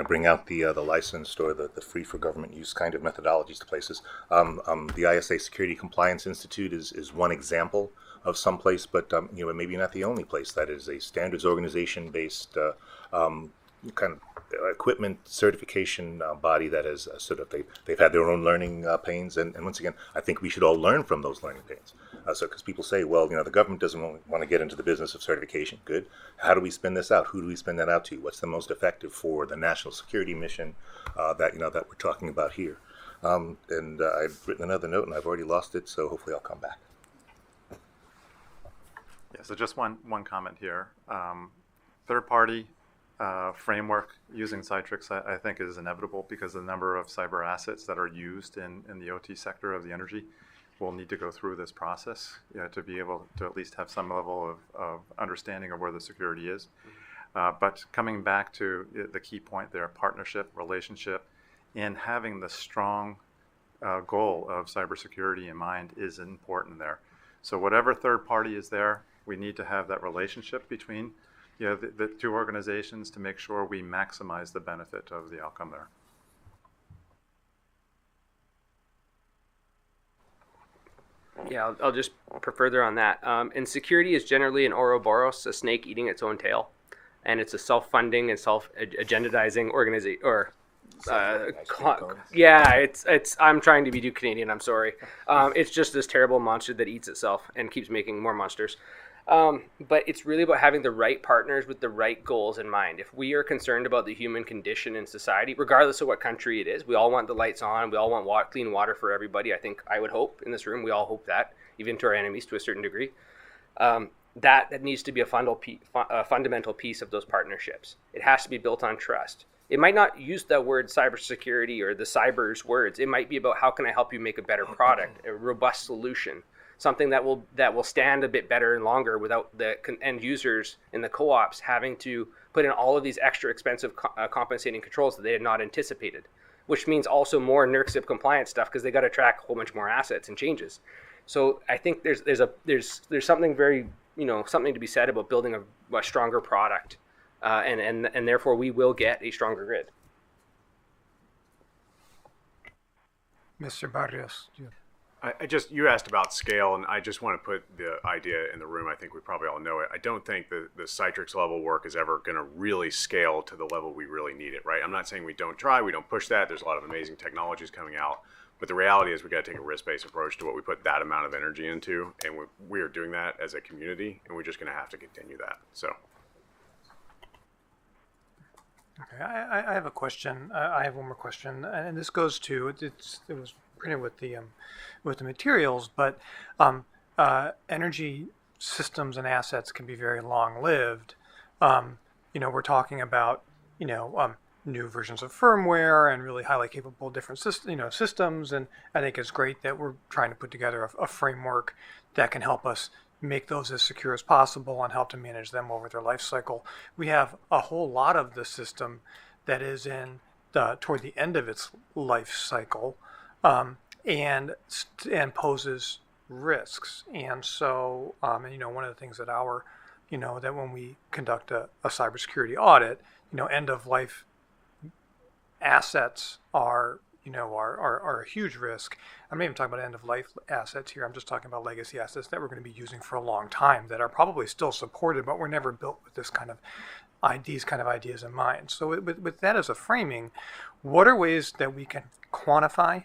bring out the licensed or the free for government use kind of methodologies to places. The ISA Security Compliance Institute is one example of some place, but, maybe not the only place that is a standards organization based kind of equipment certification body that is sort of, they've had their own learning pains. And once again, I think we should all learn from those learning pains. Because people say, well, the government doesn't want to get into the business of certification. Good. How do we spin this out? Who do we spin that out to? What's the most effective for the national security mission that we're talking about here? I've written another note and I've already lost it, so hopefully I'll come back. Yeah, so just one comment here. Third-party framework using Citrix, I think, is inevitable because the number of cyber assets that are used in the OT sector of the energy will need to go through this process to be able to at least have some level of understanding of where the security is. But coming back to the key point there, partnership, relationship, and having the strong goal of cybersecurity in mind is important there. So whatever third party is there, we need to have that relationship between the two organizations to make sure we maximize the benefit of the outcome there. Yeah, I'll just further on that. And security is generally an Ouroboros, a snake eating its own tail, and it's a self-funding and self-agendizing organization. Or, yeah, it's. I'm trying to be too Canadian. I'm sorry. It's just this terrible monster that eats itself and keeps making more monsters. But it's really about having the right partners with the right goals in mind. If we are concerned about the human condition in society, regardless of what country it is, we all want the lights on, we all want clean water for everybody. I would hope in this room, we all hope that, even to our enemies to a certain degree. That needs to be a fundamental piece of those partnerships. It has to be built on trust. It might not use the word cybersecurity or the cyber's words. It might be about how can I help you make a better product, a robust solution, something that will stand a bit better and longer without the end users in the co-ops having to put in all of these extra expensive compensating controls that they had not anticipated, which means also more NERC-CIP compliant stuff because they got to track a whole bunch more assets and changes. So I think there's something very, something to be said about building a stronger product, and therefore we will get a stronger grid. Mr. Barrios. You asked about scale, and I just want to put the idea in the room. I think we probably all know it. I don't think the Citrix level work is ever going to really scale to the level we really need it, right? I'm not saying we don't try, we don't push that. There's a lot of amazing technologies coming out. But the reality is we got to take a risk-based approach to what we put that amount of energy into, and we are doing that as a community, and we're just going to have to continue that. So. Okay, I have a question. I have one more question, and this goes to it was printed with the materials, but energy systems and assets can be very long-lived. We're talking about new versions of firmware and really highly capable different systems, and I think it's great that we're trying to put together a framework that can help us make those as secure as possible and help to manage them over their life cycle. We have a whole lot of the system that is toward the end of its life cycle, and poses risks. And so, one of the things that that when we conduct a cybersecurity audit, end of life assets are a huge risk. I'm not even talking about end of life assets here. I'm just talking about legacy assets that we're going to be using for a long time that are probably still supported, but were never built with these kind of ideas in mind. So with that as a framing, what are ways that we can quantify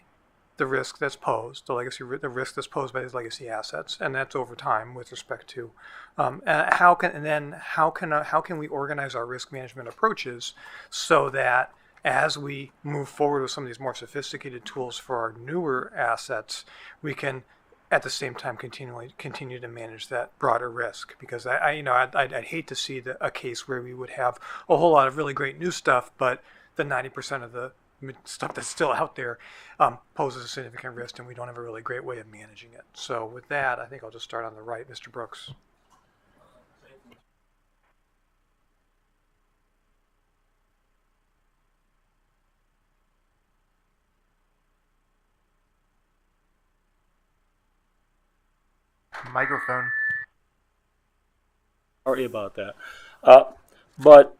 the risk that's posed, the risk that's posed by these legacy assets, and that's over time with respect to how can we organize our risk management approaches so that as we move forward with some of these more sophisticated tools for our newer assets, we can at the same time continue to manage that broader risk. Because I'd hate to see a case where we would have a whole lot of really great new stuff, but the 90% of the stuff that's still out there poses a significant risk, and we don't have a really great way of managing it. So with that, I think I'll just start on the right, Mr. Brooks. Microphone. Sorry about that. But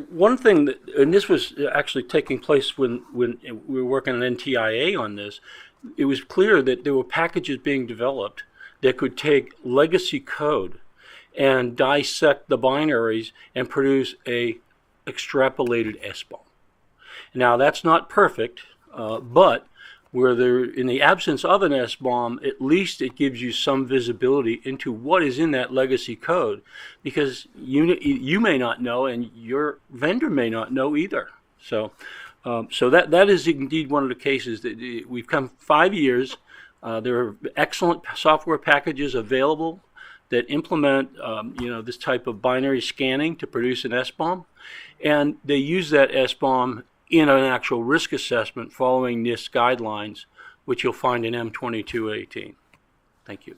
one thing that, and this was actually taking place when we were working on NTIA on this, it was clear that there were packages being developed that could take legacy code and dissect the binaries and produce a extrapolated SBOM. Now that's not perfect, but where there, in the absence of an SBOM, at least it gives you some visibility into what is in that legacy code, because you may not know and your vendor may not know either. So that is indeed one of the cases that we've come 5 years. There are excellent software packages available that implement this type of binary scanning to produce an SBOM, and they use that SBOM in an actual risk assessment following NIST guidelines, which you'll find in M2218. Thank you.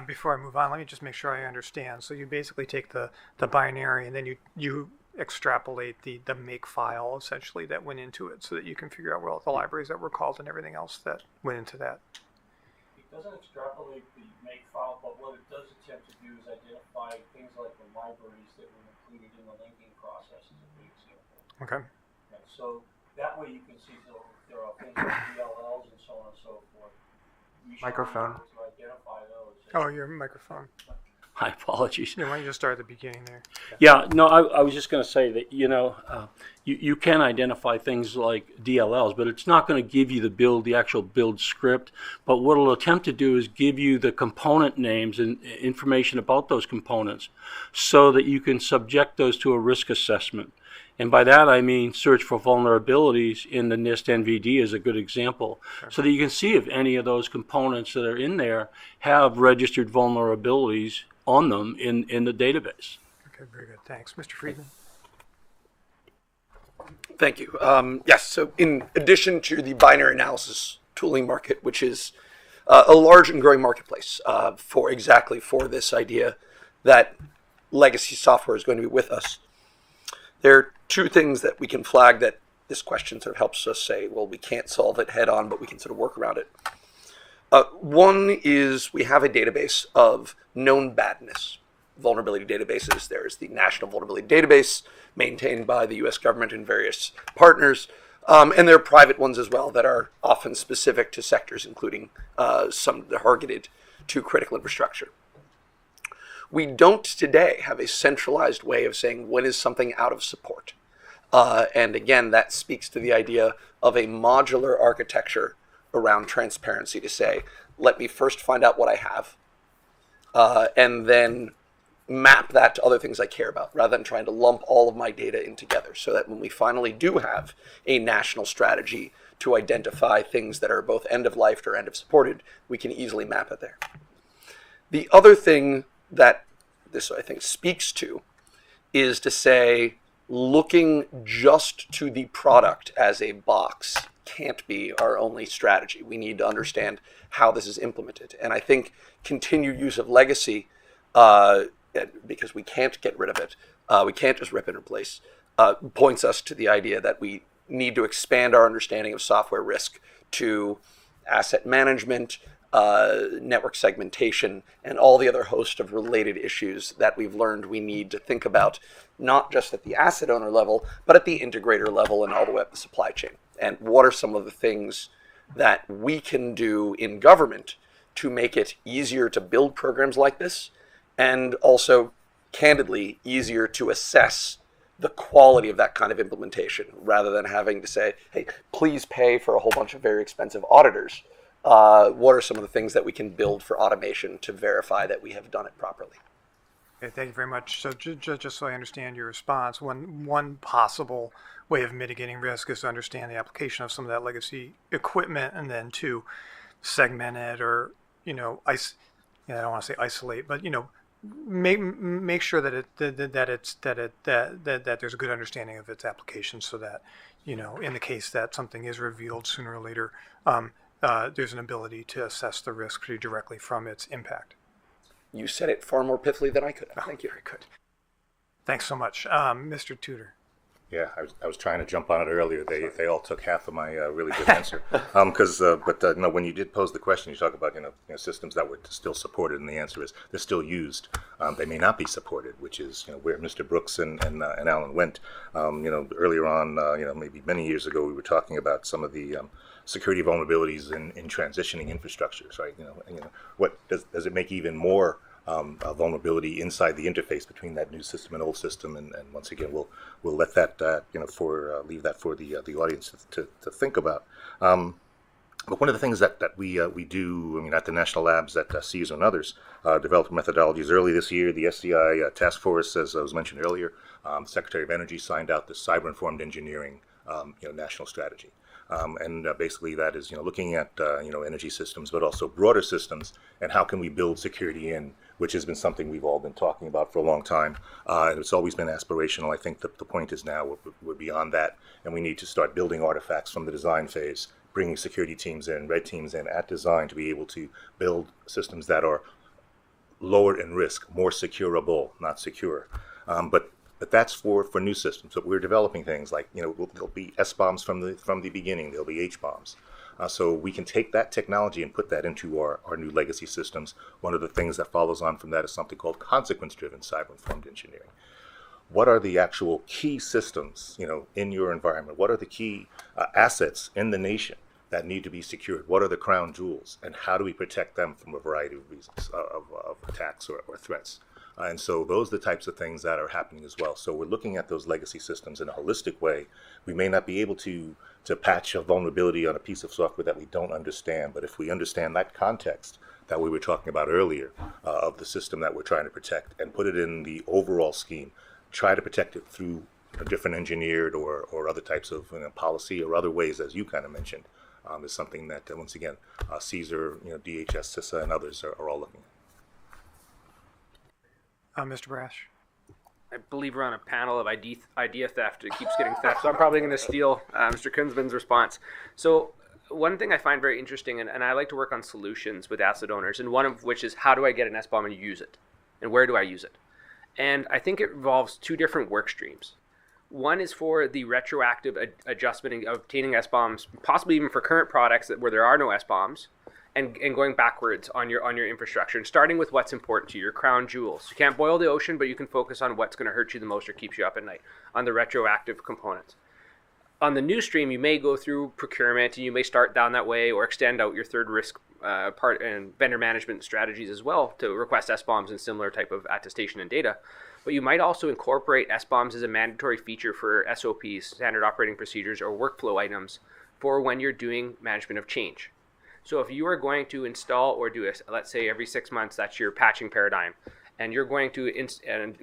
Before I move on, let me just make sure I understand. So you basically take the binary and then you extrapolate the make file essentially that went into it so that you can figure out the libraries that were called and everything else that went into that. It doesn't extrapolate the make file, but what it does attempt to do is identify things like the libraries that were included in the linking process as a big example. Okay. And so that way you can see if there are things like DLLs and so on and so forth. Microphone. To identify those. Oh, your microphone. My apologies. Yeah, why don't you just start at the beginning there? Yeah, no, I was just going to say that, you can identify things like DLLs, but it's not going to give you the actual build script. But what it'll attempt to do is give you the component names and information about those components so that you can subject those to a risk assessment. And by that, I mean search for vulnerabilities in the NIST NVD is a good example, so that you can see if any of those components that are in there have registered vulnerabilities on them in the database. Okay, very good. Thanks. Mr. Friedman. Thank you. Yes, so in addition to the binary analysis tooling market, which is a large and growing marketplace for this idea that legacy software is going to be with us, there are two things that we can flag that this question sort of helps us say, well, we can't solve it head on, but we can sort of work around it. One is we have a database of known badness vulnerability databases. There is the National Vulnerability Database maintained by the US government and various partners. And there are private ones as well that are often specific to sectors, including some targeted to critical infrastructure. We don't today have a centralized way of saying when is something out of support. And again, that speaks to the idea of a modular architecture around transparency to say, let me first find out what I have, and then map that to other things I care about, rather than trying to lump all of my data in together, so that when we finally do have a national strategy to identify things that are both end of life or end of supported, we can easily map it there. The other thing that this, I think, speaks to is to say, looking just to the product as a box can't be our only strategy. We need to understand how this is implemented. And I think continued use of legacy, because we can't get rid of it, we can't just rip and replace, points us to the idea that we need to expand our understanding of software risk to asset management, network segmentation, and all the other host of related issues that we've learned we need to think about, not just at the asset owner level, but at the integrator level and all the way up the supply chain. And what are some of the things that we can do in government to make it easier to build programs like this, and also, candidly, easier to assess the quality of that kind of implementation, rather than having to say, hey, please pay for a whole bunch of very expensive auditors. What are some of the things that we can build for automation to verify that we have done it properly? Okay, thank you very much. So just so I understand your response, one possible way of mitigating risk is to understand the application of some of that legacy equipment, and then to segment it, or I don't want to say isolate, but make sure that that there's a good understanding of its application, so that in the case that something is revealed sooner or later, there's an ability to assess the risk pretty directly from its impact. You said it far more pithily than I could. Thank you. Very good. Thanks so much. Mr. Tudor. Yeah, I was trying to jump on it earlier. They all took half of my really good answer. But when you did pose the question, you talk about systems that were still supported, and the answer is they're still used. They may not be supported, which is where Mr. Brooks and Alan went. Earlier on, maybe many years ago, we were talking about some of the security vulnerabilities in transitioning infrastructures, right? What does it make even more vulnerability inside the interface between that new system and old system? And once again, we'll let that leave that for the audience to think about. But one of the things that we do, at the national labs at CSER and others, developed methodologies early this year. The SCI task force, as was mentioned earlier, the Secretary of Energy signed out the cyber-informed engineering national strategy. Basically that is looking at energy systems, but also broader systems, and how can we build security in, which has been something we've all been talking about for a long time. And it's always been aspirational. I think the point is now we're beyond that, and we need to start building artifacts from the design phase, bringing security teams in, red teams in at design, to be able to build systems that are lower in risk, more securable, not secure. But that's for new systems. But we're developing things like, there'll be S-bombs from the beginning. There'll be H-bombs. So we can take that technology and put that into our new legacy systems. One of the things that follows on from that is something called consequence-driven cyber-informed engineering. What are the actual key systems, in your environment? What are the key assets in the nation that need to be secured? What are the crown jewels? And how do we protect them from a variety of reasons, of attacks or threats? And so those are the types of things that are happening as well. So we're looking at those legacy systems in a holistic way. We may not be able to patch a vulnerability on a piece of software that we don't understand, but if we understand that context that we were talking about earlier, of the system that we're trying to protect, and put it in the overall scheme, try to protect it through a different engineered or other types of policy or other ways, as you kind of mentioned, is something that, once again, CSER, DHS, CISA, and others are all looking at. Mr. Brash. I believe we're on a panel of idea theft. It keeps getting theft, so I'm probably going to steal Mr. Kunzman's response. So one thing I find very interesting, and I like to work on solutions with asset owners, and one of which is, how do I get an SBOM and use it? And where do I use it? And I think it involves two different work streams. One is for the retroactive adjustment of obtaining SBOMs, possibly even for current products where there are no SBOMs, and going backwards on your infrastructure, and starting with what's important to you, your crown jewels. You can't boil the ocean, but you can focus on what's going to hurt you the most or keeps you up at night on the retroactive components. On the new stream, you may go through procurement, and you may start down that way, or extend out your third risk part and vendor management strategies as well to request SBOMs and similar type of attestation and data. But you might also incorporate SBOMs as a mandatory feature for SOPs, standard operating procedures, or workflow items for when you're doing management of change. So if you are going to install or do let's say every 6 months, that's your patching paradigm, and you're going to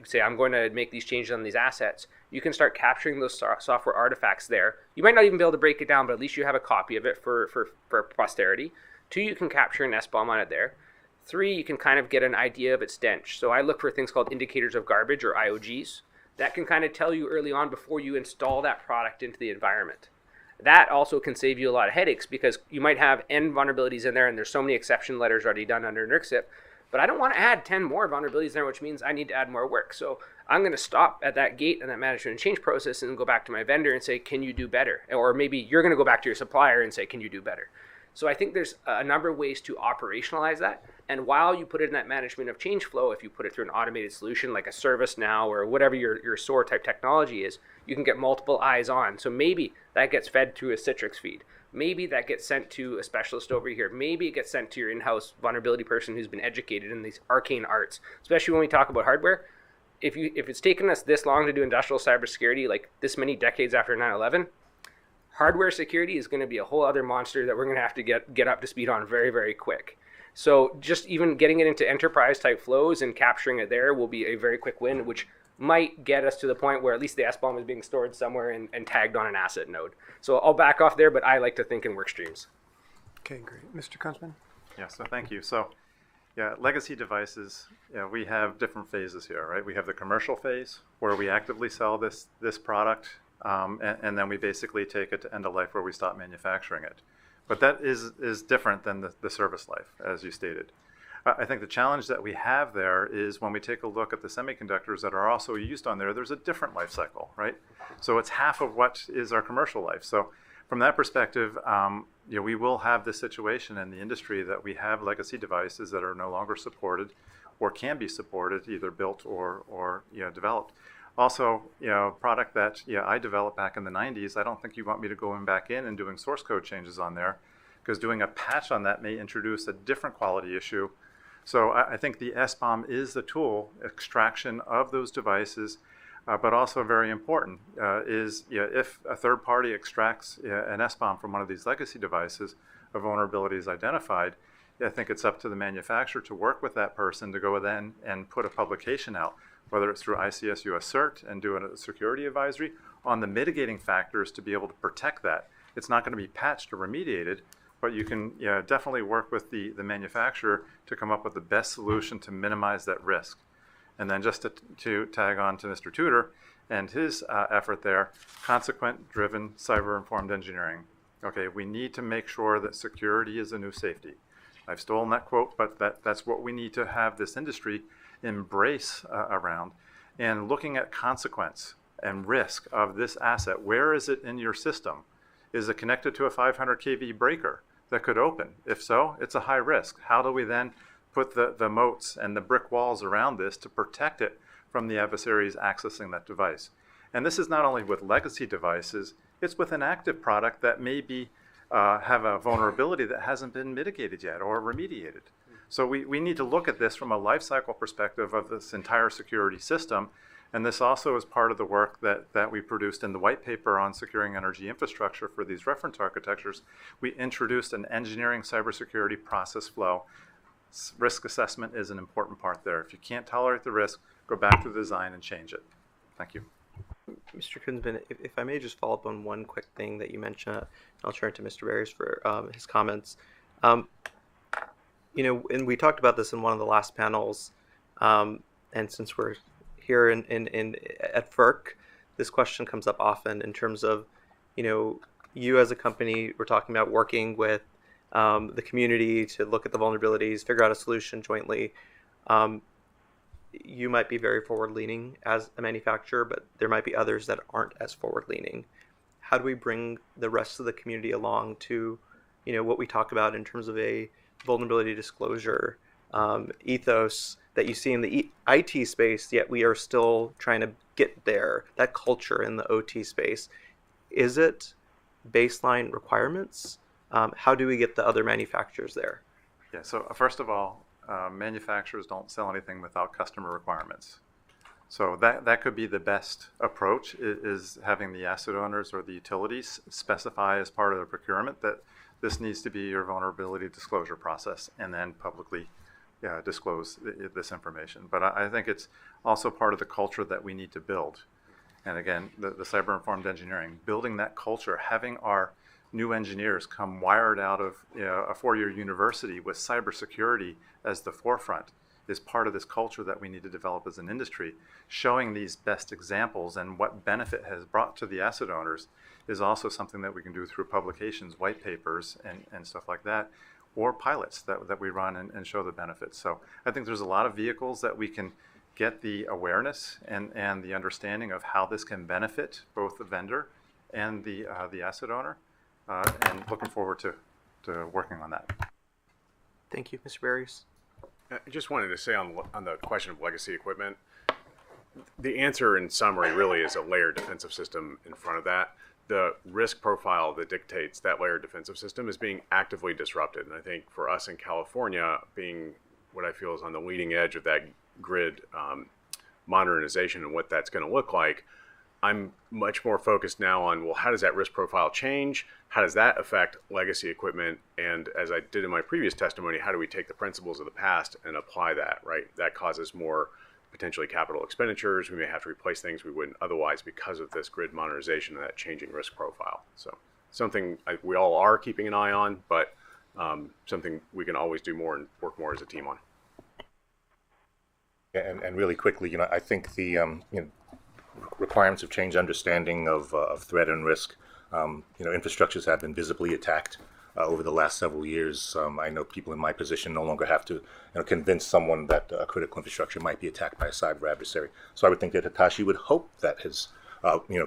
say, I'm going to make these changes on these assets, you can start capturing those software artifacts there. You might not even be able to break it down, but at least you have a copy of it for posterity. 2, you can capture an SBOM on it there. 3, you can kind of get an idea of its stench. So I look for things called indicators of garbage, or IOGs, that can kind of tell you early on before you install that product into the environment. That also can save you a lot of headaches, because you might have N vulnerabilities in there, and there's so many exception letters already done under NERC-CIP, but I don't want to add 10 more vulnerabilities there, which means I need to add more work. So I'm going to stop at that gate in that management and change process and go back to my vendor and say, can you do better? Or maybe you're going to go back to your supplier and say, can you do better? So I think there's a number of ways to operationalize that. And while you put it in that management of change flow, if you put it through an automated solution like a ServiceNow or whatever your SOAR type technology is, you can get multiple eyes on. So maybe that gets fed through a Citrix feed. Maybe that gets sent to a specialist over here. Maybe it gets sent to your in-house vulnerability person who's been educated in these arcane arts. Especially when we talk about hardware, if it's taken us this long to do industrial cybersecurity, like this many decades after 9/11, hardware security is going to be a whole other monster that we're going to have to get up to speed on very, very quick. So just even getting it into enterprise type flows and capturing it there will be a very quick win, which might get us to the point where at least the SBOM is being stored somewhere and tagged on an asset node. So I'll back off there, but I like to think in work streams. Okay, great. Mr. Kunzman? Yeah, so thank you. So, yeah, legacy devices, we have different phases here, right? We have the commercial phase where we actively sell this product, and then we basically take it to end of life where we stop manufacturing it. But that is different than the service life, as you stated. I think the challenge that we have there is when we take a look at the semiconductors that are also used on there, there's a different life cycle, right? So it's half of what is our commercial life. So from that perspective, we will have this situation in the industry that we have legacy devices that are no longer supported or can be supported, either built or developed. Also, product that I developed back in the 90s, I don't think you want me to go back in and doing source code changes on there, because doing a patch on that may introduce a different quality issue. So I think the SBOM is the tool, extraction of those devices, but also very important is if a third party extracts an SBOM from one of these legacy devices, a vulnerability is identified, I think it's up to the manufacturer to work with that person to go then and put a publication out, whether it's through ICS US CERT and do a security advisory on the mitigating factors to be able to protect that. It's not going to be patched or remediated, but you can definitely work with the manufacturer to come up with the best solution to minimize that risk. And then just to tag on to Mr. Tudor and his effort there, consequent-driven cyber-informed engineering. Okay, we need to make sure that security is the new safety. I've stolen that quote, but that's what we need to have this industry embrace around. And looking at consequence and risk of this asset, where is it in your system? Is it connected to a 500 kV breaker that could open? If so, it's a high risk. How do we then put the moats and the brick walls around this to protect it from the adversaries accessing that device? And this is not only with legacy devices, it's with an active product that may be have a vulnerability that hasn't been mitigated yet or remediated. So we need to look at this from a life cycle perspective of this entire security system. And this also is part of the work that we produced in the white paper on securing energy infrastructure for these reference architectures. We introduced an engineering cybersecurity process flow. Risk assessment is an important part there. If you can't tolerate the risk, go back to the design and change it. Thank you. Mr. Kunzman, if I may just follow up on one quick thing that you mentioned, I'll turn to Mr. Barriers for his comments. And we talked about this in one of the last panels, and since we're here at FERC, this question comes up often in terms of, you as a company, we're talking about working with the community to look at the vulnerabilities, figure out a solution jointly. You might be very forward-leaning as a manufacturer, but there might be others that aren't as forward-leaning. How do we bring the rest of the community along to, what we talk about in terms of a vulnerability disclosure ethos that you see in the IT space, yet we are still trying to get there, that culture in the OT space? Is it baseline requirements? How do we get the other manufacturers there? Yeah, so first of all, manufacturers don't sell anything without customer requirements. So that could be the best approach, is having the asset owners or the utilities specify as part of the procurement that this needs to be your vulnerability disclosure process, and then publicly disclose this information. But I think it's also part of the culture that we need to build. And again, the cyber-informed engineering, building that culture, having our new engineers come wired out of a four-year university with cybersecurity as the forefront is part of this culture that we need to develop as an industry. Showing these best examples and what benefit has brought to the asset owners is also something that we can do through publications, white papers, and stuff like that, or pilots that we run and show the benefits. So I think there's a lot of vehicles that we can get the awareness and the understanding of how this can benefit both the vendor and the asset owner, and looking forward to working on that. Thank you, Mr. Barriers. I just wanted to say on the question of legacy equipment, the answer in summary really is a layered defensive system in front of that. The risk profile that dictates that layered defensive system is being actively disrupted. And I think for us in California, being what I feel is on the leading edge of that grid modernization and what that's going to look like, I'm much more focused now on, well, how does that risk profile change? How does that affect legacy equipment? And as I did in my previous testimony, how do we take the principles of the past and apply that, right? That causes more potentially capital expenditures. We may have to replace things we wouldn't otherwise because of this grid modernization and that changing risk profile. So something we all are keeping an eye on, but something we can always do more and work more as a team on. And really quickly, I think the requirements have changed understanding of threat and risk. Infrastructures have been visibly attacked over the last several years. I know people in my position no longer have to convince someone that a critical infrastructure might be attacked by a cyber adversary. So I would think that Hitachi would hope that his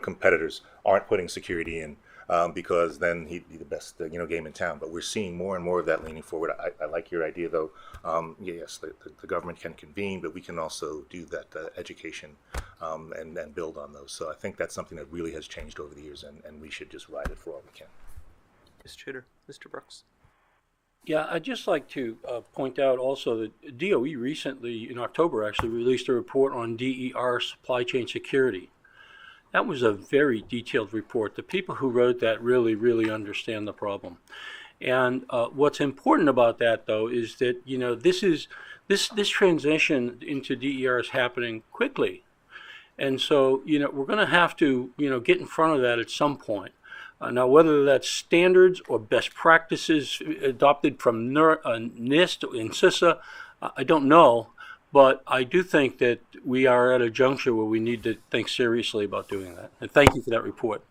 competitors aren't putting security in, because then he'd be the best game in town. But we're seeing more and more of that leaning forward. I like your idea, though. Yes, the government can convene, but we can also do that education and build on those. So I think that's something that really has changed over the years, and we should just ride it for all we can. Mr. Tudor, Mr. Brooks. Yeah, I'd just like to point out also that DOE recently, in October, actually released a report on DER supply chain security. That was a very detailed report. The people who wrote that really, really understand the problem. And what's important about that, though, is that this transition into DER is happening quickly, and so we're going to have to get in front of that at some point. Now, whether that's standards or best practices adopted from NIST and CISA, I don't know. But I do think that we are at a juncture where we need to think seriously about doing that. And thank you for that report.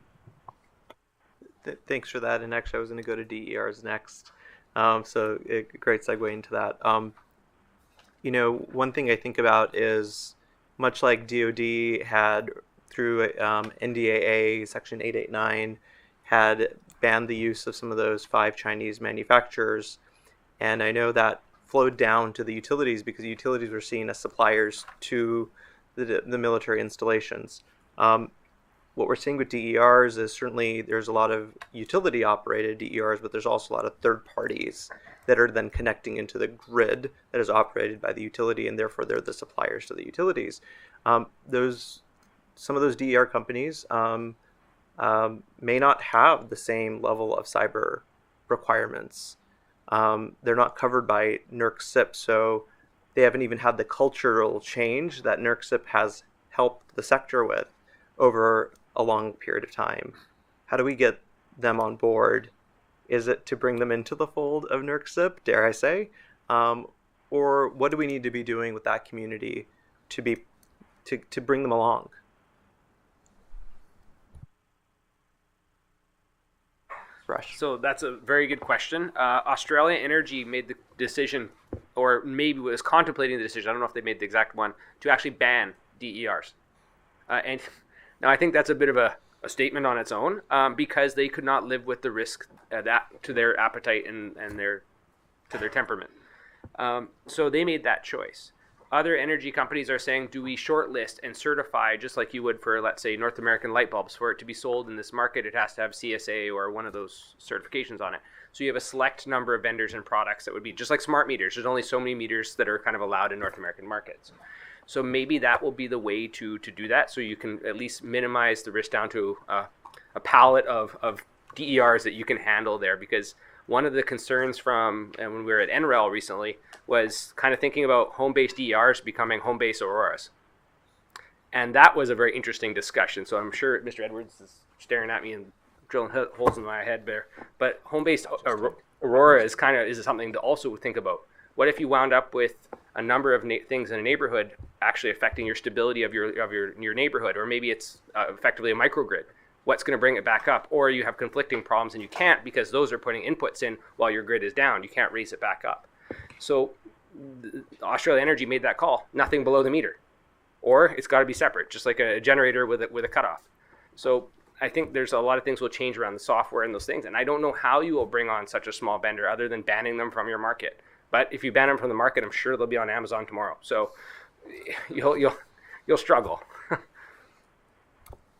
Thanks for that. And actually, I was going to go to DERs next. So a great segue into that. One thing I think about is much like DoD had through NDAA Section 889 had banned the use of some of those 5 Chinese manufacturers. And I know that flowed down to the utilities because the utilities were seen as suppliers to the military installations. What we're seeing with DERs is certainly there's a lot of utility operated DERs, but there's also a lot of third parties that are then connecting into the grid that is operated by the utility, and therefore they're the suppliers to the utilities. Some of those DER companies may not have the same level of cyber requirements. They're not covered by NERC CIP, so they haven't even had the cultural change that NERC CIP has helped the sector with over a long period of time. How do we get them on board? Is it to bring them into the fold of NERC CIP, dare I say? Or what do we need to be doing with that community to bring them along? Rush. So that's a very good question. Australia Energy made the decision, or maybe was contemplating the decision, I don't know if they made the exact one, to actually ban DERs. And now I think that's a bit of a statement on its own, because they could not live with the risk that to their appetite and to their temperament. So they made that choice. Other energy companies are saying, do we shortlist and certify, just like you would for, let's say, North American light bulbs? For it to be sold in this market, it has to have CSA or one of those certifications on it. So you have a select number of vendors and products that would be just like smart meters. There's only so many meters that are kind of allowed in North American markets. So maybe that will be the way to do that, so you can at least minimize the risk down to a palette of DERs that you can handle there. Because one of the concerns from, and when we were at NREL recently, was kind of thinking about home-based DERs becoming home-based Auroras. And that was a very interesting discussion. So I'm sure Mr. Edwards is staring at me and drilling holes in my head there. But home-based Aurora is something to also think about. What if you wound up with a number of things in a neighborhood actually affecting your stability of your neighborhood, or maybe it's effectively a microgrid? What's going to bring it back up? Or you have conflicting problems and you can't, because those are putting inputs in while your grid is down. You can't raise it back up. So Australia Energy made that call: nothing below the meter, or it's got to be separate, just like a generator with a cutoff. So I think there's a lot of things will change around the software and those things, and I don't know how you will bring on such a small vendor other than banning them from your market. But if you ban them from the market, I'm sure they'll be on Amazon tomorrow. So you'll struggle.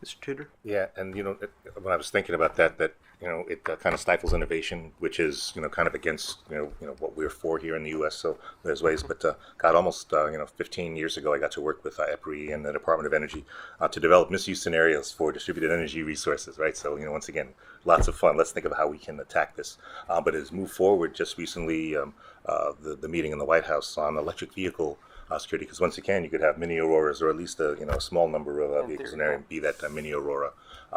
Mr. Tudor? Yeah, and when I was thinking about that it kind of stifles innovation, which is kind of against what we're for here in the U.S. So there's ways, but God, almost 15 years ago, I got to work with EPRI and the Department of Energy to develop misuse scenarios for distributed energy resources, right? So once again, lots of fun. Let's think of how we can attack this. But as moved forward, just recently, the meeting in the White House on electric vehicle security, because once again, you could have mini auroras, or at least a small number of vehicles in there, and be that mini aurora.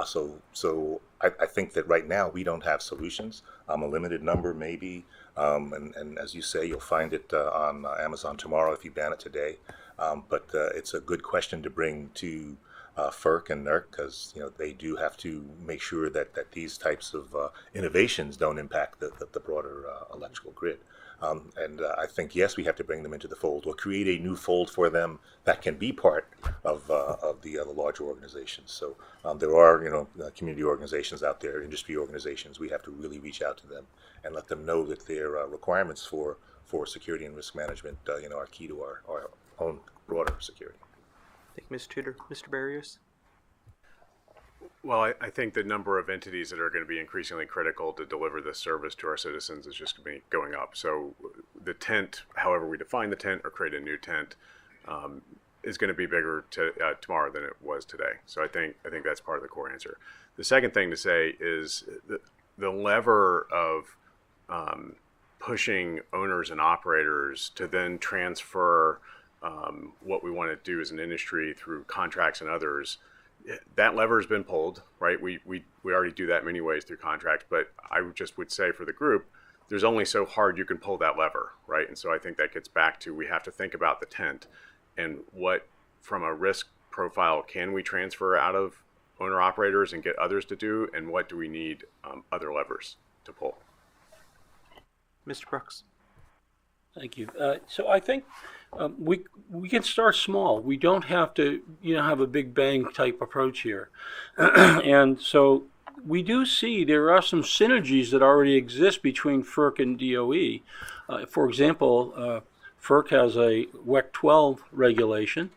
So I think that right now we don't have solutions. A limited number maybe, and as you say, you'll find it on Amazon tomorrow if you ban it today. But it's a good question to bring to FERC and NERC, because they do have to make sure that these types of innovations don't impact the broader electrical grid. And I think, yes, we have to bring them into the fold, or create a new fold for them that can be part of the larger organizations. So there are, community organizations out there, industry organizations. We have to really reach out to them and let them know that their requirements for security and risk management, are key to our own broader security. Thank you, Mr. Tudor. Mr. Barrios? Well, I think the number of entities that are going to be increasingly critical to deliver this service to our citizens is just going to be going up. So the tent, however we define the tent or create a new tent, is going to be bigger tomorrow than it was today. So I think that's part of the core answer. The second thing to say is the lever of pushing owners and operators to then transfer what we want to do as an industry through contracts and others. That lever has been pulled, right? We already do that many ways through contracts, but I just would say for the group, there's only so hard you can pull that lever, right? And so I think that gets back to, we have to think about the tent and what, from a risk profile, can we transfer out of owner operators and get others to do, and what do we need other levers to pull? Mr. Brooks? Thank you. So I think we can start small. We don't have to have a big bang type approach here. And so we do see there are some synergies that already exist between FERC and DOE. For example, FERC has a WEC 12 regulation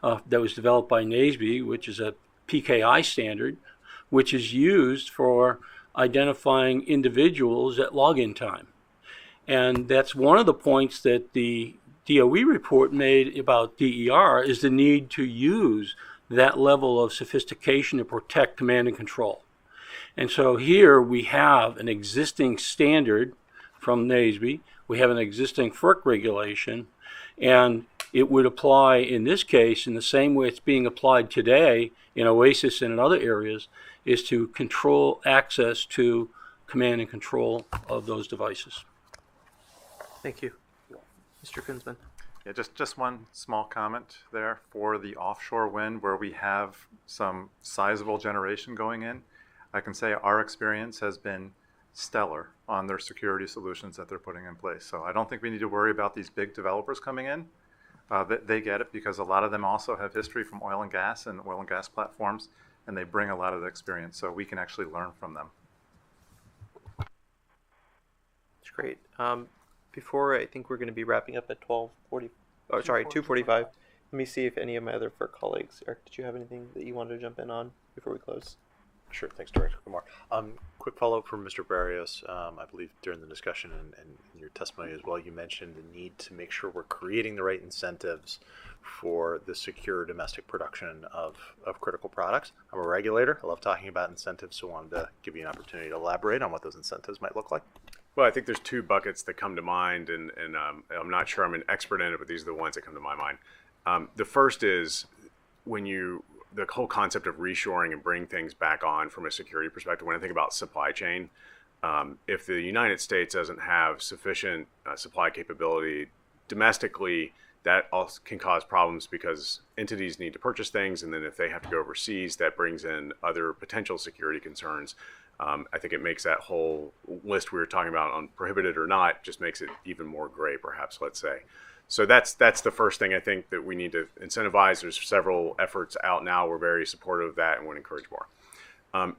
that was developed by NASB, which is a PKI standard, which is used for identifying individuals at login time. And that's one of the points that the DOE report made about DER, is the need to use that level of sophistication to protect command and control. And so here we have an existing standard from NASB, we have an existing FERC regulation, and it would apply in this case in the same way it's being applied today in OASIS and in other areas, is to control access to command and control of those devices. Thank you. Mr. Kunzman? Yeah, just one small comment there for the offshore wind, where we have some sizable generation going in. I can say our experience has been stellar on their security solutions that they're putting in place. So I don't think we need to worry about these big developers coming in. They get it, because a lot of them also have history from oil and gas platforms, and they bring a lot of the experience, so we can actually learn from them. That's great. Before, I think we're going to be wrapping up at 2:45. Let me see if any of my other FERC colleagues, Eric, did you have anything that you wanted to jump in on before we close? Sure, thanks, Director Kumar. Quick follow-up from Mr. Barrios. I believe during the discussion and in your testimony as well, you mentioned the need to make sure we're creating the right incentives for the secure domestic production of critical products. I'm a regulator. I love talking about incentives, so I wanted to give you an opportunity to elaborate on what those incentives might look like. Well, I think there's two buckets that come to mind, and I'm not sure I'm an expert in it, but these are the ones that come to my mind. The first is the whole concept of reshoring and bring things back on from a security perspective. When I think about supply chain, if the United States doesn't have sufficient supply capability domestically, that also can cause problems, because entities need to purchase things, and then if they have to go overseas, that brings in other potential security concerns. I think it makes that whole list we were talking about on prohibited or not, just makes it even more gray, perhaps, let's say. So that's the first thing I think that we need to incentivize. There's several efforts out now. We're very supportive of that and would encourage more.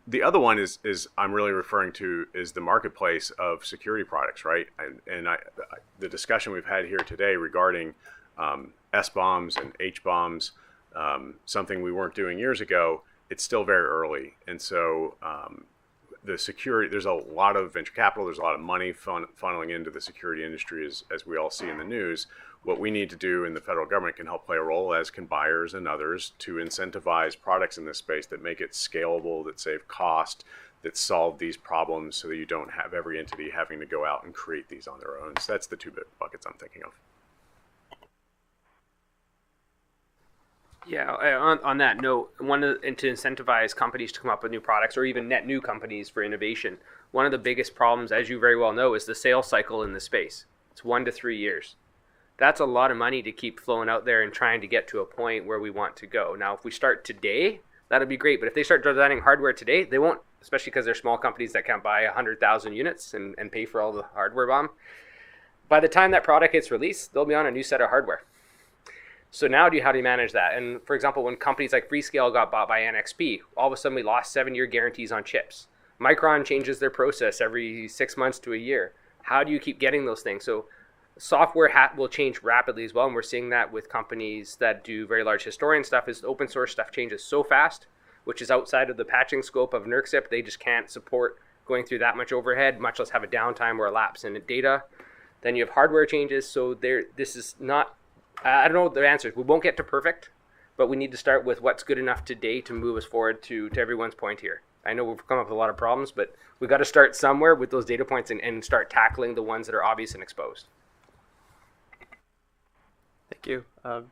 The other one is I'm really referring to is the marketplace of security products, right? And the discussion we've had here today regarding S-bombs and H-bombs, something we weren't doing years ago. it's still very early. And so the security, there's a lot of venture capital, there's a lot of money funneling into the security industry, as we all see in the news. What we need to do, and the federal government can help play a role, as can buyers and others, to incentivize products in this space that make it scalable, that save cost, that solve these problems, so that you don't have every entity having to go out and create these on their own. So that's the two buckets I'm thinking of. Yeah, on that note, and to incentivize companies to come up with new products, or even net new companies for innovation, one of the biggest problems, as you very well know, is the sales cycle in this space. It's 1 to 3 years. That's a lot of money to keep flowing out there and trying to get to a point where we want to go. Now, if we start today, that'd be great. But if they start designing hardware today, they won't, especially because they're small companies that can't buy 100,000 units and pay for all the hardware bomb. By the time that product gets released, they'll be on a new set of hardware. So now how do you manage that? And for example, when companies like Freescale got bought by NXP, all of a sudden we lost 7-year guarantees on chips. Micron changes their process every 6 months to a year. How do you keep getting those things? So software will change rapidly as well, and we're seeing that with companies that do very large historian stuff. Is open source stuff changes so fast, which is outside of the patching scope of NERCSIP. They just can't support going through that much overhead, much less have a downtime or a lapse in data. Then you have hardware changes. So this is not, I don't know the answers. We won't get to perfect, but we need to start with what's good enough today to move us forward to everyone's point here. I know we've come up with a lot of problems, but we've got to start somewhere with those data points and start tackling the ones that are obvious and exposed. Thank you. I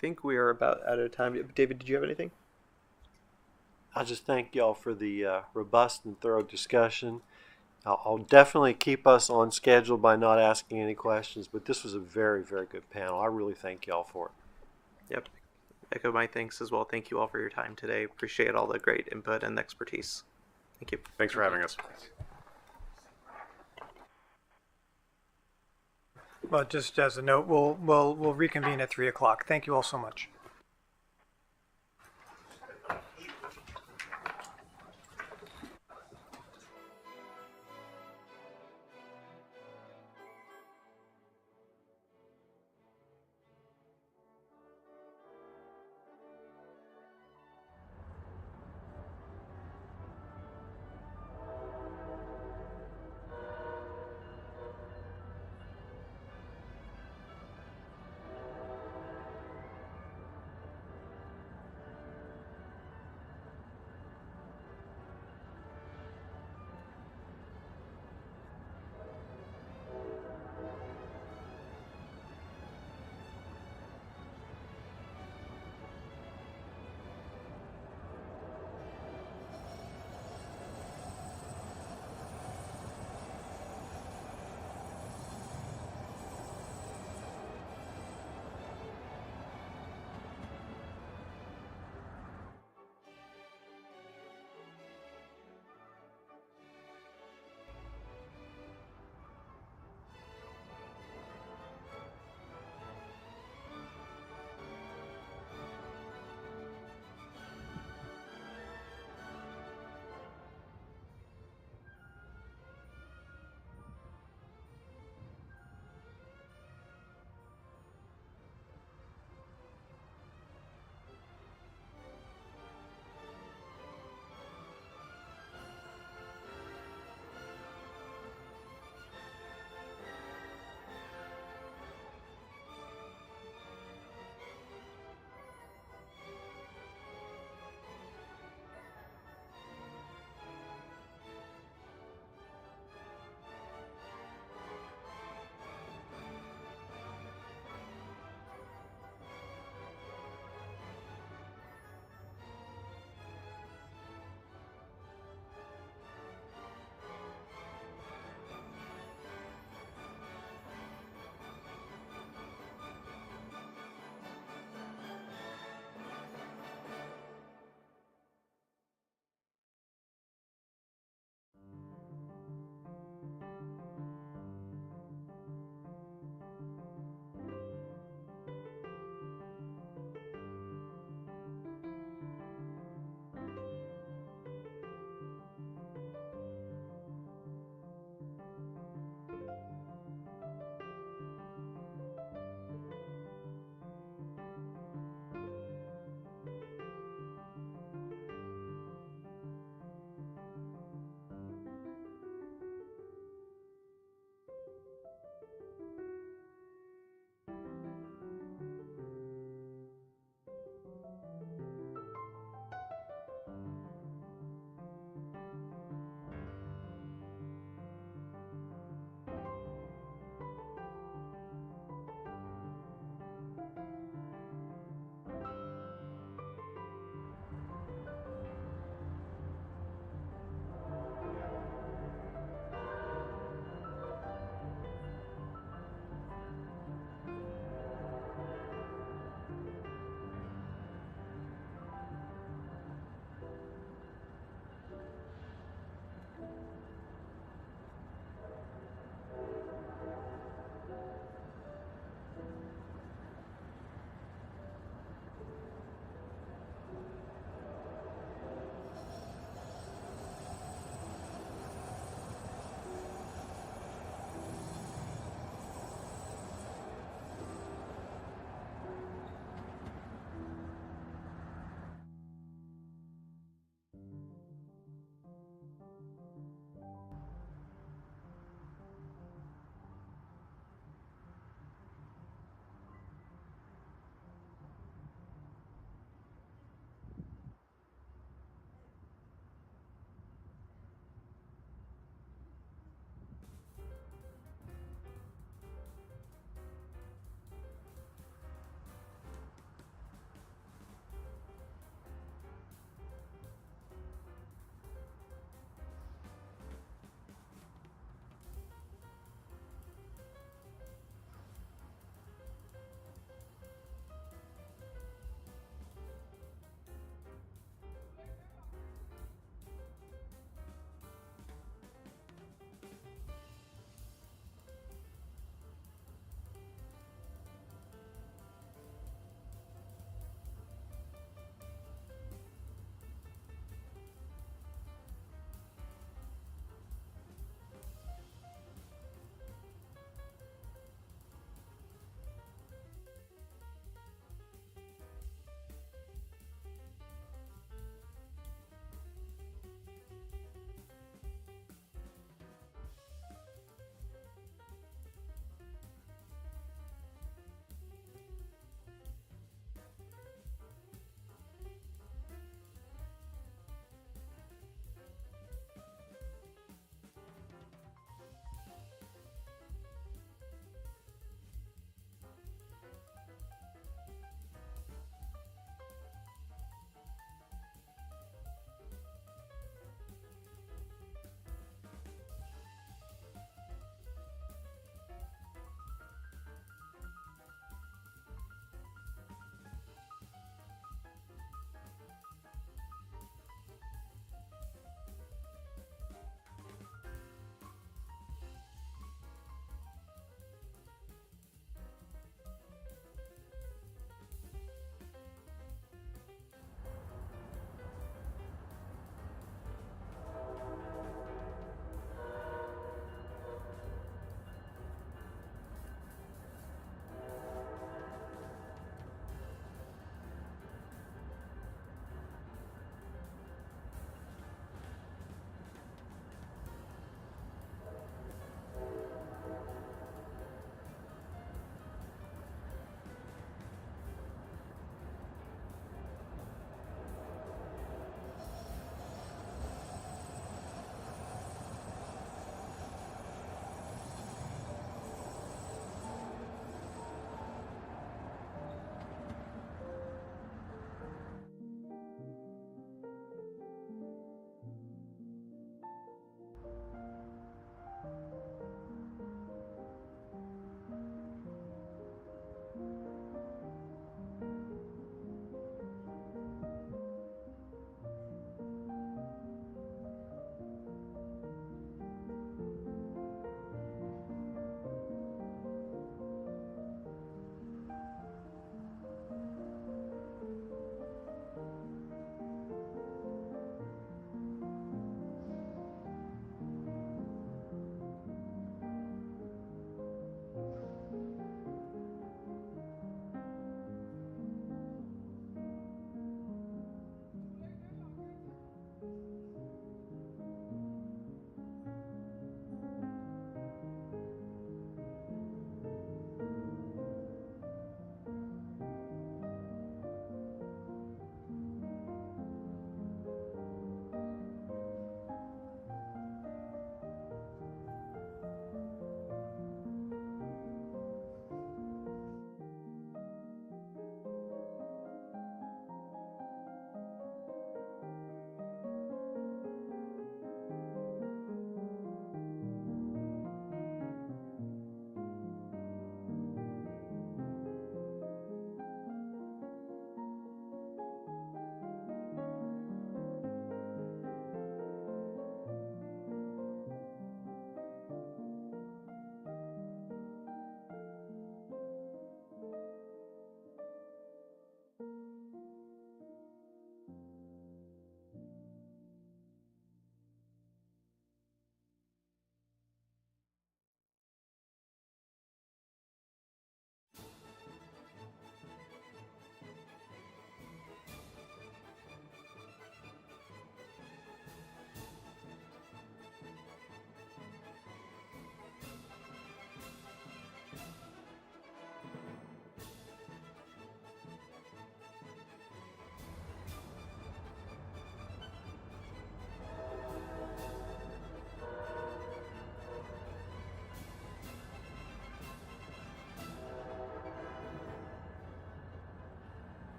think we are about out of time. David, did you have anything? I just thank y'all for the robust and thorough discussion. I'll definitely keep us on schedule by not asking any questions, but this was a very, very good panel. I really thank y'all for it. Yep. Echo my thanks as well. Thank you all for your time today. Appreciate all the great input and expertise. Thank you. Thanks for having us. Well, just as a note, we'll reconvene at 3 o'clock. Thank you all so much.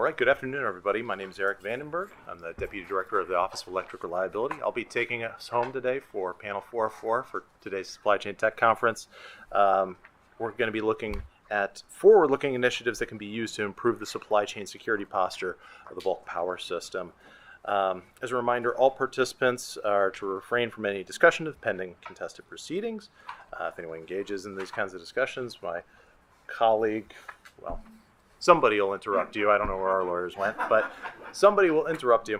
right, good afternoon, everybody. My name is Eric Vandenberg. I'm the Deputy Director of the Office of Electric Reliability. I'll be taking us home today for Panel 404 for today's Supply Chain Tech Conference. We're going to be looking at forward-looking initiatives that can be used to improve the supply chain security posture of the bulk power system. As a reminder, all participants are to refrain from any discussion of pending contested proceedings. If anyone engages in these kinds of discussions, my colleague, well, somebody will interrupt you. I don't know where our lawyers went, but somebody will interrupt you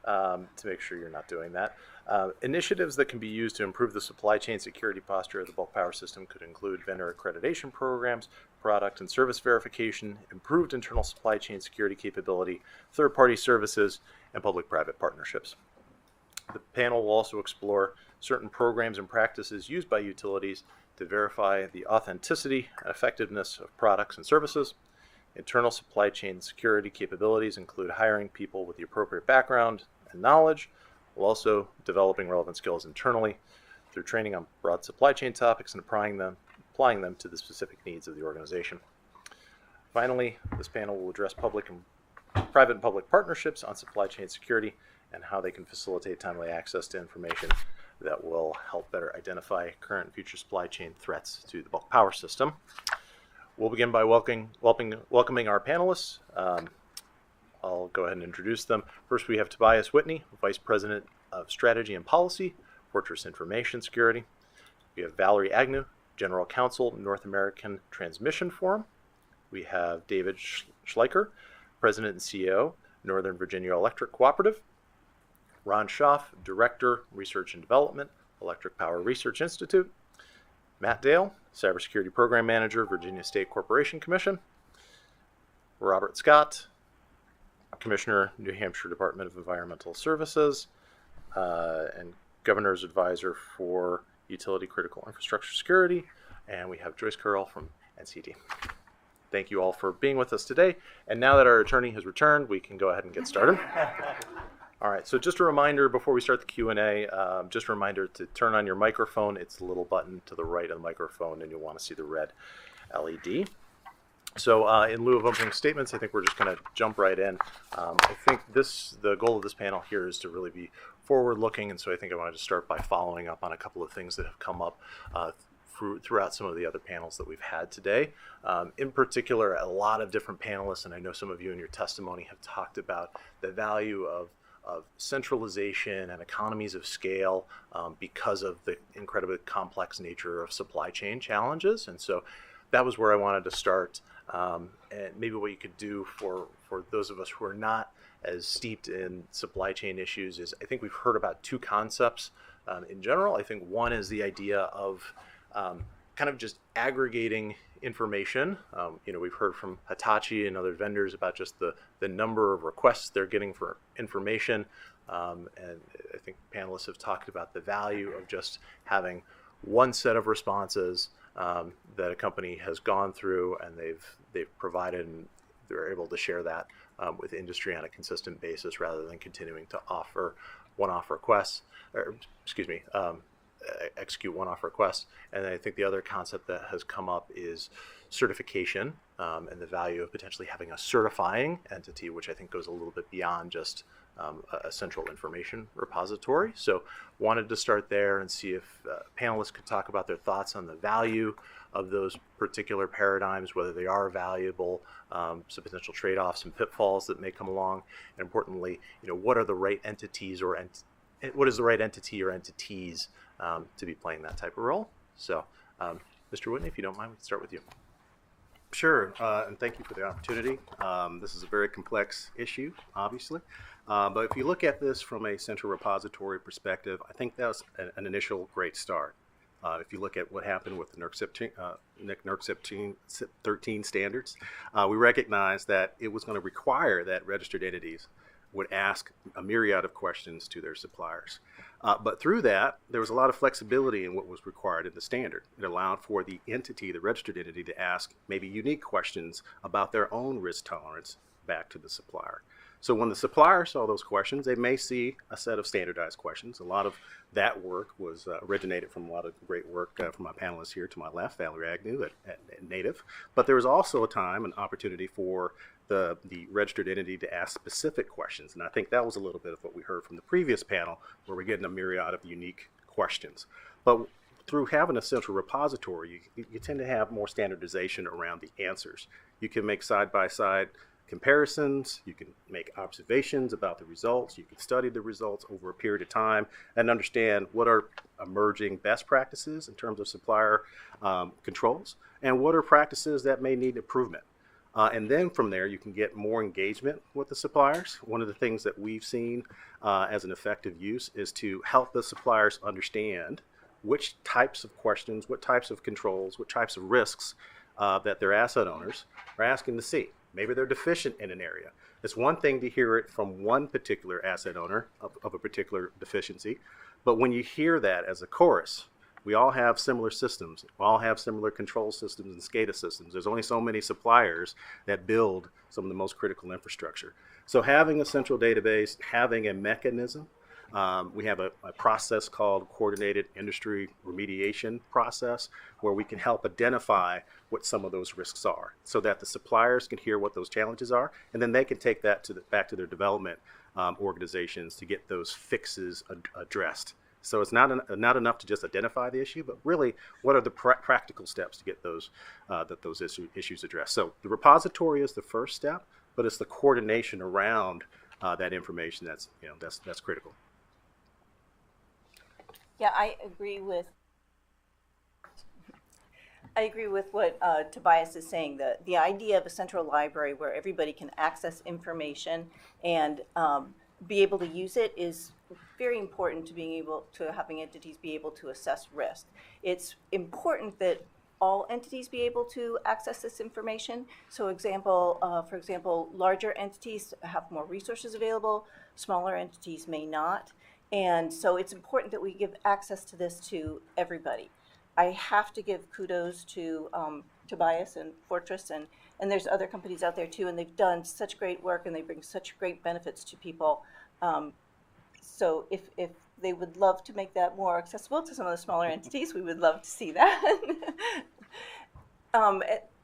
to make sure you're not doing that. Initiatives that can be used to improve the supply chain security posture of the bulk power system could include vendor accreditation programs, product and service verification, improved internal supply chain security capability, third-party services, and public-private partnerships. The panel will also explore certain programs and practices used by utilities to verify the authenticity and effectiveness of products and services. Internal supply chain security capabilities include hiring people with the appropriate background and knowledge, while also developing relevant skills internally through training on broad supply chain topics and applying them to the specific needs of the organization. Finally, this panel will address private and public partnerships on supply chain security and how they can facilitate timely access to information that will help better identify current and future supply chain threats to the bulk power system. We'll begin by welcoming our panelists. I'll go ahead and introduce them. First, we have Tobias Whitney, Vice President of Strategy and Policy, Fortress Information Security. We have Valerie Agnew, General Counsel, North American Transmission Forum. We have David Schleicher, President and CEO, Northern Virginia Electric Cooperative. Ron Schaaf, Director, Research and Development, Electric Power Research Institute. Matt Dale, Cybersecurity Program Manager, Virginia State Corporation Commission. Robert Scott, Commissioner, New Hampshire Department of Environmental Services, and Governor's Advisor for Utility Critical Infrastructure Security. And we have Joyce Curl from NCD. Thank you all for being with us today. And now that our attorney has returned, we can go ahead and get started. All right, so just a reminder before we start the Q&A, just a reminder to turn on your microphone. It's the little button to the right of the microphone, and you'll want to see the red LED. So in lieu of opening statements, I think we're just going to jump right in. I think the goal of this panel here is to really be forward-looking, and so I think I wanted to start by following up on a couple of things that have come up throughout some of the other panels that we've had today. In particular, a lot of different panelists, and I know some of you in your testimony have talked about the value of centralization and economies of scale because of the incredibly complex nature of supply chain challenges. And so that was where I wanted to start. And maybe what you could do for those of us who are not as steeped in supply chain issues is, I think we've heard about two concepts in general. I think one is the idea of kind of just aggregating information. We've heard from Hitachi and other vendors about just the number of requests they're getting for information. And I think panelists have talked about the value of just having one set of responses that a company has gone through and they've provided, and they're able to share that with industry on a consistent basis rather than continuing to offer one-off requests, execute one-off requests. And I think the other concept that has come up is certification and the value of potentially having a certifying entity, which I think goes a little bit beyond just a central information repository. So wanted to start there and see if panelists could talk about their thoughts on the value of those particular paradigms, whether they are valuable, some potential trade-offs and pitfalls that may come along, and importantly, what are the right entities or what is the right entity or entities to be playing that type of role. So, Mr. Whitney, if you don't mind, we can start with you. Sure, and thank you for the opportunity. This is a very complex issue, obviously, but if you look at this from a central repository perspective, I think that's an initial great start. If you look at what happened with the NERC 13 standards, we recognized that it was going to require that registered entities would ask a myriad of questions to their suppliers. But through that, there was a lot of flexibility in what was required in the standard. It allowed for the entity, the registered entity, to ask maybe unique questions about their own risk tolerance back to the supplier. So when the supplier saw those questions, they may see a set of standardized questions. A lot of that work was originated from a lot of great work from my panelists here to my left, Valerie Agnew at Native. But there was also a time, an opportunity for the registered entity to ask specific questions. And I think that was a little bit of what we heard from the previous panel, where we're getting a myriad of unique questions. But through having a central repository, you tend to have more standardization around the answers. You can make side-by-side comparisons, you can make observations about the results, you can study the results over a period of time and understand what are emerging best practices in terms of supplier controls and what are practices that may need improvement. And then from there, you can get more engagement with the suppliers. One of the things that we've seen as an effective use is to help the suppliers understand which types of questions, what types of controls, what types of risks that their asset owners are asking to see. Maybe they're deficient in an area. It's one thing to hear it from one particular asset owner of a particular deficiency, but when you hear that as a chorus, we all have similar systems. We all have similar control systems and SCADA systems. There's only so many suppliers that build some of the most critical infrastructure. So having a central database, having a mechanism, we have a process called Coordinated Industry Remediation Process, where we can help identify what some of those risks are so that the suppliers can hear what those challenges are, and then they can take that back to their development organizations to get those fixes addressed. So it's not enough to just identify the issue, but really, what are the practical steps to get those issues addressed? So the repository is the first step, but it's the coordination around that information that's critical. Yeah, I agree with what Tobias is saying. The idea of a central library where everybody can access information and be able to use it is very important to having entities be able to assess risk. It's important that all entities be able to access this information. So for example, larger entities have more resources available, smaller entities may not. And so it's important that we give access to this to everybody. I have to give kudos to Tobias and Fortress, and there's other companies out there too, and they've done such great work and they bring such great benefits to people. So if they would love to make that more accessible to some of the smaller entities, we would love to see that.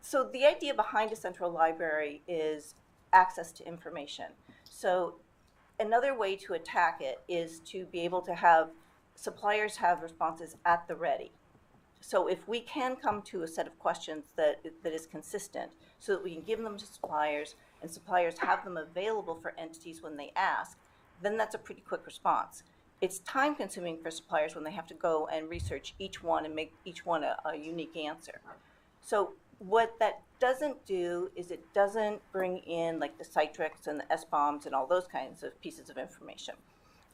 So the idea behind a central library is access to information. So another way to attack it is to be able to have suppliers have responses at the ready. So if we can come to a set of questions that is consistent so that we can give them to suppliers and suppliers have them available for entities when they ask, then that's a pretty quick response. It's time consuming for suppliers when they have to go and research each one and make each one a unique answer. So what that doesn't do is it doesn't bring in like the Citrix and the SBOMs and all those kinds of pieces of information.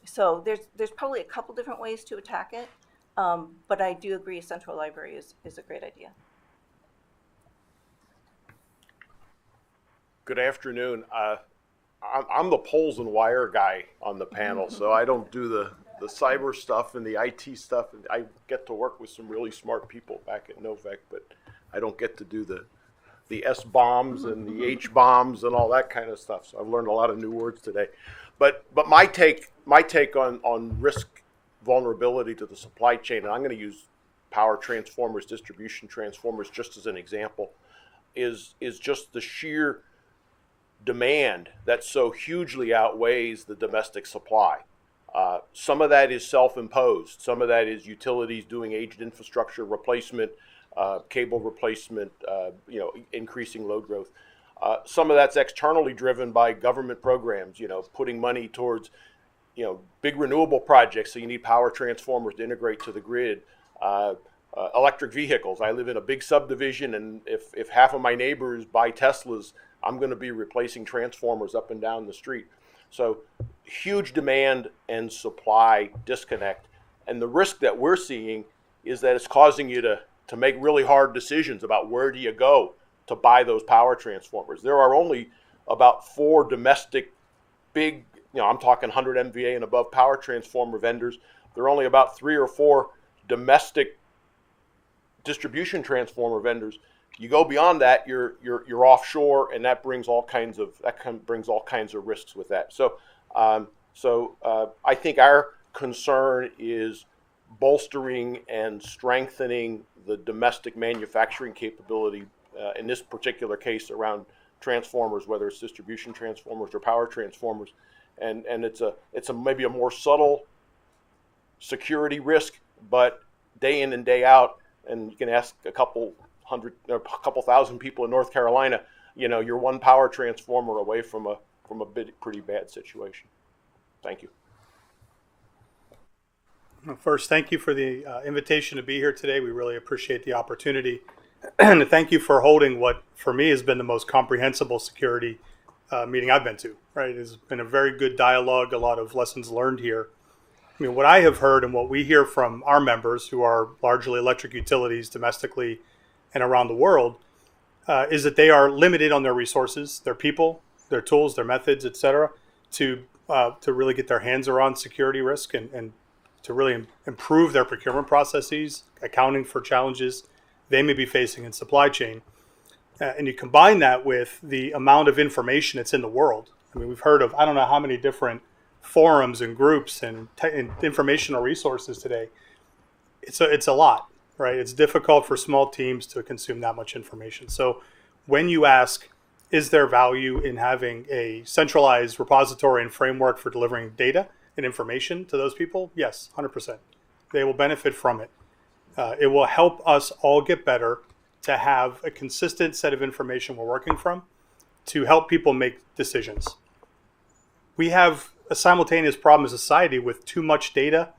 So there's probably a couple different ways to attack it, but I do agree a central library is a great idea. Good afternoon. I'm the poles and wire guy on the panel, so I don't do the cyber stuff and the IT stuff. I get to work with some really smart people back at Novec, but I don't get to do the S-bombs and the H-bombs and all that kind of stuff. So I've learned a lot of new words today. But my take on risk vulnerability to the supply chain, and I'm going to use power transformers, distribution transformers just as an example, is just the sheer demand that so hugely outweighs the domestic supply. Some of that is self-imposed. Some of that is utilities doing aged infrastructure replacement, cable replacement, increasing load growth. Some of that's externally driven by government programs, putting money towards, big renewable projects. So you need power transformers to integrate to the grid. Electric vehicles. I live in a big subdivision, and if half of my neighbors buy Teslas, I'm going to be replacing transformers up and down the street. So huge demand and supply disconnect. And the risk that we're seeing is that it's causing you to make really hard decisions about where do you go to buy those power transformers. There are only about 4 domestic big, I'm talking 100 MVA and above power transformer vendors. There are only about 3 or 4 domestic distribution transformer vendors. You go beyond that, you're offshore, and that brings all kinds of risks with that. So I think our concern is bolstering and strengthening the domestic manufacturing capability in this particular case around transformers, whether it's distribution transformers or power transformers, and it's maybe a more subtle security risk, but day in and day out, and you can ask a couple thousand people in North Carolina, you're one power transformer away from a pretty bad situation. Thank you. First, thank you for the invitation to be here today. We really appreciate the opportunity. And thank you for holding what, for me, has been the most comprehensible security meeting I've been to. Right, it's been a very good dialogue, a lot of lessons learned here. I mean, what I have heard and what we hear from our members, who are largely electric utilities domestically and around the world, is that they are limited on their resources, their people, their tools, their methods, et cetera, to really get their hands around security risk and to really improve their procurement processes, accounting for challenges they may be facing in supply chain. And you combine that with the amount of information that's in the world. I mean, we've heard of, I don't know how many different forums and groups and informational resources today. It's a lot, right? It's difficult for small teams to consume that much information. So when you ask, is there value in having a centralized repository and framework for delivering data and information to those people? Yes, 100%. They will benefit from it. It will help us all get better to have a consistent set of information we're working from to help people make decisions. We have a simultaneous problem as a society with too much data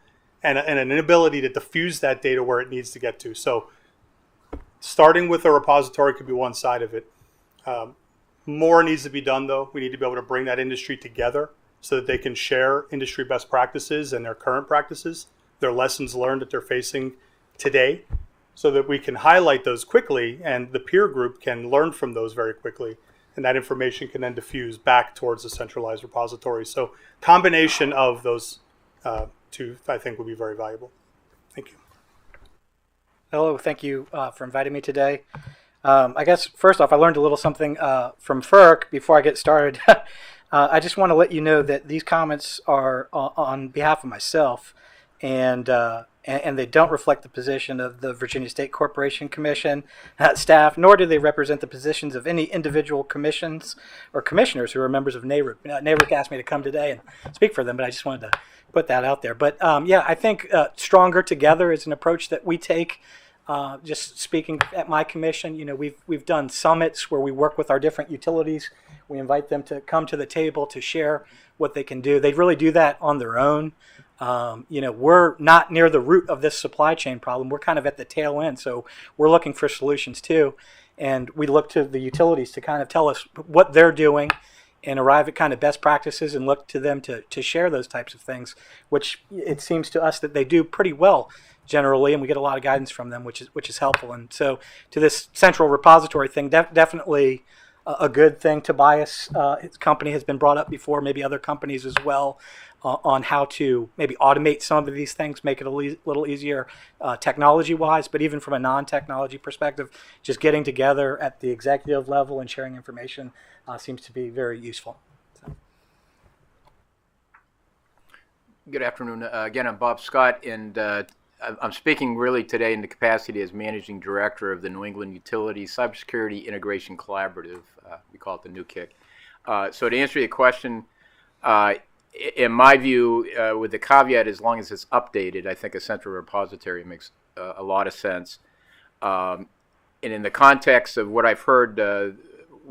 and an inability to diffuse that data where it needs to get to. So starting with a repository could be one side of it. More needs to be done, though. We need to be able to bring that industry together so that they can share industry best practices and their current practices, their lessons learned that they're facing today, so that we can highlight those quickly and the peer group can learn from those very quickly. And that information can then diffuse back towards a centralized repository. So combination of those two, I think, would be very valuable. Thank you. Hello, thank you for inviting me today. I guess, first off, I learned a little something from FERC before I get started. I just want to let you know that these comments are on behalf of myself, and they don't reflect the position of the Virginia State Corporation Commission staff, nor do they represent the positions of any individual commissions or commissioners who are members of NARUC. NARUC asked me to come today and speak for them, but I just wanted to put that out there. But yeah, I think stronger together is an approach that we take. Just speaking at my commission, we've done summits where we work with our different utilities. We invite them to come to the table to share what they can do. They really do that on their own. We're not near the root of this supply chain problem. We're kind of at the tail end, so we're looking for solutions too. And we look to the utilities to kind of tell us what they're doing and arrive at kind of best practices and look to them to share those types of things, which it seems to us that they do pretty well generally, and we get a lot of guidance from them, which is helpful. And so to this central repository thing, definitely a good thing. Tobias, his company, has been brought up before, maybe other companies as well, on how to maybe automate some of these things, make it a little easier technology-wise, but even from a non-technology perspective, just getting together at the executive level and sharing information seems to be very useful. So. Good afternoon. Again, I'm Bob Scott, and I'm speaking really today in the capacity as Managing Director of the New England Utilities Cybersecurity Integration Collaborative. We call it the NEWKIC. So to answer your question, in my view, with the caveat, as long as it's updated, I think a central repository makes a lot of sense. And in the context of what I've heard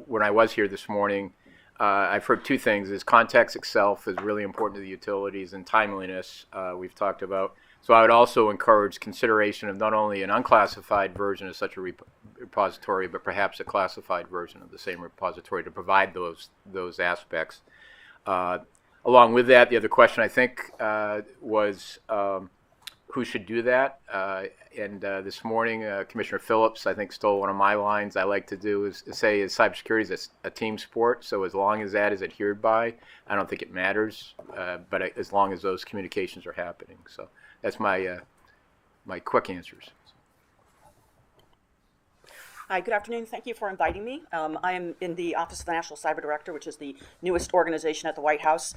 when I was here this morning, I've heard two things. Is context itself is really important to the utilities, and timeliness we've talked about. So I would also encourage consideration of not only an unclassified version of such a repository, but perhaps a classified version of the same repository to provide those aspects. Along with that, the other question I think was who should do that. And this morning, Commissioner Phillips, I think, stole one of my lines. I like to do is say cybersecurity is a team sport. So as long as that is adhered by, I don't think it matters. But as long as those communications are happening, so that's my quick answers. Hi, good afternoon. Thank you for inviting me. I am in the Office of the National Cyber Director, which is the newest organization at the White House.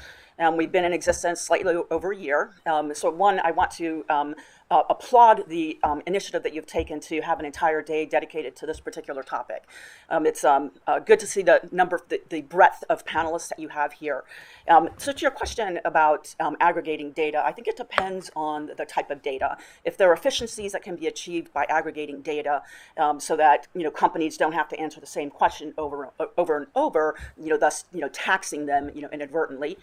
We've been in existence slightly over a year. So one, I want to applaud the initiative that you've taken to have an entire day dedicated to this particular topic. It's good to see the breadth of panelists that you have here. So to your question about aggregating data, I think it depends on the type of data. If there are efficiencies that can be achieved by aggregating data, so that companies don't have to answer the same question over and over, thus taxing them inadvertently,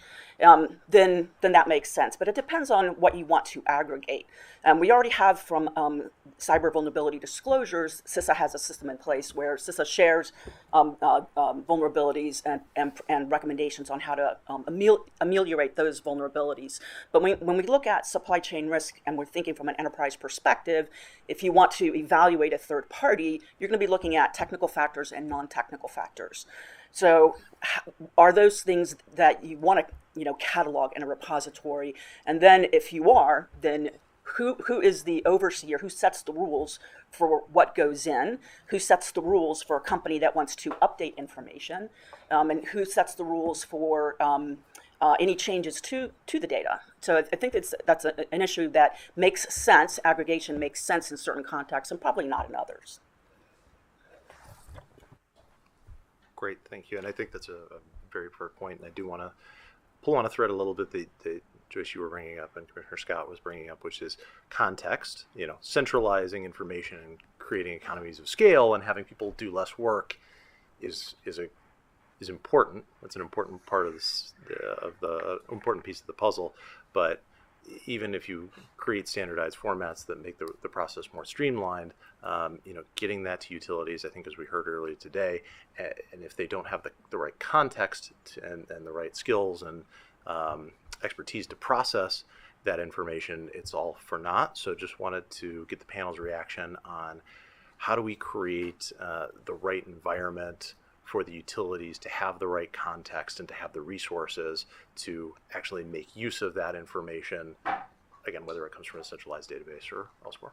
then that makes sense. But it depends on what you want to aggregate. We already have from cyber vulnerability disclosures, CISA has a system in place where CISA shares vulnerabilities and recommendations on how to ameliorate those vulnerabilities. But when we look at supply chain risk and we're thinking from an enterprise perspective, if you want to evaluate a third party, you're going to be looking at technical factors and non-technical factors. So are those things that you want to catalog in a repository? And then if you are, then who is the overseer? Who sets the rules for what goes in? Who sets the rules for a company that wants to update information? And who sets the rules for any changes to the data? So I think that's an issue that makes sense. Aggregation makes sense in certain contexts and probably not in others. Great, thank you. And I think that's a very fair point. And I do want to pull on a thread a little bit that Joyce, you were bringing up and Commissioner Scott was bringing up, which is context. Centralizing information and creating economies of scale and having people do less work is important. It's an important part of the important piece of the puzzle. But even if you create standardized formats that make the process more streamlined, getting that to utilities, I think, as we heard earlier today, and if they don't have the right context and the right skills and expertise to process that information, it's all for naught. So just wanted to get the panel's reaction on how do we create the right environment for the utilities to have the right context and to have the resources to actually make use of that information, again, whether it comes from a centralized database or elsewhere.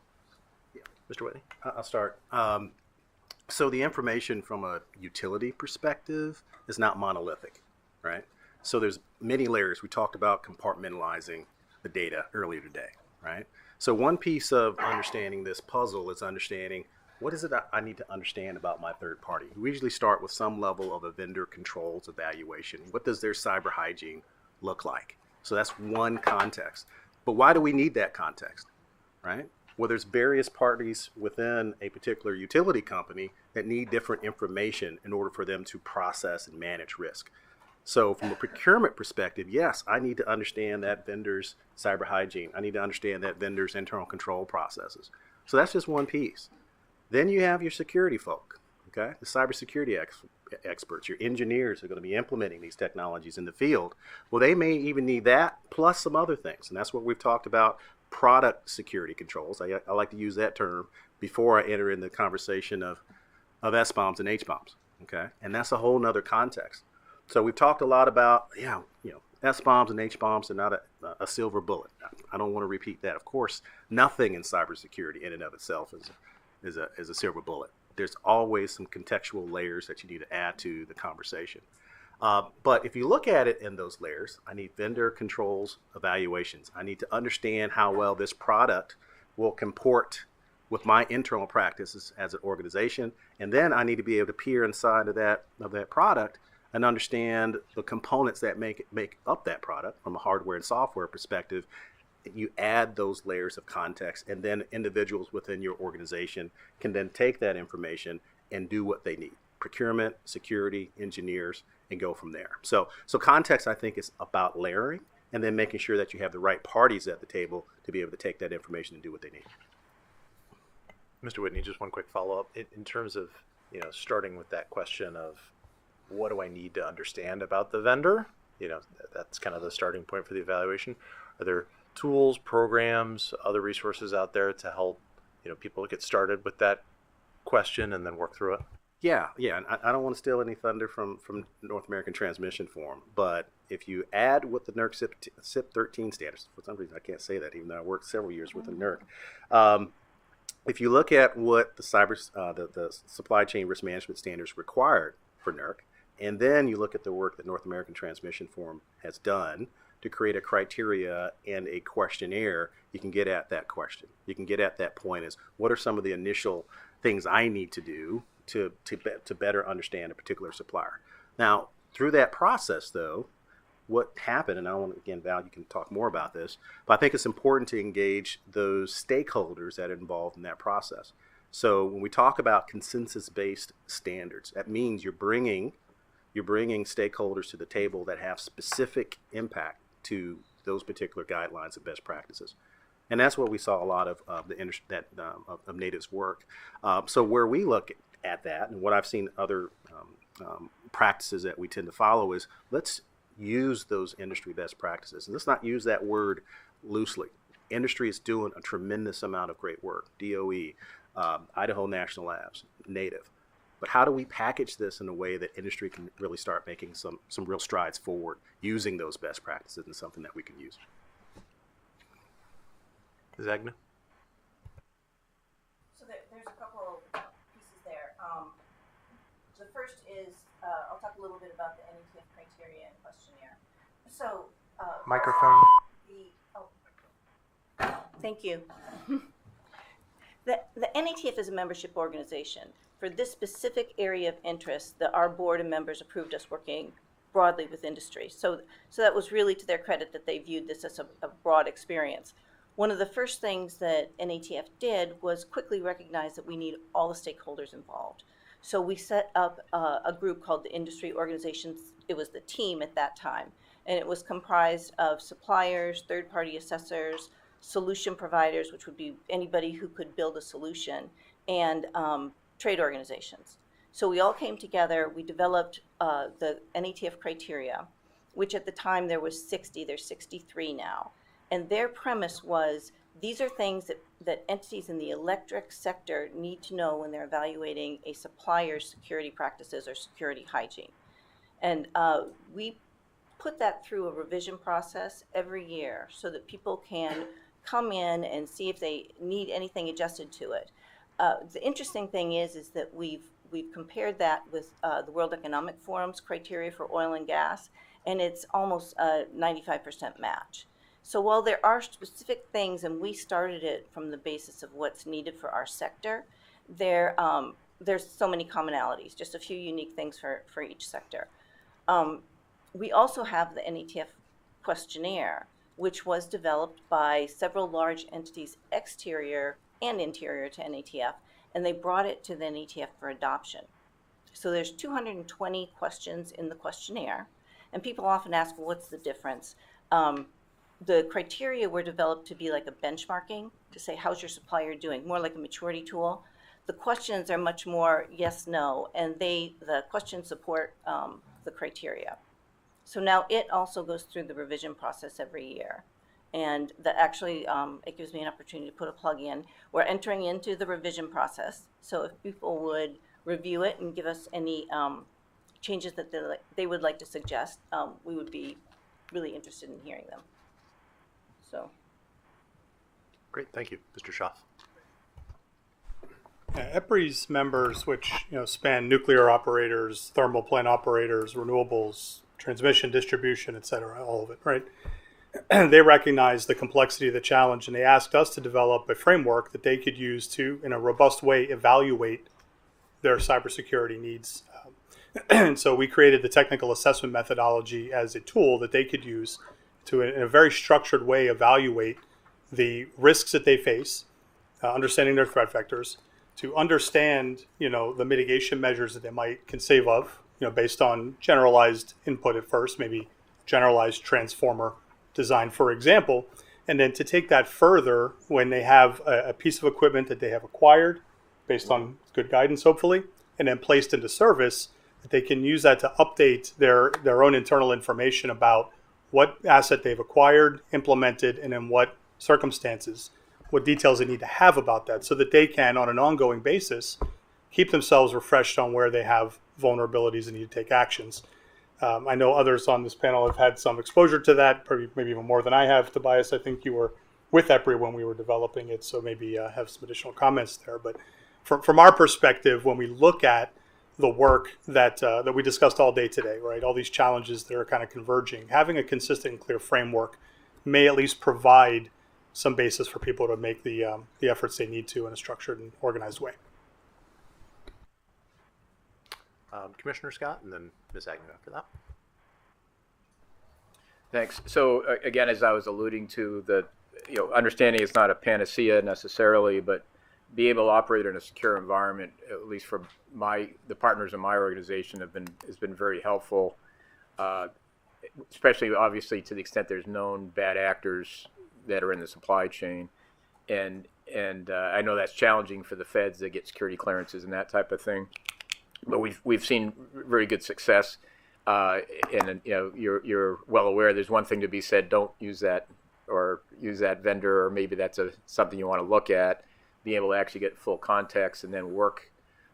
Yeah. Mr. Whitney? I'll start. So the information from a utility perspective is not monolithic, right? So there's many layers. We talked about compartmentalizing the data earlier today, right? So one piece of understanding this puzzle is understanding what is it I need to understand about my third party. We usually start with some level of a vendor controls evaluation. What does their cyber hygiene look like? So that's one context. But why do we need that context, right? Well, there's various parties within a particular utility company that need different information in order for them to process and manage risk. So from a procurement perspective, yes, I need to understand that vendor's cyber hygiene. I need to understand that vendor's internal control processes. So that's just one piece. Then you have your security folk, okay? The cybersecurity experts, your engineers are going to be implementing these technologies in the field. Well, they may even need that plus some other things. And that's what we've talked about, product security controls. I like to use that term before I enter in the conversation of SBOMs and HBOMs, okay? And that's a whole nother context. So we've talked a lot about, SBOMs and HBOMs are not a silver bullet. I don't want to repeat that. Of course, nothing in cybersecurity in and of itself is a silver bullet. There's always some contextual layers that you need to add to the conversation. But if you look at it in those layers, I need vendor controls evaluations. I need to understand how well this product will comport with my internal practices as an organization. And then I need to be able to peer inside of that product and understand the components that make up that product from a hardware and software perspective. You add those layers of context, and then individuals within your organization can then take that information and do what they need. Procurement, security, engineers, and go from there. So context, I think, is about layering and then making sure that you have the right parties at the table to be able to take that information and do what they need. Mr. Whitney, just one quick follow-up. In terms of, starting with that question of what do I need to understand about the vendor? That's kind of the starting point for the evaluation. Are there tools, programs, other resources out there to help, people get started with that question and then work through it? Yeah. And I don't want to steal any thunder from North American Transmission Forum, but if you add what the NERC CIP 13 standards, for some reason I can't say that even though I worked several years with the NERC, if you look at what the the supply chain risk management standards required for NERC, and then you look at the work that North American Transmission Forum has done to create a criteria and a questionnaire, you can get at that question. You can get at that point is, what are some of the initial things I need to do to better understand a particular supplier? Now, through that process, though, what happened, and I want to, again, Val, you can talk more about this, but I think it's important to engage those stakeholders that are involved in that process. So when we talk about consensus-based standards, that means you're bringing stakeholders to the table that have specific impact to those particular guidelines and best practices. And that's what we saw a lot of of NATIV's work. So where we look at that, and what I've seen other practices that we tend to follow is, let's use those industry best practices. And let's not use that word loosely. Industry is doing a tremendous amount of great work. DOE, Idaho National Labs, NATIV. But how do we package this in a way that industry can really start making some real strides forward using those best practices and something that we can use? Zagna? So there's a couple of pieces there. The first is, I'll talk a little bit about the NETF criteria and questionnaire. So Microphone. Thank you. The NETF is a membership organization. For this specific area of interest, our board and members approved us working broadly with industry. So that was really to their credit that they viewed this as a broad experience. One of the first things that NETF did was quickly recognize that we need all the stakeholders involved. So we set up a group called the Industry Organizations. It was the team at that time, and it was comprised of suppliers, third-party assessors, solution providers, which would be anybody who could build a solution, and trade organizations. So we all came together, we developed the NETF criteria, which at the time there was 60, there's 63 now. And their premise was, these are things that entities in the electric sector need to know when they're evaluating a supplier's security practices or security hygiene. And we put that through a revision process every year so that people can come in and see if they need anything adjusted to it. The interesting thing is that we've compared that with the World Economic Forum's criteria for oil and gas, and it's almost a 95% match. So while there are specific things, and we started it from the basis of what's needed for our sector, there's so many commonalities, just a few unique things for each sector. We also have the NETF questionnaire, which was developed by several large entities exterior and interior to NETF, and they brought it to the NETF for adoption. So there's 220 questions in the questionnaire, and people often ask, well, what's the difference? The criteria were developed to be like a benchmarking, to say, how's your supplier doing? More like a maturity tool. The questions are much more yes, no, and the questions support the criteria. So now it also goes through the revision process every year. And that actually, it gives me an opportunity to put a plug in. We're entering into the revision process. So if people would review it and give us any changes that they would like to suggest, we would be really interested in hearing them. So. Great, thank you. Mr. Schaaf. EPRI's members, which span nuclear operators, thermal plant operators, renewables, transmission, distribution, et cetera, all of it, right? They recognize the complexity of the challenge, and they asked us to develop a framework that they could use to, in a robust way, evaluate their cybersecurity needs. And so we created the technical assessment methodology as a tool that they could use to, in a very structured way, evaluate the risks that they face, understanding their threat vectors, to understand, the mitigation measures that they might conceive of, based on generalized input at first, maybe generalized transformer design, for example, and then to take that further when they have a piece of equipment that they have acquired based on good guidance, hopefully, and then placed into service, that they can use that to update their own internal information about what asset they've acquired, implemented, and in what circumstances, what details they need to have about that, so that they can, on an ongoing basis, keep themselves refreshed on where they have vulnerabilities and need to take actions. I know others on this panel have had some exposure to that, maybe even more than I have. Tobias, I think you were with EPRI when we were developing it, so maybe have some additional comments there. But from our perspective, when we look at the work that we discussed all day today, right, all these challenges that are kind of converging, having a consistent and clear framework may at least provide some basis for people to make the efforts they need to in a structured and organized way. Commissioner Scott, and then Ms. Agnew after that. Thanks. So again, as I was alluding to, understanding it's not a panacea necessarily, but be able to operate in a secure environment, at least for the partners in my organization, has been very helpful. Especially, obviously, to the extent there's known bad actors that are in the supply chain, and I know that's challenging for the feds that get security clearances and that type of thing. But we've seen very good success. And you're well aware there's one thing to be said, don't use that or use that vendor, or maybe that's something you want to look at. Being able to actually get full context and then work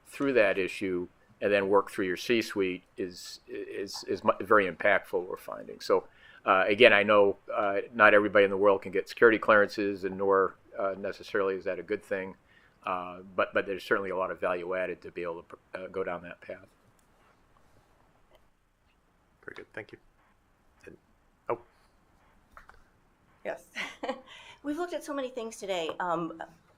through that issue and then work through your C-suite is very impactful, we're finding. So again, I know not everybody in the world can get security clearances, and nor necessarily is that a good thing, but there's certainly a lot of value added to be able to go down that path. Very good, thank you. Yes. We've looked at so many things today.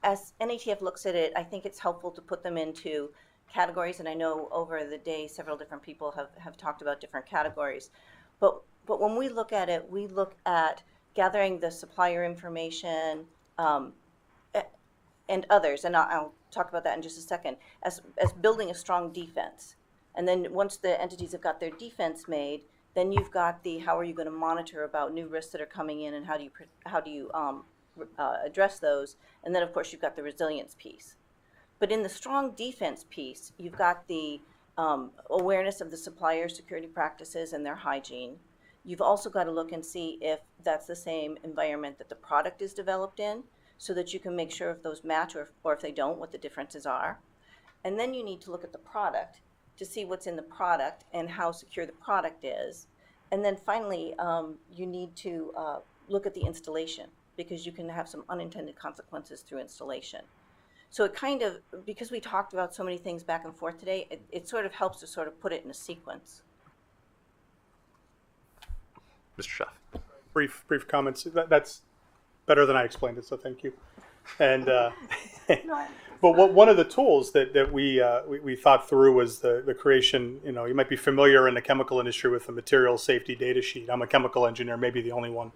As NATF looks at it, I think it's helpful to put them into categories, and I know over the day several different people have talked about different categories. But when we look at it, we look at gathering the supplier information and others, and I'll talk about that in just a second, as building a strong defense. And then once the entities have got their defense made, then you've got the how are you going to monitor about new risks that are coming in, and how do you address those, and then of course you've got the resilience piece. But in the strong defense piece, you've got the awareness of the supplier security practices and their hygiene. You've also got to look and see if that's the same environment that the product is developed in, so that you can make sure if those match, or if they don't, what the differences are. And then you need to look at the product to see what's in the product and how secure the product is. And then finally, you need to look at the installation, because you can have some unintended consequences through installation. So it kind of, because we talked about so many things back and forth today, it sort of helps to sort of put it in a sequence. Mr. Schaaf. Brief comments. That's better than I explained it, so thank you. And but one of the tools that we thought through was the creation. You might be familiar in the chemical industry with the material safety data sheet. I'm a chemical engineer, maybe the only one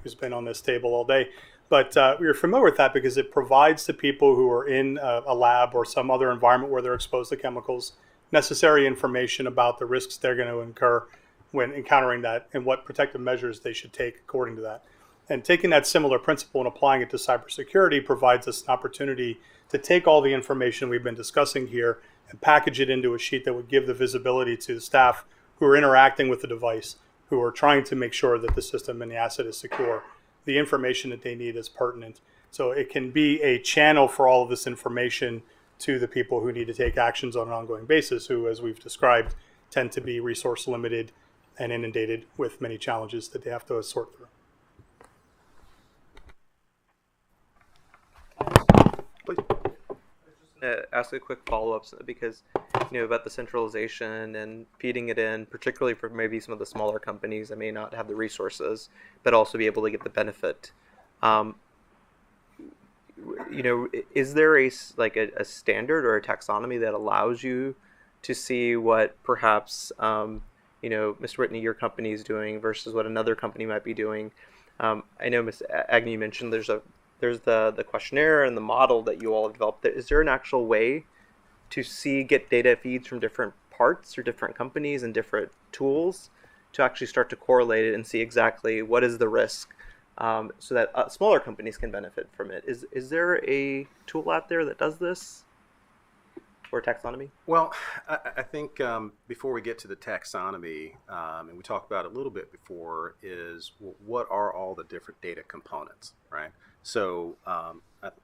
who's been on this table all day. But we were familiar with that because it provides to people who are in a lab or some other environment where they're exposed to chemicals necessary information about the risks they're going to incur when encountering that, and what protective measures they should take according to that. And taking that similar principle and applying it to cybersecurity provides us an opportunity to take all the information we've been discussing here and package it into a sheet that would give the visibility to the staff who are interacting with the device, who are trying to make sure that the system and the asset is secure. The information that they need is pertinent. So it can be a channel for all of this information to the people who need to take actions on an ongoing basis, who, as we've described, tend to be resource limited and inundated with many challenges that they have to sort through. Ask a quick follow-up, because about the centralization and feeding it in, particularly for maybe some of the smaller companies that may not have the resources, but also be able to get the benefit. Is there a standard or a taxonomy that allows you to see what perhaps Ms. Whitney, your company is doing versus what another company might be doing? I know Ms. Agnew mentioned there's the questionnaire and the model that you all have developed. Is there an actual way to get data feeds from different parts or different companies and different tools to actually start to correlate it and see exactly what is the risk, so that smaller companies can benefit from it? Is there a tool out there that does this? or taxonomy? Well, I think before we get to the taxonomy, and we talked about it a little bit before, is what are all the different data components, right? So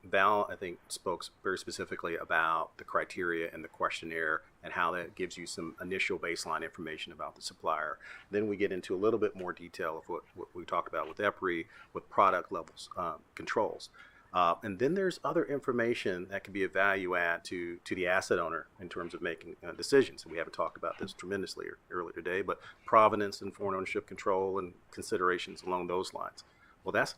Val, I think, spoke very specifically about the criteria and the questionnaire and how that gives you some initial baseline information about the supplier. Then we get into a little bit more detail of what we talked about with EPRI, with product levels controls. And then there's other information that can be a value add to the asset owner in terms of making decisions. And we haven't talked about this tremendously earlier today, but provenance and foreign ownership control and considerations along those lines. Well, that's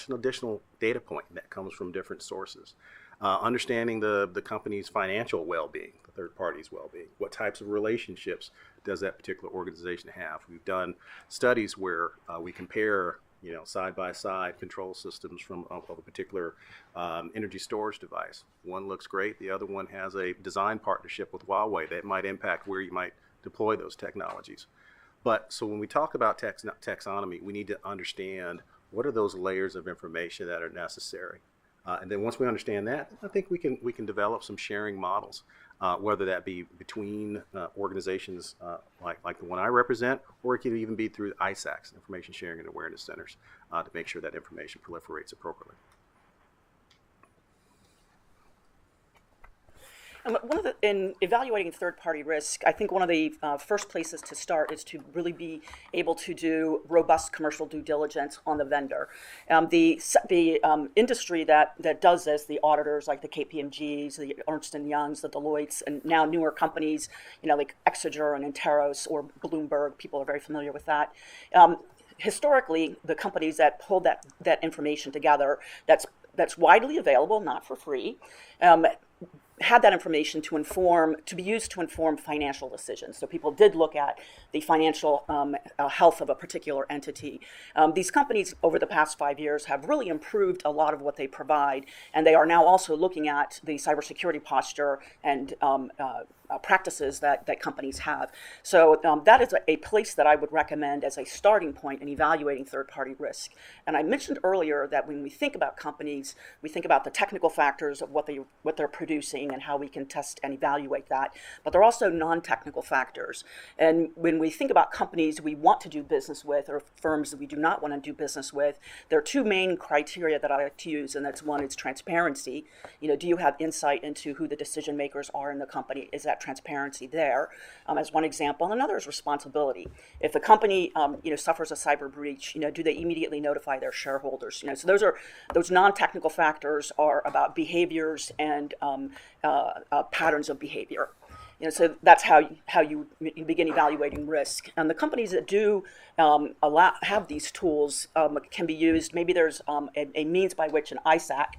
an additional data point that comes from different sources. Understanding the company's financial well-being, the third party's well-being. What types of relationships does that particular organization have? We've done studies where we compare side by side control systems from of a particular energy storage device. One looks great, the other one has a design partnership with Huawei that might impact where you might deploy those technologies. But so when we talk about taxonomy, we need to understand what are those layers of information that are necessary. And then once we understand that, I think we can develop some sharing models, whether that be between organizations like the one I represent, or it could even be through ISACs, Information Sharing and Awareness Centers, to make sure that information proliferates appropriately. In evaluating third-party risk, I think one of the first places to start is to really be able to do robust commercial due diligence on the vendor. The industry that does this, the auditors like the KPMGs, the Ernst & Youngs, the Deloittes, and now newer companies, like Exeger and Interos or Bloomberg, people are very familiar with that. Historically, the companies that pulled that information together, that's widely available, not for free, had that information to be used to inform financial decisions. So people did look at the financial health of a particular entity. These companies over the past 5 years have really improved a lot of what they provide, and they are now also looking at the cybersecurity posture and practices that companies have. So that is a place that I would recommend as a starting point in evaluating third-party risk. And I mentioned earlier that when we think about companies, we think about the technical factors of what they're producing and how we can test and evaluate that. But there are also non-technical factors. And when we think about companies we want to do business with or firms that we do not want to do business with, there are two main criteria that I like to use, and that's one is transparency. Do you have insight into who the decision makers are in the company? Is that transparency there as one example? And another is responsibility. If the company suffers a cyber breach, do they immediately notify their shareholders? So those non-technical factors are about behaviors and patterns of behavior. So that's how you begin evaluating risk. And the companies that do have these tools can be used. Maybe there's a means by which an ISAC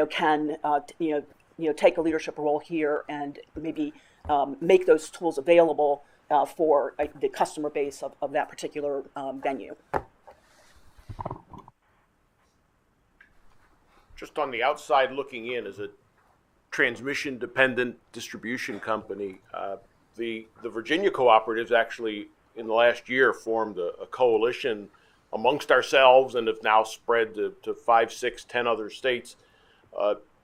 can take a leadership role here and maybe make those tools available for the customer base of that particular venue. Just on the outside looking in, as a transmission-dependent distribution company, the Virginia cooperatives actually in the last year formed a coalition amongst ourselves and have now spread to 5, 6, 10 other states,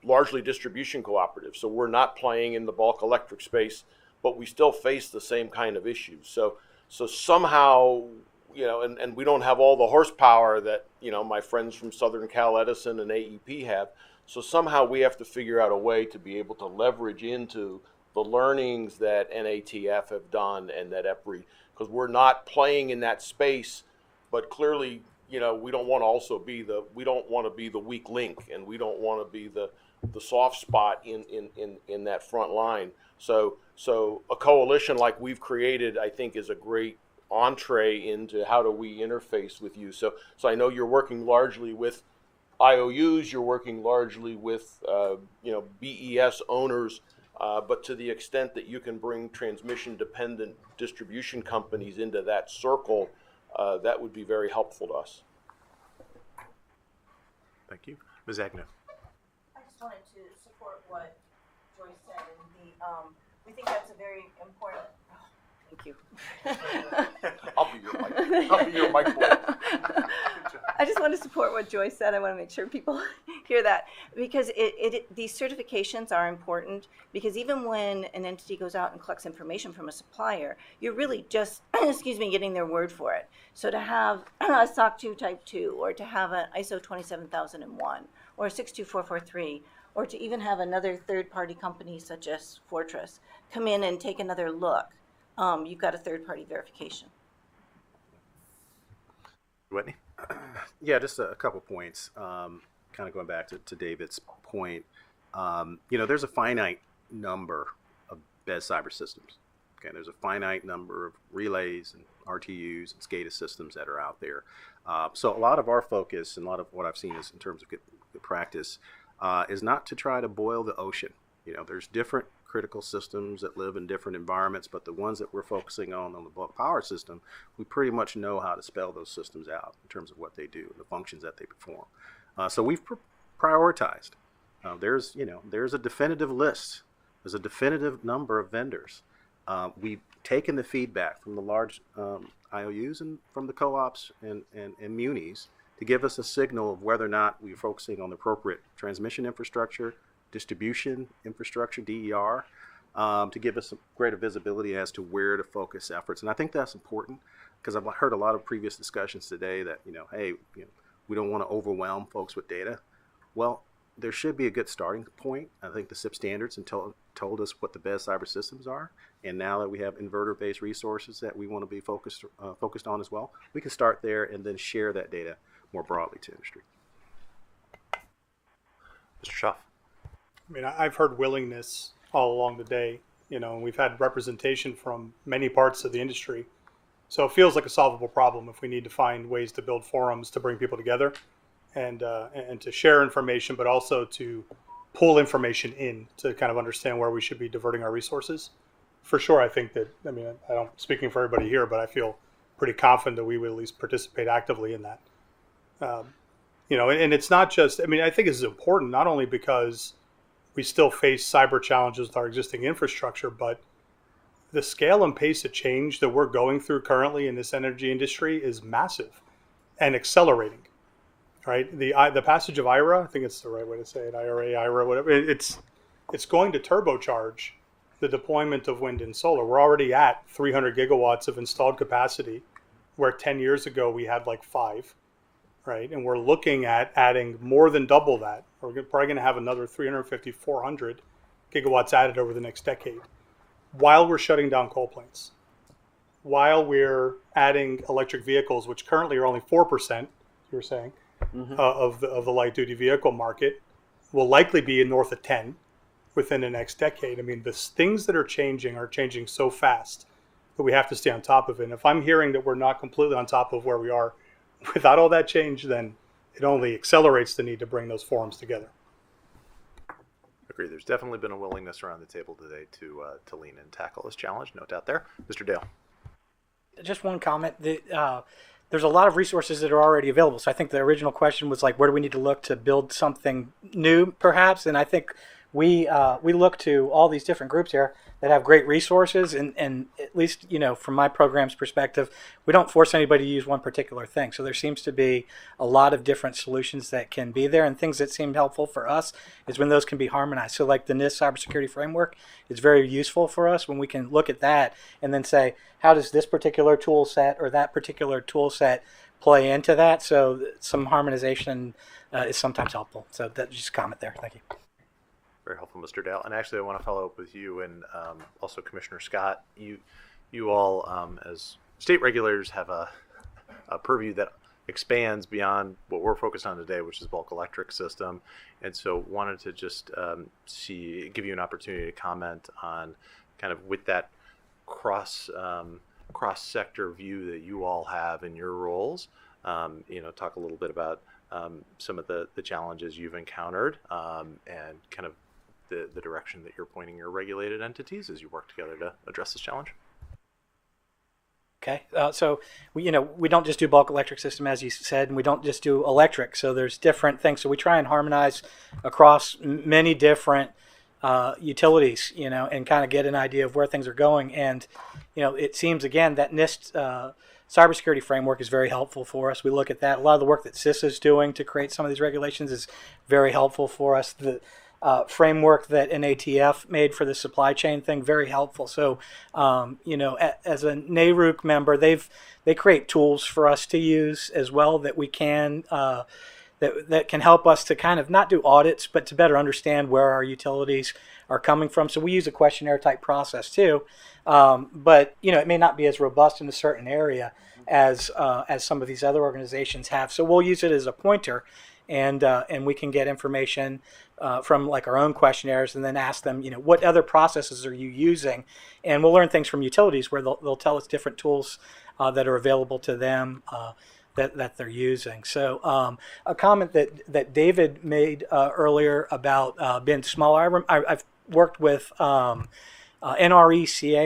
largely distribution cooperatives. So we're not playing in the bulk electric space, but we still face the same kind of issues. So somehow, and we don't have all the horsepower that, my friends from Southern Cal Edison and AEP have. So somehow we have to figure out a way to be able to leverage into the learnings that NATF have done and that EPRI, because we're not playing in that space, but clearly, we don't want to be the weak link, and we don't want to be the soft spot in that front line. So a coalition like we've created, I think, is a great entree into how do we interface with you. So I know you're working largely with IOUs, you're working largely with BES owners, but to the extent that you can bring transmission-dependent distribution companies into that circle, that would be very helpful to us. Thank you. Ms. Agnew. I just wanted to support what Joyce said, and we think that's a very important. Thank you. I'll be your mic boy. I just want to support what Joyce said. I want to make sure people hear that, because these certifications are important, because even when an entity goes out and collects information from a supplier, you're really just, excuse me, getting their word for it. So to have a SOC 2 Type 2, or to have an ISO 27001, or a 62443, or to even have another third-party company such as Fortress come in and take another look, you've got a third-party verification. Whitney? Yeah, just a couple points. Kind of going back to David's point. There's a finite number of BES cyber systems. Okay, there's a finite number of relays and RTUs and SCADA systems that are out there. So a lot of our focus and a lot of what I've seen is in terms of good practice is not to try to boil the ocean. There's different critical systems that live in different environments, but the ones that we're focusing on the bulk power system, we pretty much know how to spell those systems out in terms of what they do, the functions that they perform. So we've prioritized. There's a definitive list. There's a definitive number of vendors. We've taken the feedback from the large IOUs and from the co-ops and munis to give us a signal of whether or not we're focusing on the appropriate transmission infrastructure, distribution infrastructure, DER, to give us some greater visibility as to where to focus efforts. And I think that's important, because I've heard a lot of previous discussions today that, we don't want to overwhelm folks with data. Well, there should be a good starting point. I think the SIP standards told us what the BES cyber systems are. And now that we have inverter-based resources that we want to be focused on as well, we can start there and then share that data more broadly to industry. Mr. Schaaf. I mean, I've heard willingness all along the day, and we've had representation from many parts of the industry. So it feels like a solvable problem if we need to find ways to build forums to bring people together and to share information, but also to pull information in to kind of understand where we should be diverting our resources. For sure, I think that, I don't speaking for everybody here, but I feel pretty confident that we will at least participate actively in that. And it's not just, I think this is important not only because we still face cyber challenges with our existing infrastructure, but the scale and pace of change that we're going through currently in this energy industry is massive and accelerating, right? The passage of IRA, I think it's the right way to say it, IRA, whatever, it's going to turbocharge the deployment of wind and solar. We're already at 300 gigawatts of installed capacity, where 10 years ago we had like 5. Right, and we're looking at adding more than double that. We're probably going to have another 350, 400 gigawatts added over the next decade, while we're shutting down coal plants, while we're adding electric vehicles, which currently are only 4%, you were saying, of the light duty vehicle market, will likely be north of 10 within the next decade. The things that are changing so fast that we have to stay on top of it. And if I'm hearing that we're not completely on top of where we are without all that change, then it only accelerates the need to bring those forums together. Agree. There's definitely been a willingness around the table today to lean in and tackle this challenge. No doubt there. Mr. Dale. Just one comment. There's a lot of resources that are already available. So I think the original question was like, where do we need to look to build something new, perhaps? And I think we look to all these different groups here that have great resources, and at least, from my program's perspective, we don't force anybody to use one particular thing. So there seems to be a lot of different solutions that can be there, and things that seem helpful for us is when those can be harmonized. So like the NIST cybersecurity framework is very useful for us when we can look at that and then say, how does this particular tool set or that particular tool set play into that? So some harmonization is sometimes helpful. So that's just a comment there. Thank you. Very helpful, Mr. Dale. And actually, I want to follow up with you and also Commissioner Scott. You all, as state regulators, have a purview that expands beyond what we're focused on today, which is bulk electric system. And so wanted to just give you an opportunity to comment on kind of with that cross-sector view that you all have in your roles. Talk a little bit about some of the challenges you've encountered and kind of the direction that you're pointing your regulated entities as you work together to address this challenge. Okay, so we don't just do bulk electric system, as you said, and we don't just do electric. So there's different things. So we try and harmonize across many different utilities, and kind of get an idea of where things are going. And it seems again that NIST cybersecurity framework is very helpful for us. We look at that. A lot of the work that CISA is doing to create some of these regulations is very helpful for us. The framework that NATF made for the supply chain thing, very helpful. So, as a NARUC member, they create tools for us to use as well that we can that can help us to kind of not do audits, but to better understand where our utilities are coming from. So we use a questionnaire type process too, but it may not be as robust in a certain area as some of these other organizations have. So we'll use it as a pointer, and we can get information from like our own questionnaires, and then ask them, what other processes are you using, and we'll learn things from utilities where they'll tell us different tools that are available to them. That they're using. So a comment that David made earlier about being smaller. I've worked with NRECA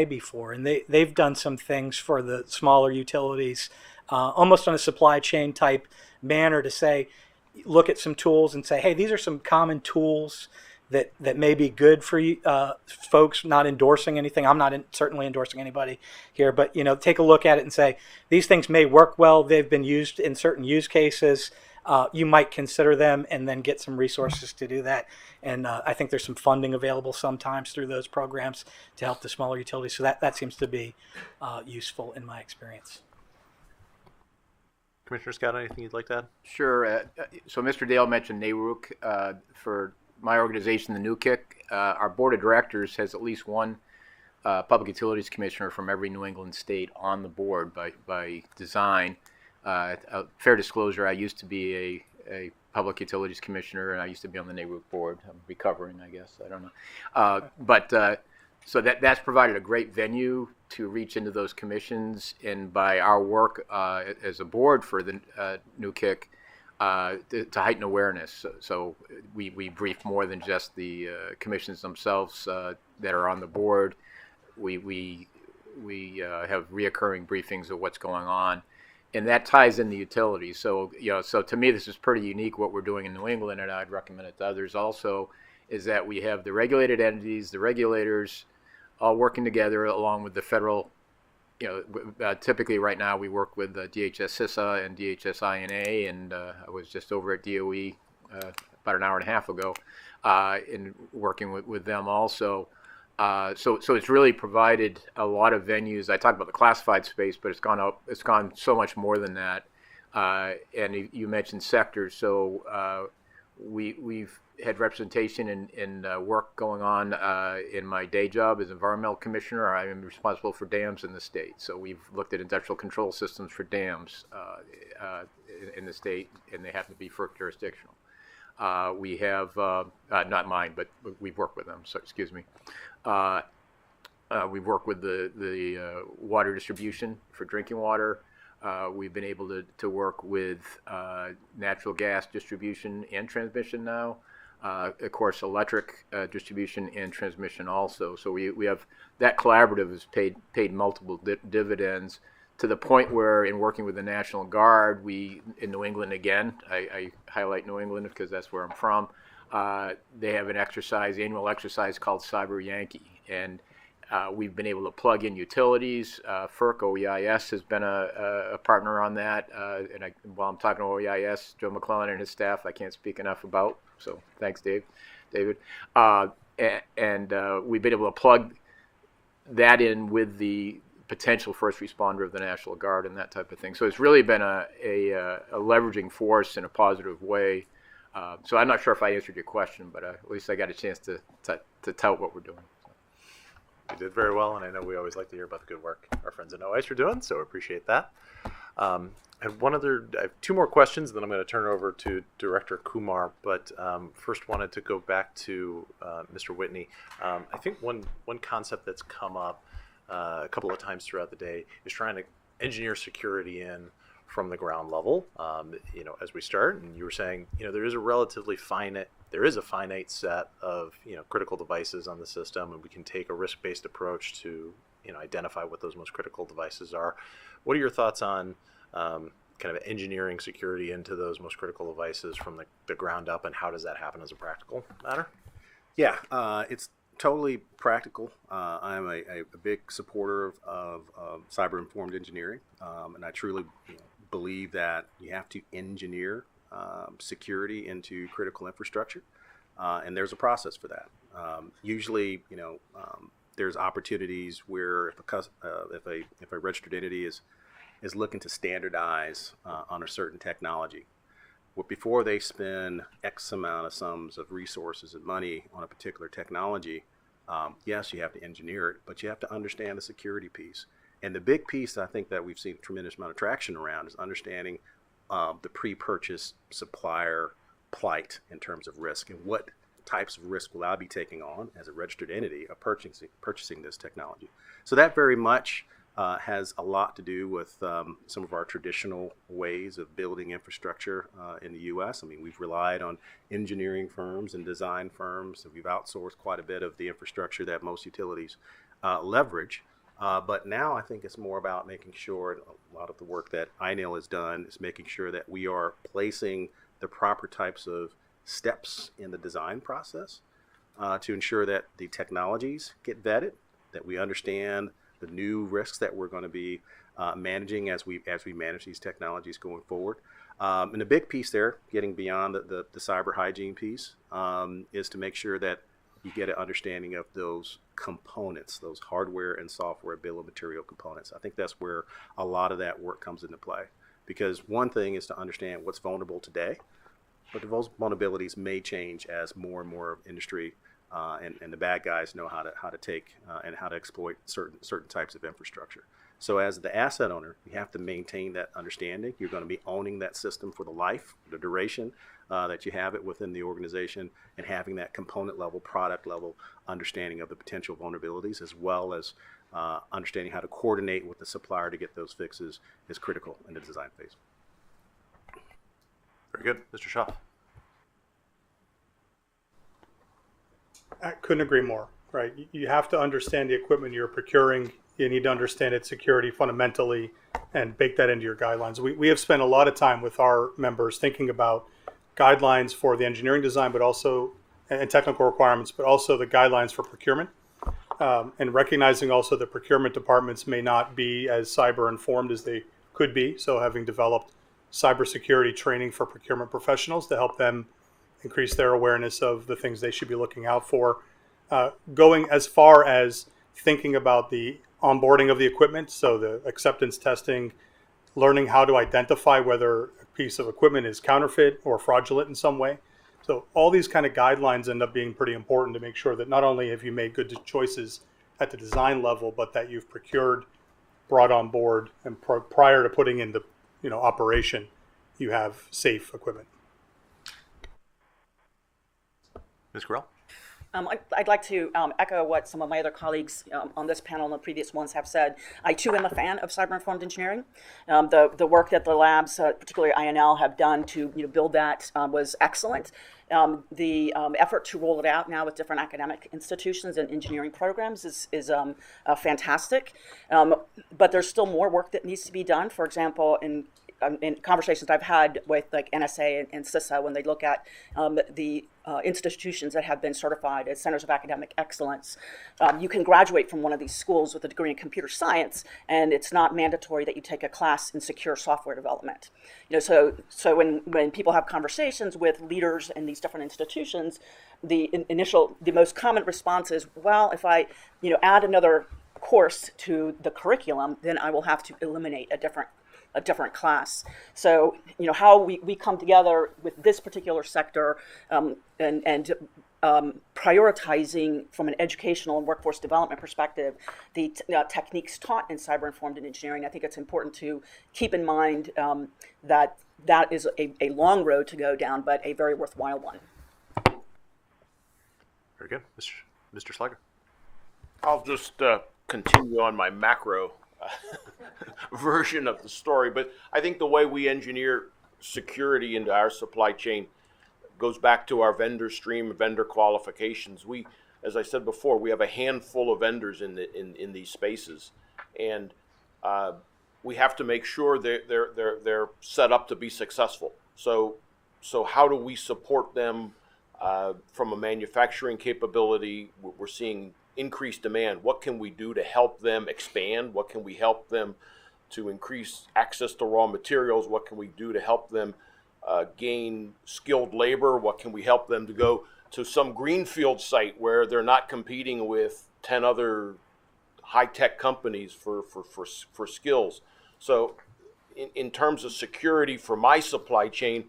before, and they've done some things for the smaller utilities, almost on a supply chain type manner, to say, look at some tools and say, hey, these are some common tools that may be good for you folks. Not endorsing anything. I'm not certainly endorsing anybody here, but take a look at it and say, these things may work well. They've been used in certain use cases. You might consider them, and then get some resources to do that. And I think there's some funding available sometimes through those programs to help the smaller utilities. So that seems to be useful in my experience. Commissioner Scott, anything you'd like to add? Sure. So Mr. Dale mentioned NARUC. For my organization, the NUKIC, our board of directors has at least one public utilities commissioner from every New England state on the board by design. Fair disclosure, I used to be a public utilities commissioner, and I used to be on the NARUC board. I'm recovering, I guess. I don't know. So that's provided a great venue to reach into those commissions, and by our work as a board for the NUKIC, to heighten awareness. So we brief more than just the commissions themselves that are on the board. We have reoccurring briefings of what's going on, and that ties in the utilities. So so to me, this is pretty unique what we're doing in New England, and I'd recommend it to others also, is that we have the regulated entities, the regulators, all working together along with the federal. Typically right now we work with DHS CISA and DHS INA, and I was just over at DOE about an hour and a half ago in working with them also. So it's really provided a lot of venues. I talked about the classified space, but it's gone so much more than that. And you mentioned sectors, so we've had representation and work going on in my day job as environmental commissioner. I am responsible for dams in the state. So we've looked at industrial control systems for dams in the state, and they happen to be FERC jurisdictional. We have, not mine, but we've worked with them, so excuse me. We've worked with the water distribution for drinking water. We've been able to work with natural gas distribution and transmission now. Of course, electric distribution and transmission also. So we have that collaborative has paid multiple dividends, to the point where in working with the National Guard, we in New England again, I highlight New England because that's where I'm from. They have an annual exercise called Cyber Yankee, and we've been able to plug in utilities. FERC OEIS has been a partner on that. And while I'm talking to OEIS, Joe McClellan and his staff, I can't speak enough about. So thanks, David. And we've been able to plug that in with the potential first responder of the National Guard and that type of thing. So it's really been a leveraging force in a positive way. So I'm not sure if I answered your question, but at least I got a chance to tout what we're doing. You did very well, and I know we always like to hear about the good work our friends at NOICE are doing, so appreciate that. I have two more questions, and then I'm going to turn it over to Director Kumar, but first wanted to go back to Mr. Whitney. I think one concept that's come up a couple of times throughout the day is trying to engineer security in from the ground level, as we start. And you were saying, there is a finite set of, critical devices on the system, and we can take a risk-based approach to, identify what those most critical devices are. What are your thoughts on kind of engineering security into those most critical devices from the ground up, and how does that happen as a practical matter? Yeah, it's totally practical. I'm a big supporter of cyber-informed engineering, and I truly believe that you have to engineer security into critical infrastructure, and there's a process for that. Usually, there's opportunities where if a registered entity is looking to standardize on a certain technology, before they spend X amount of sums of resources and money on a particular technology, yes, you have to engineer it, but you have to understand the security piece. And the big piece I think that we've seen a tremendous amount of traction around is understanding the pre-purchase supplier plight in terms of risk and what types of risk will I be taking on as a registered entity of purchasing this technology. So that very much has a lot to do with some of our traditional ways of building infrastructure in the U.S. I mean, we've relied on engineering firms and design firms, and we've outsourced quite a bit of the infrastructure that most utilities leverage. But now I think it's more about making sure, a lot of the work that INAIL has done is making sure that we are placing the proper types of steps in the design process to ensure that the technologies get vetted, that we understand the new risks that we're going to be managing as we manage these technologies going forward. And the big piece there, getting beyond the cyber hygiene piece, is to make sure that you get an understanding of those components, those hardware and software bill of material components. I think that's where a lot of that work comes into play. Because one thing is to understand what's vulnerable today, but those vulnerabilities may change as more and more industry and the bad guys know how to take and how to exploit certain types of infrastructure. So as the asset owner, you have to maintain that understanding. You're going to be owning that system for the life, the duration that you have it within the organization, and having that component level, product level understanding of the potential vulnerabilities, as well as understanding how to coordinate with the supplier to get those fixes is critical in the design phase. Very good. Mr. Shaw. I couldn't agree more, right? You have to understand the equipment you're procuring. You need to understand its security fundamentally and bake that into your guidelines. We have spent a lot of time with our members thinking about guidelines for the engineering design, but also and technical requirements, but also the guidelines for procurement. And recognizing also that procurement departments may not be as cyber informed as they could be. So having developed cybersecurity training for procurement professionals to help them increase their awareness of the things they should be looking out for. Going as far as thinking about the onboarding of the equipment, so the acceptance testing, learning how to identify whether a piece of equipment is counterfeit or fraudulent in some way. So all these kind of guidelines end up being pretty important to make sure that not only have you made good choices at the design level, but that you've procured, brought on board, and prior to putting into operation, you have safe equipment. Ms. Grell? I'd like to echo what some of my other colleagues on this panel and the previous ones have said. I too am a fan of cyber-informed engineering. The work that the labs, particularly INL, have done to build that was excellent. The effort to roll it out now with different academic institutions and engineering programs is fantastic. But there's still more work that needs to be done. For example, in conversations I've had with like NSA and CISA, when they look at the institutions that have been certified as centers of academic excellence, you can graduate from one of these schools with a degree in computer science, and it's not mandatory that you take a class in secure software development. So when people have conversations with leaders in these different institutions, the most common response is, well, if I add another course to the curriculum, then I will have to eliminate a different class. So, how we come together with this particular sector and prioritizing from an educational and workforce development perspective the techniques taught in cyber-informed engineering, I think it's important to keep in mind that is a long road to go down, but a very worthwhile one. Very good. Mr. Slager. I'll just continue on my macro version of the story, but I think the way we engineer security into our supply chain goes back to our vendor stream, vendor qualifications. We, as I said before, we have a handful of vendors in these spaces, and we have to make sure they're set up to be successful. So how do we support them From a manufacturing capability, we're seeing increased demand. What can we do to help them expand? What can we help them to increase access to raw materials? What can we do to help them gain skilled labor? What can we help them to go to some greenfield site where they're not competing with 10 other high-tech companies for skills? So in terms of security for my supply chain,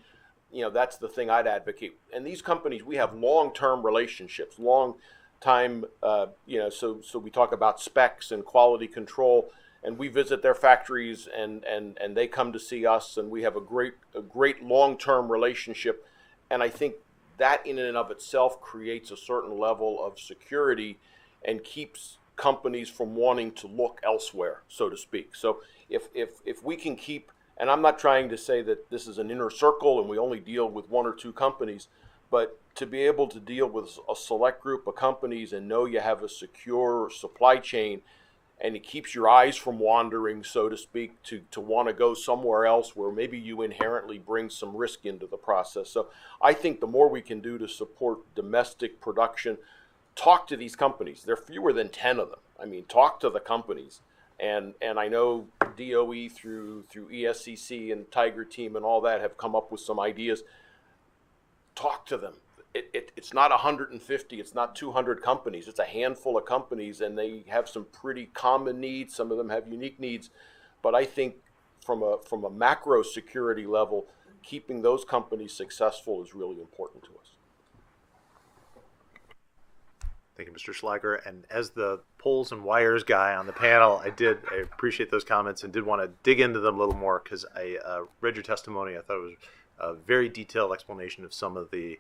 that's the thing I'd advocate. And these companies, we have long-term relationships, long time, so we talk about specs and quality control, and we visit their factories and they come to see us, and we have a great long-term relationship. And I think that in and of itself creates a certain level of security and keeps companies from wanting to look elsewhere, so to speak. So if we can keep, and I'm not trying to say that this is an inner circle and we only deal with one or two companies, but to be able to deal with a select group of companies and know you have a secure supply chain, and it keeps your eyes from wandering, so to speak, to want to go somewhere else where maybe you inherently bring some risk into the process. So I think the more we can do to support domestic production, talk to these companies. There are fewer than 10 of them. I mean, talk to the companies. And I know DOE through ESCC and Tiger Team and all that have come up with some ideas. Talk to them. It's not 150, it's not 200 companies. It's a handful of companies, and they have some pretty common needs. Some of them have unique needs. But I think from a macro security level, keeping those companies successful is really important to us. Thank you, Mr. Schlager. And as the poles and wires guy on the panel, I appreciate those comments and did want to dig into them a little more, because I read your testimony. I thought it was a very detailed explanation of some of the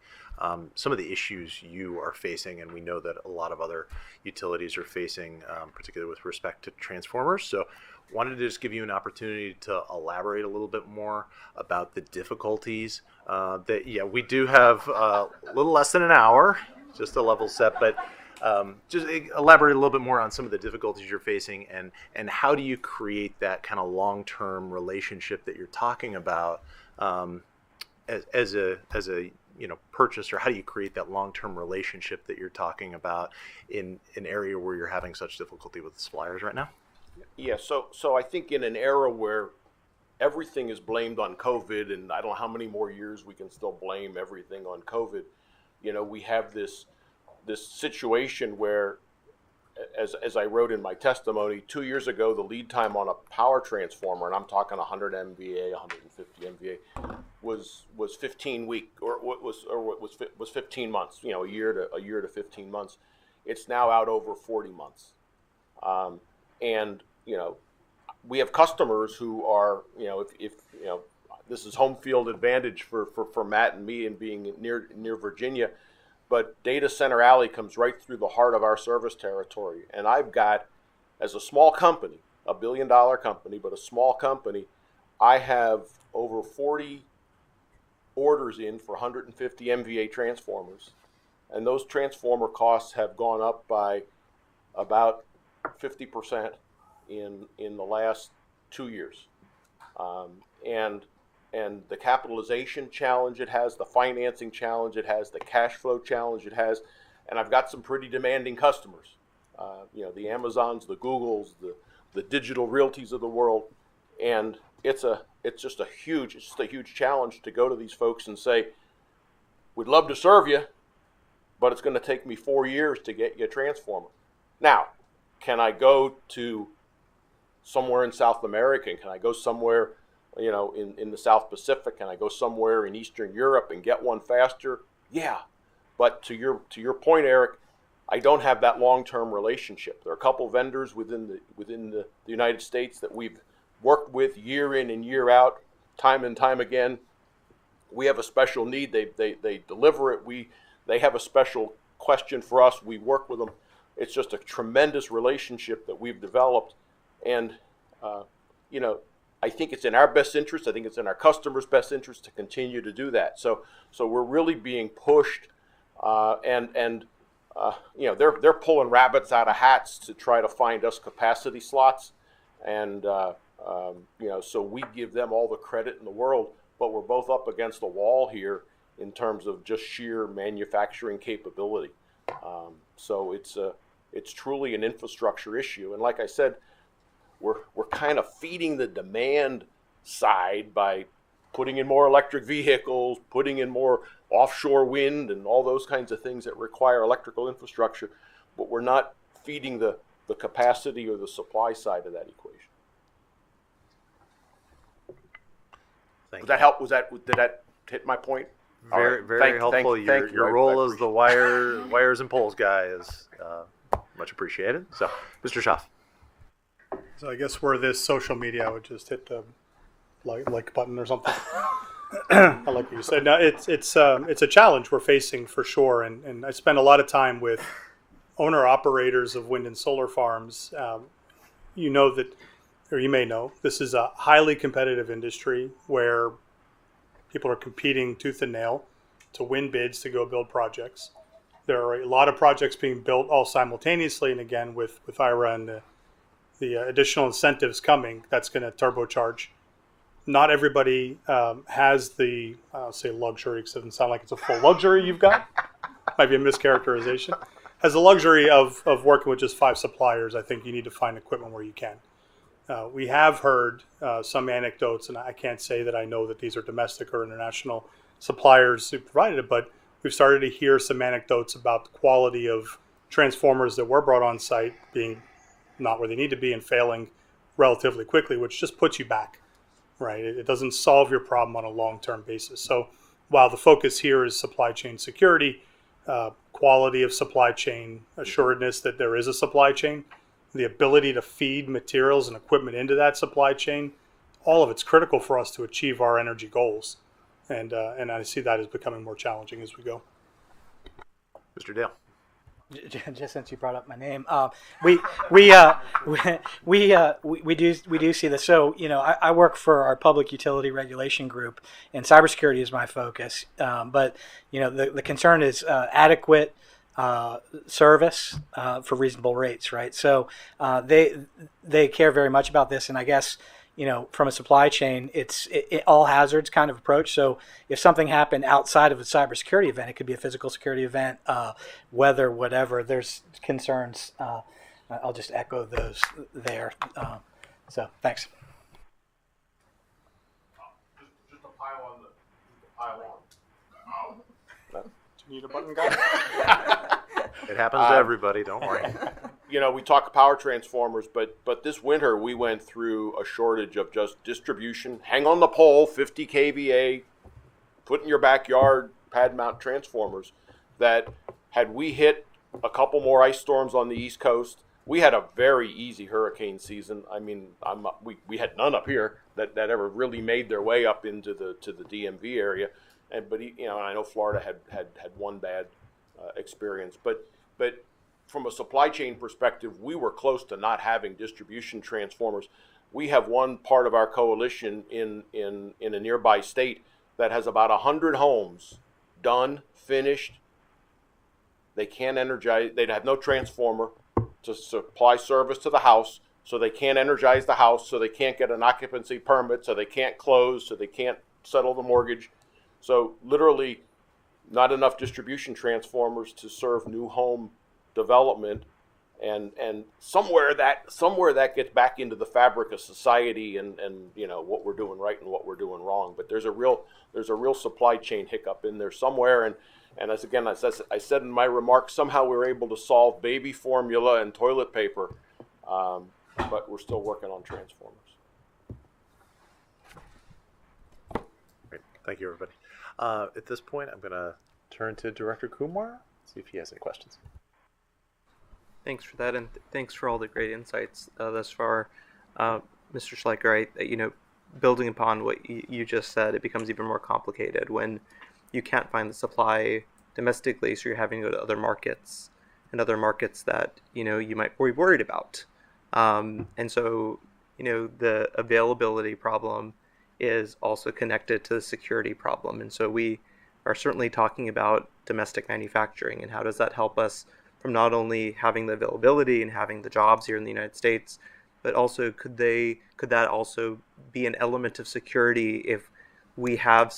issues you are facing, and we know that a lot of other utilities are facing, particularly with respect to transformers. So wanted to just give you an opportunity to elaborate a little bit more about the difficulties we do have a little less than an hour, just a level set, but just elaborate a little bit more on some of the difficulties you're facing, and how do you create that kind of long-term relationship that you're talking about as a purchaser. How do you create that long-term relationship that you're talking about in an area where you're having such difficulty with the suppliers right now? Yeah, so I think in an era where everything is blamed on COVID, and I don't know how many more years we can still blame everything on COVID, we have this situation where, as I wrote in my testimony, 2 years ago, the lead time on a power transformer, and I'm talking 100 MVA, 150 MVA, was 15 weeks, or was 15 months. A year to 15 months. It's now out over 40 months, and we have customers who are, if this is home field advantage for Matt and me, and being near Virginia. But Data Center Alley comes right through the heart of our service territory. And I've got, as a small company, a $1 billion company, but a small company, I have over 40 orders in for 150 MVA transformers. And those transformer costs have gone up by about 50% in the last 2 years. And the capitalization challenge it has, the financing challenge it has, the cash flow challenge it has, and I've got some pretty demanding customers. The Amazons, the Googles, the Digital Realties of the world, and it's just a huge challenge to go to these folks and say, we'd love to serve you, but it's going to take me 4 years to get you a transformer. Now, can I go to somewhere in South America? And can I go somewhere in the South Pacific? Can I go somewhere in Eastern Europe and get one faster? Yeah. But to your point, Eric, I don't have that long-term relationship. There are a couple vendors within the United States that we've worked with year in and year out, time and time again. We have a special need. They deliver it. They have a special question for us. We work with them. It's just a tremendous relationship that we've developed, and I think it's in our best interest. I think it's in our customers' best interest to continue to do that. So we're really being pushed, and they're pulling rabbits out of hats to try to find us capacity slots, and so we give them all the credit in the world. But we're both up against the wall here, in terms of just sheer manufacturing capability. So it's truly an infrastructure issue. And like I said, we're kind of feeding the demand side by putting in more electric vehicles, putting in more offshore wind and all those kinds of things that require electrical infrastructure, but we're not feeding the capacity or the supply side of that equation. Did that help? Did that hit my point? Very helpful. Your role as the wires and poles guy is much appreciated. So, Mr. Schaaf. So I guess where this social media, I would just hit the like button or something. I like what you said. No, it's a challenge we're facing for sure, and I spend a lot of time with owner operators of wind and solar farms. You know that, or you may know, this is a highly competitive industry where people are competing tooth and nail to win bids to go build projects. There are a lot of projects being built all simultaneously, and again with IRA and the additional incentives coming, that's going to turbocharge. Not everybody has the, I'll say luxury, because it doesn't sound like it's a full luxury you've got. Might be a mischaracterization. Has the luxury of working with just 5 suppliers. I think you need to find equipment where you can. We have heard some anecdotes, and I can't say that I know that these are domestic or international suppliers who provided it, but we've started to hear some anecdotes about the quality of transformers that were brought on site being not where they need to be and failing relatively quickly, which just puts you back, right? It doesn't solve your problem on a long-term basis. So while the focus here is supply chain security, quality of supply chain, assuredness that there is a supply chain, the ability to feed materials and equipment into that supply chain, all of it's critical for us to achieve our energy goals. And I see that as becoming more challenging as we go. Mr. Dale. Just since you brought up my name, we do see this. So I work for our public utility regulation group, and cybersecurity is my focus. But the concern is adequate service for reasonable rates, right? So they care very much about this, and I guess from a supply chain, it's all hazards kind of approach. So if something happened outside of a cybersecurity event, it could be a physical security event, weather, whatever. There's concerns. I'll just echo those there. So thanks. Just a pile on. Do you need a button guy? It happens to everybody. Don't worry. We talk power transformers, but this winter we went through a shortage of just distribution, hang on the pole, 50 kVA, put in your backyard, pad mount transformers, that had we hit a couple more ice storms on the East Coast, we had a very easy hurricane season. I mean, we had none up here that ever really made their way up into the DMV area, but I know Florida had one bad experience, but from a supply chain perspective, we were close to not having distribution transformers. We have one part of our coalition in a nearby state that has about 100 homes done, finished. They can't energize, they have no transformer to supply service to the house, so they can't energize the house, so they can't get an occupancy permit, so they can't close, so they can't settle the mortgage. So literally not enough distribution transformers to serve new home development, and somewhere that gets back into the fabric of society and what we're doing right and what we're doing wrong. But there's a real supply chain hiccup in there somewhere, and as I said in my remarks, somehow we were able to solve baby formula and toilet paper, but we're still working on transformers. Great. Thank you, everybody. At this point, I'm going to turn to Director Kumar, see if he has any questions. Thanks for that, and thanks for all the great insights thus far. Mr. Schleicher, building upon what you just said, it becomes even more complicated when you can't find the supply domestically, so you're having to go to other markets that, you might be worried about. And so, the availability problem is also connected to the security problem. And so we are certainly talking about domestic manufacturing and how does that help us from not only having the availability and having the jobs here in the United States, but also could that also be an element of security if we have a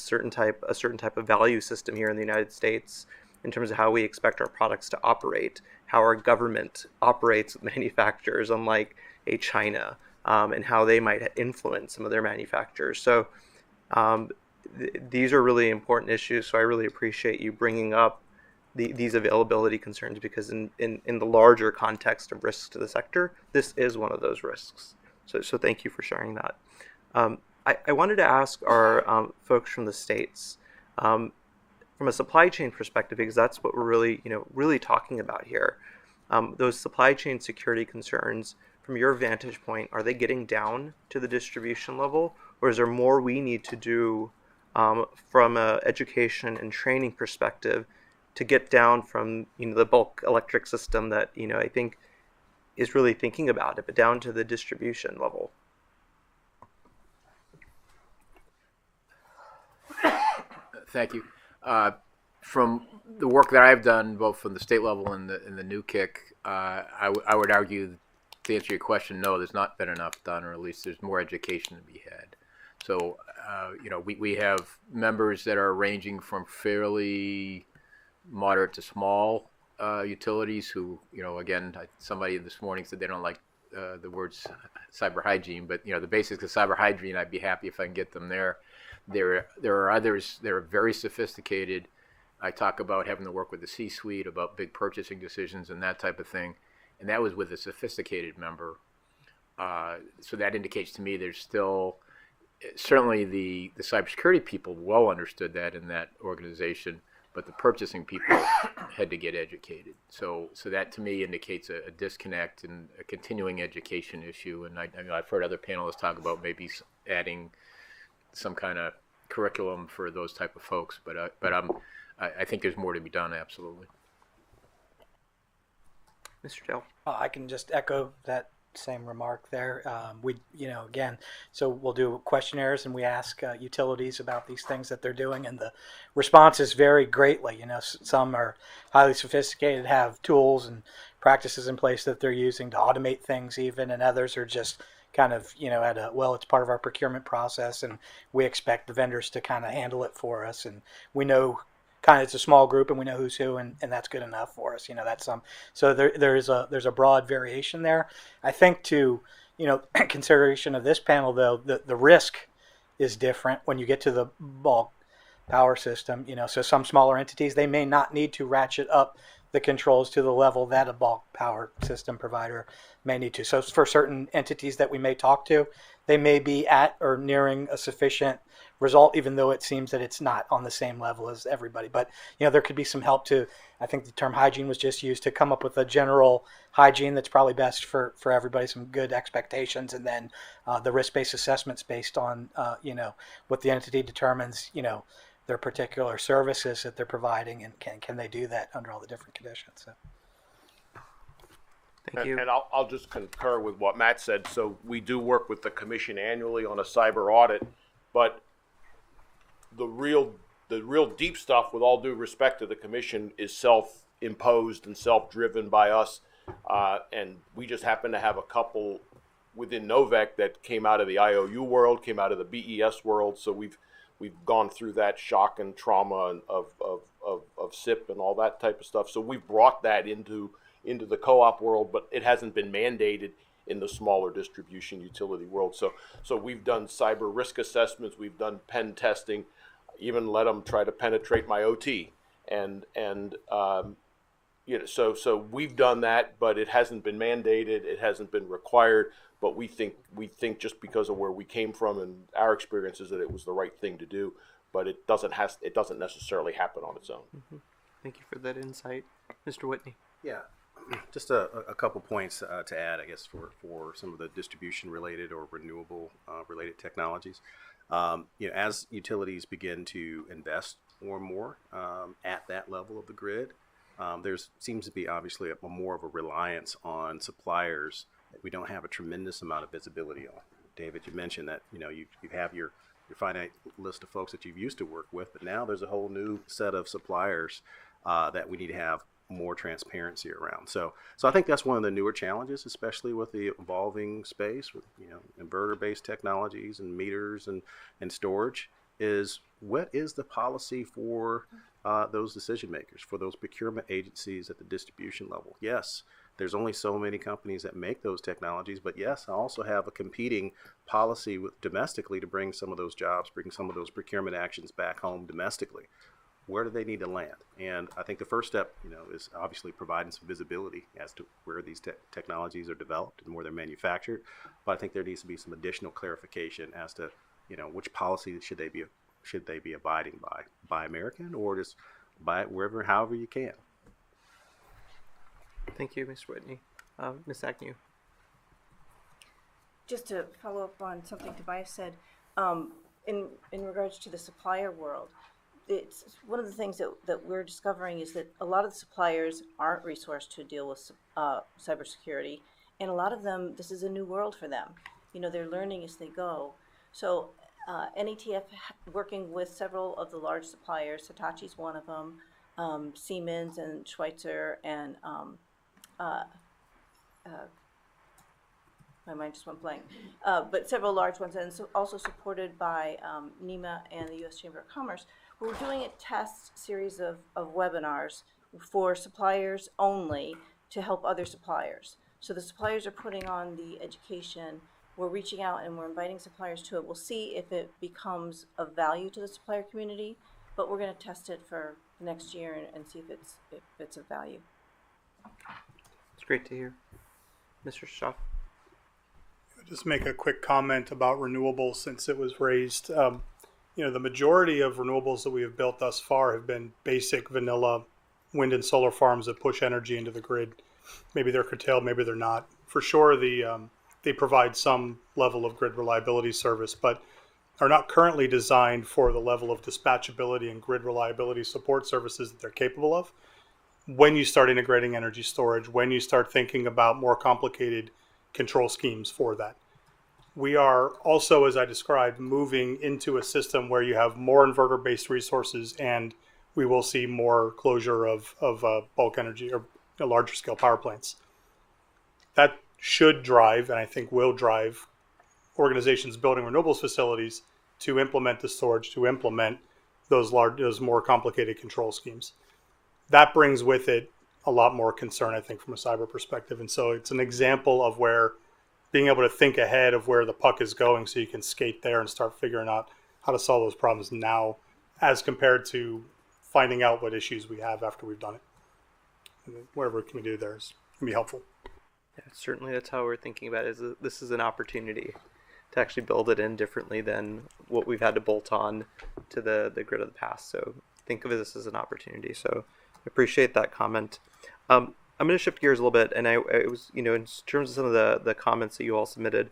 certain type of value system here in the United States in terms of how we expect our products to operate, how our government operates with manufacturers, unlike a China, and how they might influence some of their manufacturers. So these are really important issues. So I really appreciate you bringing up these availability concerns, because in the larger context of risks to the sector, this is one of those risks. So thank you for sharing that. I wanted to ask our folks from the States, from a supply chain perspective, because that's what we're really talking about here. Those supply chain security concerns, from your vantage point, are they getting down to the distribution level, or is there more we need to do from a education and training perspective to get down from the bulk electric system that I think is really thinking about it, but down to the distribution level? Thank you. From the work that I've done, both from the state level and the new kick, I would argue, to answer your question, no, there's not been enough done, or at least there's more education to be had. So, we have members that are ranging from fairly moderate to small utilities who, again, somebody this morning said they don't like the words cyber hygiene, but, the basics of cyber hygiene, I'd be happy if I can get them there. There are others that are very sophisticated. I talk about having to work with the C-suite about big purchasing decisions and that type of thing, and that was with a sophisticated member. So that indicates to me there's still, certainly the cybersecurity people well understood that in that organization, but the purchasing people had to get educated. So that to me indicates a disconnect and a continuing education issue. And I've heard other panelists talk about maybe adding some kind of curriculum for those type of folks, but I think there's more to be done. Absolutely. Mr. Dale. I can just echo that same remark there. Again, so we'll do questionnaires and we ask utilities about these things that they're doing, and the responses vary greatly. Some are highly sophisticated, have tools and practices in place that they're using to automate things even, and others are just kind of, it's part of our procurement process and we expect the vendors to kind of handle it for us, and we know it's a small group and we know who's who, and that's good enough for us. That's so there's a broad variation there. I think to consideration of this panel though, the risk is different when you get to the bulk power system. So some smaller entities, they may not need to ratchet up the controls to the level that a bulk power system provider may need to. So for certain entities that we may talk to, they may be at or nearing a sufficient result, even though it seems that it's not on the same level as everybody. But there could be some help to, I think the term hygiene was just used, to come up with a general hygiene that's probably best for everybody, some good expectations, and then the risk-based assessments based on what the entity determines, their particular services that they're providing, and can they do that under all the different conditions. So. Thank you. And I'll just concur with what Matt said. So we do work with the commission annually on a cyber audit, but the real deep stuff, with all due respect to the commission, is self-imposed and self-driven by us. And we just happen to have a couple within Novec that came out of the IOU world, came out of the BES world. So we've gone through that shock and trauma of SIP and all that type of stuff. So we've brought that into the co-op world, but it hasn't been mandated in the smaller distribution utility world. So we've done cyber risk assessments, we've done pen testing, even let them try to penetrate my OT, so we've done that, but it hasn't been mandated, it hasn't been required. But we think just because of where we came from and our experiences that it was the right thing to do, but it doesn't necessarily happen on its own. Mm-hmm. Thank you for that insight, Mr. Whitney. Yeah, just a couple points to add, I guess, for some of the distribution related or renewable related technologies. As utilities begin to invest more and more at that level of the grid, there seems to be obviously more of a reliance on suppliers that we don't have a tremendous amount of visibility on. David, you mentioned that you have your finite list of folks that you've used to work with, but now there's a whole new set of suppliers that we need to have more transparency around. So I think that's one of the newer challenges, especially with the evolving space with inverter-based technologies and meters and storage. is what is the policy for those decision makers, for those procurement agencies at the distribution level? Yes, there's only so many companies that make those technologies, but yes, I also have a competing policy domestically to bring some of those jobs, bring some of those procurement actions back home domestically. Where do they need to land? And I think the first step, is obviously providing some visibility as to where these technologies are developed and where they're manufactured. But I think there needs to be some additional clarification as to, which policy should they be abiding by American, or just buy it wherever, however you can. Thank you, Mr. Whitney. Ms. Agnew. Just to follow up on something Tobias said, in regards to the supplier world, it's one of the things that we're discovering is that a lot of the suppliers aren't resourced to deal with cybersecurity, and a lot of them, this is a new world for them. They're learning as they go. So NETF, working with several of the large suppliers, Hitachi's one of them, Siemens and Schweitzer, and my mind just went blank, but several large ones, and so also supported by NEMA and the U.S. Chamber of Commerce. We're doing a test series of webinars for suppliers only to help other suppliers. So the suppliers are putting on the education. We're reaching out and we're inviting suppliers to it. We'll see if it becomes of value to the supplier community, but we're going to test it for the next year and see if it's of value. It's great to hear. Mr. Schaaf. Just make a quick comment about renewables since it was raised. The majority of renewables that we have built thus far have been basic vanilla wind and solar farms that push energy into the grid. Maybe they're curtailed, maybe they're not. For sure, they provide some level of grid reliability service, but are not currently designed for the level of dispatchability and grid reliability support services that they're capable of. When you start integrating energy storage, when you start thinking about more complicated control schemes for that. We are also, as I described, moving into a system where you have more inverter-based resources, and we will see more closure of bulk energy or larger scale power plants. That should drive, and I think will drive, organizations building renewables facilities to implement the storage, to implement those more complicated control schemes. That brings with it a lot more concern, I think, from a cyber perspective. And so it's an example of where being able to think ahead of where the puck is going so you can skate there and start figuring out how to solve those problems now as compared to finding out what issues we have after we've done it. And whatever can we do there is going to be helpful. Yeah, certainly that's how we're thinking about it. This is an opportunity to actually build it in differently than what we've had to bolt on to the grid of the past. So think of this as an opportunity. So I appreciate that comment. I'm going to shift gears a little bit, and it was, in terms of some of the comments that you all submitted,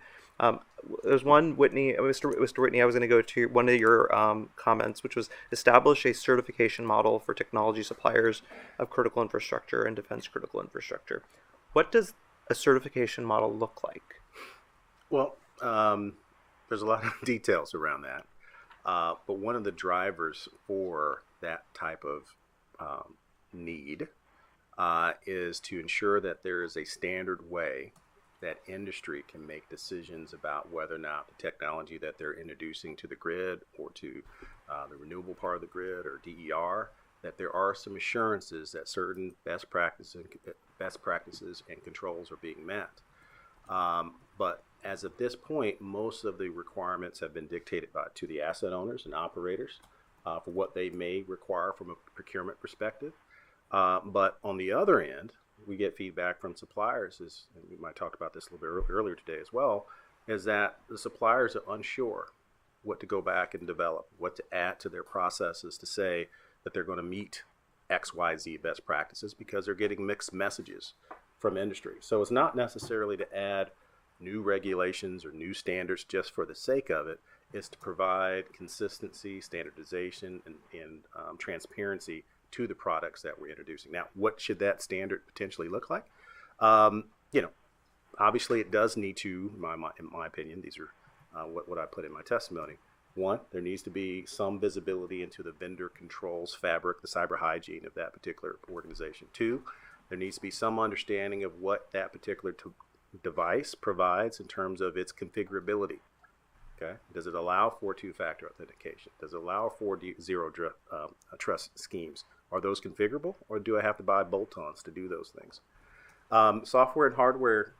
there's one, Mr. Whitney, I was going to go to one of your comments, which was establish a certification model for technology suppliers of critical infrastructure and defense critical infrastructure. What does a certification model look like? Well, there's a lot of details around that, but one of the drivers for that type of need is to ensure that there is a standard way that industry can make decisions about whether or not the technology that they're introducing to the grid or to the renewable part of the grid or DER, that there are some assurances that certain best practices and controls are being met. But as of this point, most of the requirements have been dictated to the asset owners and operators for what they may require from a procurement perspective. But on the other end, we get feedback from suppliers, and we might talk about this a little bit earlier today as well, is that the suppliers are unsure what to go back and develop, what to add to their processes to say that they're going to meet XYZ best practices because they're getting mixed messages from industry. So it's not necessarily to add new regulations or new standards just for the sake of it. It's to provide consistency, standardization, and transparency to the products that we're introducing. Now, what should that standard potentially look like? Obviously it does need to, in my opinion, these are what I put in my testimony. One, there needs to be some visibility into the vendor controls fabric, the cyber hygiene of that particular organization. Two, there needs to be some understanding of what that particular device provides in terms of its configurability. Okay. Does it allow for two-factor authentication? Does it allow for trust schemes? Are those configurable, or do I have to buy bolt-ons to do those things? Software and hardware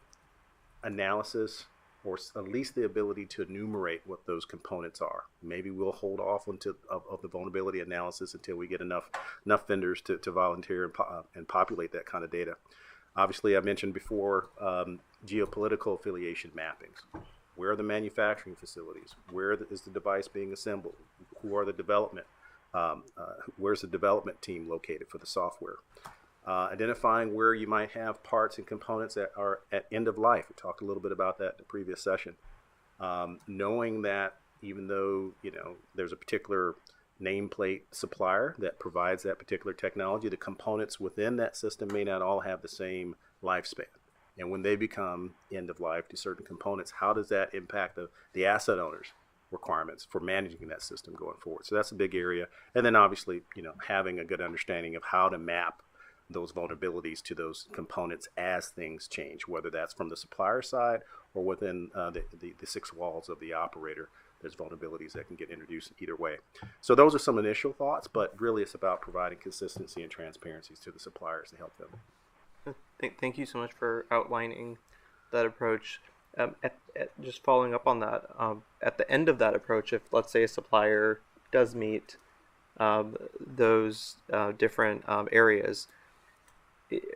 analysis, or at least the ability to enumerate what those components are. Maybe we'll hold off of the vulnerability analysis until we get enough vendors to volunteer and populate that kind of data. Obviously, I mentioned before geopolitical affiliation mappings. Where are the manufacturing facilities? Where is the device being assembled? Who are the development? Where's the development team located for the software? Identifying where you might have parts and components that are at end of life. We talked a little bit about that in the previous session. Knowing that even though there's a particular nameplate supplier that provides that particular technology, the components within that system may not all have the same lifespan. And when they become end of life to certain components, how does that impact the asset owner's requirements for managing that system going forward? So that's a big area. And then obviously, having a good understanding of how to map those vulnerabilities to those components as things change, whether that's from the supplier side or within the six walls of the operator. There's vulnerabilities that can get introduced either way. So those are some initial thoughts, but really it's about providing consistency and transparencies to the suppliers to help them. Thank you so much for outlining that approach. Just following up on that, at the end of that approach, if let's say a supplier does meet those different areas,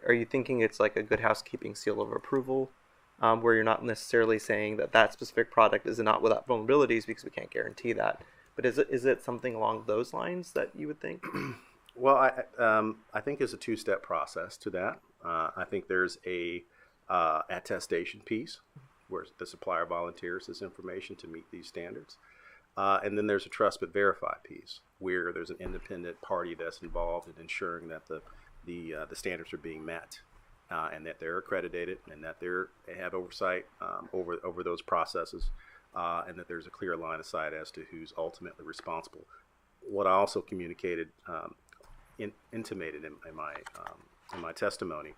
are you thinking it's like a good housekeeping seal of approval, where you're not necessarily saying that specific product is not without vulnerabilities because we can't guarantee that, but is it something along those lines that you would think? Well, I think there's a two-step process to that. I think there's a attestation piece where the supplier volunteers this information to meet these standards. And then there's a trust but verify piece where there's an independent party that's involved in ensuring that the standards are being met, and that they're accredited, and that they have oversight over those processes, and that there's a clear line of sight as to who's ultimately responsible. What I also communicated, intimated in my testimony,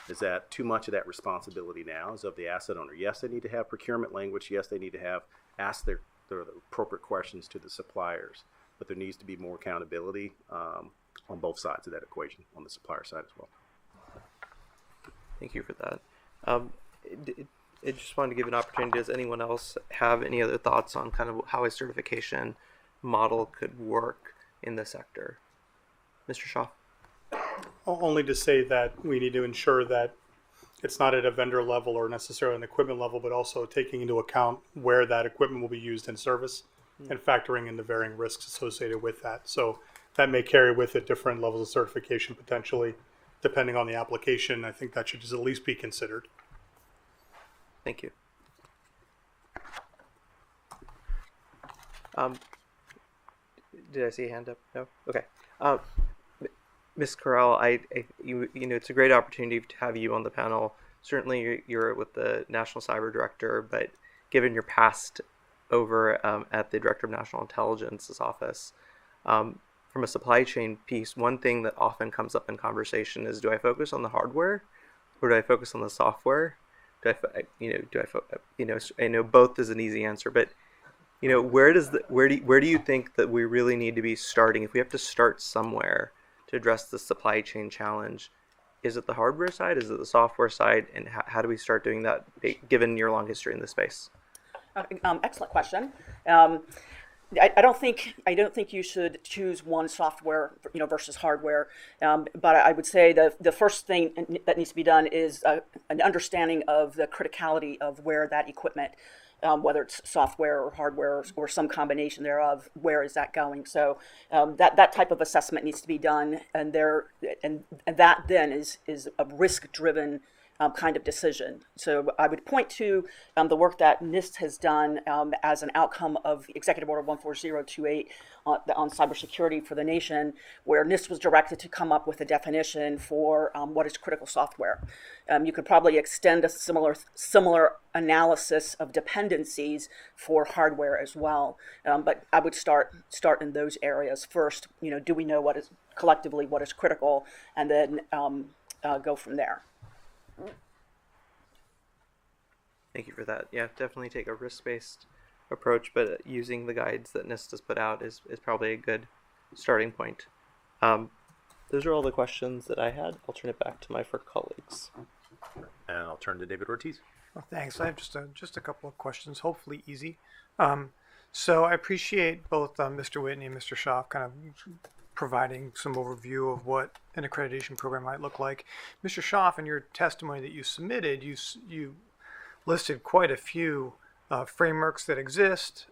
is that too much of that responsibility now is of the asset owner. Yes, they need to have procurement language. Yes, they need to ask their appropriate questions to the suppliers, but there needs to be more accountability on both sides of that equation, on the supplier side as well. Thank you for that. I just wanted to give an opportunity. Does anyone else have any other thoughts on kind of how a certification model could work in the sector? Mr. Shaw? Only to say that we need to ensure that it's not at a vendor level or necessarily an equipment level, but also taking into account where that equipment will be used in service and factoring in the varying risks associated with that. So that may carry with it different levels of certification potentially, depending on the application. I think that should just at least be considered. Thank you. Did I see a hand up? No? Okay. Ms. Corral, it's a great opportunity to have you on the panel. Certainly you're with the National Cyber Director, but given your past over at the Director of National Intelligence's office, from a supply chain piece, one thing that often comes up in conversation is, do I focus on the hardware or do I focus on the software? I know both is an easy answer, but where do you think that we really need to be starting? If we have to start somewhere to address the supply chain challenge, is it the hardware side? Is it the software side? And how do we start doing that, given your long history in this space? Excellent question. I don't think you should choose one software, versus hardware. But I would say the first thing that needs to be done is an understanding of the criticality of where that equipment, whether it's software or hardware or some combination thereof, where is that going? So that type of assessment needs to be done, and that then is a risk-driven kind of decision. So I would point to the work that NIST has done as an outcome of Executive Order 14028 on cybersecurity for the nation, where NIST was directed to come up with a definition for what is critical software. You could probably extend a similar analysis of dependencies for hardware as well. But I would start in those areas first. Do we know what is critical, and then go from there. Thank you for that. Yeah, definitely take a risk-based approach, but using the guides that NIST has put out is probably a good starting point. Those are all the questions that I had. I'll turn it back to my FERC colleagues. And I'll turn to David Ortiz. Well, thanks. I have just a couple of questions, hopefully easy. So I appreciate both Mr. Whitney and Mr. Schaaf kind of providing some overview of what an accreditation program might look like. Mr. Schaaf, in your testimony that you submitted, you listed quite a few frameworks that exist,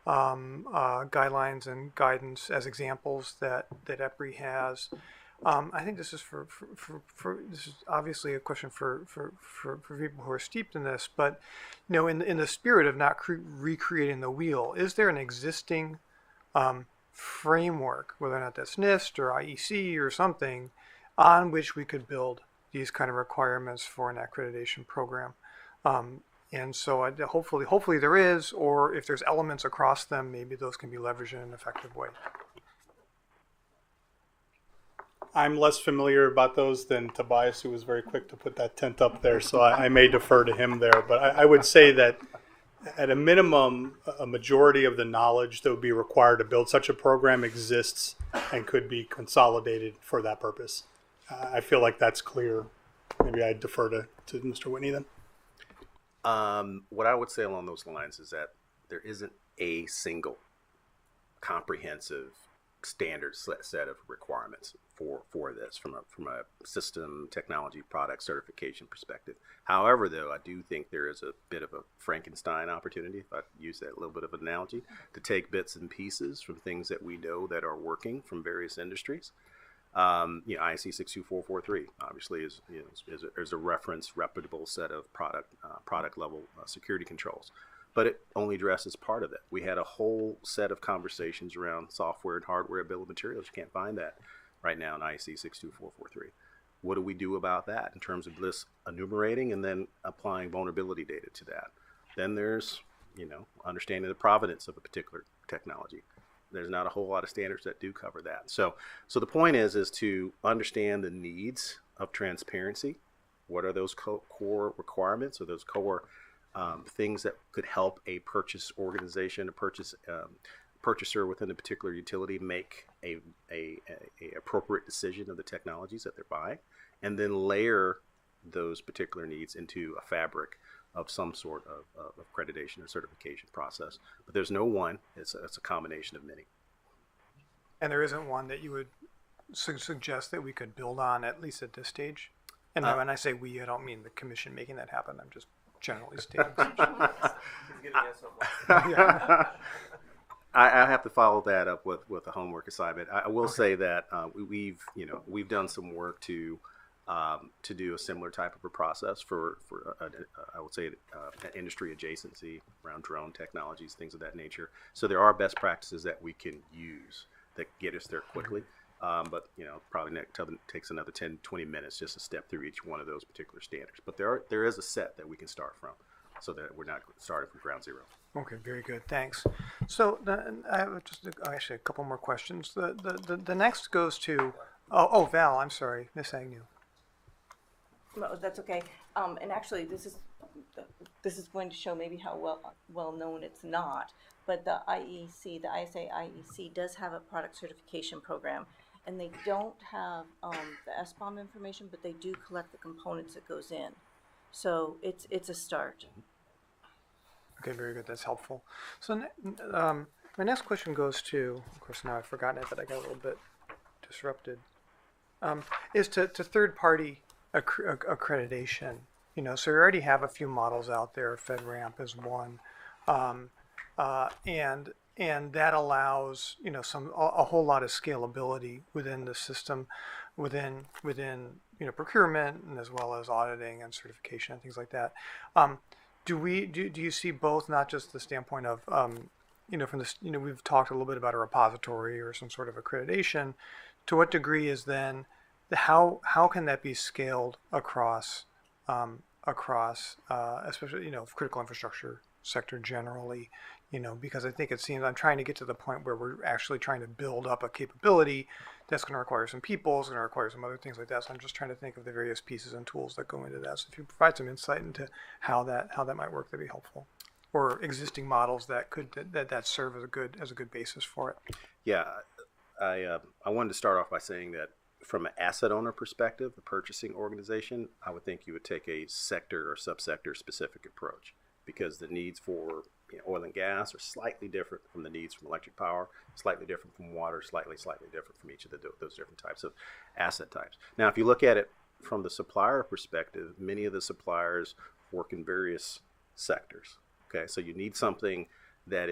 guidelines and guidance as examples that EPRI has. I think this is this is obviously a question for people who are steeped in this, but in the spirit of not recreating the wheel, is there an existing framework, whether or not that's NIST or IEC or something, on which we could build these kind of requirements for an accreditation program? And so hopefully there is, or if there's elements across them, maybe those can be leveraged in an effective way. I'm less familiar about those than Tobias, who was very quick to put that tent up there, so I may defer to him there. But I would say that at a minimum, a majority of the knowledge that would be required to build such a program exists and could be consolidated for that purpose. I feel like that's clear. Maybe I'd defer to Mr. Whitney then. What I would say along those lines is that there isn't a single comprehensive standard set of requirements for this from a system technology product certification perspective. However, though, I do think there is a bit of a Frankenstein opportunity, if I use that little bit of an analogy, to take bits and pieces from things that we know that are working from various industries. IEC 62443 obviously is a reputable set of product level security controls, but it only addresses part of it. We had a whole set of conversations around software and hardware bill of materials. You can't find that right now in IEC 62443. What do we do about that in terms of this enumerating and then applying vulnerability data to that? Then there's understanding the provenance of a particular technology. There's not a whole lot of standards that do cover that. So the point is to understand the needs of transparency. What are those core requirements or those core things that could help a purchase organization, purchaser within a particular utility make a appropriate decision of the technologies that they're buying, and then layer those particular needs into a fabric of some sort of accreditation or certification process. But there's no one, it's a combination of many. And there isn't one that you would suggest that we could build on, at least at this stage? And when I say we, I don't mean the commission making that happen, I'm just generally stating. I have to follow that up with a homework assignment. I will say that we've done some work to do a similar type of a process for I would say an industry adjacency around drone technologies, things of that nature. So there are best practices that we can use that get us there quickly. But probably takes another 10, 20 minutes just to step through each one of those particular standards. But there is a set that we can start from, so that we're not starting from ground zero. Okay, very good, thanks. So I have actually a couple more questions. The next goes to Val. I'm sorry, Miss Agnew. No, that's okay. And actually, this is going to show maybe how well known it's not. But the IEC, the ISA IEC, does have a product certification program, and they don't have the SBOM information, but they do collect the components that goes in. So it's a start. Okay, very good. That's helpful. So my next question goes to, of course, now I've forgotten it, but I got a little bit disrupted. Is to third-party accreditation. So we already have a few models out there. FedRAMP is one, and that allows a whole lot of scalability within the system, within procurement, and as well as auditing and certification and things like that. Do you see both, not just the standpoint of from this, we've talked a little bit about a repository or some sort of accreditation. To what degree is then how can that be scaled across especially critical infrastructure sector generally, because I think it seems I'm trying to get to the point where we're actually trying to build up a capability that's going to require some people, it's going to require some other things like that. So I'm just trying to think of the various pieces and tools that go into that. So if you provide some insight into how that might work, that'd be helpful. or existing models that could that serve as a good basis for it. Yeah, I wanted to start off by saying that from an asset owner perspective, the purchasing organization, I would think you would take a sector or subsector specific approach, because the needs for oil and gas are slightly different from the needs from electric power, slightly different from water, slightly different from each of those different types of asset types. Now, if you look at it from the supplier perspective, many of the suppliers work in various sectors. Okay, so you need something that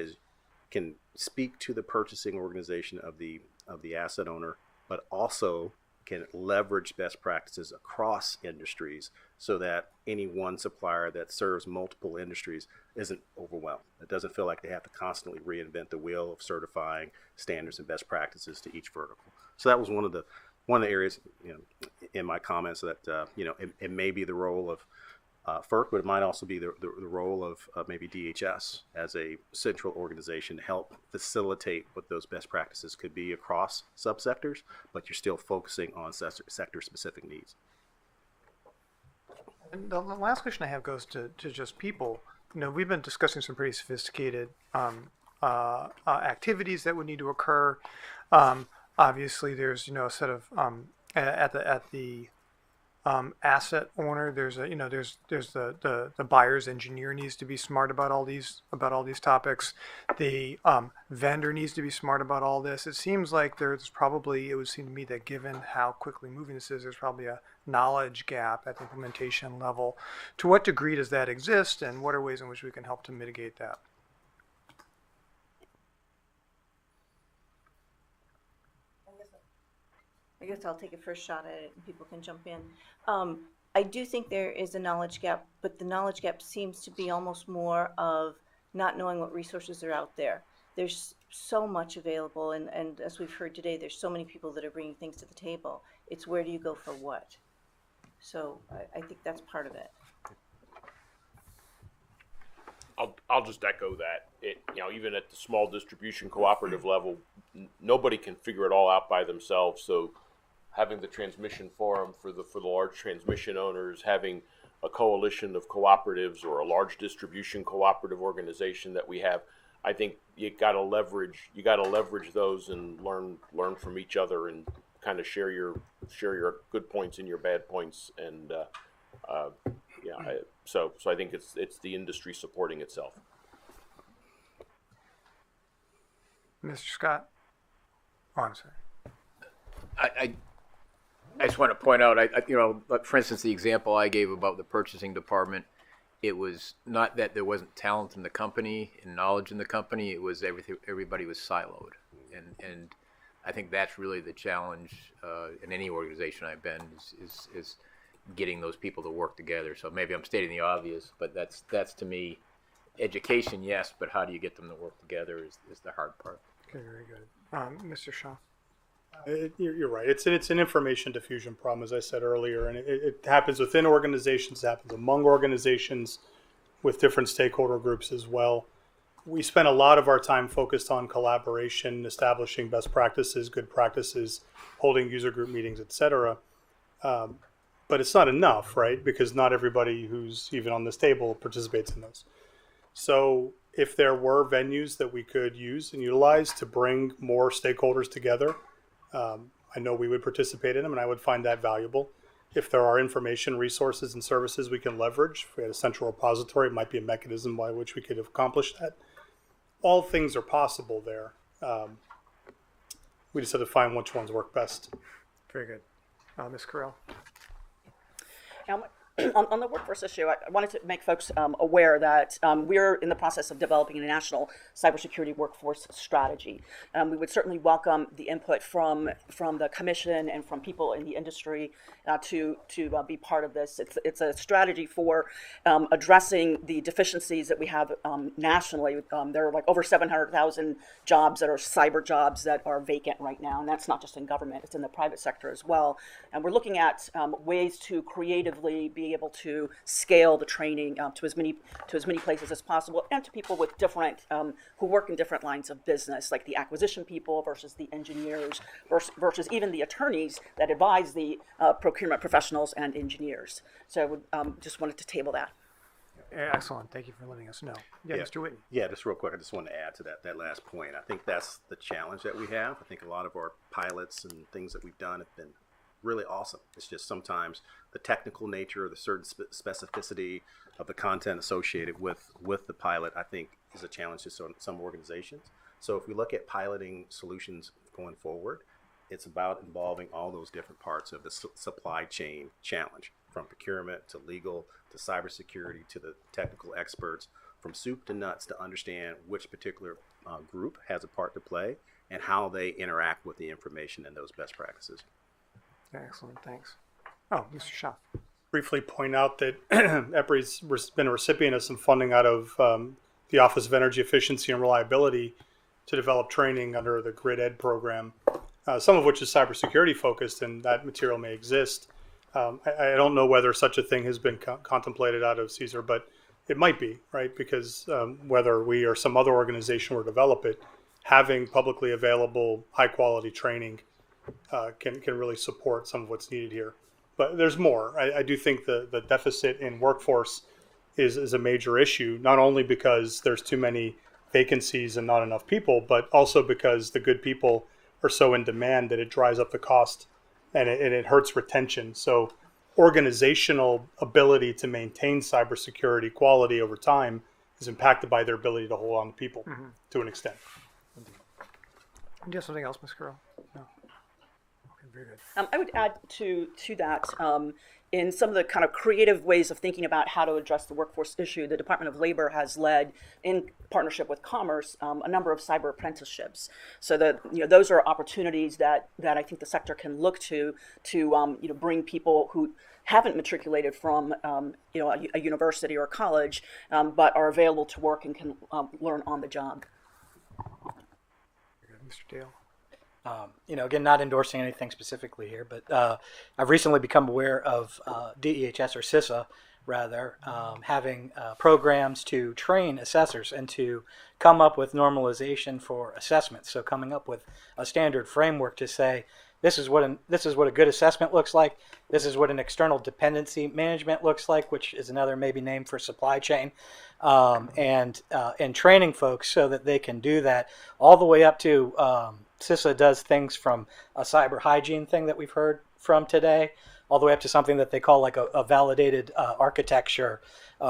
can speak to the purchasing organization of the asset owner, but also can leverage best practices across industries so that any one supplier that serves multiple industries isn't overwhelmed. It doesn't feel like they have to constantly reinvent the wheel of certifying standards and best practices to each vertical. So that was one of the areas in my comments that it may be the role of FERC, but it might also be the role of maybe DHS as a central organization to help facilitate what those best practices could be across subsectors, but you're still focusing on sector-specific needs. And the last question I have goes to just people. We've been discussing some pretty sophisticated activities that would need to occur. Obviously, there's a set of at the asset owner. There's the buyer's engineer needs to be smart about all these topics. The vendor needs to be smart about all this. It seems like it would seem to me that given how quickly moving this is, there's probably a knowledge gap at the implementation level. To what degree does that exist, and what are ways in which we can help to mitigate that? I guess I'll take a first shot at it and people can jump in. I do think there is a knowledge gap, but the knowledge gap seems to be almost more of not knowing what resources are out there. There's so much available, and as we've heard today, there's so many people that are bringing things to the table. It's where do you go for what? So I think that's part of it. I'll just echo that. Even at the small distribution cooperative level, nobody can figure it all out by themselves. So having the transmission forum for the large transmission owners, having a coalition of cooperatives or a large distribution cooperative organization that we have, I think you got to leverage those and learn from each other and kind of share your good points and your bad points, and so I think it's the industry supporting itself. Mr. Scott? Oh, I'm sorry. I just want to point out, for instance, the example I gave about the purchasing department, it was not that there wasn't talent in the company and knowledge in the company, it was everybody was siloed. And I think that's really the challenge in any organization I've been, is getting those people to work together. So maybe I'm stating the obvious, but that's to me, education, yes, but how do you get them to work together is the hard part. Okay, very good. Mr. Shaw? You're right. It's an information diffusion problem, as I said earlier, and it happens within organizations, it happens among organizations, with different stakeholder groups as well. We spend a lot of our time focused on collaboration, establishing best practices, good practices, holding user group meetings, etc. But it's not enough, right? Because not everybody who's even on this table participates in those. So if there were venues that we could use and utilize to bring more stakeholders together, I know we would participate in them, and I would find that valuable. If there are information resources and services we can leverage, if we had a central repository, it might be a mechanism by which we could accomplish that. All things are possible there. We just have to find which ones work best. Very good. Ms. Carell? On the workforce issue, I wanted to make folks aware that we're in the process of developing a national cybersecurity workforce strategy. We would certainly welcome the input from the commission and from people in the industry to be part of this. It's a strategy for addressing the deficiencies that we have nationally. There are like over 700,000 jobs that are cyber jobs that are vacant right now, and that's not just in government, it's in the private sector as well. And we're looking at ways to creatively be able to scale the training to as many places as possible, and to people with different who work in different lines of business, like the acquisition people versus the engineers versus even the attorneys that advise the procurement professionals and engineers. So I would just wanted to table that. Excellent. Thank you for letting us know. Yeah, Mr. Whitney. Yeah, just real quick, I just wanted to add to that last point. I think that's the challenge that we have. I think a lot of our pilots and things that we've done have been really awesome. It's just sometimes the technical nature or the certain specificity of the content associated with the pilot, I think, is a challenge to some organizations. So if we look at piloting solutions going forward, it's about involving all those different parts of the supply chain challenge, from procurement to legal to cybersecurity to the technical experts, from soup to nuts, to understand which particular group has a part to play and how they interact with the information and those best practices. Excellent. Thanks. Oh, Mr. Shaw. Briefly point out that EPRI's been a recipient of some funding out of the Office of Energy Efficiency and Reliability to develop training under the Grid Ed program, some of which is cybersecurity focused, and that material may exist. I don't know whether such a thing has been contemplated out of CSER, but it might be, right? Because whether we or some other organization will develop it, having publicly available high quality training can really support some of what's needed here. But there's more. I do think the deficit in workforce is a major issue, not only because there's too many vacancies and not enough people, but also because the good people are so in demand that it drives up the cost and it hurts retention. So organizational ability to maintain cybersecurity quality over time is impacted by their ability to hold on to people to an extent. Do you have something else, Ms. Carroll? No. Okay, very good. I would add to that, in some of the kind of creative ways of thinking about how to address the workforce issue, the Department of Labor has led, in partnership with Commerce, a number of cyber apprenticeships. So that those are opportunities that I think the sector can look to bring people who haven't matriculated from a university or a college, but are available to work and can learn on the job. Mr. Dale. Again, not endorsing anything specifically here, but I've recently become aware of DEHS, or CISA, rather, having programs to train assessors and to come up with normalization for assessments. So coming up with a standard framework to say, this is what a good assessment looks like. This is what an external dependency management looks like, which is another maybe name for supply chain, and training folks so that they can do that all the way up to CISA does things from a cyber hygiene thing that we've heard from today, all the way up to something that they call like a validated architecture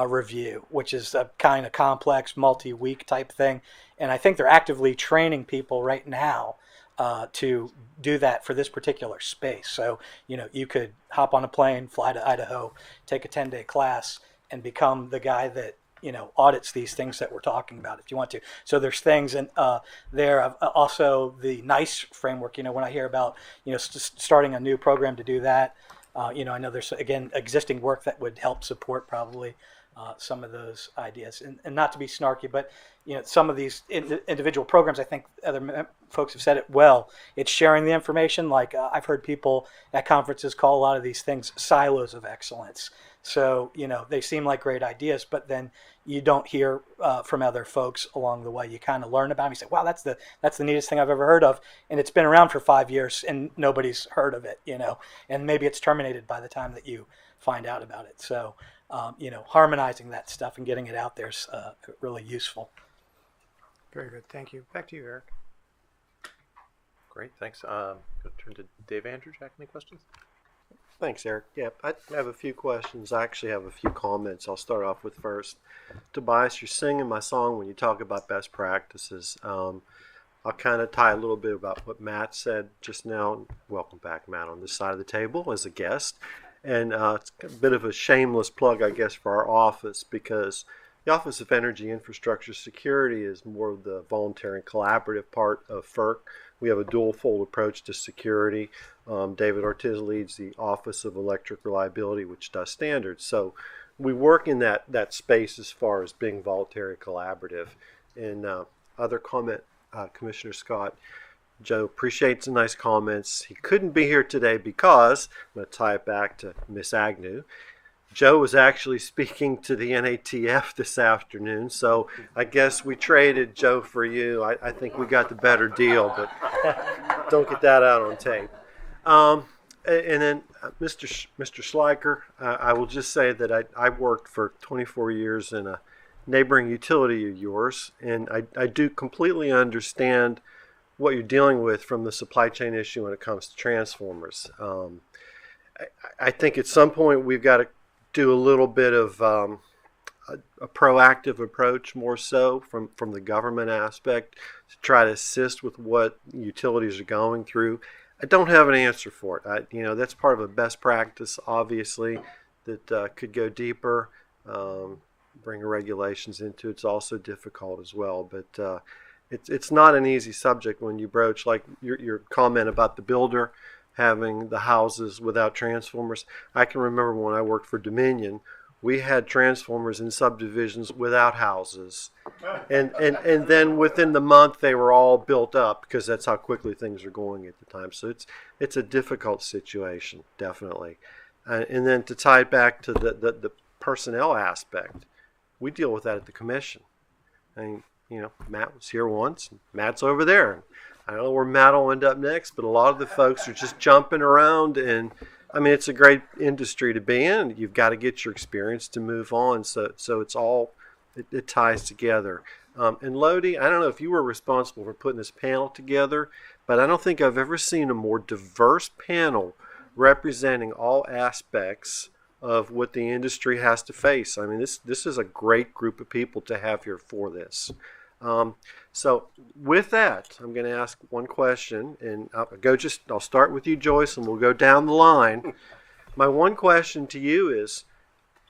review, which is a kind of complex multi-week type thing. And I think they're actively training people right now to do that for this particular space. So, you could hop on a plane, fly to Idaho, take a 10-day class, and become the guy that audits these things that we're talking about if you want to. So there's things in there. Also the NICE framework, when I hear about, starting a new program to do that, I know there's, again, existing work that would help support probably some of those ideas. And not to be snarky, but, some of these individual programs, I think other folks have said it well. It's sharing the information. Like I've heard people at conferences call a lot of these things silos of excellence. So, they seem like great ideas, but then you don't hear from other folks along the way. You kind of learn about them. You say, wow, that's the neatest thing I've ever heard of. And it's been around for 5 years and nobody's heard of it, and maybe it's terminated by the time that you find out about it. So, harmonizing that stuff and getting it out there is really useful. Very good. Thank you. Back to you, Eric. Great, thanks. Going to turn to Dave Andrew. Jack, any questions? Thanks, Eric. Yeah, I have a few questions. I actually have a few comments. I'll start off with first. Tobias, you're singing my song when you talk about best practices. I'll kind of tie a little bit about what Matt said just now. Welcome back, Matt, on this side of the table as a guest. And it's a bit of a shameless plug, I guess, for our office, because the Office of Energy Infrastructure Security is more of the voluntary and collaborative part of FERC. We have a dual-fold approach to security. David Ortiz leads the Office of Electric Reliability, which does standards. So we work in that space as far as being voluntary collaborative. And other comment, Commissioner Scott, Joe appreciates the nice comments. He couldn't be here today because, I'm going to tie it back to Miss Agnew, Joe was actually speaking to the NATF this afternoon, so I guess we traded Joe for you. I think we got the better deal, but don't get that out on tape. And then, Mr. Schleicher, I will just say that I worked for 24 years in a neighboring utility of yours, and I do completely understand what you're dealing with from the supply chain issue when it comes to transformers. I think at some point we've got to do a little bit of a proactive approach, more so from the government aspect, to try to assist with what utilities are going through. I don't have an answer for it. That's part of a best practice, obviously, that could go deeper, bring regulations into it. It's also difficult as well, but it's not an easy subject when you broach, like your comment about the builder having the houses without transformers. I can remember when I worked for Dominion, we had transformers in subdivisions without houses. And then within the month, they were all built up because that's how quickly things are going at the time. So it's a difficult situation, definitely. And then to tie it back to the personnel aspect, we deal with that at the commission. And, Matt was here once, and Matt's over there. I don't know where Matt will end up next, but a lot of the folks are just jumping around, and it's a great industry to be in. You've got to get your experience to move on. So it's all, it ties together. And Lodi, I don't know if you were responsible for putting this panel together, but I don't think I've ever seen a more diverse panel representing all aspects of what the industry has to face. This is a great group of people to have here for this. So with that, I'm going to ask one question, and I'll start with you, Joyce, and we'll go down the line. My one question to you is,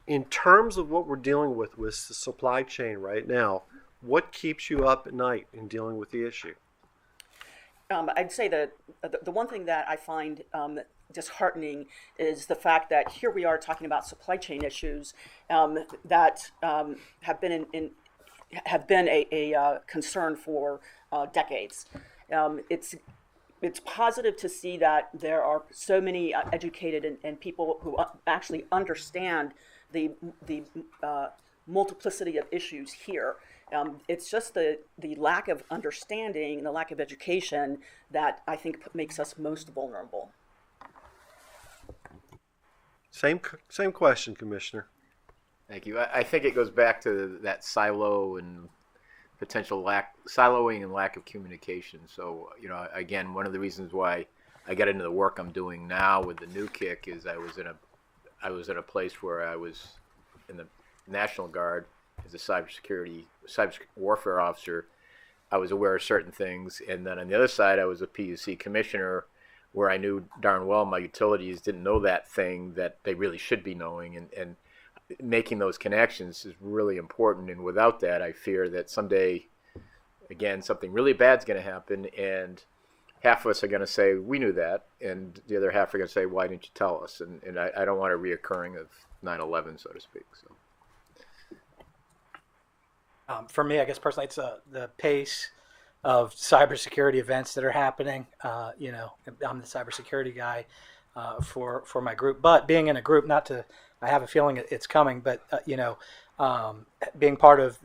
in terms of what we're dealing with the supply chain right now, what keeps you up at night in dealing with the issue? I'd say that the one thing that I find disheartening is the fact that here we are talking about supply chain issues that have been a concern for decades. It's positive to see that there are so many educated and people who actually understand the multiplicity of issues here. It's just the lack of understanding and the lack of education that I think makes us most vulnerable. Same question, Commissioner. Thank you. I think it goes back to that silo and potential siloing and lack of communication. So, again, one of the reasons why I got into the work I'm doing now with the new kick is I was in a place where I was in the National Guard as a cyber warfare officer. I was aware of certain things, and then on the other side, I was a PUC commissioner, where I knew darn well my utilities didn't know that thing that they really should be knowing, and making those connections is really important. And without that, I fear that someday, again, something really bad's going to happen, and half of us are going to say, we knew that, and the other half are going to say, why didn't you tell us? And I don't want a reoccurring of 9/11, so to speak. So. For me, I guess personally, it's the pace of cybersecurity events that are happening. I'm the cybersecurity guy for my group, but being in a group, I have a feeling it's coming, but being part of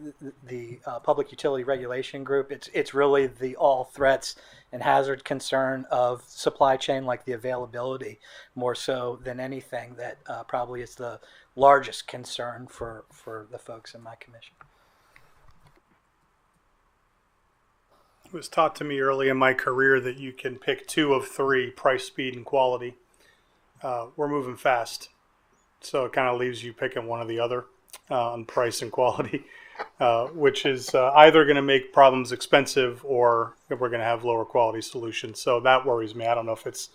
the public utility regulation group, it's really the all threats and hazard concern of supply chain, like the availability, more so than anything, that probably is the largest concern for the folks in my commission. It was taught to me early in my career that you can pick two of three: price, speed, and quality. We're moving fast, so it kind of leaves you picking one or the other on price and quality, which is either going to make problems expensive or we're going to have lower quality solutions. So that worries me. I don't know if it's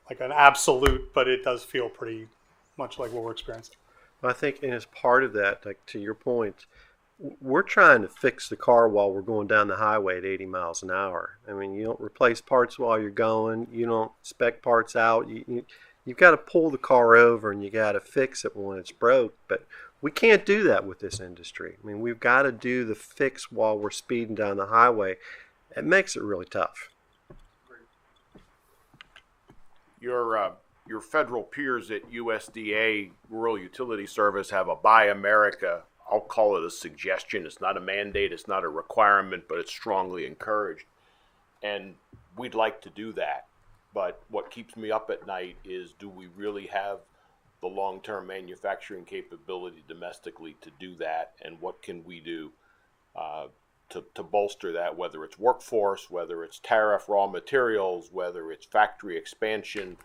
like an absolute, but it does feel pretty much like what we're experiencing. I think, and as part of that, like to your point, we're trying to fix the car while we're going down the highway at 80 miles an hour. You don't replace parts while you're going. You don't spec parts out. You've got to pull the car over and you got to fix it when it's broke. But we can't do that with this industry. We've got to do the fix while we're speeding down the highway. It makes it really tough. Your federal peers at USDA, Rural Utility Service, have a Buy America. I'll call it a suggestion. It's not a mandate, it's not a requirement, but it's strongly encouraged. And we'd like to do that. But what keeps me up at night is, do we really have the long-term manufacturing capability domestically to do that, and what can we do to bolster that, whether it's workforce, whether it's tariff raw materials, whether it's factory expansion,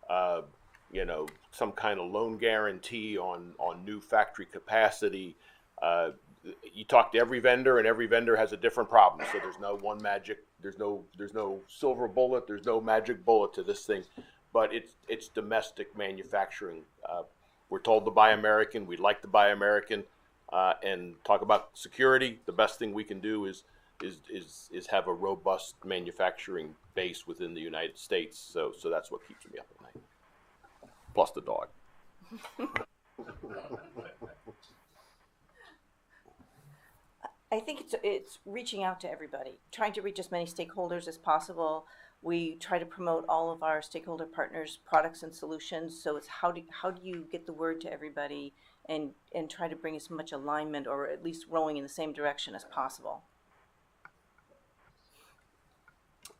some kind of loan guarantee on new factory capacity. You talk to every vendor, and every vendor has a different problem. So there's no one magic, there's no silver bullet, there's no magic bullet to this thing. But it's domestic manufacturing. We're told to buy American. We'd like to buy American. And talk about security. The best thing we can do is have a robust manufacturing base within the United States. So that's what keeps me up at night. Plus the dog. I think it's reaching out to everybody, trying to reach as many stakeholders as possible. We try to promote all of our stakeholder partners' products and solutions. So it's how do you get the word to everybody and try to bring as much alignment, or at least rowing in the same direction as possible.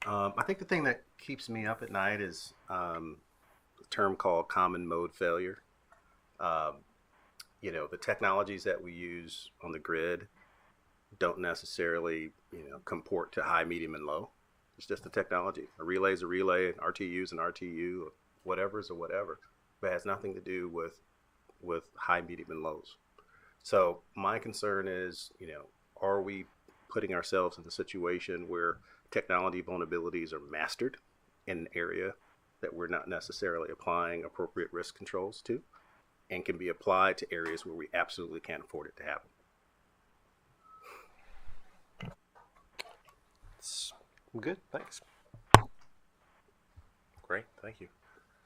I think the thing that keeps me up at night is a term called common mode failure. The technologies that we use on the grid don't necessarily, comport to high, medium, and low. It's just a technology. A relay is a relay, an RTU is an RTU, whatever is a whatever. But it has nothing to do with high, medium, and lows. So my concern is, are we putting ourselves in a situation where technology vulnerabilities are mastered in an area that we're not necessarily applying appropriate risk controls to, and can be applied to areas where we absolutely can't afford it to happen? Good, thanks. Great, thank you.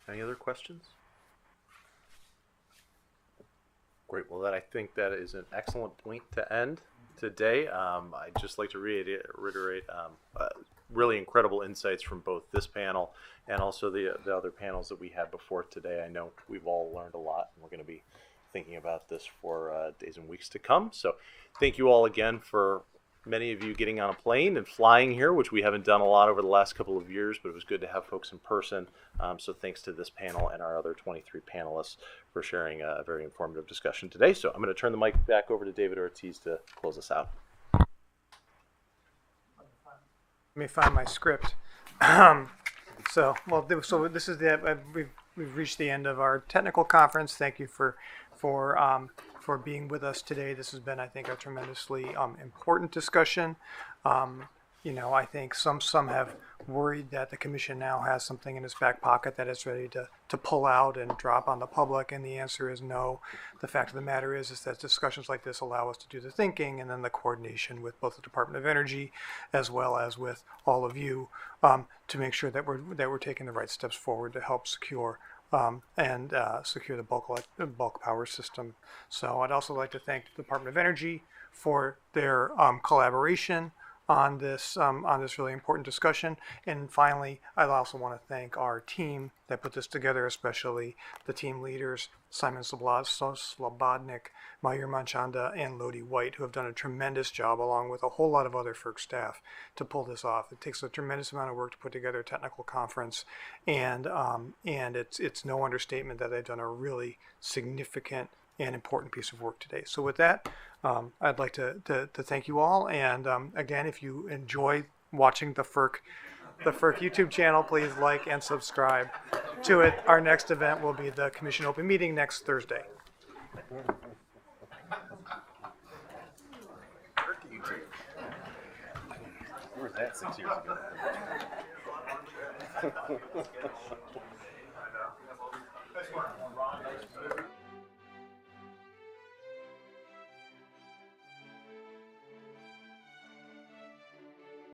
Any other questions? Great, well, I think that is an excellent point to end today. I'd just like to reiterate really incredible insights from both this panel and also the other panels that we had before today. I know we've all learned a lot, and we're going to be thinking about this for days and weeks to come. So thank you all again for many of you getting on a plane and flying here, which we haven't done a lot over the last couple of years, but it was good to have folks in person. So thanks to this panel and our other 23 panelists for sharing a very informative discussion today. So I'm going to turn the mic back over to David Ortiz to close us out. Let me find my script. So this is we've reached the end of our technical conference. Thank you for being with us today. This has been, I think, a tremendously important discussion. I think some have worried that the commission now has something in its back pocket that it's ready to pull out and drop on the public, and the answer is no. The fact of the matter is that discussions like this allow us to do the thinking and then the coordination with both the Department of Energy as well as with all of you to make sure that we're taking the right steps forward to help secure secure the bulk power system. So I'd also like to thank the Department of Energy for their collaboration on this really important discussion. And finally, I also want to thank our team that put this together, especially the team leaders, Simon Slobodnik, Mayur Manchanda, and Lodi White, who have done a tremendous job, along with a whole lot of other FERC staff, to pull this off. It takes a tremendous amount of work to put together a technical conference, and it's no understatement that they've done a really significant and important piece of work today. So with that, I'd like to thank you all. And again, if you enjoy watching the FERC YouTube channel, please like and subscribe to it. Our next event will be the Commission Open Meeting next Thursday. Where was that 6 years ago?